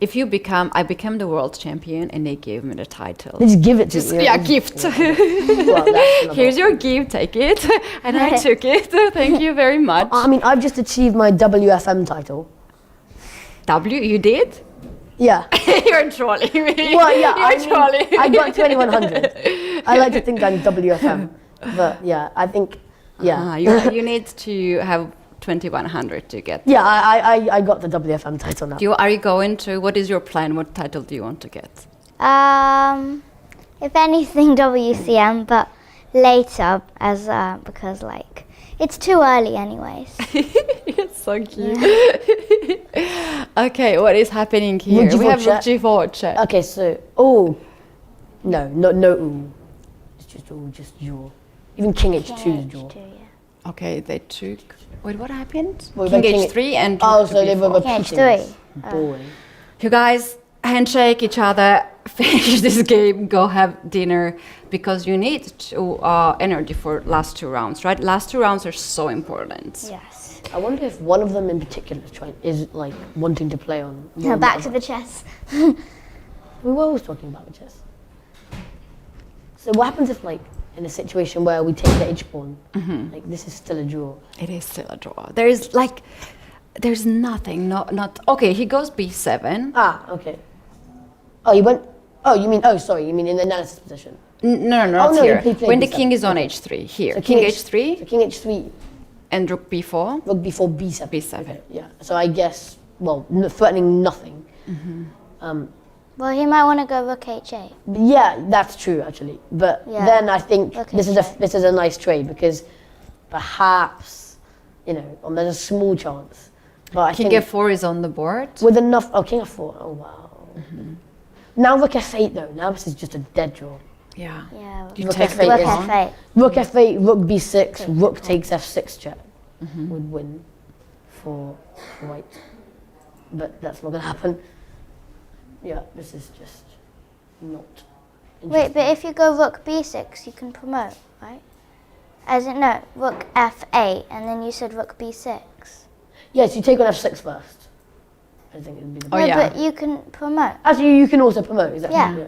If you become, I became the world champion, and they gave me the title. They just give it to you. Yeah, gift. Well, Here's your gift, take it. And I took it. Thank you very much. I mean, I've just achieved my WFM title. You did? Yeah. You're trolling me. Well, yeah, You're trolling. I got 2100. I like to think I'm WFM, but yeah, I think, yeah. You need to have 2100 to get. Yeah, I got the WFM title now. Are you going to? What is your plan? What title do you want to get? If anything, WCM, but later, as because like it's too early, anyways. It's so cute. Okay, what is happening here? We have Rook G4 check. Okay, so no, ooh. It's just draw. Even King H2 is draw. Yeah. Okay, they took. Wait, what happened? Well, King King H3 and oh, Rook so they were G4. repeating. H3. Boring. You guys handshake each other, finish this game, go have dinner, because you need to energy for last 2 rounds, right? Last 2 rounds are so important. Yes. I wonder if one of them in particular is like wanting to play on. Back to the chess. We were always talking about the chess. So what happens if like in a situation where we take the H pawn, like this is still a draw? It is still a draw. There's nothing, not okay. He goes B7. Ah, okay. Oh, you went. Oh, you mean? Oh, sorry. You mean in the analysis position? No, Oh, not no, here. he played When the B7. king is on H3, here. So King H3 So King H3, and Rook B4. Rook B4, B7. B7. Okay, yeah. So I guess, well, threatening nothing. Well, he might want to go Rook H8. Yeah, that's true actually. But Yeah. then I think Rook this is a nice trade because perhaps, there's a small chance. But I King think F4 is on the board. with enough. Oh, King F4. Oh wow. Now Rook F8 though. Now this is just a dead draw. Yeah. Yeah. You Rook take F8 the Rook is- pawn. F8. Rook F8, Rook B6, Rook takes F6 check would win for white. But that's not going to happen. Yeah, this is just not interesting. Wait, but if you go Rook B6, you can promote, right? As in, no, Rook F8, and then you said Rook B6. Yes, you take on F6 first. I think it would be the Oh, no, yeah. but you can promote. Actually, you can also promote, exactly. Yeah.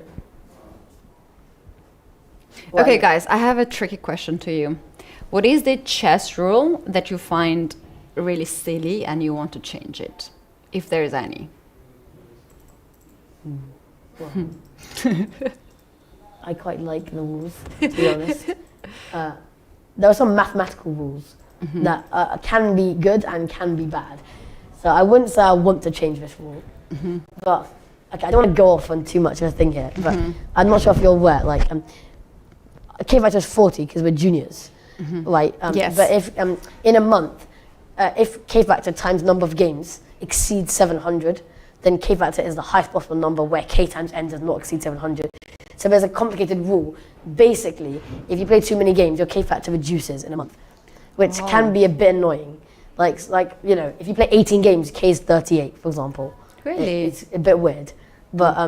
Okay, guys, I have a tricky question to you. What is the chess rule that you find really silly and you want to change it, if there is any? I quite like the rules, to be honest. There are some mathematical rules that can be good and can be bad. So I wouldn't say I want to change this rule. But okay, I don't want to go off on too much of a thing here, but I'm not sure if you're aware, like, K-Factor is 40 because we're juniors, right? Yes. But if in a month, if K-Factor times number of games exceeds 700, then K-Factor is the highest possible number where K times N does not exceed 700. So there's a complicated rule. Basically, if you play too many games, your K-Factor reduces in a month, which can be a bit annoying. Like if you play 18 games, K is 38, for example. Really? It's a bit weird. But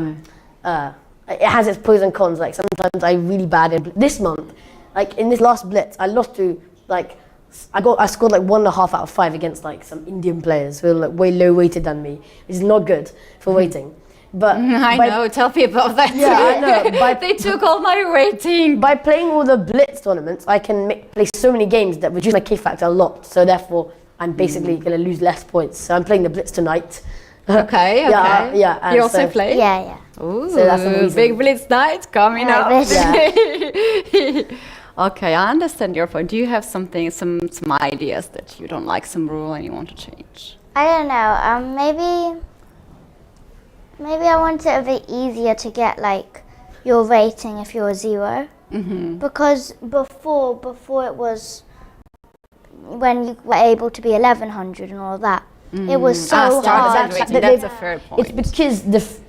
it has its pros and cons. Like sometimes I'm really bad in this month. Like in this last blitz, I lost to I scored like 1.5 out of 5 against like some Indian players who are like way low weighted than me, which is not good for weighting. But I know, tell people about that. Yeah, I know. They took all my rating. By playing all the blitz tournaments, I can play so many games that reduce my K factor a lot. So therefore, I'm basically going to lose less points. So I'm playing the blitz tonight. Okay. Yeah. and You also so- play? Yeah. Ooh, So that's the reason. big blitz night coming Yeah, up. this- Okay, I understand your point. Do you have some ideas that you don't like, some rule and you want to change? I don't know. Maybe I want it a bit easier to get like your rating if you're a 0. Because before it was when you were able to be 1100 and all that. It was so Started hard. rating, that's a fair point. It's because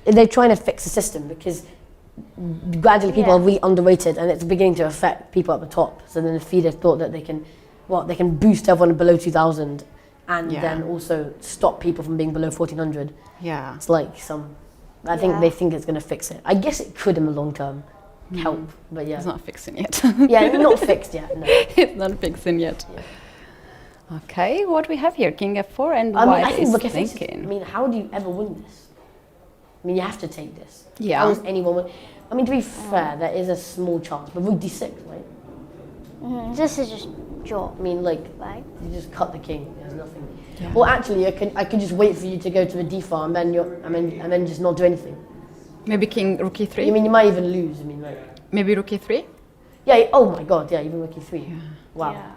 they're trying to fix the system because gradually people are really underrated, and it's beginning to affect people at the top. So then the FIDE thought that they can boost everyone below 2,000, and then also stop people from being below 1,400. Yeah. It's like I think they think it's going to fix it. I guess it could in the long term help, but It's not fixing yet. yeah, not fixed yet. No. It's not fixing yet. Yeah. Okay, what we have here, King F4 and I mean, White I think is look, if it's, thinking. I mean, how do you ever win this? I mean, you have to take this. Yeah. How does anyone win? I mean, to be fair, there is a small chance, but rook d6, right? This is just draw. I mean, like, Right. you just cut the king. There's nothing. Well, actually, I could just wait for you to go to the d-file and then just not do anything. Maybe King Rook E3? I mean, you might even lose. I mean, like, Maybe Rook E3? yeah. Oh my God, yeah, even rook e3. Wow. Yeah.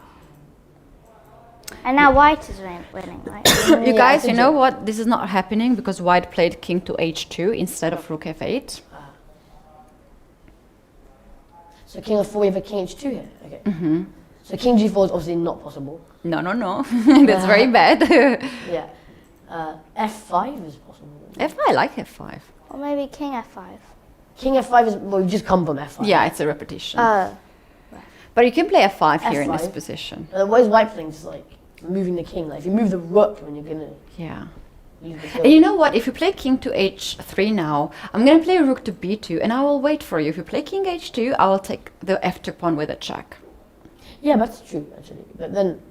And now white is winning, right? You Yeah, I guys, you think know so. what? This is not happening because White played King to H2 instead of Rook F8. So king f4, we have a king h2 here. Okay. So king g4 is obviously not possible. No. That's very bad. Yeah. F5 is possible. F5, I like F5. Or maybe king f5. King f5 is, well, we just come from f5. Yeah, it's a repetition. Oh. But you can play F5 here in this F5. position. What is white playing? Just like moving the king. Like if you move the rook, then you're gonna Yeah. lose the And king. you know what? If you play King to H3 now, I'm gonna play Rook to B2 and I will wait for you. If you play King H2, I will take the F2 pawn with a check. Yeah, that's true actually. But then,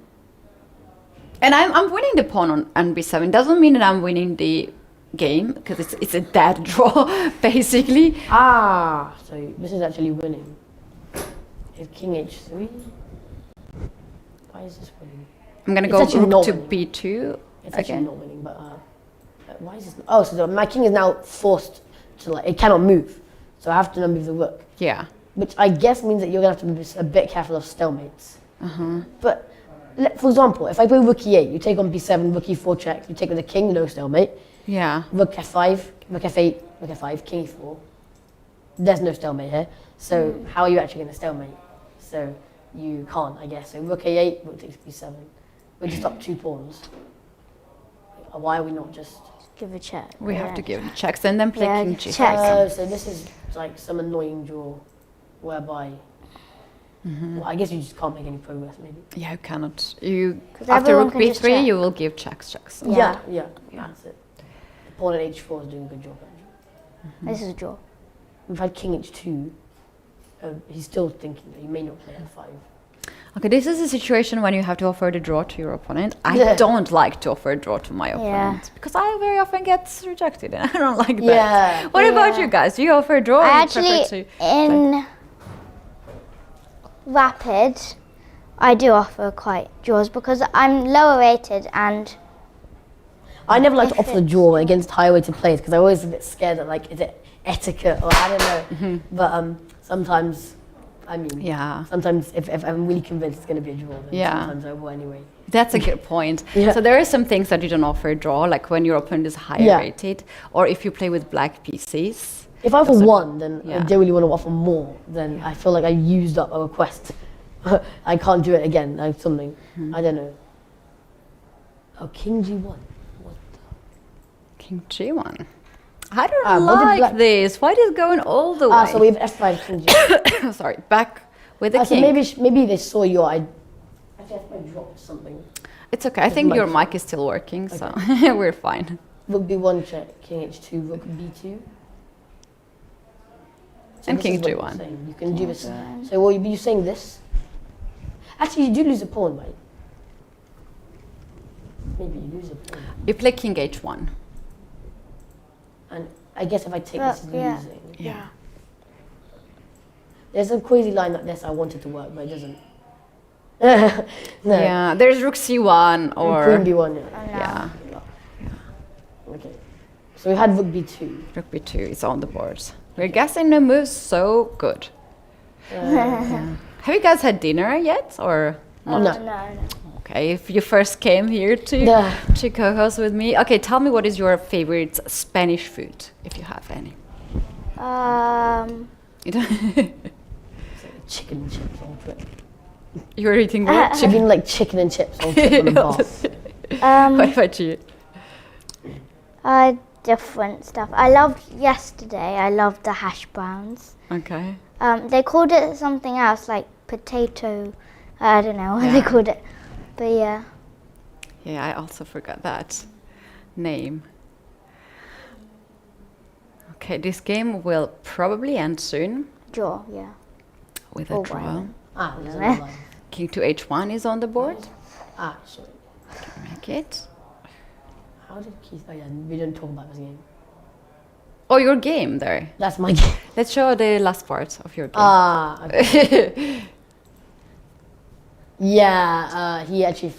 And I'm winning the pawn on B7. Doesn't mean that I'm winning the game because it's a dead draw basically. so this is actually winning. If king h3, why is this winning? I'm gonna It's go actually Rook not to winning. B2 It's actually again. not winning, but why is this? Oh, so my king is now forced to like it cannot move, so I have to now move the rook, Yeah. which I guess means that you're gonna have to be a bit careful of stalemates. But for example, if I play rook e8, you take on b7, rook e4 check, you take with the king, no stalemate. Yeah. Rook f5, rook f8, rook f5, king e4. There's no stalemate here. So how are you actually going to stalemate? So you can't, I guess. So rook a8, rook takes b7. We're just up 2 pawns. Why are we not just? Give a check. We have to give the checks and then play Yeah, King G6. check. So this is like some annoying draw, whereby. Well, I guess you just can't make any progress, maybe. Yeah, you cannot. You 'Cause after everyone Rook can just B3, check. you will give checks. Yeah, that's it. The pawn at h4 is doing a good job. Actually. This is a draw. We've had king h2. He's still thinking that he may not play f5. Okay, this is a situation when you have to offer the draw to your opponent. I Yeah. don't like to offer a draw to my opponent because I very often get rejected and I don't like that. Yeah. What about Yeah. you guys? Do you offer a draw? or I you prefer actually, to in Rapid, I do offer quite draws because I'm lower rated and I never like to If offer the it's- draw against higher weighted players because I'm always a bit scared that like is it etiquette or I don't know. But sometimes, I mean, Yeah. sometimes if I'm really convinced it's going to be a draw, then Yeah. sometimes I will anyway. That's a good point. Yeah. So there are some things that you don't offer a draw, like when your opponent is higher Yeah. rated, or if you play with black pieces. If I offer one, then I Yeah. don't really want to offer more. Then I feel like I used up a request. I can't do it again. Like something. I don't know. Oh, king g1. What the? King G1. I don't what did like black- this. Why is it going all the way? So we have f5 king g. Sorry, back with the So king. maybe they saw your. I think I dropped something. It's okay. I think mic. your mic is still working, so we're fine. Rook b1 check, king h2, rook b2. So And this king is what you're g1. saying. You can do this. So will you be saying this? Actually, you do lose a pawn, right? Maybe you lose a pawn. You play king h1. And I guess if I take Well, this as yeah. losing. Yeah. There's a crazy line like this I wanted to work, but it doesn't. No. Yeah, there's rook c1 or Queen b1, yeah. yeah, Okay. So we had rook b2. rook b2 is on the board. We're guessing the moves so good. Have you guys had dinner yet, or No. no. okay? If you first came here to Yeah. to co-host with me, okay, tell me what is your favorite Spanish food, if you have any. You don't- Chicken and chips on trip. You're eating what? I've been like chicken and chips on trip on the bus. What about you? I different stuff. I loved the hash browns. Okay. They called it something else, like potato. I don't know what they called it, but yeah. Yeah, I also forgot that name. Okay, this game will probably end soon Draw, yeah. with a Oh, draw. wow. Ah, there's another line. King to h1 is on the board. Ah, sorry. Make it. How did Keith? Oh yeah, we didn't talk about this game. Oh, your game there. That's my game. Let's show the last part of your game. Ah, okay. Yeah, he actually.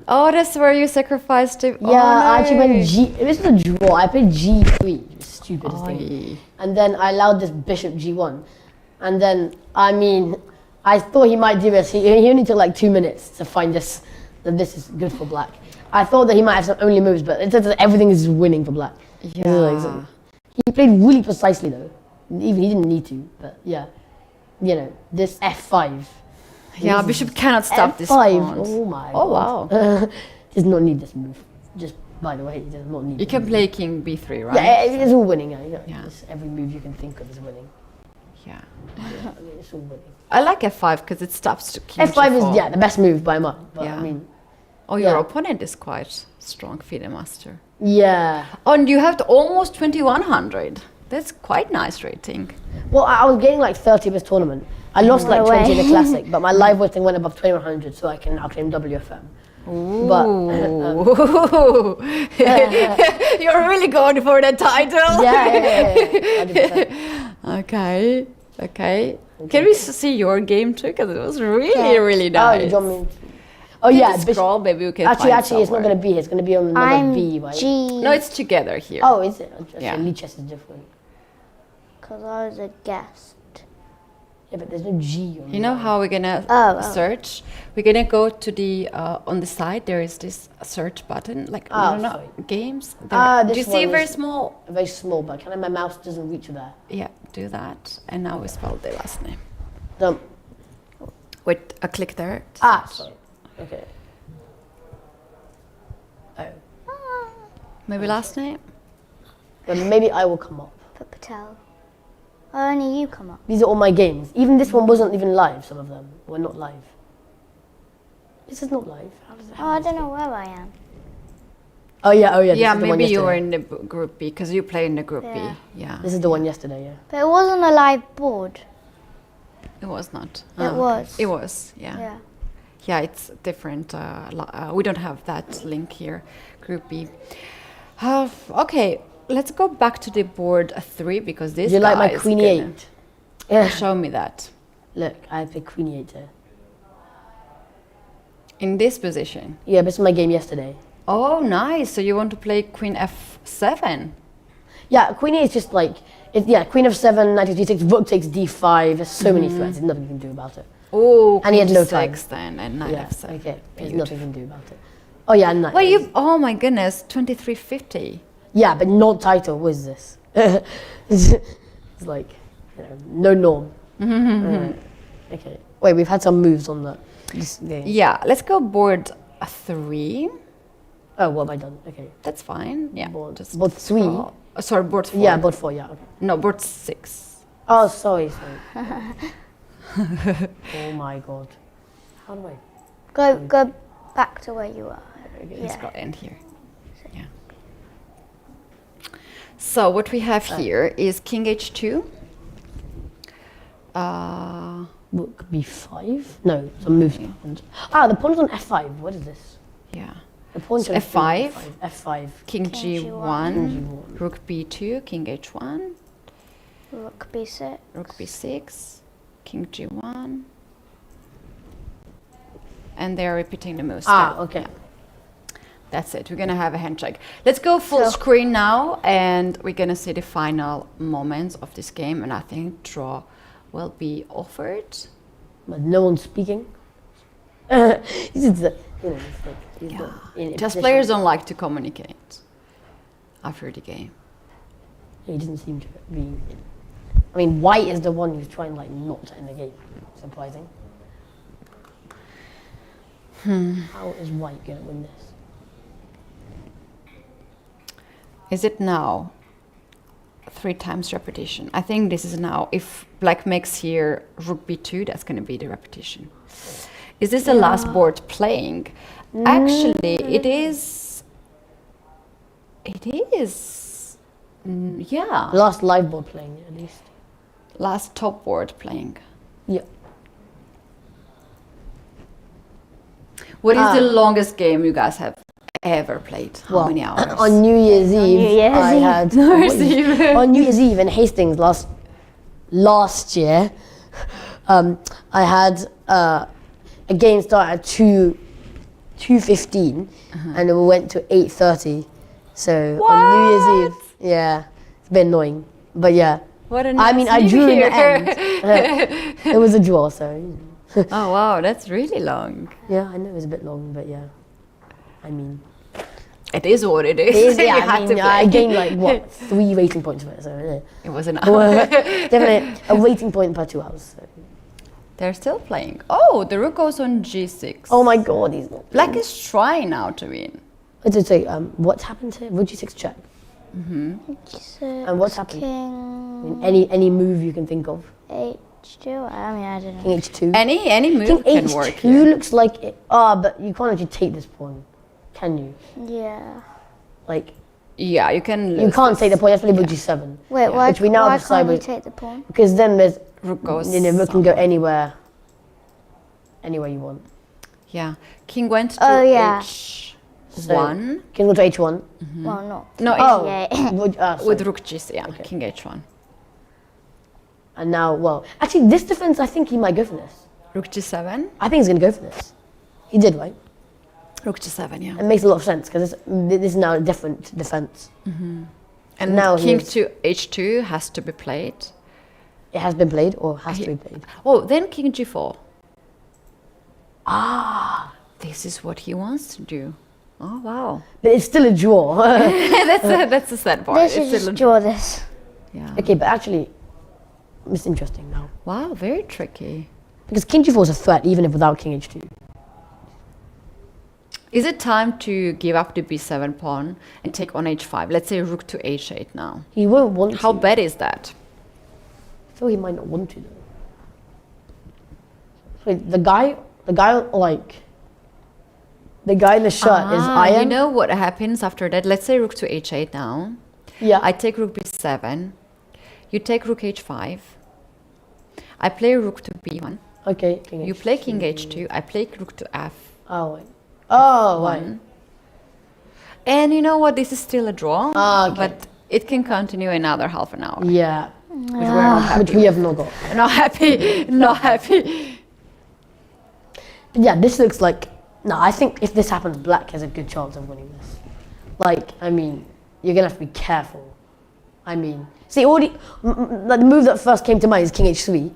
Oh, that's where you sacrificed it. Yeah, Oh, I actually no. went G. This is a draw. I played G3. It was stupidest thing. Oy. And then I allowed this bishop G1. And then, I mean, I thought he might do this. He only took like 2 minutes to find this, that this is good for black. I thought that he might have some only moves, but it says that everything is winning for black. Yeah. He played really precisely though. Even he didn't need to, but yeah. You know, this F5. Yeah, bishop cannot stop this F5. pawn. Oh my Oh, god. wow. Does not need this move. Just by the way, he does not need. You this can move. play king b3, right? Yeah, it's all winning. Yeah. Just every move you can think of is winning. Yeah. Yeah, it's all winning. I like f5 because it stops to king F5 g4. is the best move by much. But Yeah. I mean, Oh, your yeah. opponent is quite strong FIDE master. yeah. Oh, and you have almost 2100. That's quite nice rating. Well, I was getting like 30 this tournament. I lost like No 20 in the way. classic, but my live voting went above 2100, so I can now claim WFM. But Ooh. You're really going for the title. yeah. 100%. Okay. Okay. Can we see your game too? Because it was really, really nice. Oh, you want me? Oh Can yeah. you scroll, maybe we can Actually, find it's not somewhere. gonna be here. It's gonna be on number I'm B, right? G. No, it's together here. Oh, is it? Yeah. Lead chess is different. Because I was a guest. Yeah, but there's no G on You know mine. how we're gonna Oh. search? We're gonna go to the on the side. There is this search button, like Oh, no, sorry. games. Ah, Do this you see one very is- small? Very small, but my mouse doesn't reach there. Yeah, do that. And now we spell the last name The, with a click there. sorry. Okay. Oh. Maybe last name. But maybe I will come up. Put Patel. Oh, only you come up. These are all my games. Even this one wasn't even live. Some of them were not live. This is not live. How does it Oh, I don't know where I am. Oh yeah. This Yeah, is the one maybe you were yesterday. in the group B because you play in the group Yeah. B. Yeah, This is the one yesterday. Yeah. But it wasn't a live board. it was not. It was. It was. Yeah. Yeah. Yeah, it's different. We don't have that link here. Group B. Okay, let's go back to the board 3 because this. Do you like my guy is queen gonna- e8? Yeah. Show me that. Look, I have a queen e8 here. In this position. Yeah, this is my game yesterday. Oh, nice. So you want to play queen f7? Yeah, queen e8 is just like queen f7, knight d6, rook takes d5. There's so many threats. There's nothing you can do about it. Oh, And he had queen no time. 6 then and knight Yeah. f7. Okay. There's Beautiful. nothing you can do about it. Oh yeah, knight. Well, you. Oh my goodness, 2350. Yeah, but not title. What is this? It's like, no norm. Okay. Wait, we've had some moves on that. This game. Yeah, let's go board 3. Oh, what have I done? Okay. That's fine. Yeah. Board- just board 3? scroll. Sorry, board 4. Yeah, board 4. Yeah. Okay. No, board 6. Oh, sorry. Oh my god. How do I? Go back to where you are. Let's Yeah. go in here. Yeah. So what we have here is king h2. Rook b5? No, some moves happened. Ah, the pawn's on f5. What is this? Yeah. The pawn's on F5? F5. King King g1, rook b2, king h1, Rook b6. rook b6, king g1. And they're repeating the moves. Ah, now. okay. Yeah. That's it. We're gonna have a hand check. Let's go full screen now, and we're gonna see the final moments of this game. And I think draw will be offered. But no one's speaking. This is the, it's like, he's Yeah. not in a Chess position. players don't like to communicate after the game. He doesn't seem to be. I mean, white is the one who's trying like not to end the game. Surprising. How is white gonna win this? Is it now? 3 times repetition. I think this is now. If black makes here rook b2, that's going to be the repetition. Is this the last board playing? Actually, it is. It is. Yeah. Last live board playing, at least. Last top board playing. Yeah. What is the longest game you guys have ever played? How many hours? On New Year's Eve, I had on New Year's Eve in Hastings last year. I had a game start at 2:15, and we went to 8:30. So on New Year's Eve, yeah, it's a bit annoying, but yeah. What a nice I mean, I New drew in Year. the end. It was a draw, so. Oh wow, that's really long. Yeah, I know it was a bit long, but yeah. I mean, It is what it is. it is, You yeah, had I to mean, play. I gained like what 3 rating points for it, so yeah. It was an Definitely a rating point per 2 hours. So. They're still playing. Oh, the rook goes on g6. Oh my god, he's not. Black is trying now to win. I did say, what's happened here? Rook g6 check. So And what's happened? I King mean, any move you can think of. H2. I mean, I don't know. King h2. Any move King can h2 work here. looks like it. But you can't actually take this pawn, can you? Yeah. Like, Yeah, you can lose you can't this. take the pawn. You have to play rook g7. Wait, why, Which we now why decide can't you with- take the pawn? Because then there's, Rook goes rook can go anywhere you want. Yeah. King went to Oh, yeah. h1. King go to h1. Well, not. No, Oh, Yeah. with rook g6, yeah. King h1. And now, well, actually, this defense, I think he might go for this. Rook g7. I think he's going to go for this. He did, right? Rook g7, yeah. It makes a lot of sense because this is now a different defense. And now king he's- to h2 has to be played. It has been played or has to be played. Oh, then king g4. This is what he wants to do. Oh, wow. But it's still a draw. that's a sad part. They should It's just still a- draw this. yeah. Okay, but actually, it's interesting now. Wow, very tricky. Because king g4 is a threat even if without king h2. Is it time to give up the b7 pawn and take on h5? Let's say rook to h8 now. He won't want How to. bad is that? I feel he might not want to though. Wait, the guy in the shirt is iron. You know what happens after that? Let's say rook to h8 now. Yeah. I take rook b7. You take rook h5. I play rook to b1. Okay. King You h2. play king h2. I play rook to f1. Oh wait. Oh right. And you know what? This is still a draw. Ah, okay. But it can continue another half an hour. Yeah. Which we have not got. Not happy. Not happy. But yeah, this looks like. No, I think if this happens, black has a good chance of winning this. Like, I mean, you're gonna have to be careful. I mean, see, already like the move that first came to mind is king h3,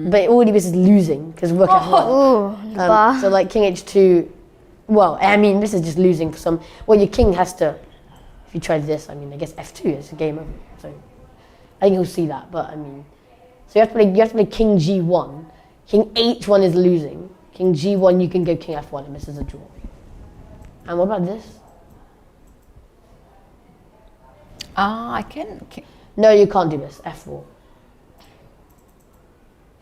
but already this is losing because rook f1. Ooh, So like king h2. Well, I mean, this is just losing for some. Well, your king has to. If you try this, I mean, I guess f2 is a game over. So I think he'll see that. But I mean, so you have to play king g1. King h1 is losing. King g1, you can go king f1, and this is a draw. And what about this? I can. No, you can't do this. f4.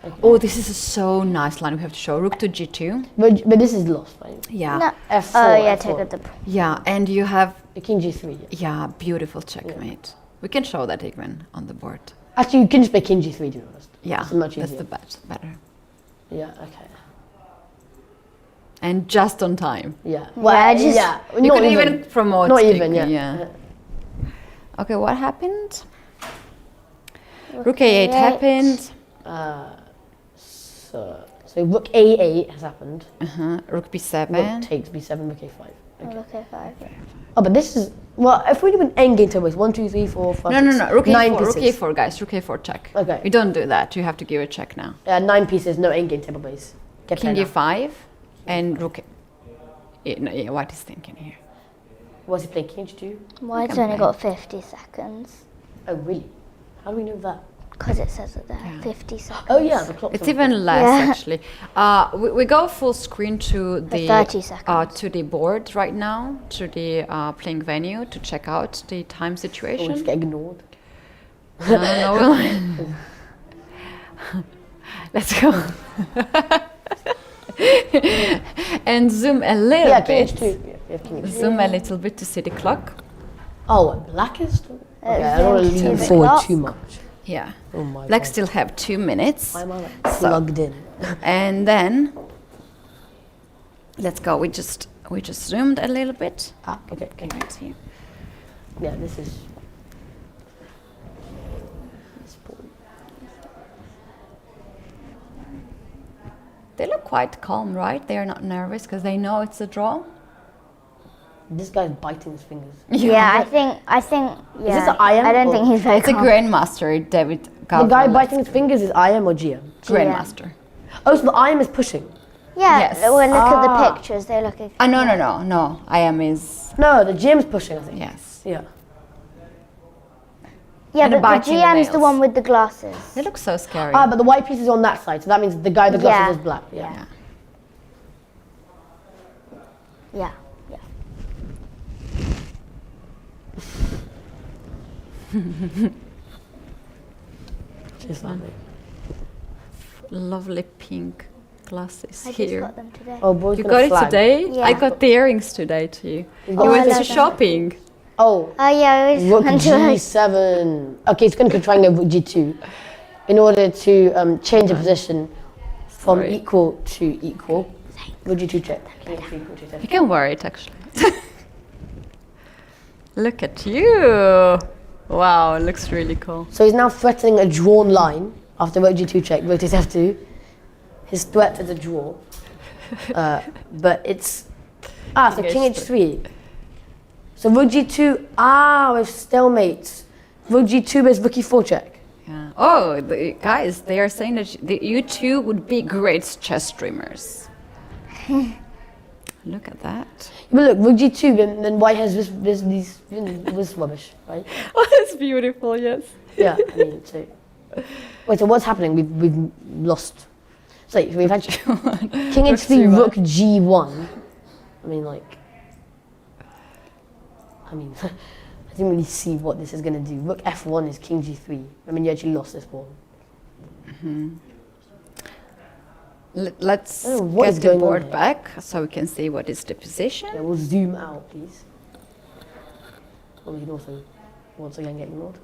Okay. Oh, this is a so nice line we have to show. Rook to g2. But this is lost, right? Yeah. no. f4. Oh, yeah, f4. take it. Yeah, and you have, King g3. Yeah. yeah, beautiful checkmate. We can show that even on the board. Actually, you can just play king g3, to be honest. Yeah, It's much that's easier. the better. Yeah, okay. And just on time. Yeah. I just- yeah. You Not could even promote. Not king, even, yeah. Yeah. Okay, what happened? Rook a8 happened. So rook a8 has happened. Rook b7. Rook takes b7, rook a5. Okay. Okay, 5. Oh, but this is well. If we do an endgame table, it's 1, 2, 3, 4, 5. No. Rook 9 a4. Rook pieces. a4, guys. Rook a4 check. Okay. You don't do that. You have to give a check now. 9 pieces, no endgame table base. Get King there now. e5 and rook. Yeah, white is thinking here. What's he playing? King h2? White's can only play. got 50 seconds. Oh, really? How do we know that? Because it says it there, 50 seconds. Oh yeah, the clock. It's even less Yeah. actually. We go full screen to the 30 seconds. to the board right now, to the playing venue to check out the time Always situation. get ignored. No. Let's go. And zoom a little Yeah, King bit. H2. Yeah, we have King H2. Zoom a little bit to see the clock. Oh, what, black is? Okay, I don't want to zoomed to lean the forward clock. too much. Yeah. Oh my Black god. still have 2 minutes. Why am I like plugged in? And then let's go. We just zoomed a little bit. Ah, okay, okay. Right here. Yeah, this is. They look quite calm, right? They are not nervous because they know it's a draw. This guy's biting his fingers. Yeah, I think, yeah. this an IM I don't or- think he's very It's a calm. grandmaster, David. The guy biting his fingers is IM or GM? Grandmaster. Oh, so the IM is pushing. Yeah, Yes. well, look at Ah. the pictures. They look. No. I am is No, the GM's pushing, I think. yes. Yeah. Yeah, And a but bite the in the GM's the nails. one with the glasses. They look so scary. Ah, but the white piece is on that side, so that means the guy with the glasses Yeah. is black. Yeah. yeah. Yeah. She's lovely. Lovely pink glasses I just here. got them today. Oh, boy's You gonna got it flag. today? Yeah. I got the earrings today too. You got- Oh, I went love to them. shopping. Oh, Oh yeah, I always rook want to. G7. Okay, it's going to try and go rook G2 in order to change the position from Sorry. equal to equal. Rook G2 check. King H3, rook G7. You can wear it actually. Look at you. Wow, it looks really cool. So he's now threatening a drawn line after rook G2 check, rook takes F2. His threat is a draw. But it's... so King H3. So rook G2, with stalemate. Rook G2 is rook E4 check. Yeah. Oh, guys, they are saying that you two would be great chess streamers. Look at that. But look, rook G2, then white has this rubbish, right? Oh, that's beautiful, yes. Yeah, I mean, so... Wait, so what's happening? We've lost... So we've had King H3, rook G1. I mean, like... I didn't really see what this is going to do. Rook F1 is King G3. I mean, you actually lost this one. Let's Oh, what is get the going on board here? back so we can see what is the position. Yeah, we'll zoom out, please. Well, we can also, once again, get ignored.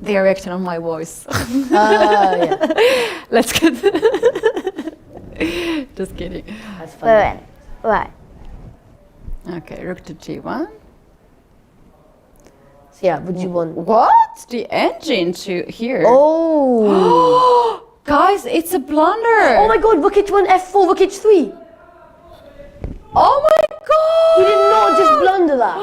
They are reacting on my voice. Yeah, Let's get. Just kidding. that's funny. Right. Okay, rook to G1. So yeah, rook G1. What? The engine to here. Oh! Guys, it's a blunder. Oh my god, rook H1, F4, rook H3! Oh my god! He did not just blunder that.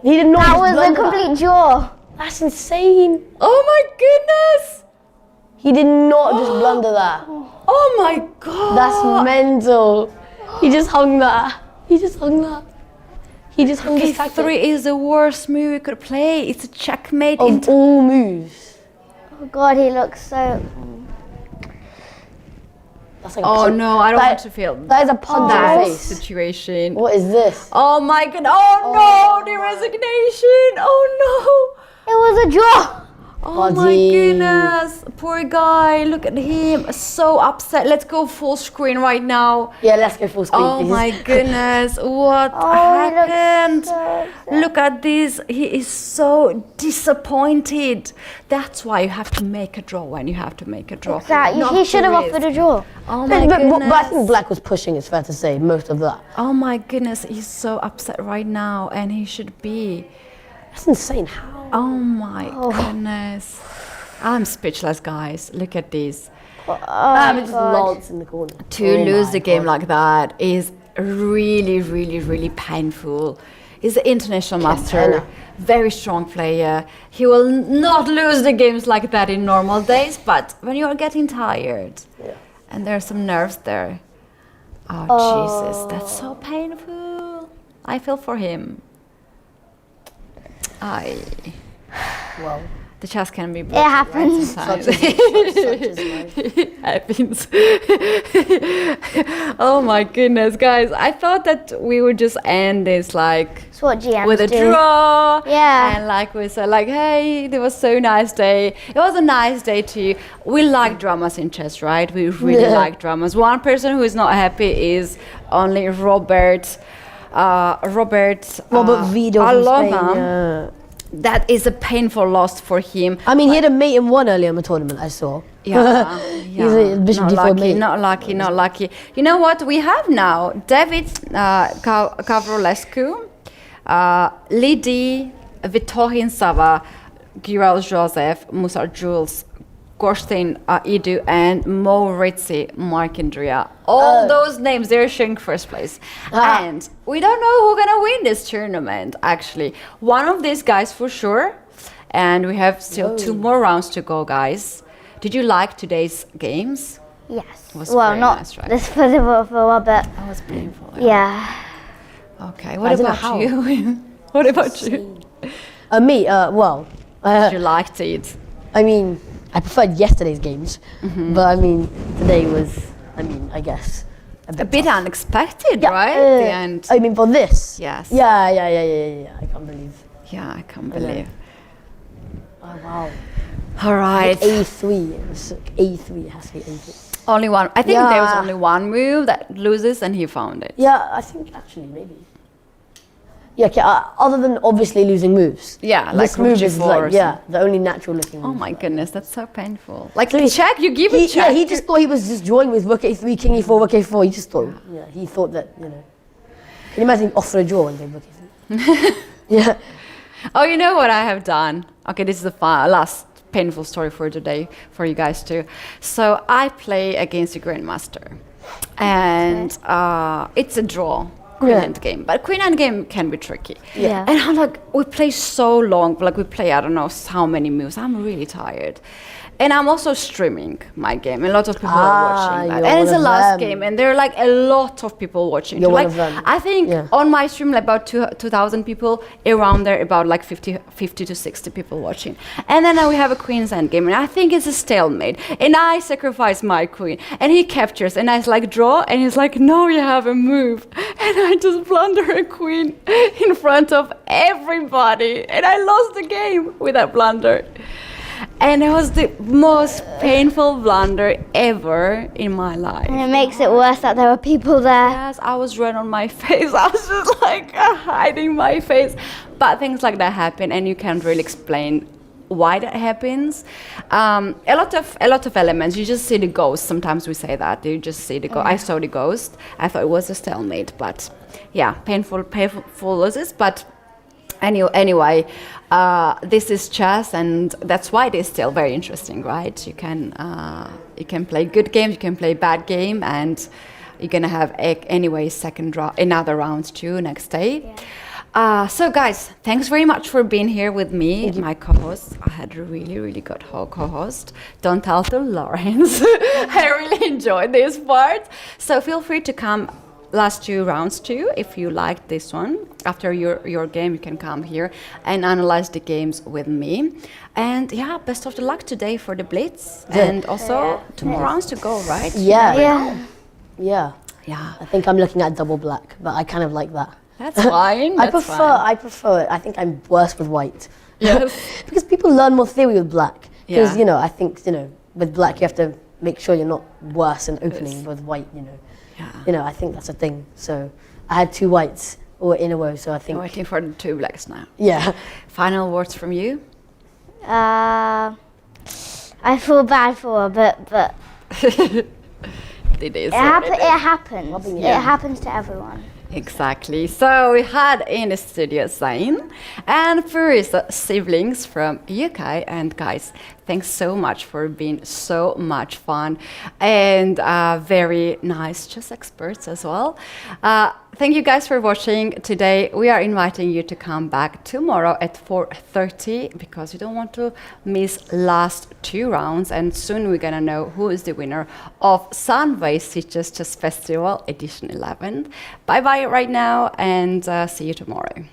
He did not That just was a blunder that. complete draw. That's insane. Oh my goodness! He did not just blunder that. Oh my god! That's mental. He just hung that. He just hung that. He just hung this tactic. K3 is the worst move you could play. It's a checkmate. Of all moves. Oh god, he looks so. That's like a Oh punch. no, I don't That- want to feel That is a punch in that the face. situation. What is this? Oh my god! Oh no, the resignation! Oh It was a draw. no! Oh my Buddy. goodness! Poor guy. Look at him, so upset. Let's go full screen right now. Yeah, let's go full screen, Oh please. my goodness! What Oh, he looks happened? so upset. Look at this. He is so disappointed. That's why you have to make a draw when you have to make a draw. Exactly. Not He should have to risk. offered a draw. Oh my But goodness! I think Black was pushing, it's fair to say, most of that. Oh my goodness! He's so upset right now, and he should be. That's insane. How? Oh my goodness! I'm speechless, guys. Look at this. I'm just lance in the corner. To Oh lose my the game God. like that is really, really, really painful. He's an international master, very strong player. He will not lose the games like that in normal days, but when you are getting tired and there are some nerves there, oh Jesus, that's so painful. I feel for him. Aye. Well, The chess can be It broken, right, happens. sometimes. such is life. Happens. Oh my goodness, guys! I thought that we would just end this like That's what GMs with a do. draw. Yeah. And like we said, like, hey, it was so nice day. It was a nice day too. We like dramas in chess, right? We really Yeah. like dramas. One person who is not happy is only Robert. Robert Vido from Spain. Aloma. Yeah. That is a painful loss for him. I mean, he had a mate in one earlier in the tournament, I saw. Yeah, He's a Bishop not D4 lucky, mate. not lucky, not lucky. You know what we have now? David Gavrolescu, Lydie, Vitorin Sava, Giral Joseph, Musar Jules, Gorstein Idu, and Maurizio Markandria. All those names, they're showing first place. And we don't know who's gonna win this tournament, actually. One of these guys for sure. And we have still 2 more rounds to go, guys. Did you like today's games? Yes. Was Well, very not nice, right? this for Robert. That was painful. Yeah. Okay, I what don't know about how. you? What about you? Me, well, You liked it. I mean, I preferred yesterday's games, but I mean, today was, I mean, I guess, A bit tough. unexpected, Yeah, right? At the end. I mean, for this. Yes. Yeah. I can't believe. Yeah, I can't believe. Oh wow. All right. A3. It was like A3. It has to be A3. Only one. I think there was Yeah. only one move that loses, and he found it. Yeah, I think actually maybe. Yeah, okay, other than obviously losing moves. Yeah, like this rook move is G4 or like, yeah, the only natural looking Oh move. my goodness, that's so painful. Like So he- check, you give He, a check. yeah, he just thought he was just drawing with rook A3, king E4, rook A4. He just thought, yeah, he thought that, you know. Can you imagine off for a draw and then rook A3? Yeah. Oh, you know what I have done? Okay, this is the last painful story for today for you guys too. So I play against the Grandmaster, and it's a draw. Queen Yeah. endgame, but queen endgame can be tricky. Yeah. And I'm like, we play so long, like we play I don't know how many moves. I'm really tired. And I'm also streaming my game. A lot of people are watching that. you're And it's one the of last them. game, and there are like a lot of people watching. You're too. one Like of them. I think Yeah. on my stream, like about 2,000 people, around there, about like 50 to 60 people watching. And then we have a queen's endgame, and I think it's a stalemate. And I sacrifice my queen, and he captures, and I like draw, and he's like, no, you have a move. And I just blunder a queen in front of everybody, and I lost the game with that blunder. And it was the most painful blunder ever in my life. And it makes it worse that there were people there. Yes, I was red on my face. I was just like hiding my face. But things like that happen, and you can't really explain why that happens. A lot of elements. You just see the ghost. Sometimes we say that. You just see the ghost. I saw the ghost. I thought it was a stalemate, but yeah, painful losses. But anyway, this is chess, and that's why it is still very interesting, right? You can play good games, you can play bad game, and you're gonna have anyway another round too next day. So guys, thanks very much for being here with me, my co-host. I had a really good co-host. Don't tell to Lawrence. I really enjoyed this part. So feel free to come last 2 rounds too. If you liked this one, after your game, you can come here and analyze the games with me. And yeah, best of the luck today for the Blitz. And also 2 more rounds to go, right? Yeah. Yeah. Yeah. I think I'm looking at double black, but I kind of like that. That's fine. I that's prefer it. I think I'm worse with white. Yes. Because people learn more theory with black. Because, Yeah. I think, with black you have to make sure you're not worse in opening with white, Yeah. I think that's a thing. So I had 2 whites all in a row, so I think, I'm waiting for the 2 blacks now. yeah. Final words from you? I feel bad for her, but It is. it happens. Yeah. It happens to everyone. Exactly. So we had in the studio Zain and Farisa siblings from UK. And guys, thanks so much for being so much fun and very nice chess experts as well. Thank you guys for watching today. We are inviting you to come back tomorrow at 4:30 because you don't want to miss last 2 rounds. And soon we're gonna know who is the winner of Sunway Sitges Chess Festival Edition 11. Bye bye right now, and see you tomorrow.